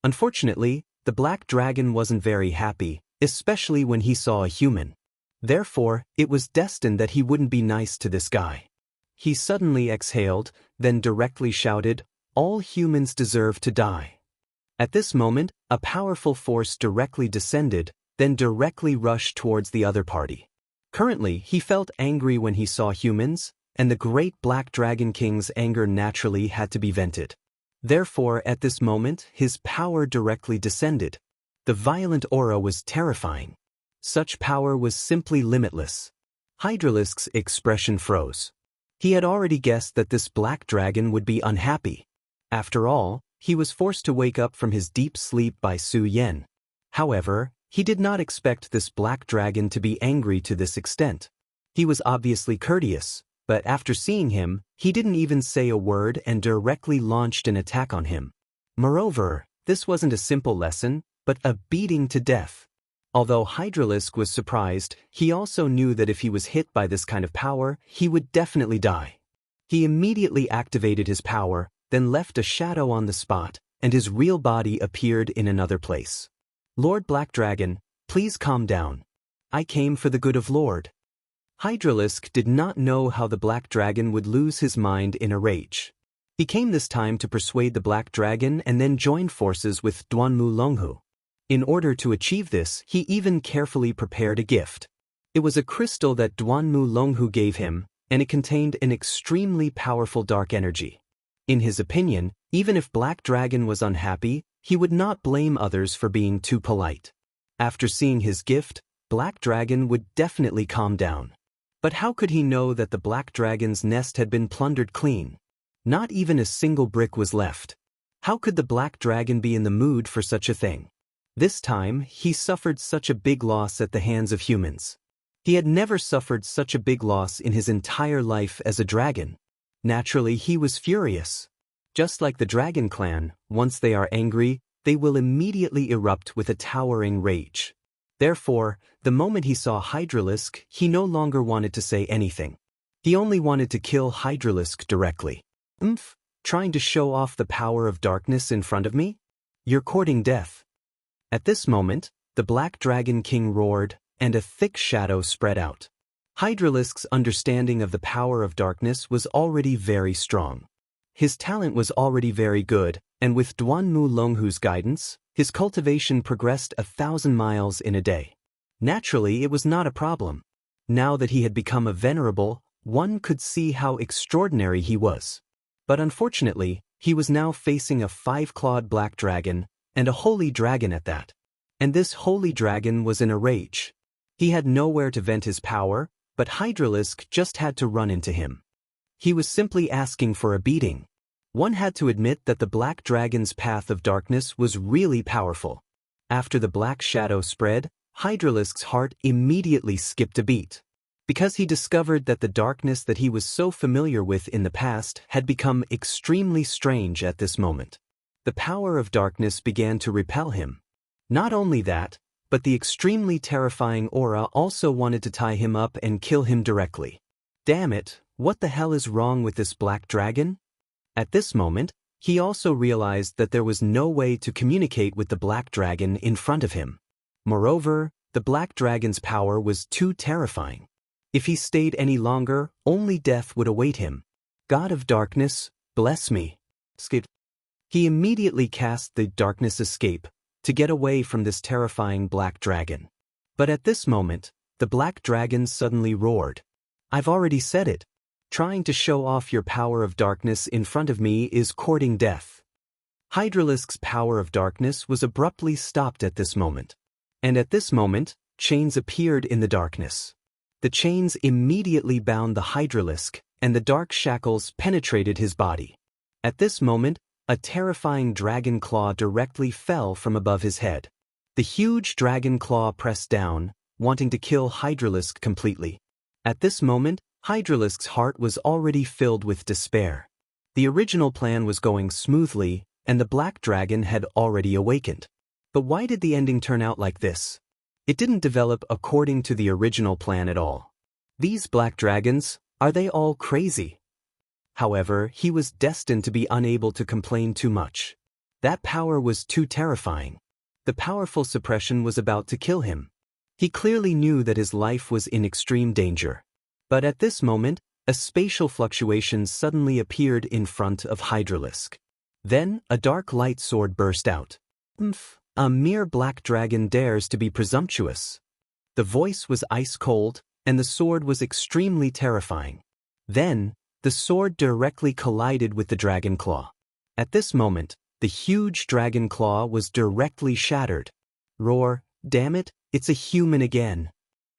A: Unfortunately, the black dragon wasn't very happy, especially when he saw a human. Therefore, it was destined that he wouldn't be nice to this guy. He suddenly exhaled, then directly shouted, "All humans deserve to die." At this moment, a powerful force directly descended, then directly rushed towards the other party. Currently, he felt angry when he saw humans, and the great Black Dragon King's anger naturally had to be vented. Therefore, at this moment, his power directly descended. The violent aura was terrifying. Such power was simply limitless. Hydralisk's expression froze. He had already guessed that this black dragon would be unhappy. After all, he was forced to wake up from his deep sleep by Su Yan. However, he did not expect this black dragon to be angry to this extent. He was obviously courteous, but after seeing him, he didn't even say a word and directly launched an attack on him. Moreover, this wasn't a simple lesson, but a beating to death. Although Hydralisk was surprised, he also knew that if he was hit by this kind of power, he would definitely die. He immediately activated his power, then left a shadow on the spot, and his real body appeared in another place. "Lord Black Dragon, please calm down. I came for the good of Lord." Hydralisk did not know how the Black Dragon would lose his mind in a rage. He came this time to persuade the Black Dragon and then join forces with Duanmu Longhu. In order to achieve this, he even carefully prepared a gift. It was a crystal that Duanmu Longhu gave him, and it contained an extremely powerful dark energy. In his opinion, even if Black Dragon was unhappy, he would not blame others for being too polite. After seeing his gift, Black Dragon would definitely calm down. But how could he know that the Black Dragon's nest had been plundered clean? Not even a single brick was left. How could the Black Dragon be in the mood for such a thing? This time, he suffered such a big loss at the hands of humans. He had never suffered such a big loss in his entire life as a dragon. Naturally, he was furious. Just like the Dragon Clan, once they are angry, they will immediately erupt with a towering rage. Therefore, the moment he saw Hydralisk, he no longer wanted to say anything. He only wanted to kill Hydralisk directly. Trying to show off the power of darkness in front of me? You're courting death. At this moment, the Black Dragon King roared, and a thick shadow spread out. Hydralisk's understanding of the power of darkness was already very strong. His talent was already very good, and with Duanmu Longhu's guidance, his cultivation progressed 1,000 miles in a day. Naturally, it was not a problem. Now that he had become a venerable, one could see how extraordinary he was. But unfortunately, he was now facing a 5-clawed black dragon, and a holy dragon at that. And this holy dragon was in a rage. He had nowhere to vent his power, but Hydralisk just had to run into him. He was simply asking for a beating. One had to admit that the black dragon's path of darkness was really powerful. After the black shadow spread, Hydralisk's heart immediately skipped a beat. Because he discovered that the darkness that he was so familiar with in the past had become extremely strange at this moment. The power of darkness began to repel him. Not only that, but the extremely terrifying aura also wanted to tie him up and kill him directly. Damn it, what the hell is wrong with this black dragon? At this moment, he also realized that there was no way to communicate with the black dragon in front of him. Moreover, the black dragon's power was too terrifying. If he stayed any longer, only death would await him. God of darkness, bless me. He immediately cast the darkness escape to get away from this terrifying black dragon. But at this moment, the black dragon suddenly roared. I've already said it. Trying to show off your power of darkness in front of me is courting death. Hydralisk's power of darkness was abruptly stopped at this moment. And at this moment, chains appeared in the darkness. The chains immediately bound the hydralisk, and the dark shackles penetrated his body. At this moment, a terrifying dragon claw directly fell from above his head. The huge dragon claw pressed down, wanting to kill Hydralisk completely. At this moment, Hydralisk's heart was already filled with despair. The original plan was going smoothly, and the black dragon had already awakened. But why did the ending turn out like this? It didn't develop according to the original plan at all. These black dragons, are they all crazy? However, he was destined to be unable to complain too much. That power was too terrifying. The powerful suppression was about to kill him. He clearly knew that his life was in extreme danger. But at this moment, a spatial fluctuation suddenly appeared in front of Hydralisk. Then, a dark light sword burst out. A mere black dragon dares to be presumptuous. The voice was ice cold, and the sword was extremely terrifying. Then, the sword directly collided with the dragon claw. At this moment, the huge dragon claw was directly shattered. Roar, damn it, it's a human again.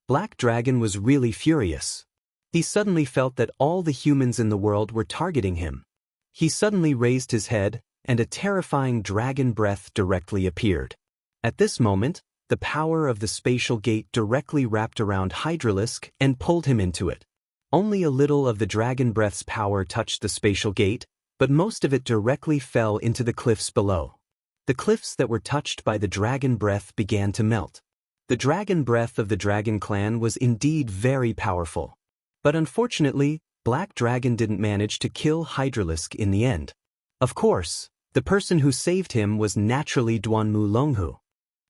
A: Black Dragon was really furious. He suddenly felt that all the humans in the world were targeting him. He suddenly raised his head, and a terrifying dragon breath directly appeared. At this moment, the power of the spatial gate directly wrapped around Hydralisk and pulled him into it. Only a little of the dragon breath's power touched the spatial gate, but most of it directly fell into the cliffs below. The cliffs that were touched by the dragon breath began to melt. The dragon breath of the dragon clan was indeed very powerful. But unfortunately, Black Dragon didn't manage to kill Hydralisk in the end. Of course, the person who saved him was naturally Duanmu Longhu.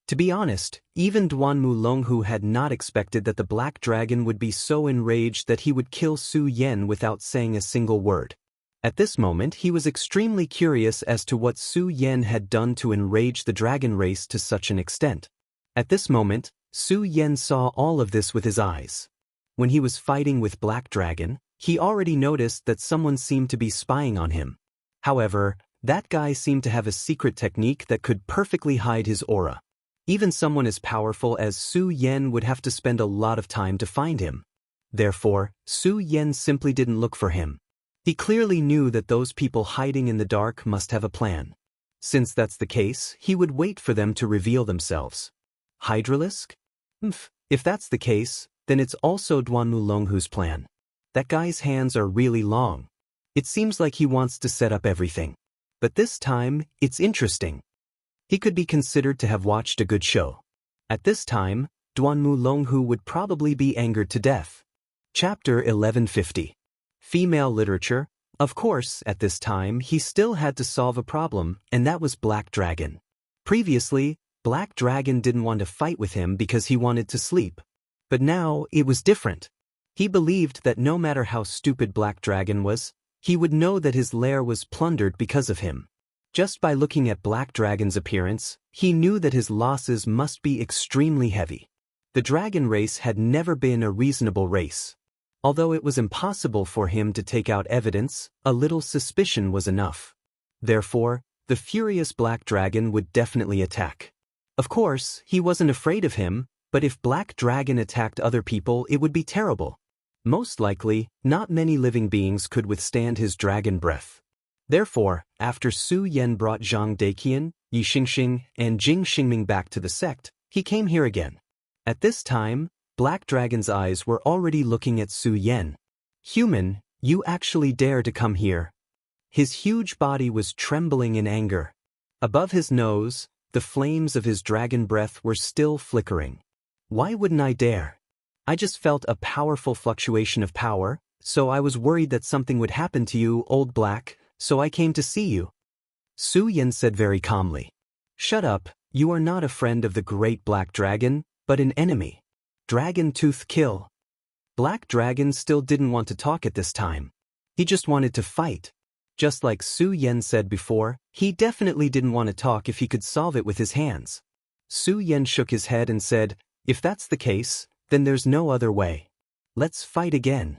A: To be honest, even Duanmu Longhu had not expected that the Black Dragon would be so enraged that he would kill Su Yen without saying a single word. At this moment, he was extremely curious as to what Su Yen had done to enrage the dragon race to such an extent. At this moment, Su Yen saw all of this with his eyes. When he was fighting with Black Dragon, he already noticed that someone seemed to be spying on him. However, that guy seemed to have a secret technique that could perfectly hide his aura. Even someone as powerful as Su Yen would have to spend a lot of time to find him. Therefore, Su Yen simply didn't look for him. He clearly knew that those people hiding in the dark must have a plan. Since that's the case, he would wait for them to reveal themselves. Hydralisk? If that's the case, then it's also Duanmu Longhu's plan. That guy's hands are really long. It seems like he wants to set up everything. But this time, it's interesting. He could be considered to have watched a good show. At this time, Duanmu Longhu would probably be angered to death. Chapter 1150. Female literature. Of course, at this time, he still had to solve a problem, and that was Black Dragon. Previously, Black Dragon didn't want to fight with him because he wanted to sleep. But now, it was different. He believed that no matter how stupid Black Dragon was, he would know that his lair was plundered because of him. Just by looking at Black Dragon's appearance, he knew that his losses must be extremely heavy. The dragon race had never been a reasonable race. Although it was impossible for him to take out evidence, a little suspicion was enough. Therefore, the furious Black Dragon would definitely attack. Of course, he wasn't afraid of him, but if Black Dragon attacked other people, it would be terrible. Most likely, not many living beings could withstand his dragon breath. Therefore, after Su Yen brought Zhang Deqian, Yi Xingxing, and Jing Xingming back to the sect, he came here again. At this time, Black Dragon's eyes were already looking at Su Yen. Human, you actually dare to come here. His huge body was trembling in anger. Above his nose, the flames of his dragon breath were still flickering. Why wouldn't I dare? I just felt a powerful fluctuation of power, so I was worried that something would happen to you, old Black, so I came to see you. Su Yen said very calmly. Shut up, you are not a friend of the great Black Dragon, but an enemy. Dragon Tooth kill. Black Dragon still didn't want to talk at this time. He just wanted to fight. Just like Su Yen said before, he definitely didn't want to talk if he could solve it with his hands. Su Yen shook his head and said, if that's the case, then there's no other way. Let's fight again.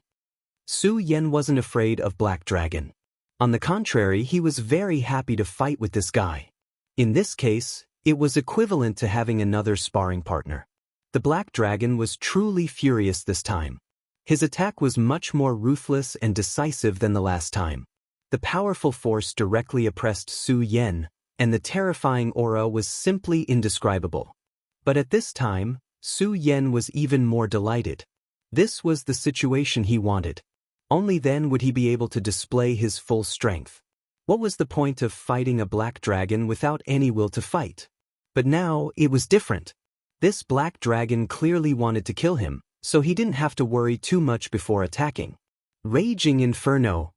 A: Su Yen wasn't afraid of Black Dragon. On the contrary, he was very happy to fight with this guy. In this case, It was equivalent to having another sparring partner. The black dragon was truly furious this time. His attack was much more ruthless and decisive than the last time. The powerful force directly oppressed Su Yan, and the terrifying aura was simply indescribable. But at this time, Su Yan was even more delighted. This was the situation he wanted. Only then would he be able to display his full strength. What was the point of fighting a black dragon without any will to fight? But now, it was different. This black dragon clearly wanted to kill him, so he didn't have to worry too much before attacking. Raging Inferno.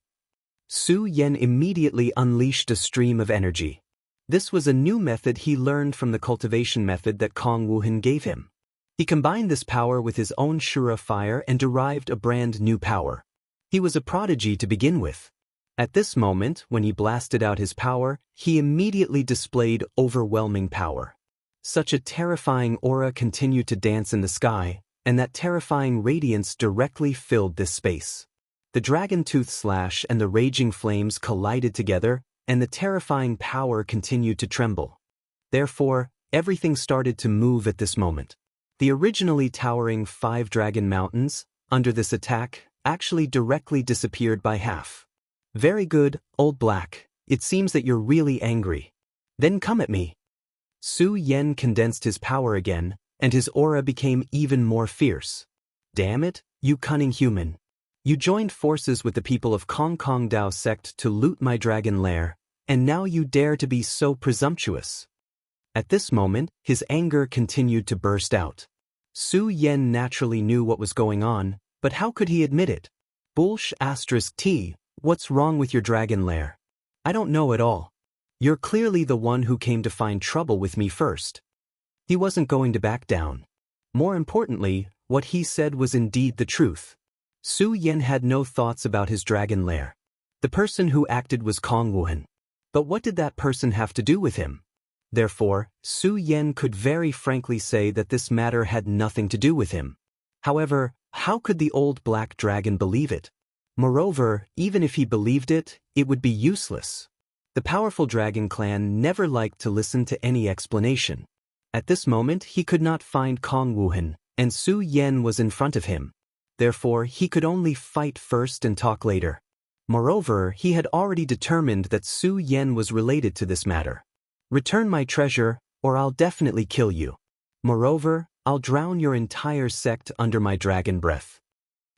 A: Su Yan immediately unleashed a stream of energy. This was a new method he learned from the cultivation method that Kong Wuhan gave him. He combined this power with his own Shura fire and derived a brand new power. He was a prodigy to begin with. At this moment, when he blasted out his power, he immediately displayed overwhelming power. Such a terrifying aura continued to dance in the sky, and that terrifying radiance directly filled this space. The dragon tooth slash and the raging flames collided together, and the terrifying power continued to tremble. Therefore, everything started to move at this moment. The originally towering 5 dragon mountains, under this attack, actually directly disappeared by half. Very good, old black. It seems that you're really angry. Then come at me. Su Yan condensed his power again, and his aura became even more fierce. Damn it, you cunning human. You joined forces with the people of Kong Kong Dao sect to loot my dragon lair, and now you dare to be so presumptuous. At this moment, his anger continued to burst out. Su Yan naturally knew what was going on, but how could he admit it? T, what's wrong with your dragon lair? I don't know at all. You're clearly the one who came to find trouble with me first. He wasn't going to back down. More importantly, what he said was indeed the truth. Su Yan had no thoughts about his dragon lair. The person who acted was Kong Wuhan. But what did that person have to do with him? Therefore, Su Yan could very frankly say that this matter had nothing to do with him. However, how could the old black dragon believe it? Moreover, even if he believed it, it would be useless. The powerful dragon clan never liked to listen to any explanation. At this moment, he could not find Kong Wuhan, and Su Yan was in front of him. Therefore, he could only fight first and talk later. Moreover, he had already determined that Su Yan was related to this matter. Return my treasure, or I'll definitely kill you. Moreover, I'll drown your entire sect under my dragon breath.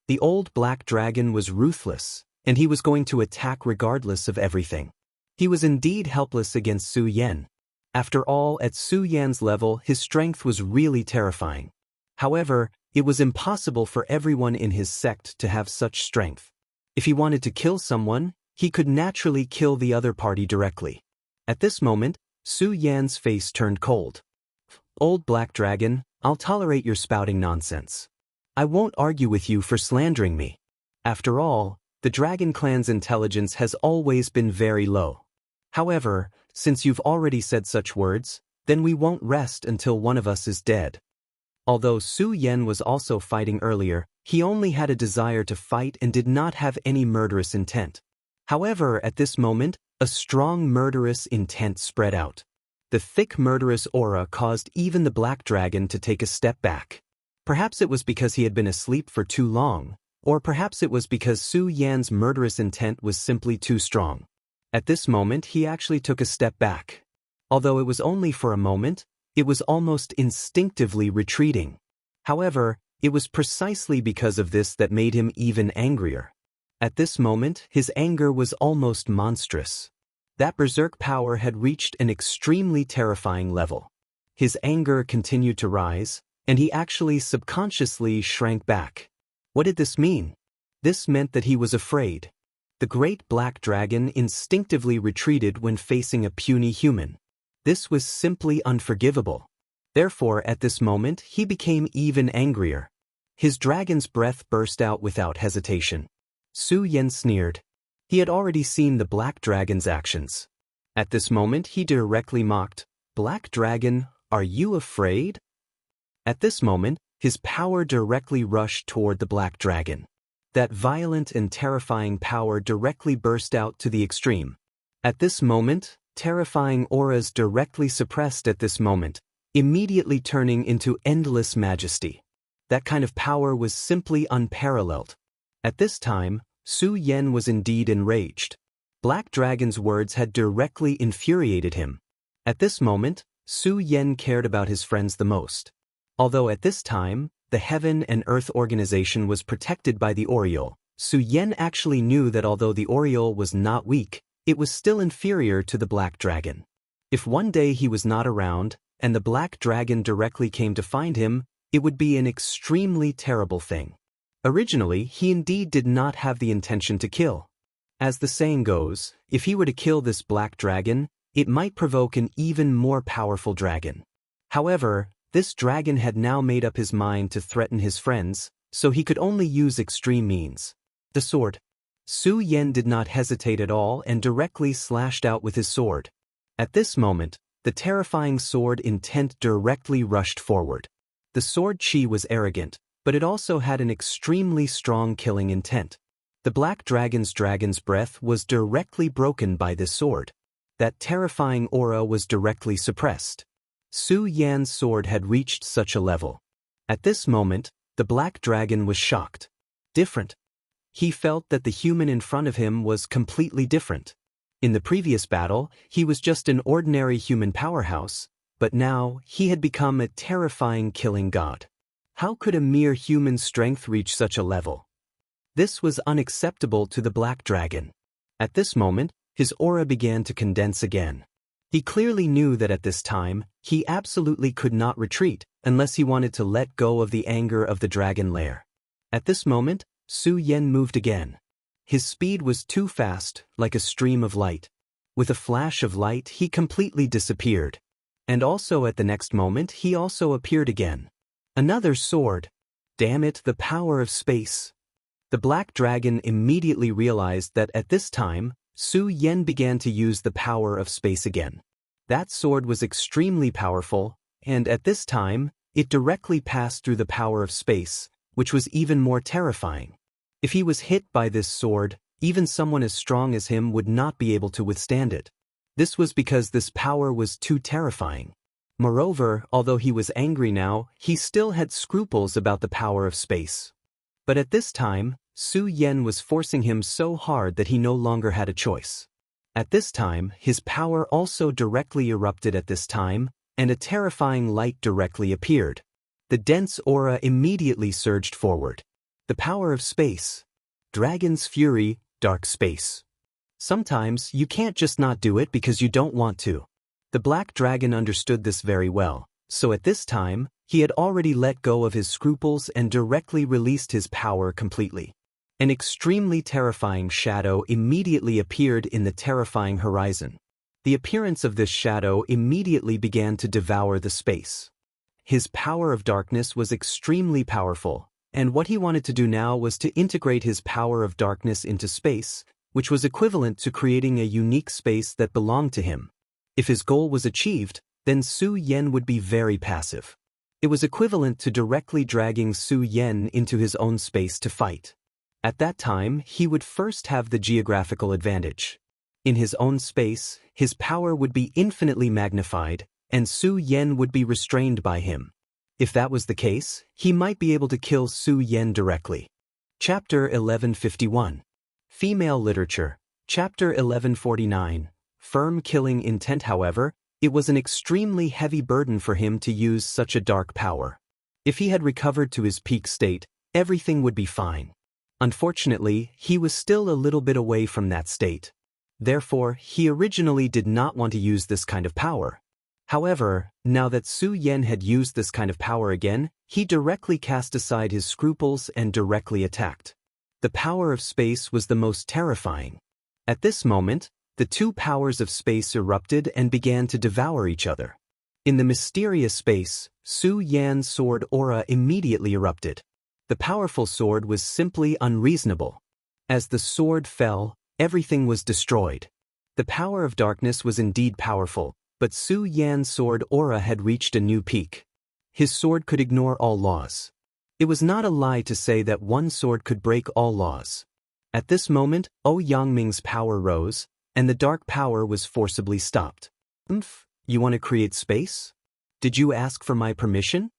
A: The old black dragon was ruthless, and he was going to attack regardless of everything. He was indeed helpless against Su Yan. After all, at Su Yan's level, his strength was really terrifying. However, it was impossible for everyone in his sect to have such strength. If he wanted to kill someone, he could naturally kill the other party directly. At this moment, Su Yan's face turned cold. Old black dragon, I'll tolerate your spouting nonsense. I won't argue with you for slandering me. After all, the Dragon Clan's intelligence has always been very low. However, since you've already said such words, then we won't rest until one of us is dead. Although Su Yan was also fighting earlier, he only had a desire to fight and did not have any murderous intent. However, at this moment, a strong murderous intent spread out. The thick murderous aura caused even the black dragon to take a step back. Perhaps it was because he had been asleep for too long, or perhaps it was because Su Yan's murderous intent was simply too strong. At this moment, he actually took a step back. Although it was only for a moment, it was almost instinctively retreating. However, it was precisely because of this that made him even angrier. At this moment, his anger was almost monstrous. That berserk power had reached an extremely terrifying level. His anger continued to rise, and he actually subconsciously shrank back. What did this mean? This meant that he was afraid. The great black dragon instinctively retreated when facing a puny human. This was simply unforgivable. Therefore, at this moment, he became even angrier. His dragon's breath burst out without hesitation. Su Yan sneered. He had already seen the black dragon's actions. At this moment, he directly mocked, "Black dragon, are you afraid?" At this moment, his power directly rushed toward the black dragon. That violent and terrifying power directly burst out to the extreme. At this moment, terrifying auras directly suppressed at this moment, immediately turning into endless majesty. That kind of power was simply unparalleled. At this time, Su Yan was indeed enraged. Black Dragon's words had directly infuriated him. At this moment, Su Yan cared about his friends the most. Although at this time, the Heaven and Earth organization was protected by the Oriole, Su Yan actually knew that although the Oriole was not weak, it was still inferior to the Black Dragon. If one day he was not around, and the Black Dragon directly came to find him, it would be an extremely terrible thing. Originally, he indeed did not have the intention to kill. As the saying goes, if he were to kill this Black Dragon, it might provoke an even more powerful dragon. However, this dragon had now made up his mind to threaten his friends, so he could only use extreme means. The sword. Su Yan did not hesitate at all and directly slashed out with his sword. At this moment, the terrifying sword intent directly rushed forward. The sword chi was arrogant, but it also had an extremely strong killing intent. The Black Dragon's breath was directly broken by this sword. That terrifying aura was directly suppressed. Su Yan's sword had reached such a level. At this moment, the Black Dragon was shocked. Different. He felt that the human in front of him was completely different. In the previous battle, he was just an ordinary human powerhouse, but now he had become a terrifying killing god. How could a mere human strength reach such a level? This was unacceptable to the Black Dragon. At this moment, his aura began to condense again. He clearly knew that at this time, he absolutely could not retreat unless he wanted to let go of the anger of the dragon lair. At this moment, Su Yan moved again. His speed was too fast, like a stream of light. With a flash of light, he completely disappeared. And also at the next moment, he also appeared again. Another sword. Damn it, the power of space. The Black Dragon immediately realized that at this time, Su Yan began to use the power of space again. That sword was extremely powerful, and at this time, it directly passed through the power of space, which was even more terrifying. If he was hit by this sword, even someone as strong as him would not be able to withstand it. This was because this power was too terrifying. Moreover, although he was angry now, he still had scruples about the power of space. But at this time, Su Yan was forcing him so hard that he no longer had a choice. At this time, his power also directly erupted at this time, and a terrifying light directly appeared. The dense aura immediately surged forward. The power of space. Dragon's fury, dark space. Sometimes you can't just not do it because you don't want to. The Black Dragon understood this very well, so at this time, he had already let go of his scruples and directly released his power completely. An extremely terrifying shadow immediately appeared in the terrifying horizon. The appearance of this shadow immediately began to devour the space. His power of darkness was extremely powerful, and what he wanted to do now was to integrate his power of darkness into space, which was equivalent to creating a unique space that belonged to him. If his goal was achieved, then Su Yan would be very passive. It was equivalent to directly dragging Su Yan into his own space to fight. At that time, he would first have the geographical advantage. In his own space, his power would be infinitely magnified, and Su Yan would be restrained by him. If that was the case, he might be able to kill Su Yan directly. Chapter 1151. Female Literature. Chapter 1149. Firm killing intent. However, it was an extremely heavy burden for him to use such a dark power. If he had recovered to his peak state, everything would be fine. Unfortunately, he was still a little bit away from that state. Therefore, he originally did not want to use this kind of power. However, now that Su Yan had used this kind of power again, he directly cast aside his scruples and directly attacked. The power of space was the most terrifying. At this moment, the two powers of space erupted and began to devour each other. In the mysterious space, Su Yan's sword aura immediately erupted. The powerful sword was simply unreasonable. As the sword fell, everything was destroyed. The power of darkness was indeed powerful, but Su Yan's sword aura had reached a new peak. His sword could ignore all laws. It was not a lie to say that one sword could break all laws. At this moment, Yangming's power rose, and the dark power was forcibly stopped. You want to create space? Did you ask for my permission?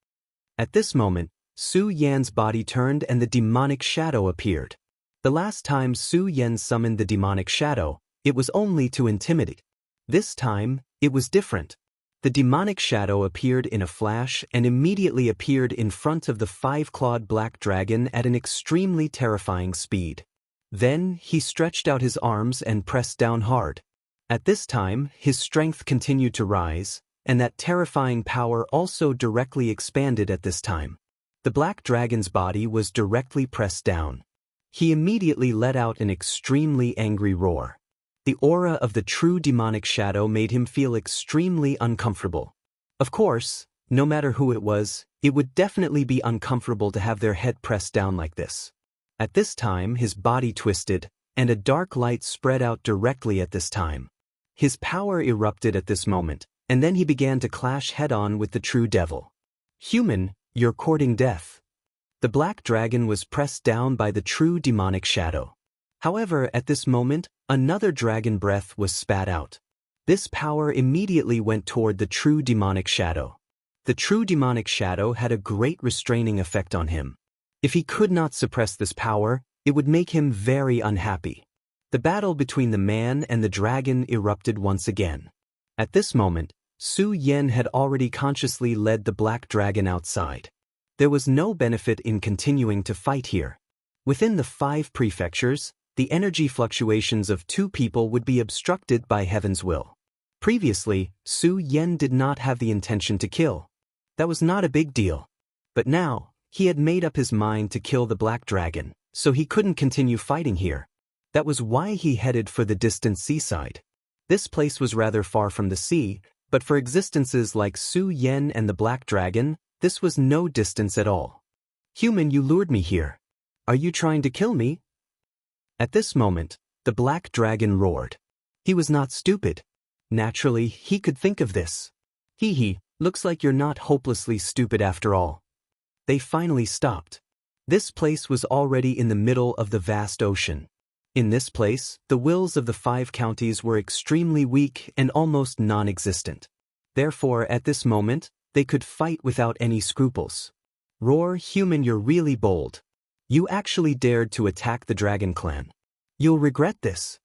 A: At this moment, Su Yan's body turned and the demonic shadow appeared. The last time Su Yan summoned the demonic shadow, it was only to intimidate. This time, it was different. The demonic shadow appeared in a flash and immediately appeared in front of the five-clawed black dragon at an extremely terrifying speed. Then, he stretched out his arms and pressed down hard. At this time, his strength continued to rise, and that terrifying power also directly expanded at this time. The black dragon's body was directly pressed down. He immediately let out an extremely angry roar. The aura of the true demonic shadow made him feel extremely uncomfortable. Of course, no matter who it was, it would definitely be uncomfortable to have their head pressed down like this. At this time, his body twisted, and a dark light spread out directly at this time. His power erupted at this moment, and then he began to clash head-on with the true devil. Human, you're courting death. The black dragon was pressed down by the true demonic shadow. However, at this moment, another dragon breath was spat out. This power immediately went toward the true demonic shadow. The true demonic shadow had a great restraining effect on him. If he could not suppress this power, it would make him very unhappy. The battle between the man and the dragon erupted once again. At this moment, Su Yan had already consciously led the black dragon outside. There was no benefit in continuing to fight here. Within the 5 prefectures, the energy fluctuations of 2 people would be obstructed by heaven's will. Previously, Su Yan did not have the intention to kill. That was not a big deal. But now, he had made up his mind to kill the black dragon, so he couldn't continue fighting here. That was why he headed for the distant seaside. This place was rather far from the sea, but for existences like Su Yan and the black dragon, this was no distance at all. Human, you lured me here. Are you trying to kill me? At this moment, the black dragon roared. He was not stupid. Naturally, he could think of this. Hee, looks like you're not hopelessly stupid after all. They finally stopped. This place was already in the middle of the vast ocean. In this place, the wills of the 5 counties were extremely weak and almost non-existent. Therefore, at this moment, they could fight without any scruples. Roar, human, you're really bold. You actually dared to attack the Dragon Clan. You'll regret this.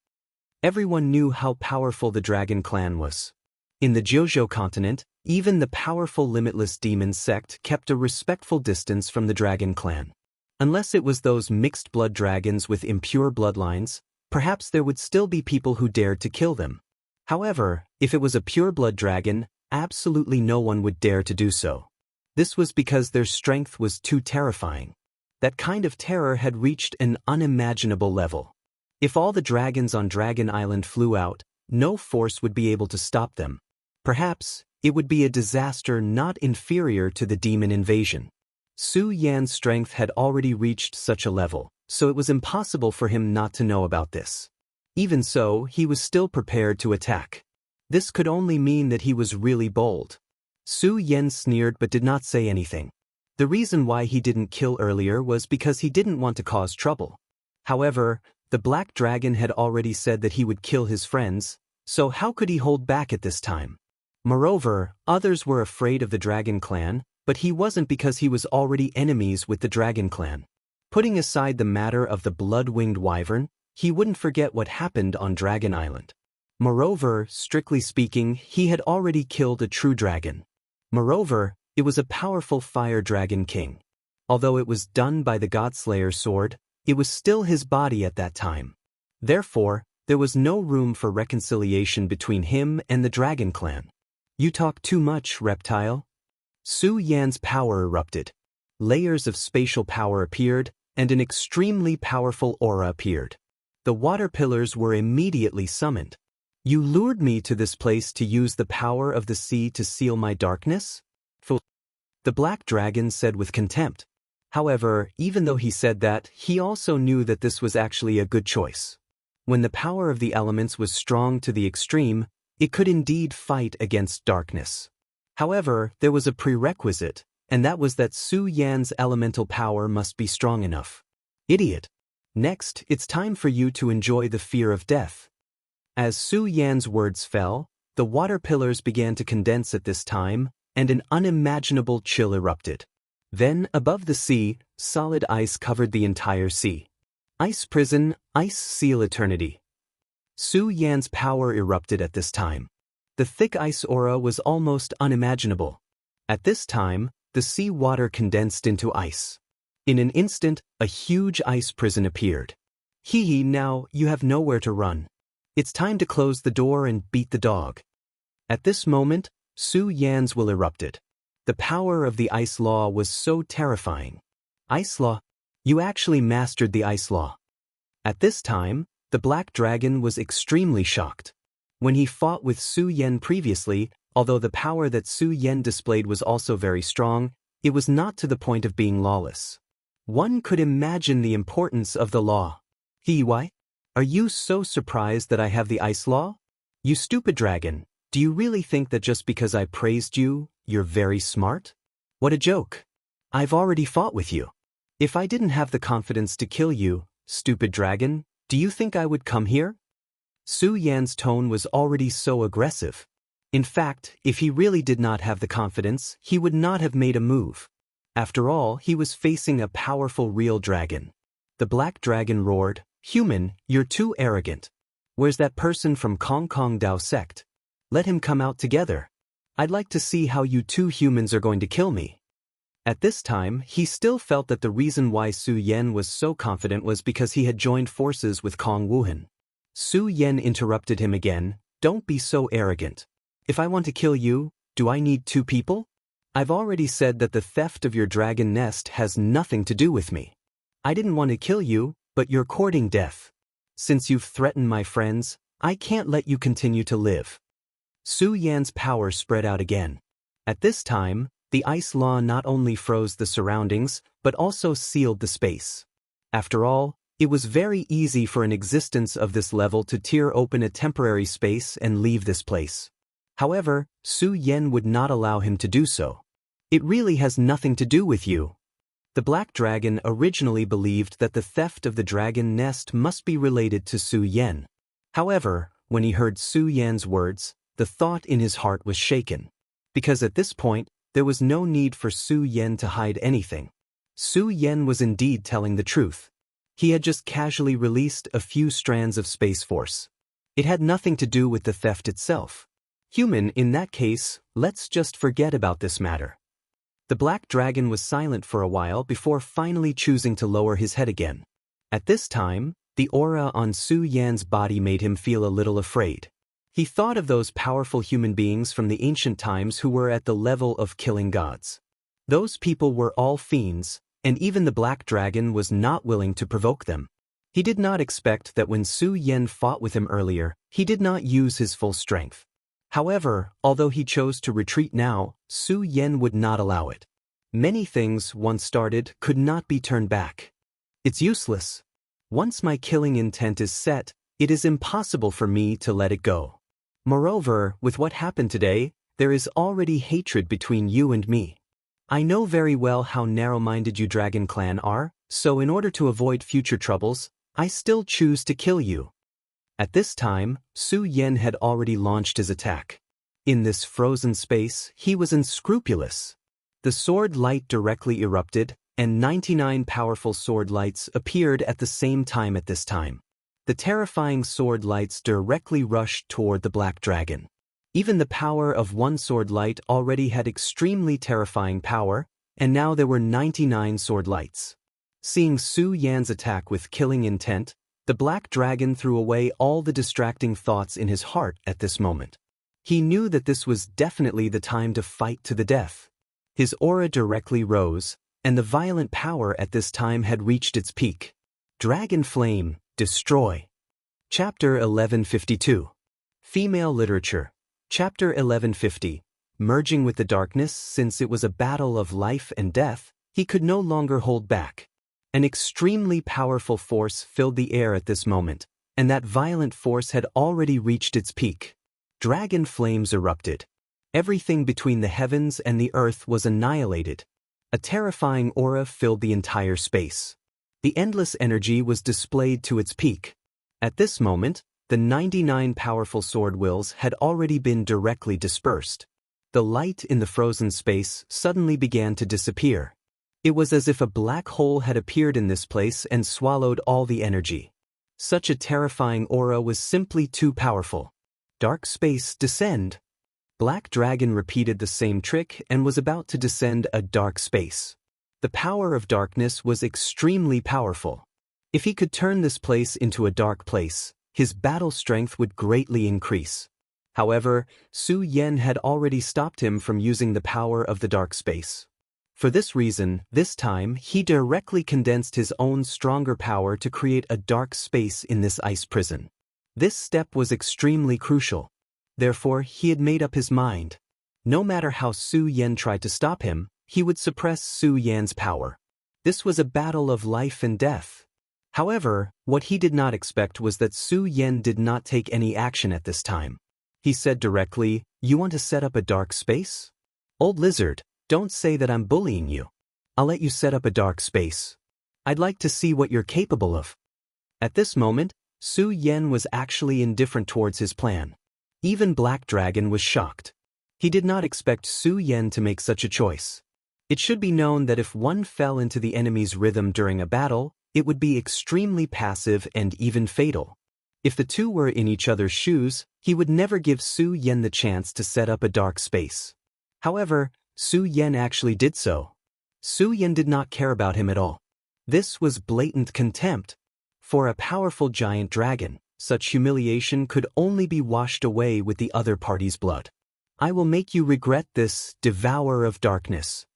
A: Everyone knew how powerful the Dragon Clan was. In the Jojo continent, even the powerful limitless demon sect kept a respectful distance from the Dragon Clan. Unless it was those mixed blood dragons with impure bloodlines, perhaps there would still be people who dared to kill them. However, if it was a pure blood dragon, absolutely no one would dare to do so. This was because their strength was too terrifying. That kind of terror had reached an unimaginable level. If all the dragons on Dragon Island flew out, no force would be able to stop them. Perhaps, it would be a disaster not inferior to the demon invasion. Su Yan's strength had already reached such a level, so it was impossible for him not to know about this. Even so, he was still prepared to attack. This could only mean that he was really bold. Su Yan sneered but did not say anything. The reason why he didn't kill earlier was because he didn't want to cause trouble. However, the black dragon had already said that he would kill his friends, so how could he hold back at this time? Moreover, others were afraid of the Dragon Clan, but he wasn't because he was already enemies with the Dragon Clan. Putting aside the matter of the blood-winged wyvern, he wouldn't forget what happened on Dragon Island. Moreover, strictly speaking, he had already killed a true dragon. Moreover, it was a powerful fire dragon king. Although it was done by the Godslayer sword, it was still his body at that time. Therefore, there was no room for reconciliation between him and the Dragon Clan. You talk too much, reptile. Su Yan's power erupted. Layers of spatial power appeared, and an extremely powerful aura appeared. The water pillars were immediately summoned. You lured me to this place to use the power of the sea to seal my darkness? Fool. The black dragon said with contempt. However, even though he said that, he also knew that this was actually a good choice. When the power of the elements was strong to the extreme, it could indeed fight against darkness. However, there was a prerequisite, and that was that Su Yan's elemental power must be strong enough. Idiot. Next, it's time for you to enjoy the fear of death. As Su Yan's words fell, the water pillars began to condense at this time, and an unimaginable chill erupted. Then, above the sea, solid ice covered the entire sea. Ice prison, ice seal eternity. Su Yan's power erupted at this time. The thick ice aura was almost unimaginable. At this time, the sea water condensed into ice. In an instant, a huge ice prison appeared. Hee, now you have nowhere to run. It's time to close the door and beat the dog. At this moment, Su Yan's will erupted. The power of the ice law was so terrifying. Ice law? You actually mastered the ice law. At this time, the black dragon was extremely shocked. When he fought with Su Yan previously, although the power that Su Yan displayed was also very strong, it was not to the point of being lawless. One could imagine the importance of the law. Why? Are you so surprised that I have the ice law? You stupid dragon, do you really think that just because I praised you, you're very smart? What a joke. I've already fought with you. If I didn't have the confidence to kill you, stupid dragon, do you think I would come here? Su Yan's tone was already so aggressive. In fact, if he really did not have the confidence, he would not have made a move. After all, he was facing a powerful real dragon. The black dragon roared, "Human, you're too arrogant. Where's that person from Kong Kong Dao sect? Let him come out together. I'd like to see how you two humans are going to kill me." At this time, he still felt that the reason why Su Yan was so confident was because he had joined forces with Kong Wuhan. Su Yan interrupted him again, "Don't be so arrogant. If I want to kill you, do I need two people? I've already said that the theft of your dragon nest has nothing to do with me. I didn't want to kill you, but you're courting death. Since you've threatened my friends, I can't let you continue to live." Su Yan's power spread out again. At this time, the ice law not only froze the surroundings, but also sealed the space. After all, it was very easy for an existence of this level to tear open a temporary space and leave this place. However, Su Yan would not allow him to do so. "It really has nothing to do with you." The black dragon originally believed that the theft of the dragon nest must be related to Su Yan. However, when he heard Su Yan's words, the thought in his heart was shaken. Because at this point, there was no need for Su Yan to hide anything. Su Yan was indeed telling the truth. He had just casually released a few strands of Space Force. It had nothing to do with the theft itself. Human, in that case, let's just forget about this matter. The black dragon was silent for a while before finally choosing to lower his head again. At this time, the aura on Su Yan's body made him feel a little afraid. He thought of those powerful human beings from the ancient times who were at the level of killing gods. Those people were all fiends, and even the black dragon was not willing to provoke them. He did not expect that when Su Yan fought with him earlier, he did not use his full strength. However, although he chose to retreat now, Su Yan would not allow it. Many things, once started, could not be turned back. It's useless. Once my killing intent is set, it is impossible for me to let it go. Moreover, with what happened today, there is already hatred between you and me. I know very well how narrow-minded you Dragon Clan are, so in order to avoid future troubles, I still choose to kill you. At this time, Su Yan had already launched his attack. In this frozen space, he was unscrupulous. The sword light directly erupted, and 99 powerful sword lights appeared at the same time at this time. The terrifying sword lights directly rushed toward the black dragon. Even the power of one sword light already had extremely terrifying power, and now there were 99 sword lights. Seeing Su Yan's attack with killing intent, the black dragon threw away all the distracting thoughts in his heart at this moment. He knew that this was definitely the time to fight to the death. His aura directly rose, and the violent power at this time had reached its peak. Dragon Flame, Destroy. Chapter 1152. Female Literature. Chapter 1150. Merging with the darkness, since it was a battle of life and death, he could no longer hold back. An extremely powerful force filled the air at this moment, and that violent force had already reached its peak. Dragon flames erupted. Everything between the heavens and the earth was annihilated. A terrifying aura filled the entire space. The endless energy was displayed to its peak. At this moment, the 99 powerful sword wills had already been directly dispersed. The light in the frozen space suddenly began to disappear. It was as if a black hole had appeared in this place and swallowed all the energy. Such a terrifying aura was simply too powerful. Dark space, descend. Black Dragon repeated the same trick and was about to descend a dark space. The power of darkness was extremely powerful. If he could turn this place into a dark place, his battle strength would greatly increase. However, Su Yan had already stopped him from using the power of the dark space. For this reason, this time, he directly condensed his own stronger power to create a dark space in this ice prison. This step was extremely crucial. Therefore, he had made up his mind. No matter how Su Yan tried to stop him, he would suppress Su Yan's power. This was a battle of life and death. However, what he did not expect was that Su Yan did not take any action at this time. He said directly, "You want to set up a dark space? Old lizard, don't say that I'm bullying you. I'll let you set up a dark space. I'd like to see what you're capable of." At this moment, Su Yan was actually indifferent towards his plan. Even Black Dragon was shocked. He did not expect Su Yan to make such a choice. It should be known that if one fell into the enemy's rhythm during a battle, it would be extremely passive and even fatal. If the two were in each other's shoes, he would never give Su Yan the chance to set up a dark space. However, Su Yan actually did so. Su Yan did not care about him at all. This was blatant contempt. For a powerful giant dragon, such humiliation could only be washed away with the other party's blood. "I will make you regret this, devourer of darkness."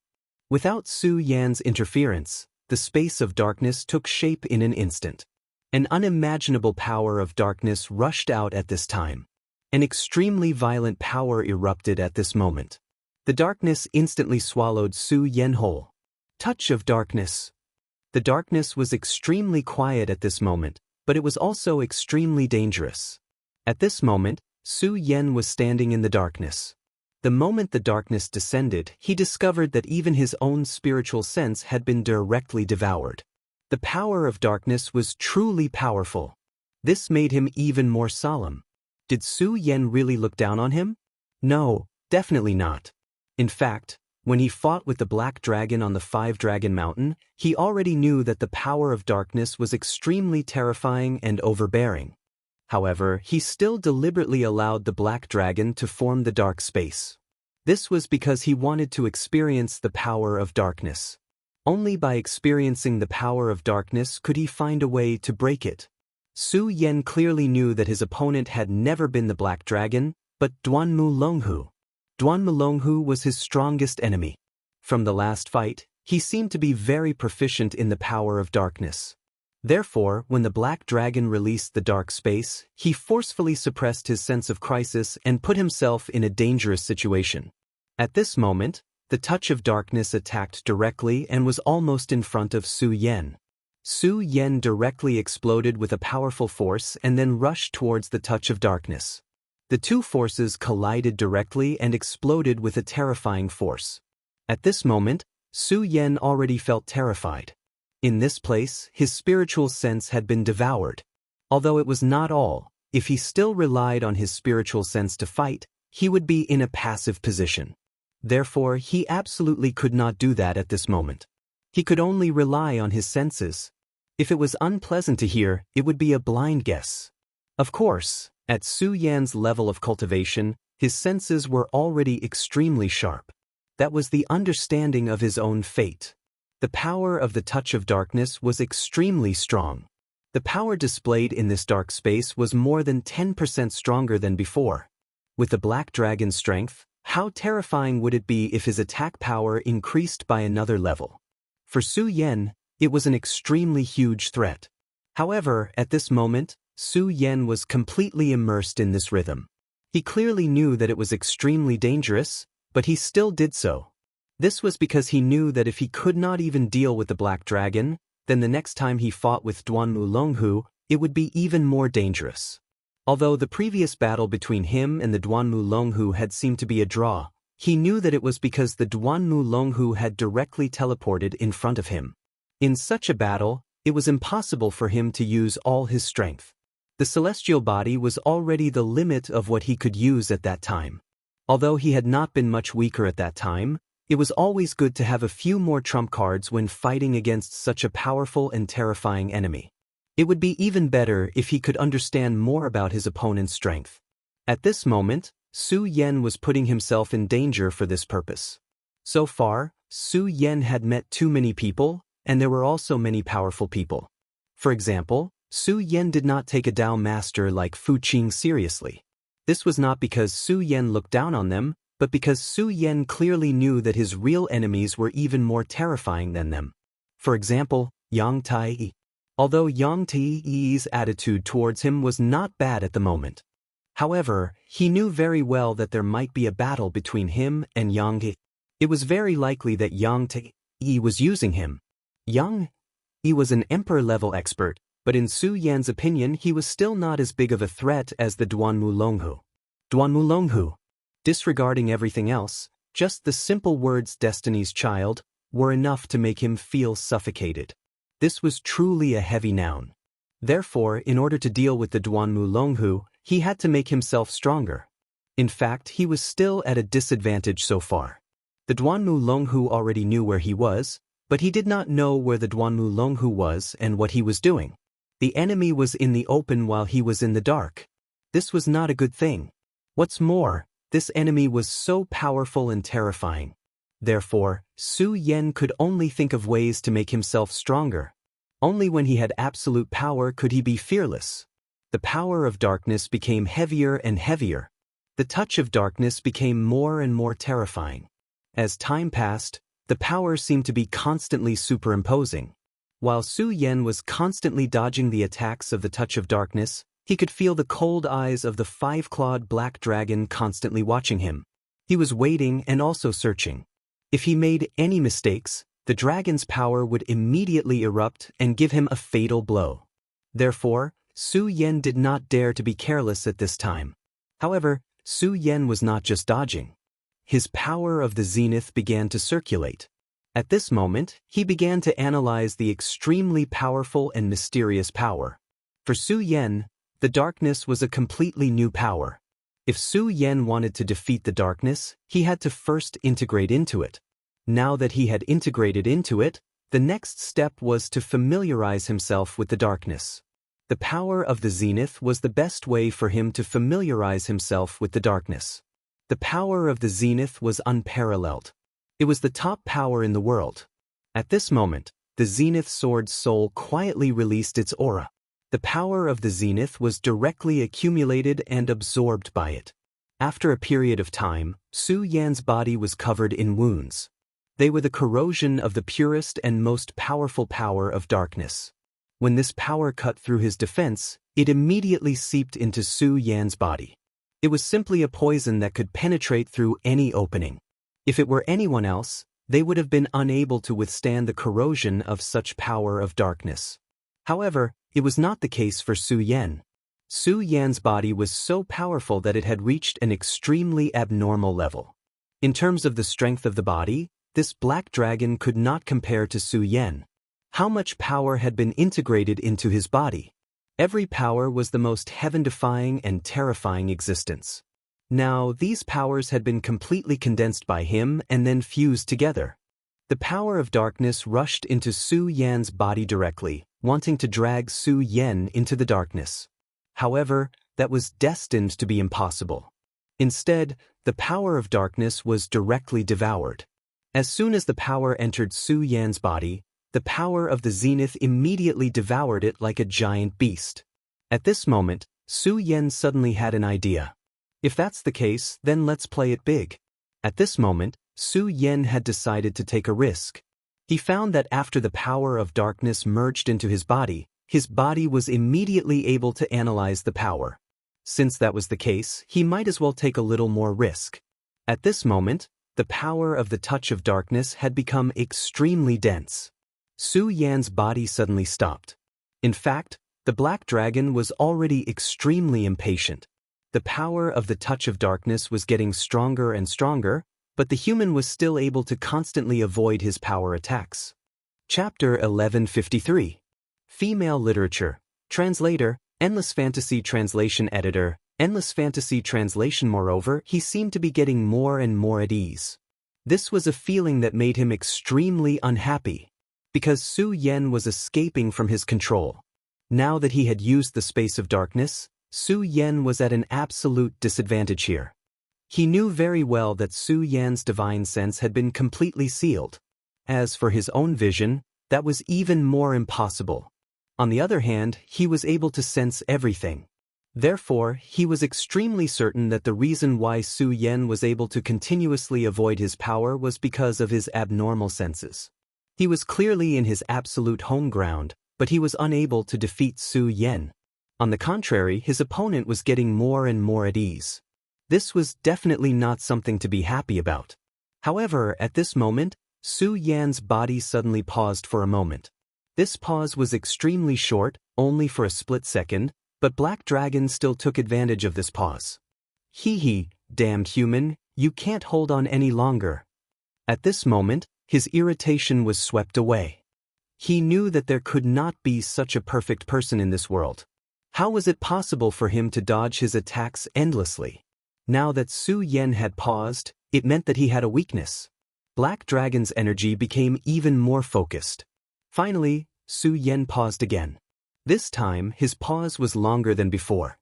A: Without Su Yan's interference, the space of darkness took shape in an instant. An unimaginable power of darkness rushed out at this time. An extremely violent power erupted at this moment. The darkness instantly swallowed Su Yan whole. Touch of darkness. The darkness was extremely quiet at this moment, but it was also extremely dangerous. At this moment, Su Yan was standing in the darkness. The moment the darkness descended, he discovered that even his own spiritual sense had been directly devoured. The power of darkness was truly powerful. This made him even more solemn. Did Su Yan really look down on him? No, definitely not. In fact, when he fought with the Black Dragon on the Five-Dragon Mountain, he already knew that the power of darkness was extremely terrifying and overbearing. However, he still deliberately allowed the Black Dragon to form the dark space. This was because he wanted to experience the power of darkness. Only by experiencing the power of darkness could he find a way to break it. Su Yan clearly knew that his opponent had never been the Black Dragon, but Duanmu Longhu. Duanmu Longhu was his strongest enemy. From the last fight, he seemed to be very proficient in the power of darkness. Therefore, when the Black Dragon released the dark space, he forcefully suppressed his sense of crisis and put himself in a dangerous situation. At this moment, the touch of darkness attacked directly and was almost in front of Su Yan. Su Yan directly exploded with a powerful force and then rushed towards the touch of darkness. The two forces collided directly and exploded with a terrifying force. At this moment, Su Yan already felt terrified. In this place, his spiritual sense had been devoured. Although it was not all, if he still relied on his spiritual sense to fight, he would be in a passive position. Therefore, he absolutely could not do that at this moment. He could only rely on his senses. If it was unpleasant to hear, it would be a blind guess. Of course, at Su Yan's level of cultivation, his senses were already extremely sharp. That was the understanding of his own fate. The power of the touch of darkness was extremely strong. The power displayed in this dark space was more than 10% stronger than before. With the Black Dragon's strength, how terrifying would it be if his attack power increased by another level? For Su Yan, it was an extremely huge threat. However, at this moment, Su Yan was completely immersed in this rhythm. He clearly knew that it was extremely dangerous, but he still did so. This was because he knew that if he could not even deal with the Black Dragon, then the next time he fought with Duanmu Longhu, it would be even more dangerous. Although the previous battle between him and the Duanmu Longhu had seemed to be a draw, he knew that it was because the Duanmu Longhu had directly teleported in front of him. In such a battle, it was impossible for him to use all his strength. The celestial body was already the limit of what he could use at that time. Although he had not been much weaker at that time, it was always good to have a few more trump cards when fighting against such a powerful and terrifying enemy. It would be even better if he could understand more about his opponent's strength. At this moment, Su Yan was putting himself in danger for this purpose. So far, Su Yan had met too many people, and there were also many powerful people. For example, Su Yan did not take a Dao master like Fu Qing seriously. This was not because Su Yan looked down on them, but because Su Yan clearly knew that his real enemies were even more terrifying than them. For example, Yang Tai. Although Yang Tai's attitude towards him was not bad at the moment. However, he knew very well that there might be a battle between him and Yang He. It was very likely that Yang Tai was using him. Yang He was an emperor-level expert, but in Su Yan's opinion he was still not as big of a threat as the Duanmu Longhu. Duanmu Longhu. Disregarding everything else, just the simple words "Destiny's Child" were enough to make him feel suffocated. This was truly a heavy noun. Therefore, in order to deal with the Duanmu Longhu, he had to make himself stronger. In fact, he was still at a disadvantage so far. The Duanmu Longhu already knew where he was, but he did not know where the Duanmu Longhu was and what he was doing. The enemy was in the open while he was in the dark. This was not a good thing. What's more, this enemy was so powerful and terrifying. Therefore, Su Yan could only think of ways to make himself stronger. Only when he had absolute power could he be fearless. The power of darkness became heavier and heavier. The touch of darkness became more and more terrifying. As time passed, the power seemed to be constantly superimposing. While Su Yan was constantly dodging the attacks of the touch of darkness, he could feel the cold eyes of the five-clawed black dragon constantly watching him. He was waiting and also searching. If he made any mistakes, the dragon's power would immediately erupt and give him a fatal blow. Therefore, Su Yan did not dare to be careless at this time. However, Su Yan was not just dodging. His power of the zenith began to circulate. At this moment, he began to analyze the extremely powerful and mysterious power. For Su Yan, the darkness was a completely new power. If Su Yan wanted to defeat the darkness, he had to first integrate into it. Now that he had integrated into it, the next step was to familiarize himself with the darkness. The power of the zenith was the best way for him to familiarize himself with the darkness. The power of the zenith was unparalleled. It was the top power in the world. At this moment, the zenith sword's soul quietly released its aura. The power of the zenith was directly accumulated and absorbed by it. After a period of time, Su Yan's body was covered in wounds. They were the corrosion of the purest and most powerful power of darkness. When this power cut through his defense, it immediately seeped into Su Yan's body. It was simply a poison that could penetrate through any opening. If it were anyone else, they would have been unable to withstand the corrosion of such power of darkness. However, it was not the case for Su Yan. Su Yan's body was so powerful that it had reached an extremely abnormal level. In terms of the strength of the body, this black dragon could not compare to Su Yan. How much power had been integrated into his body? Every power was the most heaven-defying and terrifying existence. Now, these powers had been completely condensed by him and then fused together. The power of darkness rushed into Su Yan's body directly, wanting to drag Su Yan into the darkness. However, that was destined to be impossible. Instead, the power of darkness was directly devoured. As soon as the power entered Su Yan's body, the power of the zenith immediately devoured it like a giant beast. At this moment, Su Yan suddenly had an idea. If that's the case, then let's play it big. At this moment, Su Yan had decided to take a risk. He found that after the power of darkness merged into his body was immediately able to analyze the power. Since that was the case, he might as well take a little more risk. At this moment, the power of the touch of darkness had become extremely dense. Su Yan's body suddenly stopped. In fact, the black dragon was already extremely impatient. The power of the touch of darkness was getting stronger and stronger, but the human was still able to constantly avoid his power attacks. Chapter 1153. Female Literature. Translator, Endless Fantasy Translation Editor, Endless Fantasy Translation. Moreover, he seemed to be getting more and more at ease. This was a feeling that made him extremely unhappy, because Su Yan was escaping from his control. Now that he had used the space of darkness, Su Yan was at an absolute disadvantage here. He knew very well that Su Yan's divine sense had been completely sealed. As for his own vision, that was even more impossible. On the other hand, he was able to sense everything. Therefore, he was extremely certain that the reason why Su Yan was able to continuously avoid his power was because of his abnormal senses. He was clearly in his absolute home ground, but he was unable to defeat Su Yan. On the contrary, his opponent was getting more and more at ease. This was definitely not something to be happy about. However, at this moment, Su Yan's body suddenly paused for a moment. This pause was extremely short, only for a split second, but Black Dragon still took advantage of this pause. Hee, damned human, you can't hold on any longer. At this moment, his irritation was swept away. He knew that there could not be such a perfect person in this world. How was it possible for him to dodge his attacks endlessly? Now that Su Yan had paused, it meant that he had a weakness. Black Dragon's energy became even more focused. Finally, Su Yan paused again. This time, his pause was longer than before.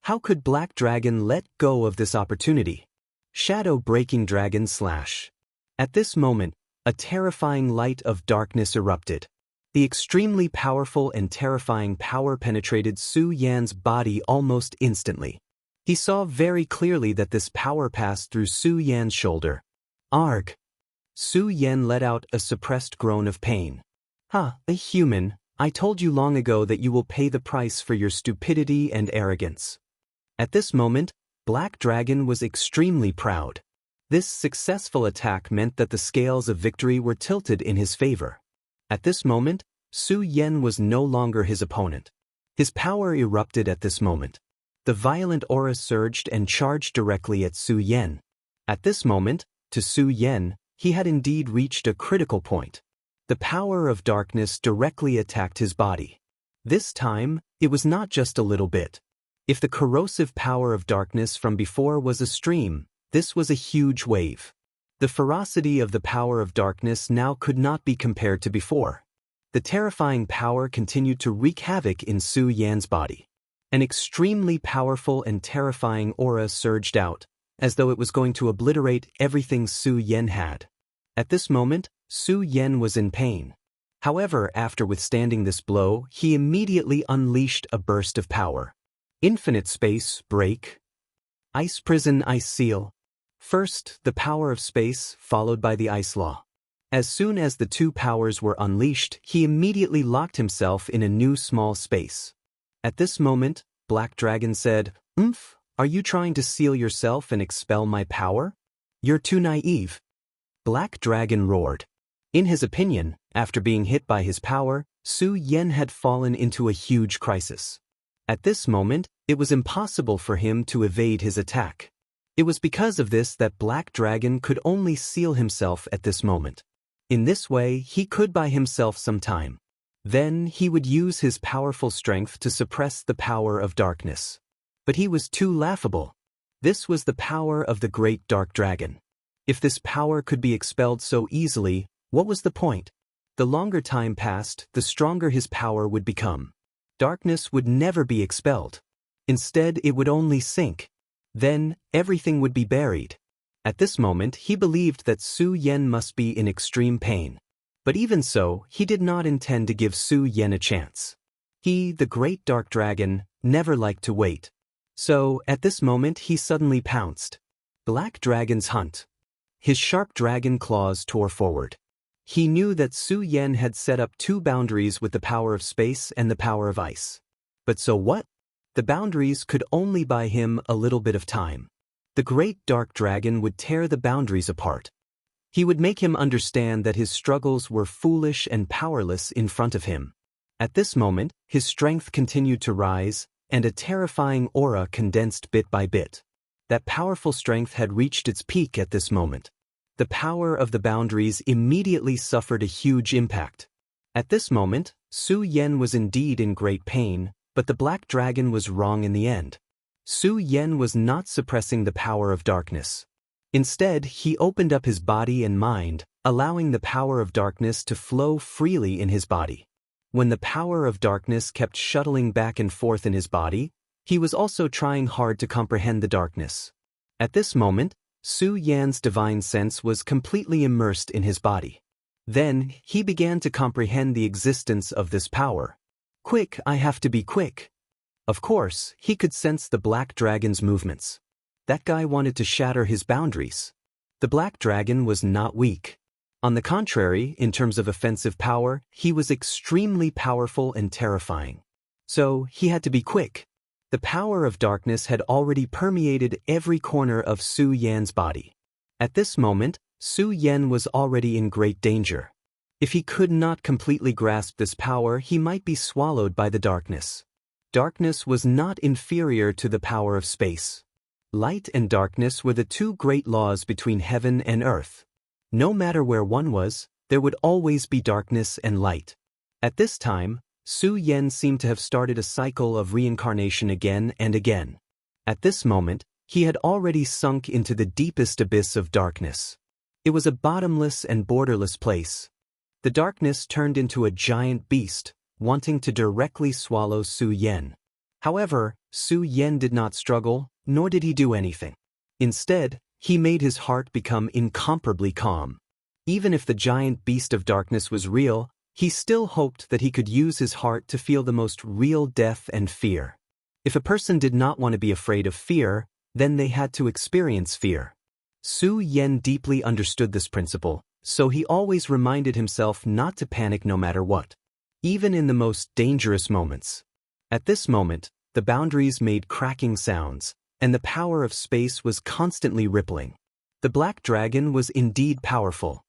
A: How could Black Dragon let go of this opportunity? Shadow-breaking dragon slash. At this moment, a terrifying light of darkness erupted. The extremely powerful and terrifying power penetrated Su Yan's body almost instantly. He saw very clearly that this power passed through Su Yan's shoulder. Arg! Su Yan let out a suppressed groan of pain. A human, I told you long ago that you will pay the price for your stupidity and arrogance. At this moment, Black Dragon was extremely proud. This successful attack meant that the scales of victory were tilted in his favor. At this moment, Su Yan was no longer his opponent. His power erupted at this moment. The violent aura surged and charged directly at Su Yan. At this moment, to Su Yan, he had indeed reached a critical point. The power of darkness directly attacked his body. This time, it was not just a little bit. If the corrosive power of darkness from before was a stream, this was a huge wave. The ferocity of the power of darkness now could not be compared to before. The terrifying power continued to wreak havoc in Su Yan's body. An extremely powerful and terrifying aura surged out, as though it was going to obliterate everything Su Yan had. At this moment, Su Yan was in pain. However, after withstanding this blow, he immediately unleashed a burst of power. Infinite space, break. Ice prison, ice seal. First, the power of space, followed by the ice law. As soon as the two powers were unleashed, he immediately locked himself in a new small space. At this moment, Black Dragon said, are you trying to seal yourself and expel my power? You're too naive. Black Dragon roared. In his opinion, after being hit by his power, Su Yan had fallen into a huge crisis. At this moment, it was impossible for him to evade his attack. It was because of this that Black Dragon could only seal himself at this moment. In this way, he could buy himself some time. Then he would use his powerful strength to suppress the power of darkness. But he was too laughable. This was the power of the great dark dragon. If this power could be expelled so easily, what was the point? The longer time passed, the stronger his power would become. Darkness would never be expelled. Instead, it would only sink. Then, everything would be buried. At this moment, he believed that Su Yan must be in extreme pain. But even so, he did not intend to give Su Yan a chance. He, the great dark dragon, never liked to wait. So, at this moment, he suddenly pounced. Black Dragon's hunt. His sharp dragon claws tore forward. He knew that Su Yan had set up two boundaries with the power of space and the power of ice. But so what? The boundaries could only buy him a little bit of time. The great dark dragon would tear the boundaries apart. He would make him understand that his struggles were foolish and powerless in front of him. At this moment, his strength continued to rise, and a terrifying aura condensed bit by bit. That powerful strength had reached its peak at this moment. The power of the boundaries immediately suffered a huge impact. At this moment, Su Yan was indeed in great pain, But the black dragon was wrong in the end. Su Yan was not suppressing the power of darkness. Instead, he opened up his body and mind, allowing the power of darkness to flow freely in his body. When the power of darkness kept shuttling back and forth in his body, he was also trying hard to comprehend the darkness. At this moment, Su Yan's divine sense was completely immersed in his body. Then, he began to comprehend the existence of this power. Quick, I have to be quick. Of course, he could sense the black dragon's movements. That guy wanted to shatter his boundaries. The black dragon was not weak. On the contrary, in terms of offensive power, he was extremely powerful and terrifying. So, he had to be quick. The power of darkness had already permeated every corner of Su Yan's body. At this moment, Su Yan was already in great danger. If he could not completely grasp this power, he might be swallowed by the darkness. Darkness was not inferior to the power of space. Light and darkness were the two great laws between heaven and earth. No matter where one was, there would always be darkness and light. At this time, Su Yan seemed to have started a cycle of reincarnation again and again. At this moment, he had already sunk into the deepest abyss of darkness. It was a bottomless and borderless place. The darkness turned into a giant beast, wanting to directly swallow Su Yan. However, Su Yan did not struggle, nor did he do anything. Instead, he made his heart become incomparably calm. Even if the giant beast of darkness was real, he still hoped that he could use his heart to feel the most real death and fear. If a person did not want to be afraid of fear, then they had to experience fear. Su Yan deeply understood this principle, so he always reminded himself not to panic no matter what, even in the most dangerous moments. At this moment, the boundaries made cracking sounds, and the power of space was constantly rippling. The black dragon was indeed powerful.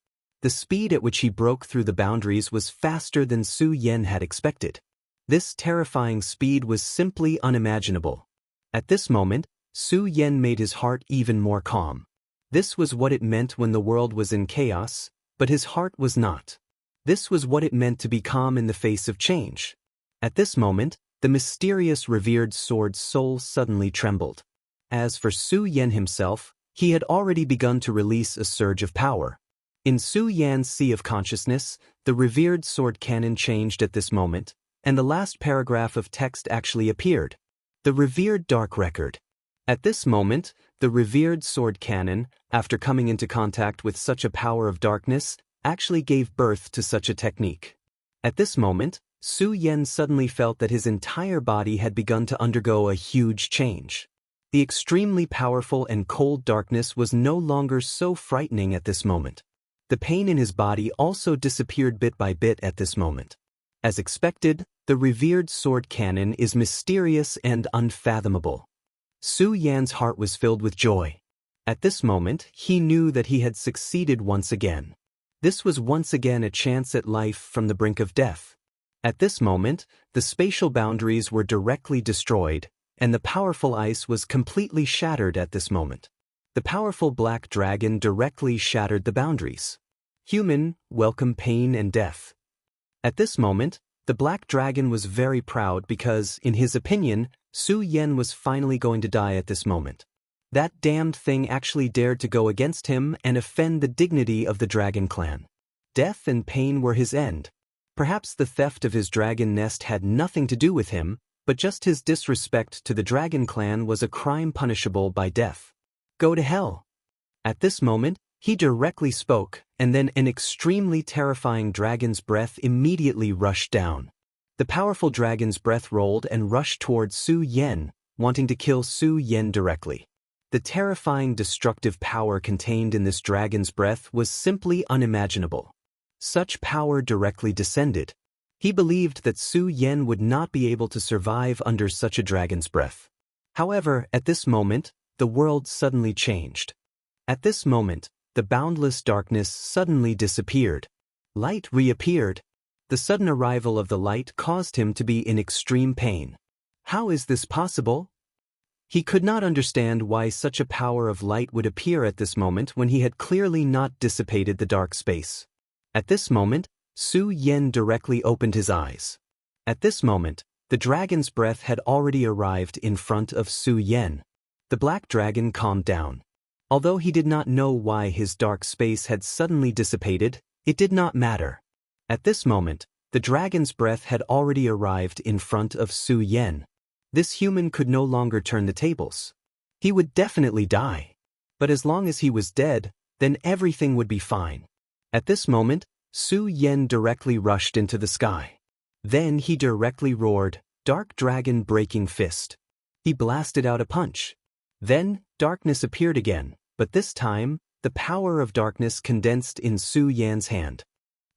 A: The speed at which he broke through the boundaries was faster than Su Yan had expected. This terrifying speed was simply unimaginable. At this moment, Su Yan made his heart even more calm. This was what it meant when the world was in chaos, but his heart was not. This was what it meant to be calm in the face of change. At this moment, the mysterious revered sword's soul suddenly trembled. As for Su Yan himself, he had already begun to release a surge of power. In Su Yan's sea of consciousness, the revered sword canon changed at this moment, and the last paragraph of text actually appeared. The revered dark record. At this moment, the revered sword canon, after coming into contact with such a power of darkness, actually gave birth to such a technique. At this moment, Su Yan suddenly felt that his entire body had begun to undergo a huge change. The extremely powerful and cold darkness was no longer so frightening at this moment. The pain in his body also disappeared bit by bit at this moment. As expected, the revered sword canon is mysterious and unfathomable. Su Yan's heart was filled with joy. At this moment, he knew that he had succeeded once again. This was once again a chance at life from the brink of death. At this moment, the spatial boundaries were directly destroyed, and the powerful ice was completely shattered at this moment. The powerful black dragon directly shattered the boundaries. Human, welcome pain and death. At this moment, the black dragon was very proud because, in his opinion, Su Yan was finally going to die at this moment. That damned thing actually dared to go against him and offend the dignity of the dragon clan. Death and pain were his end. Perhaps the theft of his dragon nest had nothing to do with him, but just his disrespect to the dragon clan was a crime punishable by death. Go to hell. At this moment, he directly spoke, and then an extremely terrifying dragon's breath immediately rushed down. The powerful dragon's breath rolled and rushed towards Su Yan, wanting to kill Su Yan directly. The terrifying destructive power contained in this dragon's breath was simply unimaginable. Such power directly descended. He believed that Su Yan would not be able to survive under such a dragon's breath. However, at this moment, the world suddenly changed. At this moment, the boundless darkness suddenly disappeared. Light reappeared. The sudden arrival of the light caused him to be in extreme pain. How is this possible? He could not understand why such a power of light would appear at this moment when he had clearly not dissipated the dark space. At this moment, Su Yan directly opened his eyes. At this moment, The dragon's breath had already arrived in front of Su Yan. The black dragon calmed down. Although he did not know why his dark space had suddenly dissipated, it did not matter. At this moment, the dragon's breath had already arrived in front of Su Yan. This human could no longer turn the tables. He would definitely die. But as long as he was dead, then everything would be fine. At this moment, Su Yan directly rushed into the sky. Then he directly roared, "Dark Dragon Breaking Fist." He blasted out a punch. Then, darkness appeared again, but this time, the power of darkness condensed in Su Yan's hand.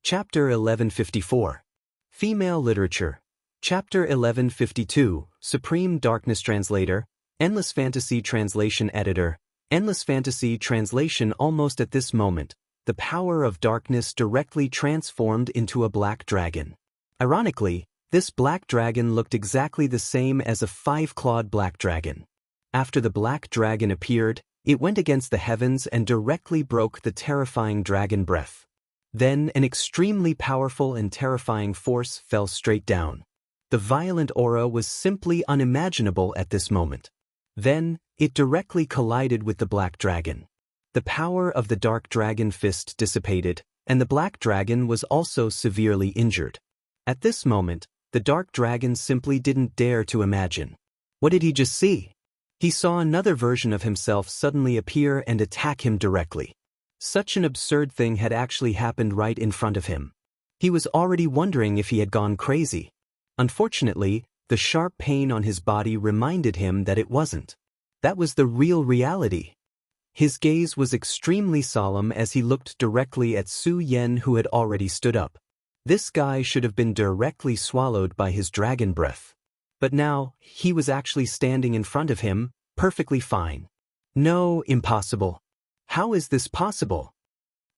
A: Chapter 1154. Female Literature. Chapter 1152, Supreme Darkness Translator, Endless Fantasy Translation Editor, Endless Fantasy Translation. Almost at this moment, the power of darkness directly transformed into a black dragon. Ironically, this black dragon looked exactly the same as a five-clawed black dragon. After the black dragon appeared, it went against the heavens and directly broke the terrifying dragon breath. Then an extremely powerful and terrifying force fell straight down. The violent aura was simply unimaginable at this moment. Then, it directly collided with the black dragon. The power of the dark dragon fist dissipated, and the black dragon was also severely injured. At this moment, the dark dragon simply didn't dare to imagine. What did he just see? He saw another version of himself suddenly appear and attack him directly. Such an absurd thing had actually happened right in front of him. He was already wondering if he had gone crazy. Unfortunately, the sharp pain on his body reminded him that it wasn't. That was the real reality. His gaze was extremely solemn as he looked directly at Su Yan, who had already stood up. This guy should have been directly swallowed by his dragon breath. But now, he was actually standing in front of him, perfectly fine. No, impossible. How is this possible?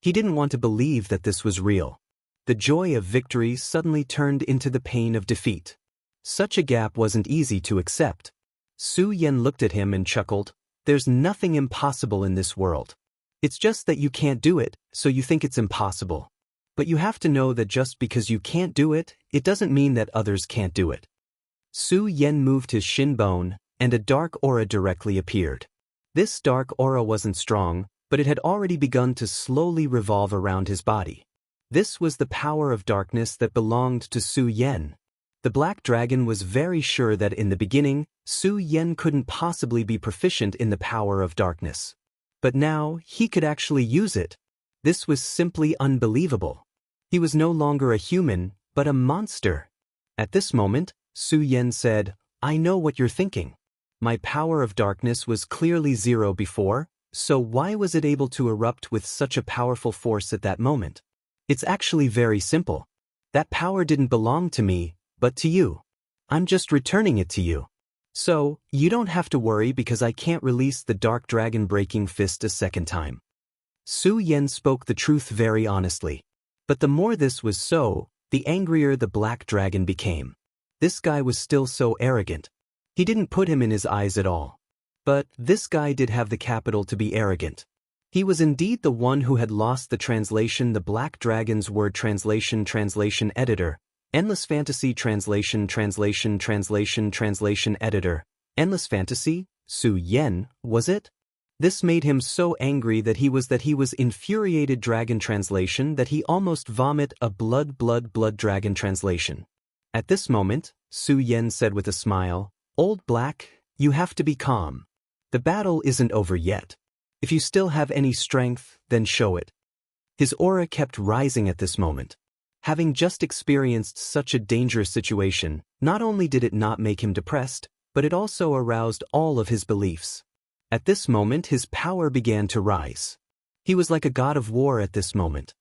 A: He didn't want to believe that this was real. The joy of victory suddenly turned into the pain of defeat. Such a gap wasn't easy to accept. Su Yan looked at him and chuckled, "There's nothing impossible in this world. It's just that you can't do it, so you think it's impossible. But you have to know that just because you can't do it, it doesn't mean that others can't do it." Su Yan moved his shin bone, and a dark aura directly appeared. This dark aura wasn't strong, but it had already begun to slowly revolve around his body. This was the power of darkness that belonged to Su Yan. The black dragon was very sure that in the beginning, Su Yan couldn't possibly be proficient in the power of darkness. But now, he could actually use it. This was simply unbelievable. He was no longer a human, but a monster. At this moment, Su Yan said, "I know what you're thinking. My power of darkness was clearly zero before, so why was it able to erupt with such a powerful force at that moment? It's actually very simple. That power didn't belong to me, but to you. I'm just returning it to you. So, you don't have to worry because I can't release the dark dragon breaking fist a second time." Su Yan spoke the truth very honestly. But the more this was so, the angrier the black dragon became. This guy was still so arrogant. He didn't put him in his eyes at all. But this guy did have the capital to be arrogant. He was indeed the one who had lost the translation, the black dragon's word translation editor, Endless Fantasy translation editor, Endless Fantasy, Su Yan, was it? This made him so angry that he was infuriated dragon translation that he almost vomit a blood dragon translation. At this moment, Su Yan said with a smile, "Old Black, you have to be calm. The battle isn't over yet. If you still have any strength, then show it." His aura kept rising at this moment. Having just experienced such a dangerous situation, not only did it not make him depressed, but it also aroused all of his beliefs. At this moment his power began to rise. He was like a god of war at this moment.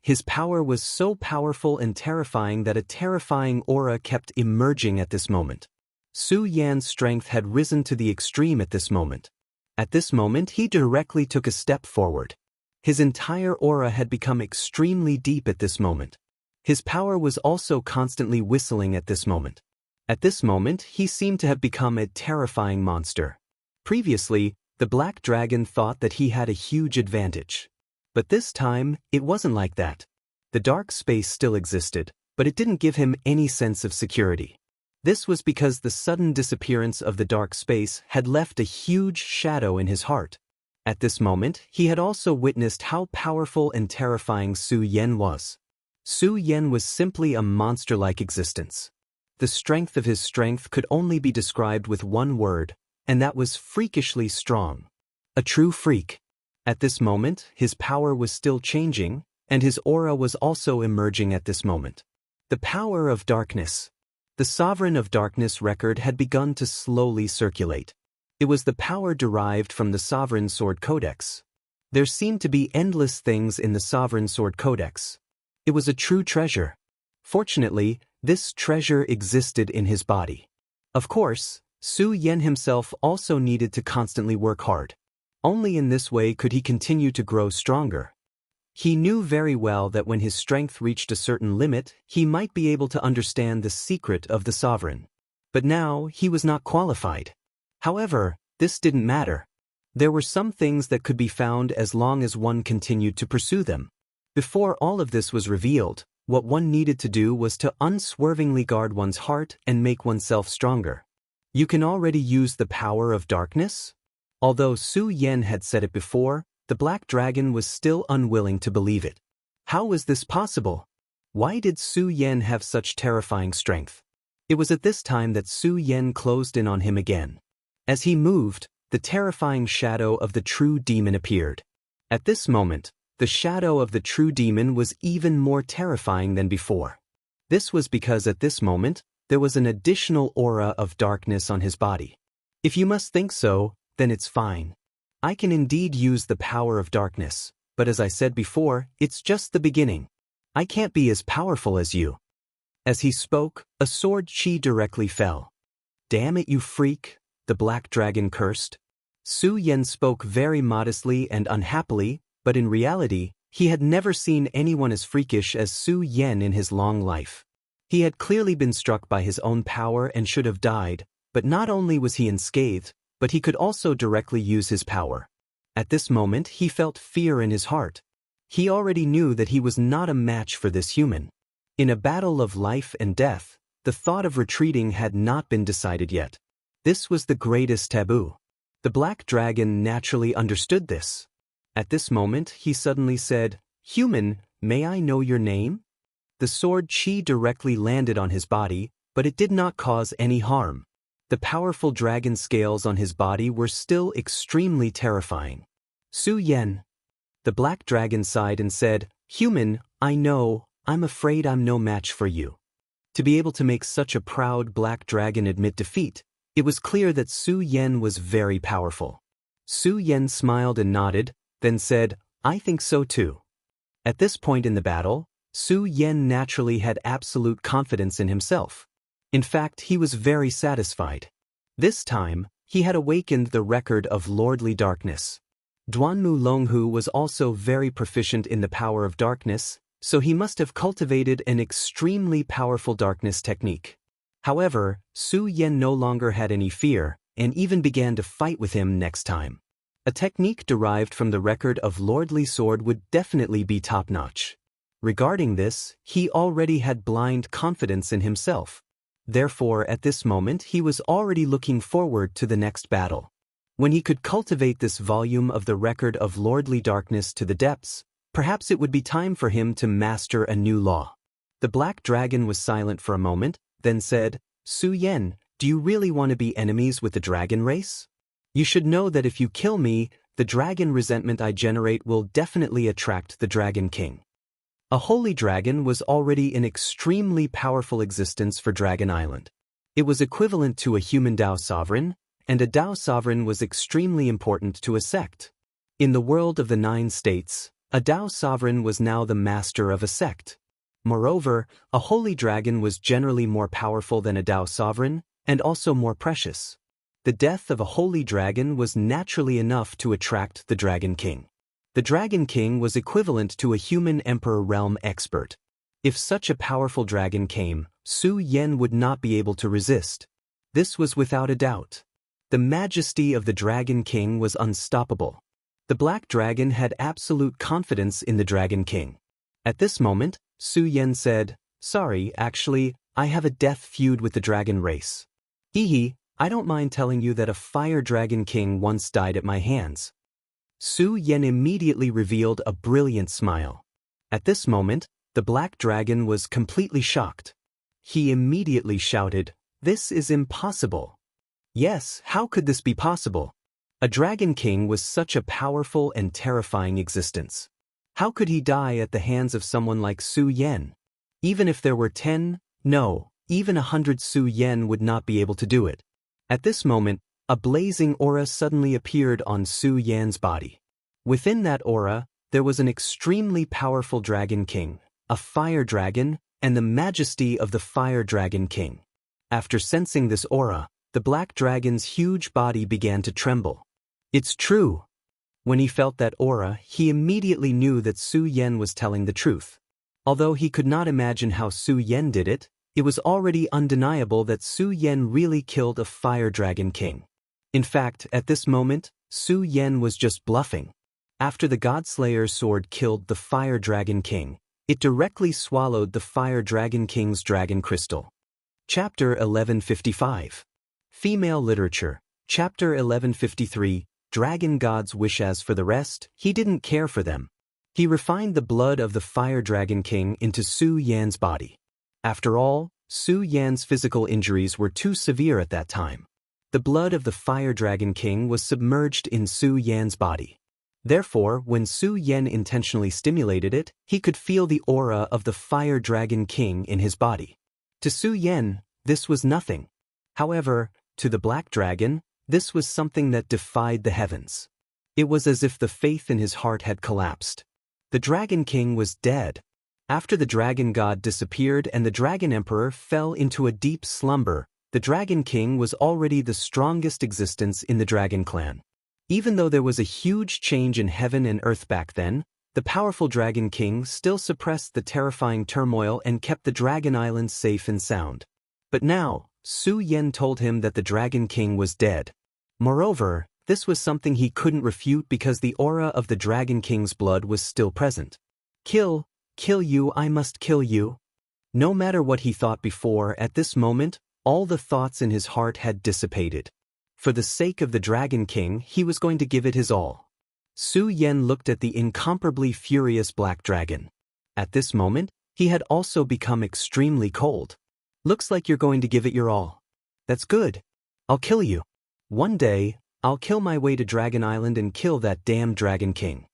A: His power was so powerful and terrifying that a terrifying aura kept emerging at this moment. Su Yan's strength had risen to the extreme at this moment. At this moment he directly took a step forward. His entire aura had become extremely deep at this moment. His power was also constantly whistling at this moment. At this moment he seemed to have become a terrifying monster. Previously, the black dragon thought that he had a huge advantage. But this time, it wasn't like that. The dark space still existed, but it didn't give him any sense of security. This was because the sudden disappearance of the dark space had left a huge shadow in his heart. At this moment, he had also witnessed how powerful and terrifying Su Yan was. Su Yan was simply a monster-like existence. The strength of his strength could only be described with one word, and that was freakishly strong. A true freak. At this moment, his power was still changing, and his aura was also emerging at this moment. The power of darkness. The Sovereign of Darkness record had begun to slowly circulate. It was the power derived from the Sovereign Sword Codex. There seemed to be endless things in the Sovereign Sword Codex. It was a true treasure. Fortunately, this treasure existed in his body. Of course, Su Yan himself also needed to constantly work hard. Only in this way could he continue to grow stronger. He knew very well that when his strength reached a certain limit, he might be able to understand the secret of the Sovereign. But now, he was not qualified. However, this didn't matter. There were some things that could be found as long as one continued to pursue them. Before all of this was revealed, what one needed to do was to unswervingly guard one's heart and make oneself stronger. You can already use the power of darkness? Although Su Yan had said it before, the Black Dragon was still unwilling to believe it. How was this possible? Why did Su Yan have such terrifying strength? It was at this time that Su Yan closed in on him again. As he moved, the terrifying shadow of the true demon appeared. At this moment, the shadow of the true demon was even more terrifying than before. This was because at this moment, there was an additional aura of darkness on his body. If you must think so, then it's fine. I can indeed use the power of darkness, but as I said before, it's just the beginning. I can't be as powerful as you. As he spoke, a sword chi directly fell. Damn it, you freak, the Black Dragon cursed. Su Yan spoke very modestly and unhappily, but in reality, he had never seen anyone as freakish as Su Yan in his long life. He had clearly been struck by his own power and should have died, but not only was he unscathed, but he could also directly use his power. At this moment, he felt fear in his heart. He already knew that he was not a match for this human. In a battle of life and death, the thought of retreating had not been decided yet. This was the greatest taboo. The Black Dragon naturally understood this. At this moment, he suddenly said, "Human, may I know your name?" The sword chi directly landed on his body, but it did not cause any harm. The powerful dragon scales on his body were still extremely terrifying. Su Yan. The Black Dragon sighed and said, "Human, I know, I'm afraid I'm no match for you." To be able to make such a proud Black Dragon admit defeat, it was clear that Su Yan was very powerful. Su Yan smiled and nodded, then said, "I think so too." At this point in the battle, Su Yan naturally had absolute confidence in himself. In fact, he was very satisfied. This time, he had awakened the record of lordly darkness. Duanmu Longhu was also very proficient in the power of darkness, so he must have cultivated an extremely powerful darkness technique. However, Su Yan no longer had any fear, and even began to fight with him next time. A technique derived from the record of lordly sword would definitely be top-notch. Regarding this, he already had blind confidence in himself. Therefore, at this moment, he was already looking forward to the next battle. When he could cultivate this volume of the record of lordly darkness to the depths, perhaps it would be time for him to master a new law. The Black Dragon was silent for a moment, then said, "Su Yan, do you really want to be enemies with the dragon race? You should know that if you kill me, the dragon resentment I generate will definitely attract the Dragon King." A holy dragon was already an extremely powerful existence for Dragon Island. It was equivalent to a human Dao sovereign, and a Dao sovereign was extremely important to a sect. In the world of the 9 states, a Dao sovereign was now the master of a sect. Moreover, a holy dragon was generally more powerful than a Dao sovereign, and also more precious. The death of a holy dragon was naturally enough to attract the Dragon King. The Dragon King was equivalent to a human emperor realm expert. If such a powerful dragon came, Su Yan would not be able to resist. This was without a doubt. The majesty of the Dragon King was unstoppable. The Black Dragon had absolute confidence in the Dragon King. At this moment, Su Yan said, "Sorry, actually, I have a death feud with the dragon race. Hee, I don't mind telling you that a fire dragon king once died at my hands. Su Yan immediately revealed a brilliant smile. At this moment, the black dragon was completely shocked. He immediately shouted, "This is impossible." Yes, how could this be possible? A dragon king was such a powerful and terrifying existence. How could he die at the hands of someone like Su Yan? Even if there were 10, no, even 100 Su Yan would not be able to do it. At this moment, a blazing aura suddenly appeared on Su Yan's body. Within that aura, there was an extremely powerful dragon king, a fire dragon, and the majesty of the fire dragon king. After sensing this aura, the black dragon's huge body began to tremble. It's true. When he felt that aura, he immediately knew that Su Yan was telling the truth. Although he could not imagine how Su Yan did it, it was already undeniable that Su Yan really killed a fire dragon king. In fact, at this moment, Su Yan was just bluffing. After the Godslayer's sword killed the fire dragon king, it directly swallowed the fire dragon king's dragon crystal. Chapter 1155. Female Literature. Chapter 1153. Dragon God's wish. As for the rest, he didn't care for them. He refined the blood of the fire dragon king into Su Yan's body. After all, Su Yan's physical injuries were too severe at that time. The blood of the fire dragon king was submerged in Su Yan's body. Therefore, when Su Yan intentionally stimulated it, he could feel the aura of the fire dragon king in his body. To Su Yan, this was nothing. However, to the black dragon, this was something that defied the heavens. It was as if the faith in his heart had collapsed. The dragon king was dead. After the dragon god disappeared and the dragon emperor fell into a deep slumber, the dragon king was already the strongest existence in the dragon clan. Even though there was a huge change in heaven and earth back then, the powerful dragon king still suppressed the terrifying turmoil and kept the dragon island safe and sound. But now, Su Yan told him that the dragon king was dead. Moreover, this was something he couldn't refute because the aura of the dragon king's blood was still present. Kill you, I must kill you. No matter what he thought before, at this moment, all the thoughts in his heart had dissipated. For the sake of the dragon king, he was going to give it his all. Su Yan looked at the incomparably furious black dragon. At this moment, he had also become extremely cold. Looks like you're going to give it your all. That's good. I'll kill you. One day, I'll kill my way to Dragon Island and kill that damn dragon king.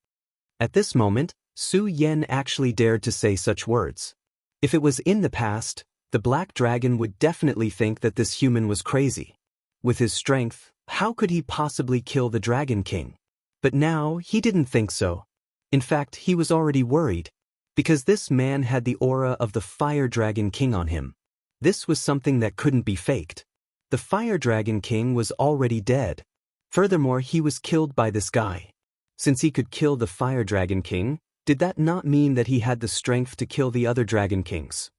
A: At this moment, Su Yan actually dared to say such words. If it was in the past, the black dragon would definitely think that this human was crazy. With his strength, how could he possibly kill the dragon king? But now, he didn't think so. In fact, he was already worried. Because this man had the aura of the fire dragon king on him. This was something that couldn't be faked. The fire dragon king was already dead. Furthermore, he was killed by this guy. Since he could kill the fire dragon king, did that not mean that he had the strength to kill the other dragon kings?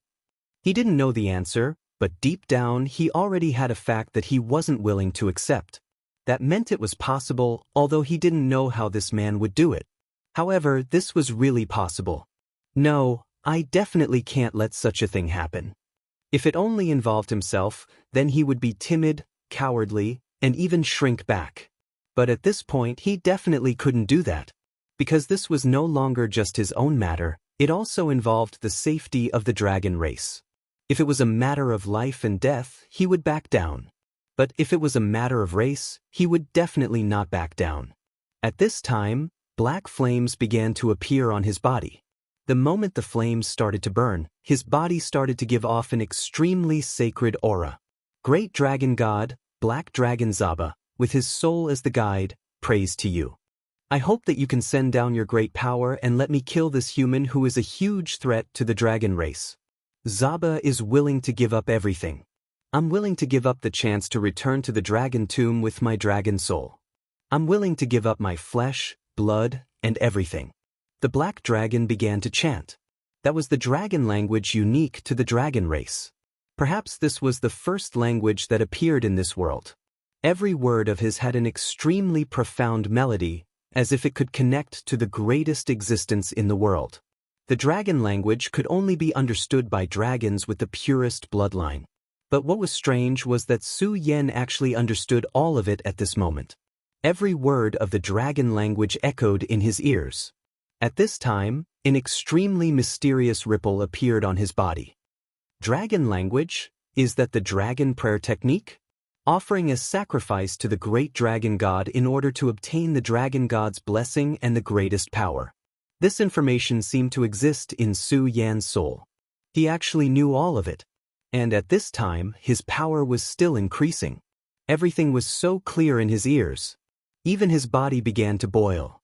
A: He didn't know the answer, but deep down he already had a fact that he wasn't willing to accept. That meant it was possible, although he didn't know how this man would do it. However, this was really possible. No, I definitely can't let such a thing happen. If it only involved himself, then he would be timid, cowardly, and even shrink back. But at this point he definitely couldn't do that. Because this was no longer just his own matter, it also involved the safety of the dragon race. If it was a matter of life and death, he would back down. But if it was a matter of race, he would definitely not back down. At this time, black flames began to appear on his body. The moment the flames started to burn, his body started to give off an extremely sacred aura. Great dragon god, black dragon Zaba, with his soul as the guide, praise to you. I hope that you can send down your great power and let me kill this human who is a huge threat to the dragon race. Zaba is willing to give up everything. I'm willing to give up the chance to return to the dragon tomb with my dragon soul. I'm willing to give up my flesh, blood, and everything. The black dragon began to chant. That was the dragon language unique to the dragon race. Perhaps this was the first language that appeared in this world. Every word of his had an extremely profound melody, as if it could connect to the greatest existence in the world. The dragon language could only be understood by dragons with the purest bloodline. But what was strange was that Su Yan actually understood all of it at this moment. Every word of the dragon language echoed in his ears. At this time, an extremely mysterious ripple appeared on his body. Dragon language? Is that the dragon prayer technique? Offering a sacrifice to the great dragon god in order to obtain the dragon god's blessing and the greatest power. This information seemed to exist in Su Yan's soul. He actually knew all of it. And at this time, his power was still increasing. Everything was so clear in his ears. Even his body began to boil.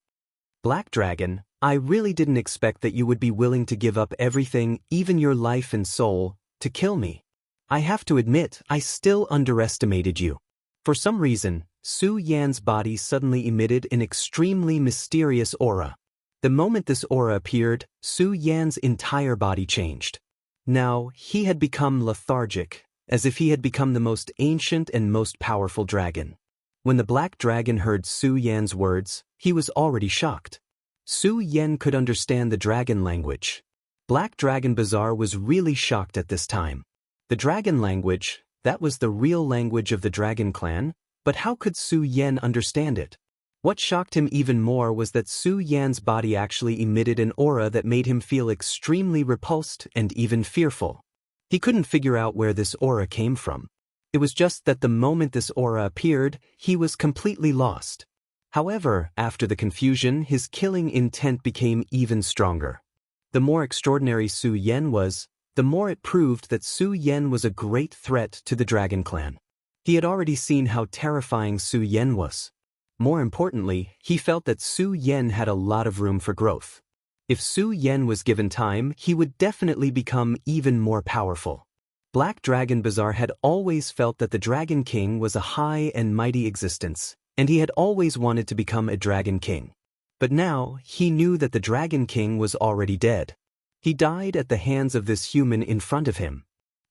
A: Black Dragon, I really didn't expect that you would be willing to give up everything, even your life and soul, to kill me. I have to admit, I still underestimated you. For some reason, Su Yan's body suddenly emitted an extremely mysterious aura. The moment this aura appeared, Su Yan's entire body changed. Now, he had become lethargic, as if he had become the most ancient and most powerful dragon. When the Black Dragon heard Su Yan's words, he was already shocked. Su Yan could understand the dragon language. Black Dragon Bazaar was really shocked at this time. The dragon language, that was the real language of the dragon clan, but how could Su Yan understand it? What shocked him even more was that Su Yan's body actually emitted an aura that made him feel extremely repulsed and even fearful. He couldn't figure out where this aura came from. It was just that the moment this aura appeared, he was completely lost. However, after the confusion, his killing intent became even stronger. The more extraordinary Su Yan was, the more it proved that Su Yan was a great threat to the dragon clan. He had already seen how terrifying Su Yan was. More importantly, he felt that Su Yan had a lot of room for growth. If Su Yan was given time, he would definitely become even more powerful. Black Dragon Bazaar had always felt that the Dragon King was a high and mighty existence, and he had always wanted to become a Dragon King. But now, he knew that the Dragon King was already dead. He died at the hands of this human in front of him.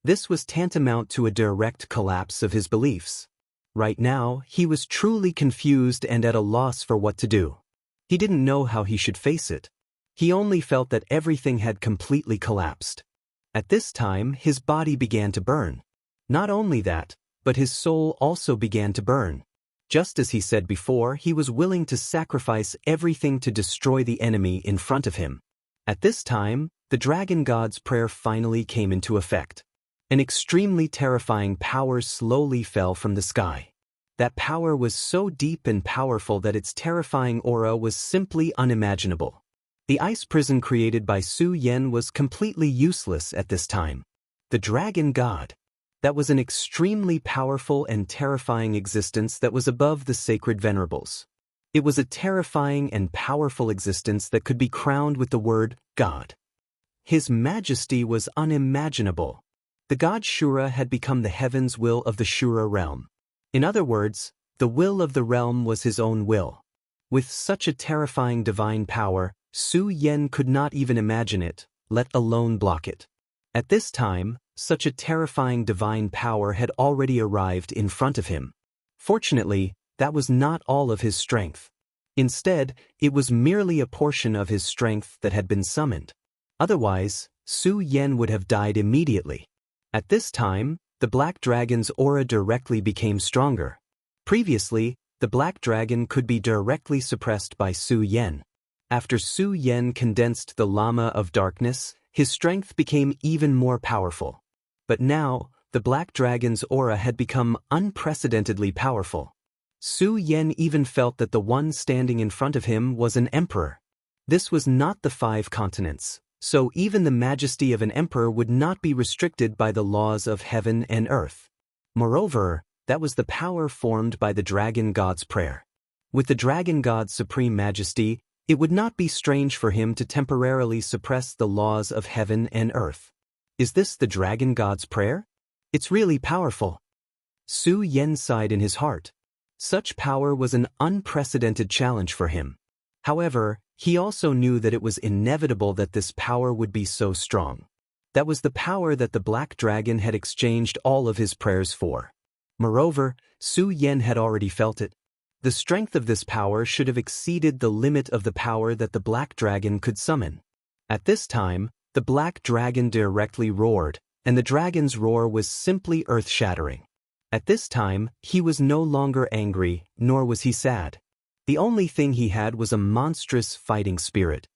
A: This was tantamount to a direct collapse of his beliefs. Right now, he was truly confused and at a loss for what to do. He didn't know how he should face it. He only felt that everything had completely collapsed. At this time, his body began to burn. Not only that, but his soul also began to burn. Just as he said before, he was willing to sacrifice everything to destroy the enemy in front of him. At this time, the dragon god's prayer finally came into effect. An extremely terrifying power slowly fell from the sky. That power was so deep and powerful that its terrifying aura was simply unimaginable. The ice prison created by Su Yan was completely useless at this time. The dragon god. That was an extremely powerful and terrifying existence that was above the sacred venerables. It was a terrifying and powerful existence that could be crowned with the word God. His majesty was unimaginable. The god Shura had become the heaven's will of the Shura realm. In other words, the will of the realm was his own will. With such a terrifying divine power, Su Yan could not even imagine it, let alone block it. At this time, such a terrifying divine power had already arrived in front of him. Fortunately, that was not all of his strength. Instead, it was merely a portion of his strength that had been summoned. Otherwise, Su Yan would have died immediately. At this time, the Black Dragon's aura directly became stronger. Previously, the Black Dragon could be directly suppressed by Su Yan. After Su Yan condensed the Llama of Darkness, his strength became even more powerful. But now, the Black Dragon's aura had become unprecedentedly powerful. Su Yan even felt that the one standing in front of him was an emperor. This was not the 5 continents. So even the majesty of an emperor would not be restricted by the laws of heaven and earth. Moreover, that was the power formed by the dragon god's prayer. With the dragon god's supreme majesty, it would not be strange for him to temporarily suppress the laws of heaven and earth. Is this the dragon god's prayer? It's really powerful. Su Yan sighed in his heart. Such power was an unprecedented challenge for him. However, he also knew that it was inevitable that this power would be so strong. That was the power that the Black Dragon had exchanged all of his prayers for. Moreover, Su Yan had already felt it. The strength of this power should have exceeded the limit of the power that the Black Dragon could summon. At this time, the black dragon directly roared, and the dragon's roar was simply earth-shattering. At this time, he was no longer angry, nor was he sad. The only thing he had was a monstrous fighting spirit.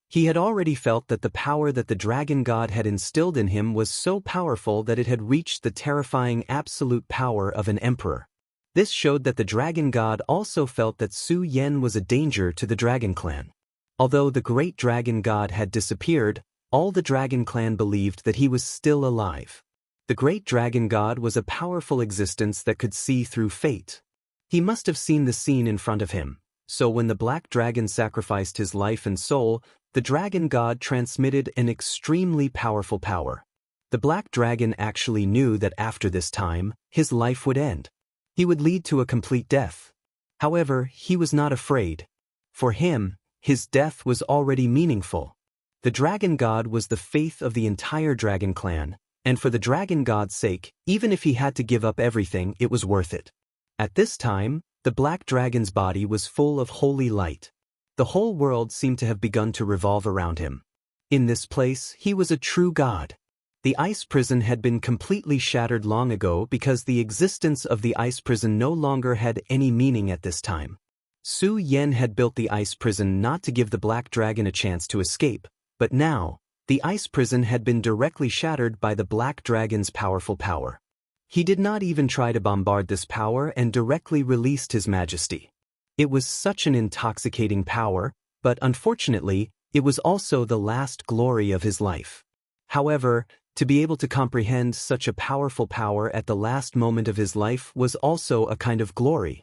A: He had already felt that the power that the dragon god had instilled in him was so powerful that it had reached the terrifying absolute power of an emperor. This showed that the dragon god also felt that Su Yan was a danger to the dragon clan. Although the great dragon god had disappeared, all the dragon clan believed that he was still alive. The great dragon god was a powerful existence that could see through fate. He must have seen the scene in front of him, so when the black dragon sacrificed his life and soul, the dragon god transmitted an extremely powerful power. The black dragon actually knew that after this time, his life would end. He would lead to a complete death. However, he was not afraid. For him, his death was already meaningful. The dragon god was the faith of the entire dragon clan, and for the dragon god's sake, even if he had to give up everything, it was worth it. At this time, the black dragon's body was full of holy light. The whole world seemed to have begun to revolve around him. In this place, he was a true god. The ice prison had been completely shattered long ago because the existence of the ice prison no longer had any meaning at this time. Su Yan had built the ice prison not to give the black dragon a chance to escape, but now, the ice prison had been directly shattered by the black dragon's powerful power. He did not even try to bombard this power and directly released his majesty. It was such an intoxicating power, but unfortunately, it was also the last glory of his life. However, to be able to comprehend such a powerful power at the last moment of his life was also a kind of glory.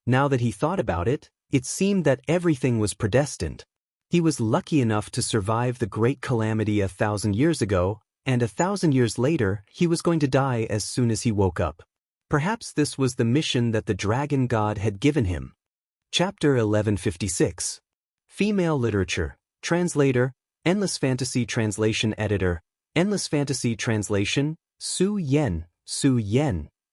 A: Now that he thought about it, it seemed that everything was predestined. He was lucky enough to survive the great calamity 1,000 years ago, and 1,000 years later, he was going to die as soon as he woke up. Perhaps this was the mission that the dragon god had given him. Chapter 1156. Female Literature. Translator, Endless Fantasy Translation Editor, Endless Fantasy Translation, Su Yan,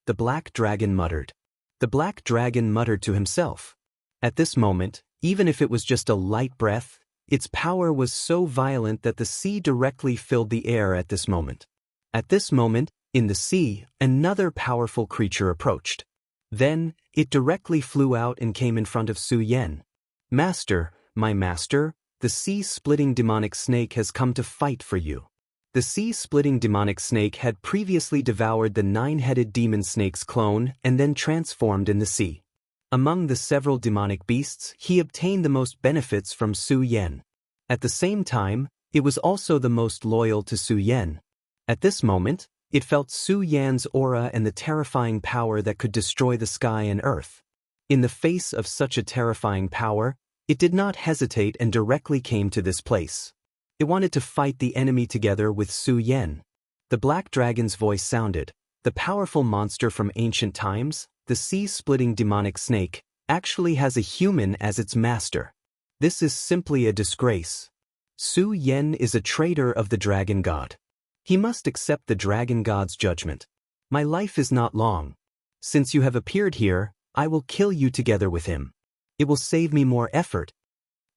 A: the Black Dragon muttered. The Black Dragon muttered to himself. At this moment, even if it was just a light breath, its power was so violent that the sea directly filled the air at this moment. At this moment, in the sea, another powerful creature approached. Then, it directly flew out and came in front of Su Yan. Master, my master, the sea-splitting demonic snake has come to fight for you. The sea-splitting demonic snake had previously devoured the 9-headed demon snake's clone and then transformed in the sea. Among the several demonic beasts, he obtained the most benefits from Su Yan. At the same time, it was also the most loyal to Su Yan. At this moment, it felt Su Yan's aura and the terrifying power that could destroy the sky and earth. In the face of such a terrifying power, it did not hesitate and directly came to this place. It wanted to fight the enemy together with Su Yan. The black dragon's voice sounded. The powerful monster from ancient times, the sea-splitting demonic snake, actually has a human as its master. This is simply a disgrace. Su Yan is a traitor of the dragon god. He must accept the dragon god's judgment. My life is not long. Since you have appeared here, I will kill you together with him. It will save me more effort.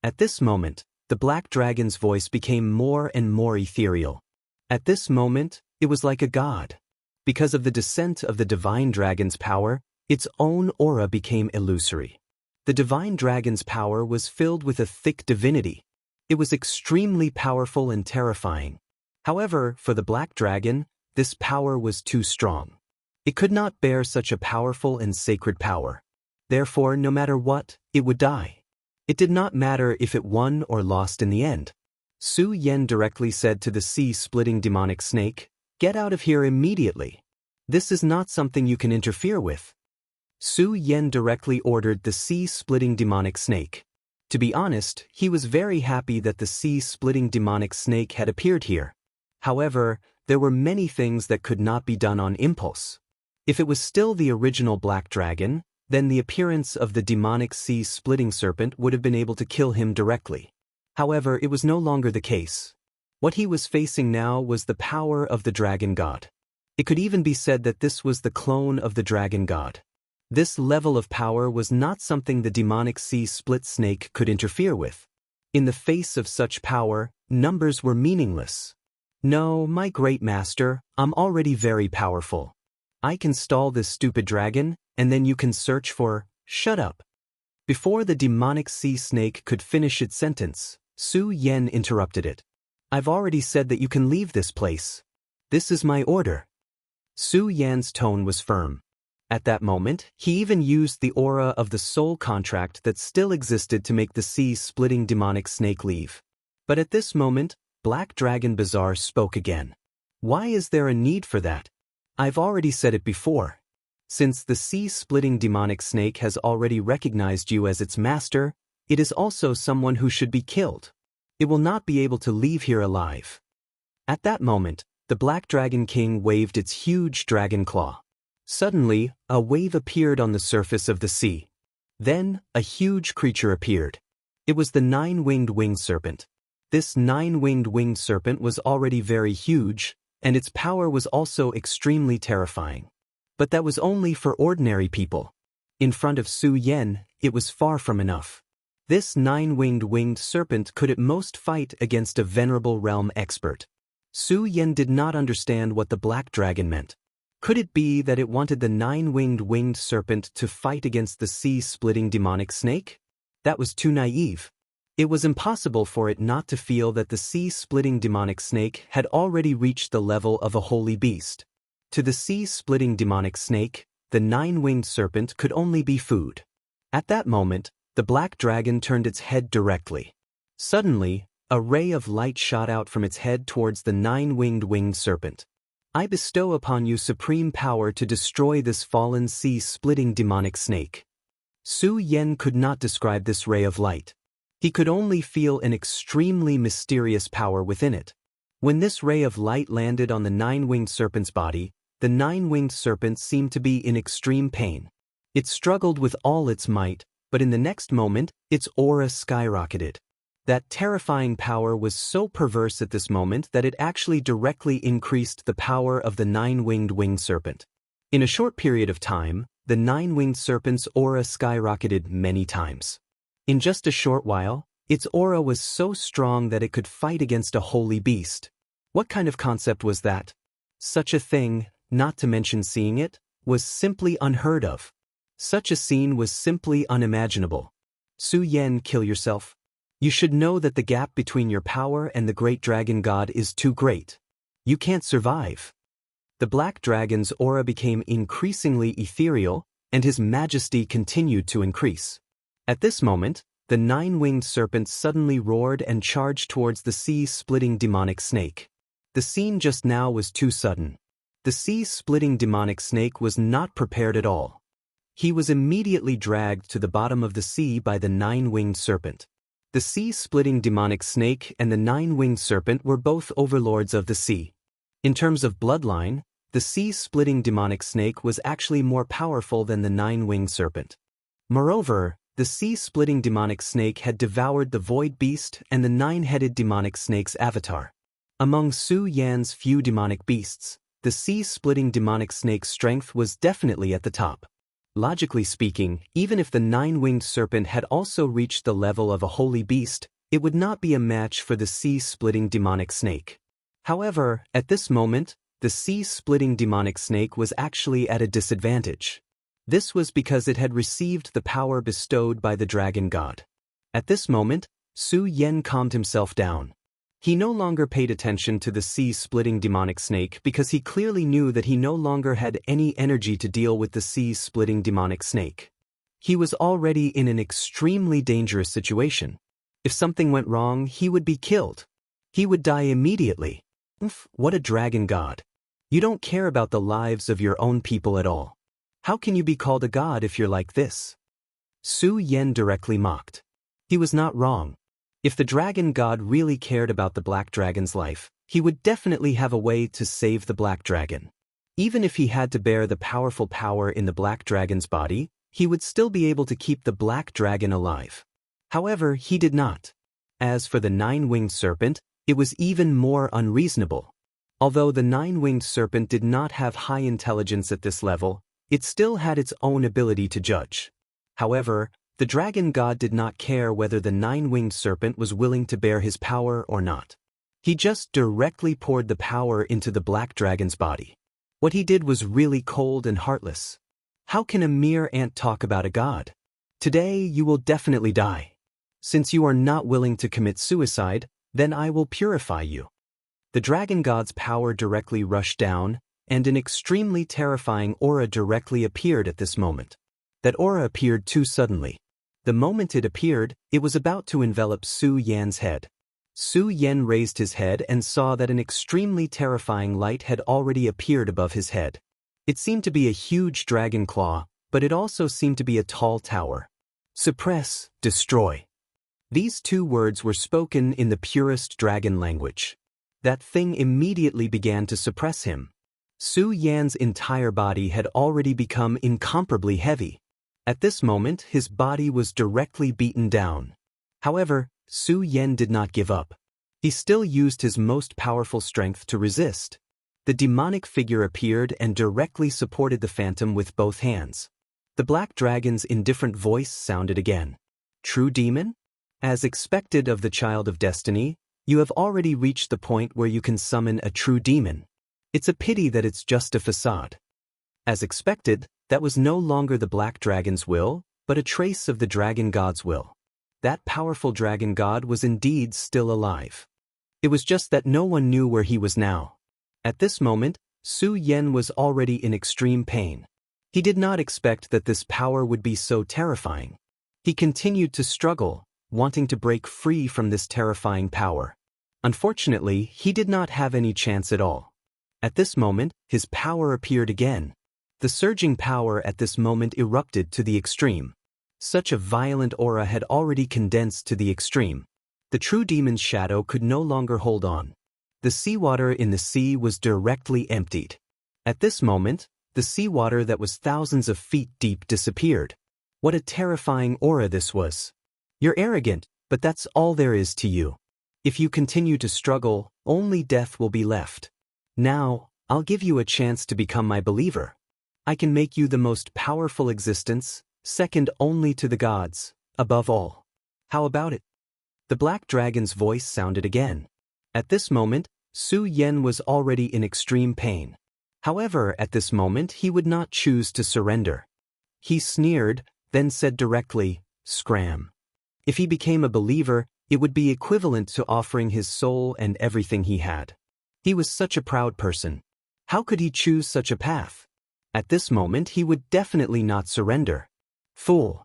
A: At this moment, the black dragon's voice became more and more ethereal. At this moment, it was like a god. Because of the descent of the divine dragon's power, its own aura became illusory. The divine dragon's power was filled with a thick divinity. It was extremely powerful and terrifying. However, for the black dragon, this power was too strong. It could not bear such a powerful and sacred power. Therefore, no matter what, it would die. It did not matter if it won or lost in the end. Su Yan directly said to the sea-splitting demonic snake, "Get out of here immediately. This is not something you can interfere with." Su Yan directly ordered the sea-splitting demonic snake. To be honest, he was very happy that the sea-splitting demonic snake had appeared here. However, there were many things that could not be done on impulse. If it was still the original black dragon, then the appearance of the demonic sea-splitting serpent would have been able to kill him directly. However, it was no longer the case. What he was facing now was the power of the dragon god. It could even be said that this was the clone of the dragon god. This level of power was not something the demonic sea-split snake could interfere with. In the face of such power, numbers were meaningless. No, my great master, I'm already very powerful. I can stall this stupid dragon, and then you can search for. Shut up. Before the demonic sea snake could finish its sentence, Su Yan interrupted it. I've already said that you can leave this place. This is my order. Su Yan's tone was firm. At that moment, he even used the aura of the soul contract that still existed to make the sea-splitting demonic snake leave. But at this moment, Black Dragon Bazaar spoke again. Why is there a need for that? I've already said it before. Since the sea-splitting demonic snake has already recognized you as its master, it is also someone who should be killed. It will not be able to leave here alive. At that moment, the Black Dragon King waved its huge dragon claw. Suddenly, a wave appeared on the surface of the sea. Then, a huge creature appeared. It was the nine-winged winged serpent. This nine-winged winged serpent was already very huge, and its power was also extremely terrifying. But that was only for ordinary people. In front of Su Yan, it was far from enough. This nine-winged winged serpent could at most fight against a venerable realm expert. Su Yan did not understand what the black dragon meant. Could it be that it wanted the nine-winged winged serpent to fight against the sea-splitting demonic snake? That was too naive. It was impossible for it not to feel that the sea-splitting demonic snake had already reached the level of a holy beast. To the sea-splitting demonic snake, the nine-winged serpent could only be food. At that moment, the black dragon turned its head directly. Suddenly, a ray of light shot out from its head towards the nine-winged winged serpent. I bestow upon you supreme power to destroy this fallen sea-splitting demonic snake. Su Yan could not describe this ray of light. He could only feel an extremely mysterious power within it. When this ray of light landed on the nine-winged serpent's body, the nine-winged serpent seemed to be in extreme pain. It struggled with all its might, but in the next moment, its aura skyrocketed. That terrifying power was so perverse at this moment that it actually directly increased the power of the nine-winged winged serpent. In a short period of time, the nine-winged serpent's aura skyrocketed many times. In just a short while, its aura was so strong that it could fight against a holy beast. What kind of concept was that? Such a thing, not to mention seeing it, was simply unheard of. Such a scene was simply unimaginable. Su Yan, kill yourself. You should know that the gap between your power and the great dragon god is too great. You can't survive. The black dragon's aura became increasingly ethereal, and his majesty continued to increase. At this moment, the nine-winged serpent suddenly roared and charged towards the sea-splitting demonic snake. The scene just now was too sudden. The sea-splitting demonic snake was not prepared at all. He was immediately dragged to the bottom of the sea by the nine-winged serpent. The sea-splitting demonic snake and the nine-winged serpent were both overlords of the sea. In terms of bloodline, the sea-splitting demonic snake was actually more powerful than the nine-winged serpent. Moreover, the sea-splitting demonic snake had devoured the void beast and the nine-headed demonic snake's avatar. Among Su Yan's few demonic beasts, the sea-splitting demonic snake's strength was definitely at the top. Logically speaking, even if the nine-winged serpent had also reached the level of a holy beast, it would not be a match for the sea-splitting demonic snake. However, at this moment, the sea-splitting demonic snake was actually at a disadvantage. This was because it had received the power bestowed by the dragon god. At this moment, Su Yan calmed himself down. He no longer paid attention to the sea-splitting demonic snake because he clearly knew that he no longer had any energy to deal with the sea-splitting demonic snake. He was already in an extremely dangerous situation. If something went wrong, he would be killed. He would die immediately. What a dragon god. You don't care about the lives of your own people at all. How can you be called a god if you're like this? Su Yan directly mocked. He was not wrong. If the dragon god really cared about the black dragon's life, he would definitely have a way to save the black dragon. Even if he had to bear the powerful power in the black dragon's body, he would still be able to keep the black dragon alive. However, he did not. As for the nine-winged serpent, it was even more unreasonable. Although the nine-winged serpent did not have high intelligence at this level, it still had its own ability to judge. However, The dragon god did not care whether the nine-winged serpent was willing to bear his power or not. He just directly poured the power into the black dragon's body. What he did was really cold and heartless. How can a mere ant talk about a god? Today you will definitely die. Since you are not willing to commit suicide, then I will purify you. The dragon god's power directly rushed down, and an extremely terrifying aura directly appeared at this moment. That aura appeared too suddenly. The moment it appeared, it was about to envelop Su Yan's head. Su Yan raised his head and saw that an extremely terrifying light had already appeared above his head. It seemed to be a huge dragon claw, but it also seemed to be a tall tower. Suppress, destroy. These two words were spoken in the purest dragon language. That thing immediately began to suppress him. Su Yan's entire body had already become incomparably heavy. At this moment, his body was directly beaten down. However, Su Yan did not give up. He still used his most powerful strength to resist. The demonic figure appeared and directly supported the phantom with both hands. The black dragon's indifferent voice sounded again. True demon? As expected of the child of destiny, you have already reached the point where you can summon a true demon. It's a pity that it's just a facade. As expected, that was no longer the black dragon's will, but a trace of the dragon god's will. That powerful dragon god was indeed still alive. It was just that no one knew where he was now. At this moment, Su Yan was already in extreme pain. He did not expect that this power would be so terrifying. He continued to struggle, wanting to break free from this terrifying power. Unfortunately, he did not have any chance at all. At this moment, his power appeared again. The surging power at this moment erupted to the extreme. Such a violent aura had already condensed to the extreme. The true demon's shadow could no longer hold on. The seawater in the sea was directly emptied. At this moment, the seawater that was thousands of feet deep disappeared. What a terrifying aura this was. You're arrogant, but that's all there is to you. If you continue to struggle, only death will be left. Now, I'll give you a chance to become my believer. I can make you the most powerful existence, second only to the gods, above all. How about it? The black dragon's voice sounded again. At this moment, Su Yan was already in extreme pain. However, at this moment he would not choose to surrender. He sneered, then said directly, "Scram." If he became a believer, it would be equivalent to offering his soul and everything he had. He was such a proud person. How could he choose such a path? At this moment he would definitely not surrender. Fool.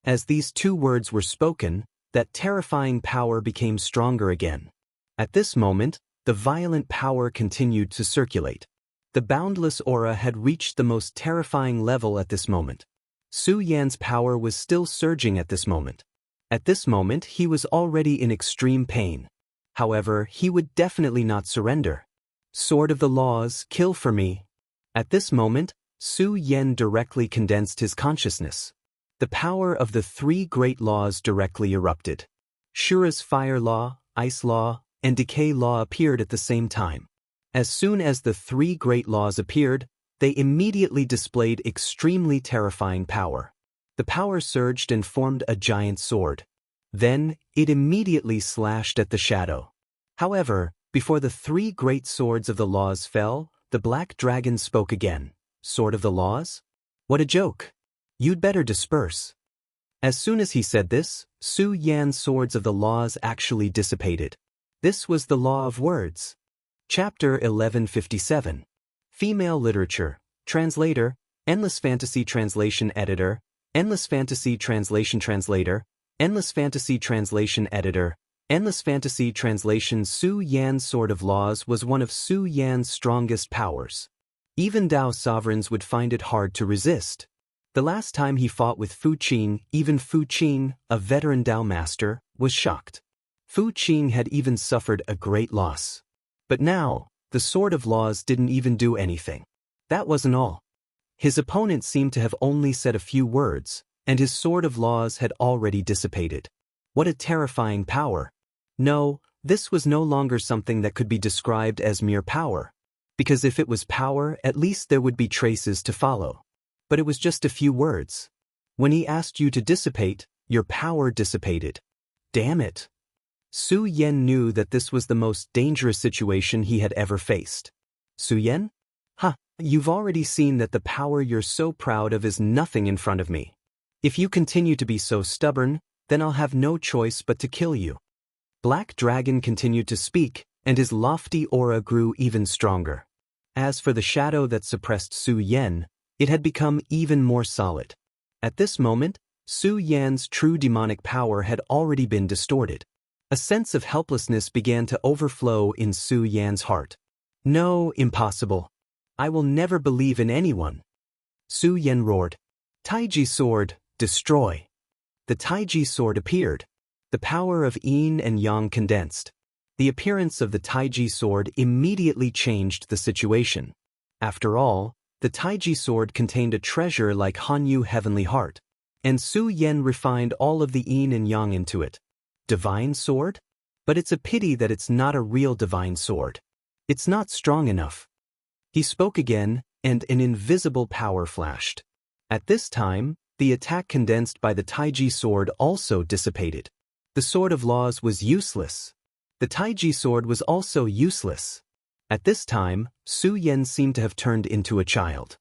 A: As these two words were spoken, that terrifying power became stronger again. At this moment, the violent power continued to circulate. The boundless aura had reached the most terrifying level at this moment. Su Yan's power was still surging at this moment. At this moment he was already in extreme pain. However, he would definitely not surrender. Sword of the laws, kill for me. At this moment, Su Yan directly condensed his consciousness. The power of the three great laws directly erupted. Shura's fire law, ice law, and decay law appeared at the same time. As soon as the three great laws appeared, they immediately displayed extremely terrifying power. The power surged and formed a giant sword. Then, it immediately slashed at the shadow. However, before the three great swords of the laws fell, the black dragon spoke again. Sword of the laws? What a joke! You'd better disperse. As soon as he said this, Su Yan's swords of the laws actually dissipated. This was the law of words. Chapter 1157. Female Literature. Translator, Endless Fantasy Translation Editor, Endless Fantasy Translation Translator, Endless Fantasy Translation Editor, Endless Fantasy Translation. Su Yan's Sword of Laws was one of Su Yan's strongest powers. Even Dao sovereigns would find it hard to resist. The last time he fought with Fu Qing, even Fu Qing, a veteran Dao master, was shocked. Fu Qing had even suffered a great loss. But now, the Sword of Laws didn't even do anything. That wasn't all. His opponent seemed to have only said a few words, and his Sword of Laws had already dissipated. What a terrifying power. No, this was no longer something that could be described as mere power. Because if it was power, at least there would be traces to follow. But it was just a few words. When he asked you to dissipate, your power dissipated. Damn it. Su Yan knew that this was the most dangerous situation he had ever faced. Su Yan? Ha, you've already seen that the power you're so proud of is nothing in front of me. If you continue to be so stubborn, then I'll have no choice but to kill you. Black Dragon continued to speak, and his lofty aura grew even stronger. As for the shadow that suppressed Su Yan, it had become even more solid. At this moment, Su Yan's true demonic power had already been distorted. A sense of helplessness began to overflow in Su Yan's heart. No, impossible. I will never believe in anyone. Su Yan roared. Taiji sword, destroy. The Taiji sword appeared. The power of yin and yang condensed. The appearance of the Taiji sword immediately changed the situation. After all, the Taiji sword contained a treasure like Hanyu Heavenly Heart, and Su Yan refined all of the yin and yang into it. Divine sword? But it's a pity that it's not a real divine sword. It's not strong enough. He spoke again, and an invisible power flashed. At this time, the attack condensed by the Taiji sword also dissipated. The sword of laws was useless. The Taiji sword was also useless. At this time, Su Yan seemed to have turned into a child.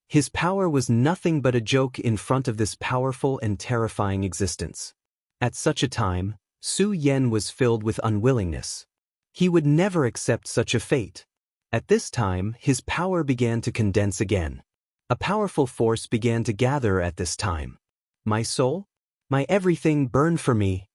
A: His power was nothing but a joke in front of this powerful and terrifying existence. At such a time, Su Yan was filled with unwillingness. He would never accept such a fate. At this time, his power began to condense again. A powerful force began to gather at this time. My soul? My everything burned for me.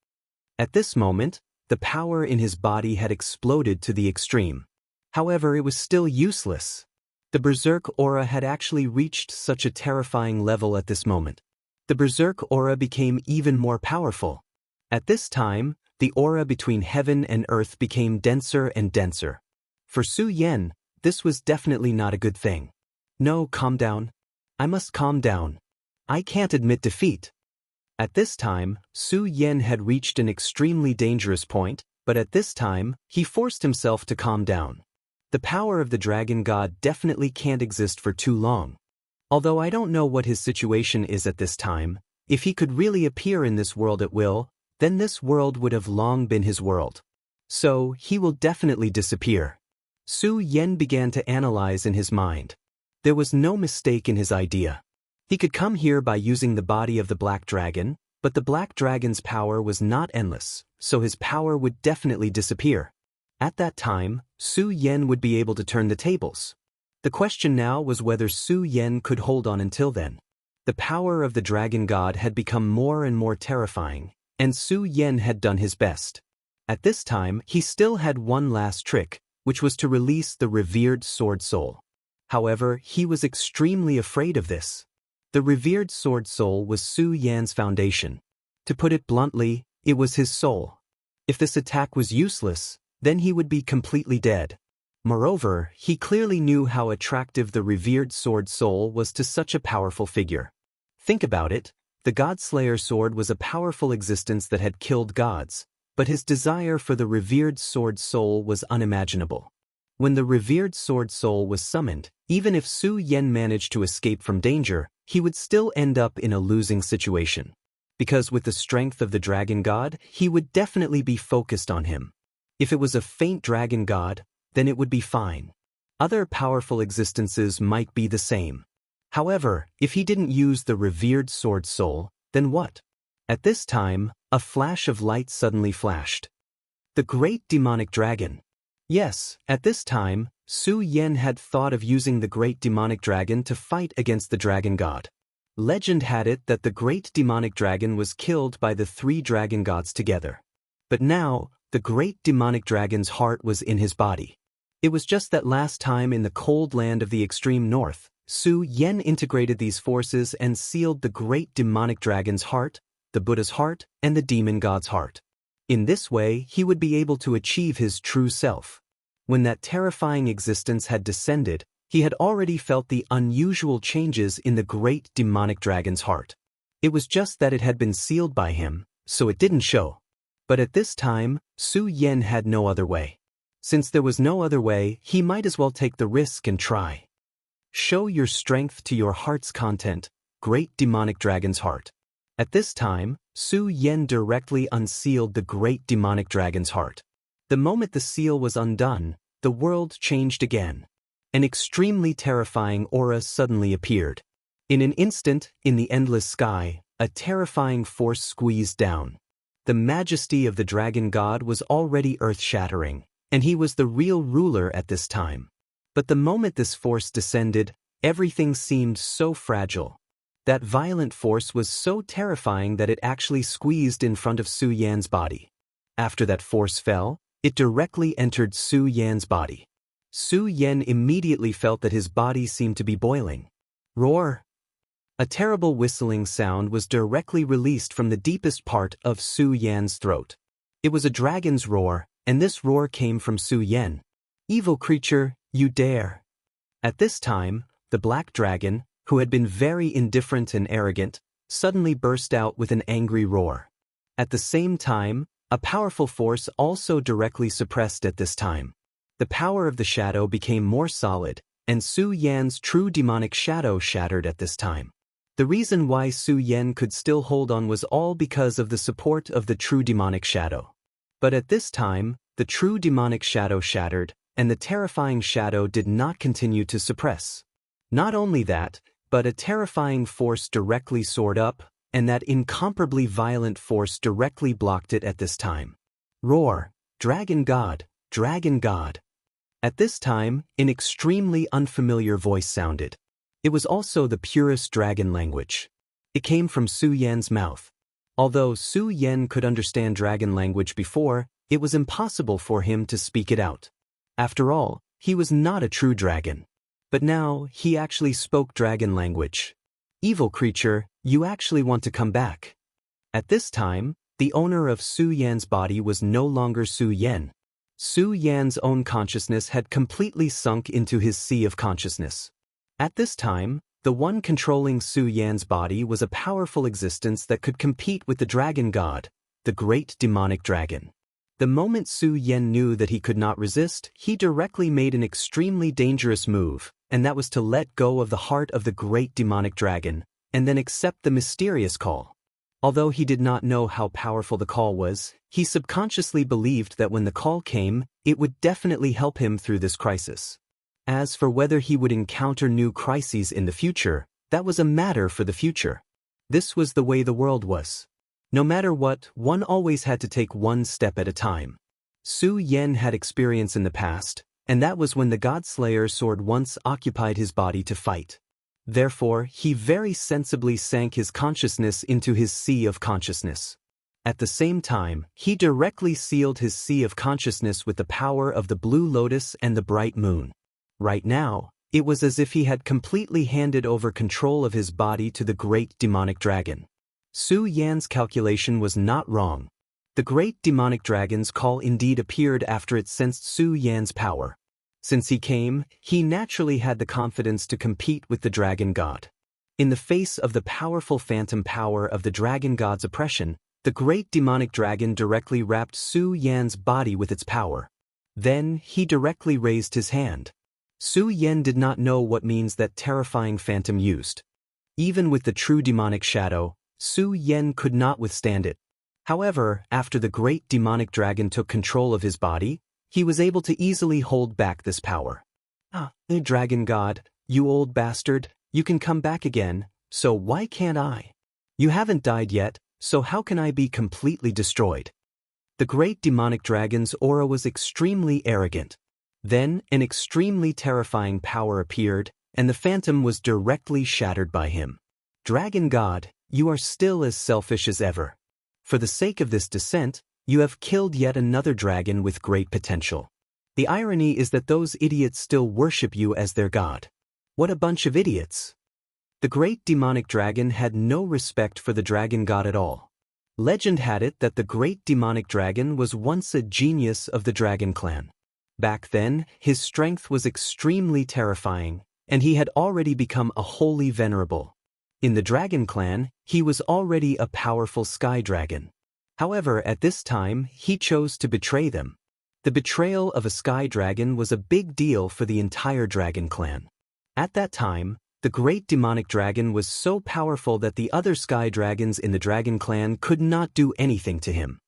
A: At this moment, the power in his body had exploded to the extreme. However, it was still useless. The Berserk aura had actually reached such a terrifying level at this moment. The Berserk aura became even more powerful. At this time, the aura between heaven and earth became denser and denser. For Su Yan, this was definitely not a good thing. No, calm down. I must calm down. I can't admit defeat. At this time, Su Yan had reached an extremely dangerous point, but at this time, he forced himself to calm down. The power of the dragon god definitely can't exist for too long. Although I don't know what his situation is at this time, if he could really appear in this world at will, then this world would have long been his world. So, he will definitely disappear. Su Yan began to analyze in his mind. There was no mistake in his idea. He could come here by using the body of the black dragon, but the black dragon's power was not endless, so his power would definitely disappear. At that time, Su Yan would be able to turn the tables. The question now was whether Su Yan could hold on until then. The power of the dragon god had become more and more terrifying, and Su Yan had done his best. At this time, he still had one last trick, which was to release the revered sword soul. However, he was extremely afraid of this. The revered sword soul was Su Yan's foundation. To put it bluntly, it was his soul. If this attack was useless, then he would be completely dead. Moreover, he clearly knew how attractive the revered sword soul was to such a powerful figure. Think about it, the Godslayer sword was a powerful existence that had killed gods, but his desire for the revered sword soul was unimaginable. When the revered sword soul was summoned, even if Su Yan managed to escape from danger, he would still end up in a losing situation. Because with the strength of the dragon god, he would definitely be focused on him. If it was a faint dragon god, then it would be fine. Other powerful existences might be the same. However, if he didn't use the revered sword soul, then what? At this time, a flash of light suddenly flashed. The great demonic dragon. Yes, at this time, Su Yan had thought of using the great demonic dragon to fight against the dragon god. Legend had it that the great demonic dragon was killed by the three dragon gods together. But now, the great demonic dragon's heart was in his body. It was just that last time in the cold land of the extreme north, Su Yan integrated these forces and sealed the great demonic dragon's heart, the Buddha's heart, and the demon god's heart. In this way, he would be able to achieve his true self. When that terrifying existence had descended, he had already felt the unusual changes in the great demonic dragon's heart. It was just that it had been sealed by him, so it didn't show. But at this time, Su Yan had no other way. Since there was no other way, he might as well take the risk and try. Show your strength to your heart's content, great demonic dragon's heart. At this time, Su Yan directly unsealed the great demonic dragon's heart. The moment the seal was undone, the world changed again. An extremely terrifying aura suddenly appeared. In an instant, in the endless sky, a terrifying force squeezed down. The majesty of the dragon god was already earth-shattering, and he was the real ruler at this time. But the moment this force descended, everything seemed so fragile. That violent force was so terrifying that it actually squeezed in front of Su Yan's body. After that force fell, it directly entered Su Yan's body. Su Yan immediately felt that his body seemed to be boiling. Roar! A terrible whistling sound was directly released from the deepest part of Su Yan's throat. It was a dragon's roar, and this roar came from Su Yan. Evil creature, you dare! At this time, the black dragon, who had been very indifferent and arrogant, suddenly burst out with an angry roar. At the same time, a powerful force also directly suppressed at this time. The power of the shadow became more solid, and Su Yan's true demonic shadow shattered at this time. The reason why Su Yan could still hold on was all because of the support of the true demonic shadow. But at this time, the true demonic shadow shattered, and the terrifying shadow did not continue to suppress. Not only that, but a terrifying force directly soared up, and that incomparably violent force directly blocked it at this time. Roar! Dragon God! Dragon God! At this time, an extremely unfamiliar voice sounded. It was also the purest dragon language. It came from Su Yan's mouth. Although Su Yan could understand dragon language before, it was impossible for him to speak it out. After all, he was not a true dragon. But now, he actually spoke dragon language. Evil creature, you actually want to come back. At this time, the owner of Su Yan's body was no longer Su Yan. Su Yan's own consciousness had completely sunk into his sea of consciousness. At this time, the one controlling Su Yan's body was a powerful existence that could compete with the dragon god, the great demonic dragon. The moment Su Yan knew that he could not resist, he directly made an extremely dangerous move, and that was to let go of the heart of the great demonic dragon, and then accept the mysterious call. Although he did not know how powerful the call was, he subconsciously believed that when the call came, it would definitely help him through this crisis. As for whether he would encounter new crises in the future, that was a matter for the future. This was the way the world was. No matter what, one always had to take one step at a time. Su Yan had experience in the past, and that was when the God-Slayer sword once occupied his body to fight. Therefore, he very sensibly sank his consciousness into his sea of consciousness. At the same time, he directly sealed his sea of consciousness with the power of the blue lotus and the bright moon. Right now, it was as if he had completely handed over control of his body to the great demonic dragon. Su Yan's calculation was not wrong. The great demonic dragon's call indeed appeared after it sensed Su Yan's power. Since he came, he naturally had the confidence to compete with the dragon god. In the face of the powerful phantom power of the dragon god's oppression, the great demonic dragon directly wrapped Su Yan's body with its power. Then, he directly raised his hand. Su Yan did not know what means that terrifying phantom used. Even with the true demonic shadow, Su Yan could not withstand it. However, after the great demonic dragon took control of his body, he was able to easily hold back this power. Dragon god, you old bastard, you can come back again, so why can't I? You haven't died yet, so how can I be completely destroyed? The great demonic dragon's aura was extremely arrogant. Then, an extremely terrifying power appeared, and the phantom was directly shattered by him. Dragon god, you are still as selfish as ever. For the sake of this descent, you have killed yet another dragon with great potential. The irony is that those idiots still worship you as their god. What a bunch of idiots! The great demonic dragon had no respect for the dragon god at all. Legend had it that the great demonic dragon was once a genius of the dragon clan. Back then, his strength was extremely terrifying, and he had already become a holy venerable. In the dragon clan, he was already a powerful sky dragon. However, at this time, he chose to betray them. The betrayal of a sky dragon was a big deal for the entire dragon clan. At that time, The great demonic dragon was so powerful that the other sky dragons in the dragon clan could not do anything to him.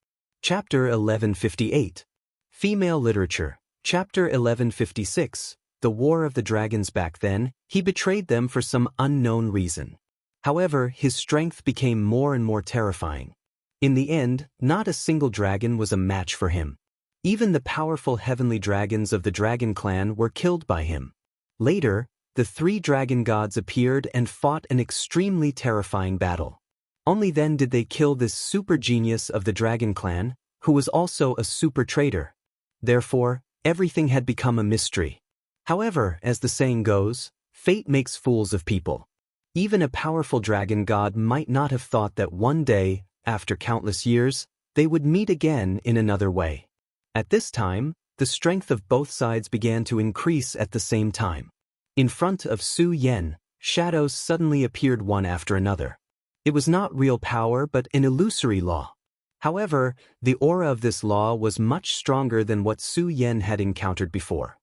A: Chapter 1158. Female Literature. Chapter 1156. The War of the Dragons. Back then, he betrayed them for some unknown reason. However, his strength became more and more terrifying. In the end, not a single dragon was a match for him. Even the powerful heavenly dragons of the dragon clan were killed by him. Later, the 3 dragon gods appeared and fought an extremely terrifying battle. Only then did they kill this super genius of the dragon clan, who was also a super traitor. Therefore, everything had become a mystery. However, as the saying goes, fate makes fools of people. Even a powerful dragon god might not have thought that one day, after countless years, they would meet again in another way. At this time, the strength of both sides began to increase at the same time. In front of Su Yan, shadows suddenly appeared one after another. It was not real power but an illusory law. However, the aura of this law was much stronger than what Su Yan had encountered before.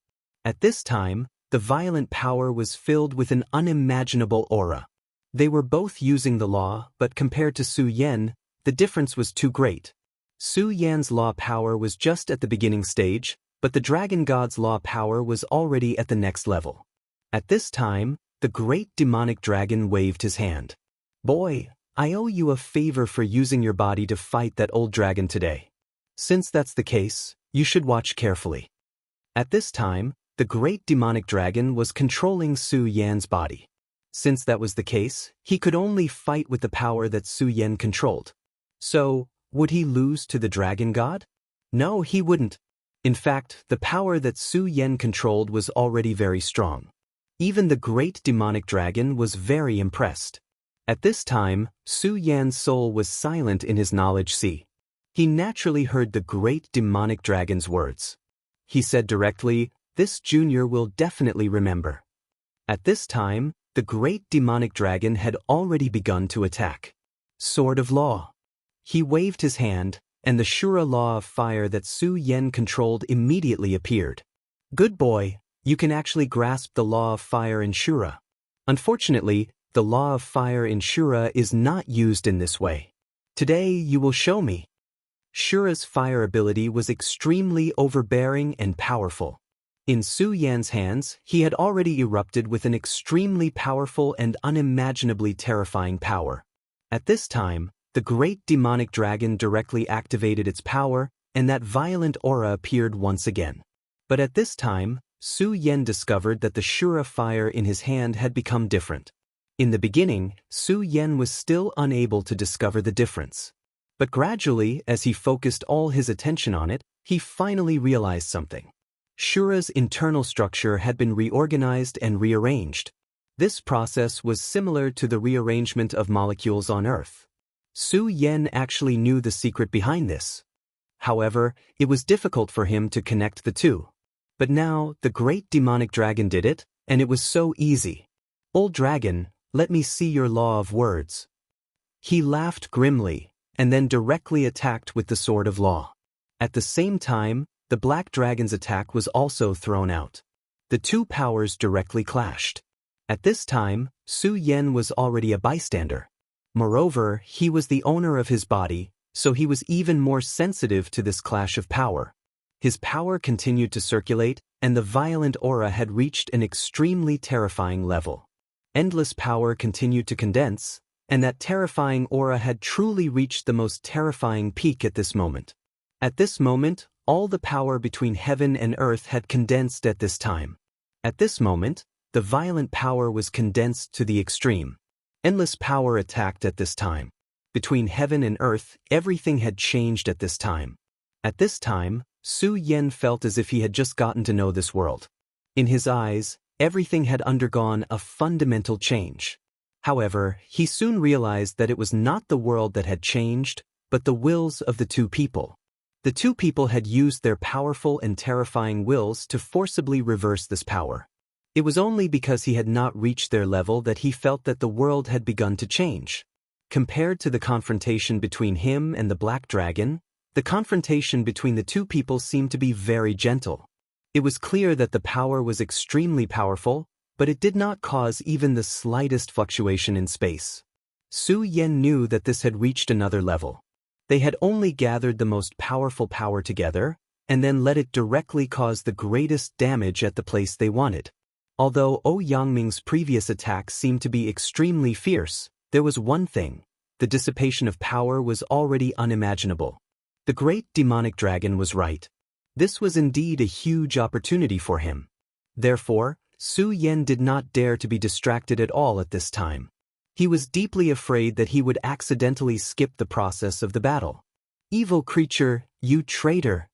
A: At this time, the violent power was filled with an unimaginable aura. They were both using the law, but compared to Su Yan, the difference was too great. Su Yan's law power was just at the beginning stage, but the dragon god's law power was already at the next level. At this time, the great demonic dragon waved his hand. "Boy, I owe you a favor for using your body to fight that old dragon today. Since that's the case, you should watch carefully." At this time, the great demonic dragon was controlling Su Yan's body. Since that was the case, he could only fight with the power that Su Yan controlled. So, would he lose to the dragon god? No, he wouldn't. In fact, the power that Su Yan controlled was already very strong. Even the great demonic dragon was very impressed. At this time, Su Yan's soul was silent in his knowledge sea. He naturally heard the great demonic dragon's words. He said directly, "This junior will definitely remember." At this time, the great demonic dragon had already begun to attack. Sword of Law. He waved his hand, and the Shura law of fire that Su Yan controlled immediately appeared. "Good boy, you can actually grasp the law of fire in Shura." Unfortunately, the law of fire in Shura is not used in this way. Today you will show me. Shura's fire ability was extremely overbearing and powerful. In Su Yan's hands, he had already erupted with an extremely powerful and unimaginably terrifying power. At this time, the great demonic dragon directly activated its power, and that violent aura appeared once again. But at this time, Su Yan discovered that the Shura fire in his hand had become different. In the beginning, Su Yan was still unable to discover the difference. But gradually, as he focused all his attention on it, he finally realized something. Shura's internal structure had been reorganized and rearranged. This process was similar to the rearrangement of molecules on Earth. Su Yan actually knew the secret behind this. However, it was difficult for him to connect the two. But now, the great demonic dragon did it, and it was so easy. "Old dragon, let me see your law of words." He laughed grimly, and then directly attacked with the Sword of Law. At the same time, the black dragon's attack was also thrown out. The two powers directly clashed. At this time, Su Yan was already a bystander. Moreover, he was the owner of his body, so he was even more sensitive to this clash of power. His power continued to circulate, and the violent aura had reached an extremely terrifying level. Endless power continued to condense, and that terrifying aura had truly reached the most terrifying peak at this moment. At this moment, all the power between heaven and earth had condensed at this time. At this moment, the violent power was condensed to the extreme. Endless power attacked at this time. Between heaven and earth, everything had changed at this time. At this time, Su Yan felt as if he had just gotten to know this world. In his eyes, everything had undergone a fundamental change. However, he soon realized that it was not the world that had changed, but the wills of the two people. The two people had used their powerful and terrifying wills to forcibly reverse this power. It was only because he had not reached their level that he felt that the world had begun to change. Compared to the confrontation between him and the Black Dragon, the confrontation between the two people seemed to be very gentle. It was clear that the power was extremely powerful, but it did not cause even the slightest fluctuation in space. Su Yan knew that this had reached another level. They had only gathered the most powerful power together, and then let it directly cause the greatest damage at the place they wanted. Although Yangming's previous attacks seemed to be extremely fierce, there was one thing: the dissipation of power was already unimaginable. The great demonic dragon was right. This was indeed a huge opportunity for him. Therefore, Su Yan did not dare to be distracted at all at this time. He was deeply afraid that he would accidentally skip the process of the battle. "Evil creature, you traitor!"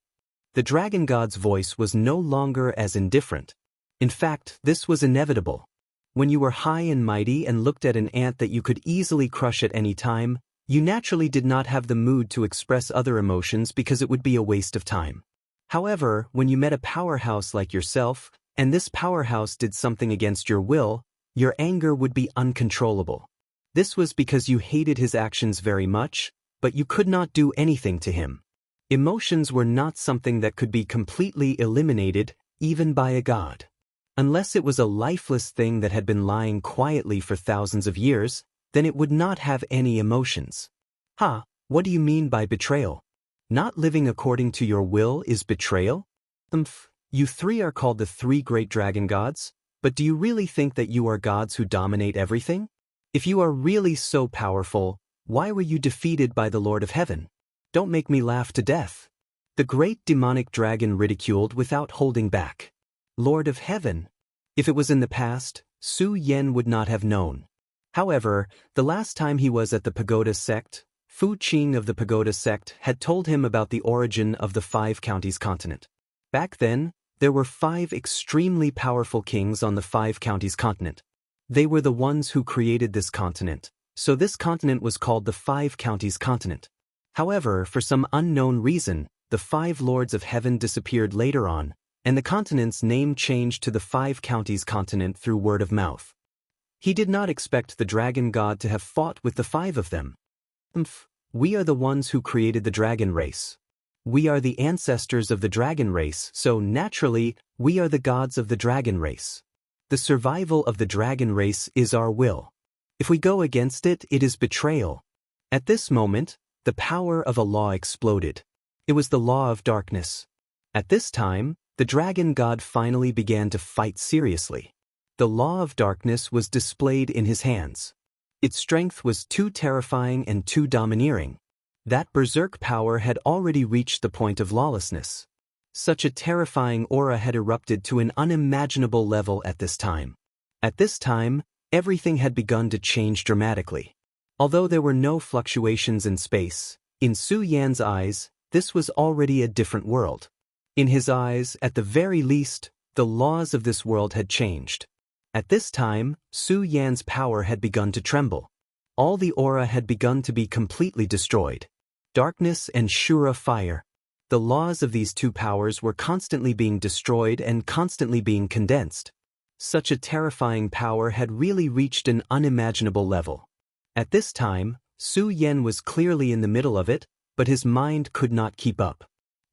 A: The dragon god's voice was no longer as indifferent. In fact, this was inevitable. When you were high and mighty and looked at an ant that you could easily crush at any time, you naturally did not have the mood to express other emotions because it would be a waste of time. However, when you met a powerhouse like yourself, and this powerhouse did something against your will, your anger would be uncontrollable. This was because you hated his actions very much, but you could not do anything to him. Emotions were not something that could be completely eliminated, even by a god. Unless it was a lifeless thing that had been lying quietly for thousands of years, then it would not have any emotions. What do you mean by betrayal? Not living according to your will is betrayal? You three are called the three great dragon gods, but do you really think that you are gods who dominate everything? If you are really so powerful, why were you defeated by the Lord of Heaven? Don't make me laugh to death. The great demonic dragon ridiculed without holding back. Lord of Heaven. If it was in the past, Su Yan would not have known. However, the last time he was at the Pagoda sect, Fu Qing of the Pagoda sect had told him about the origin of the 5 counties continent. Back then, there were 5 extremely powerful kings on the 5 counties continent. They were the ones who created this continent, so this continent was called the 5 counties continent. However, for some unknown reason, the 5 lords of heaven disappeared later on, and the continent's name changed to the 5 counties continent through word of mouth. He did not expect the dragon god to have fought with the 5 of them. We are the ones who created the dragon race. We are the ancestors of the dragon race, so naturally, we are the gods of the dragon race. The survival of the dragon race is our will. If we go against it, it is betrayal. At this moment, the power of a law exploded. It was the law of darkness. At this time, the dragon god finally began to fight seriously. The law of darkness was displayed in his hands. Its strength was too terrifying and too domineering. That berserk power had already reached the point of lawlessness. Such a terrifying aura had erupted to an unimaginable level at this time. At this time, everything had begun to change dramatically. Although there were no fluctuations in space, in Su Yan's eyes, this was already a different world. In his eyes, at the very least, the laws of this world had changed. At this time, Su Yan's power had begun to tremble. All the aura had begun to be completely destroyed. Darkness and Shura fire. The laws of these 2 powers were constantly being destroyed and constantly being condensed. Such a terrifying power had really reached an unimaginable level. At this time, Su Yan was clearly in the middle of it, but his mind could not keep up.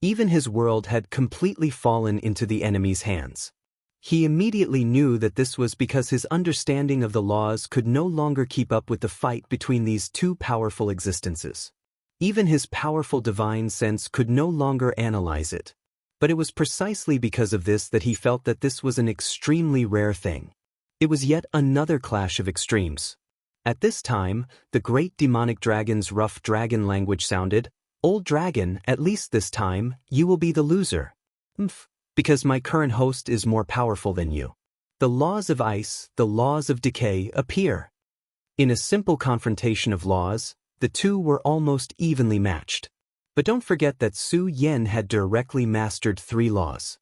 A: Even his world had completely fallen into the enemy's hands. He immediately knew that this was because his understanding of the laws could no longer keep up with the fight between these 2 powerful existences. Even his powerful divine sense could no longer analyze it. But it was precisely because of this that he felt that this was an extremely rare thing. It was yet another clash of extremes. At this time, the great demonic dragon's rough dragon language sounded, "Old dragon, at least this time, you will be the loser. Because my current host is more powerful than you." The laws of ice, the laws of decay, appear. In a simple confrontation of laws, the 2 were almost evenly matched. But don't forget that Su Yan had directly mastered 3 laws.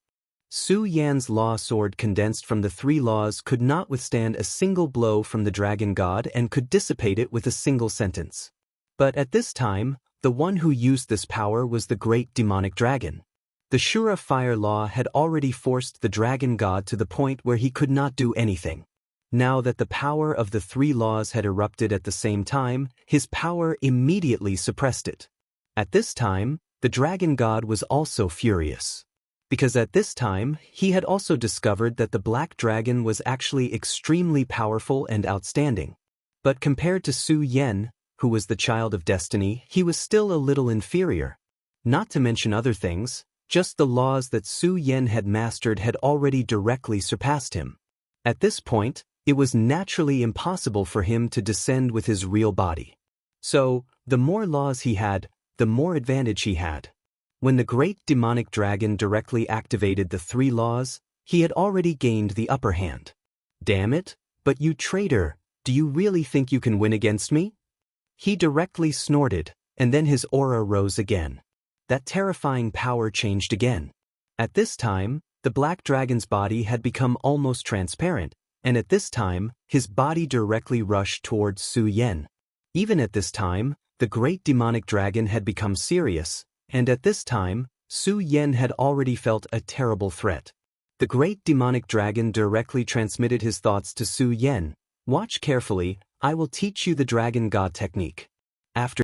A: Su Yan's law sword condensed from the 3 laws could not withstand a single blow from the dragon god and could dissipate it with a single sentence. But at this time, the one who used this power was the great demonic dragon. The Shura fire law had already forced the dragon god to the point where he could not do anything. Now that the power of the 3 laws had erupted at the same time, his power immediately suppressed it. At this time, the dragon god was also furious. because at this time, he had also discovered that the black dragon was actually extremely powerful and outstanding. But compared to Su Yan, who was the child of destiny, he was still a little inferior. Not to mention other things, just the laws that Su Yan had mastered had already directly surpassed him. At this point, it was naturally impossible for him to descend with his real body. So, the more laws he had, the more advantage he had. When the great demonic dragon directly activated the 3 laws, he had already gained the upper hand. Damn it, but you traitor, do you really think you can win against me? He directly snorted, and then his aura rose again. That terrifying power changed again. At this time, the black dragon's body had become almost transparent, and at this time, his body directly rushed towards Su Yan. Even at this time, the great demonic dragon had become serious, and at this time, Su Yan had already felt a terrible threat. The great demonic dragon directly transmitted his thoughts to Su Yan. Watch carefully, I will teach you the dragon god technique. After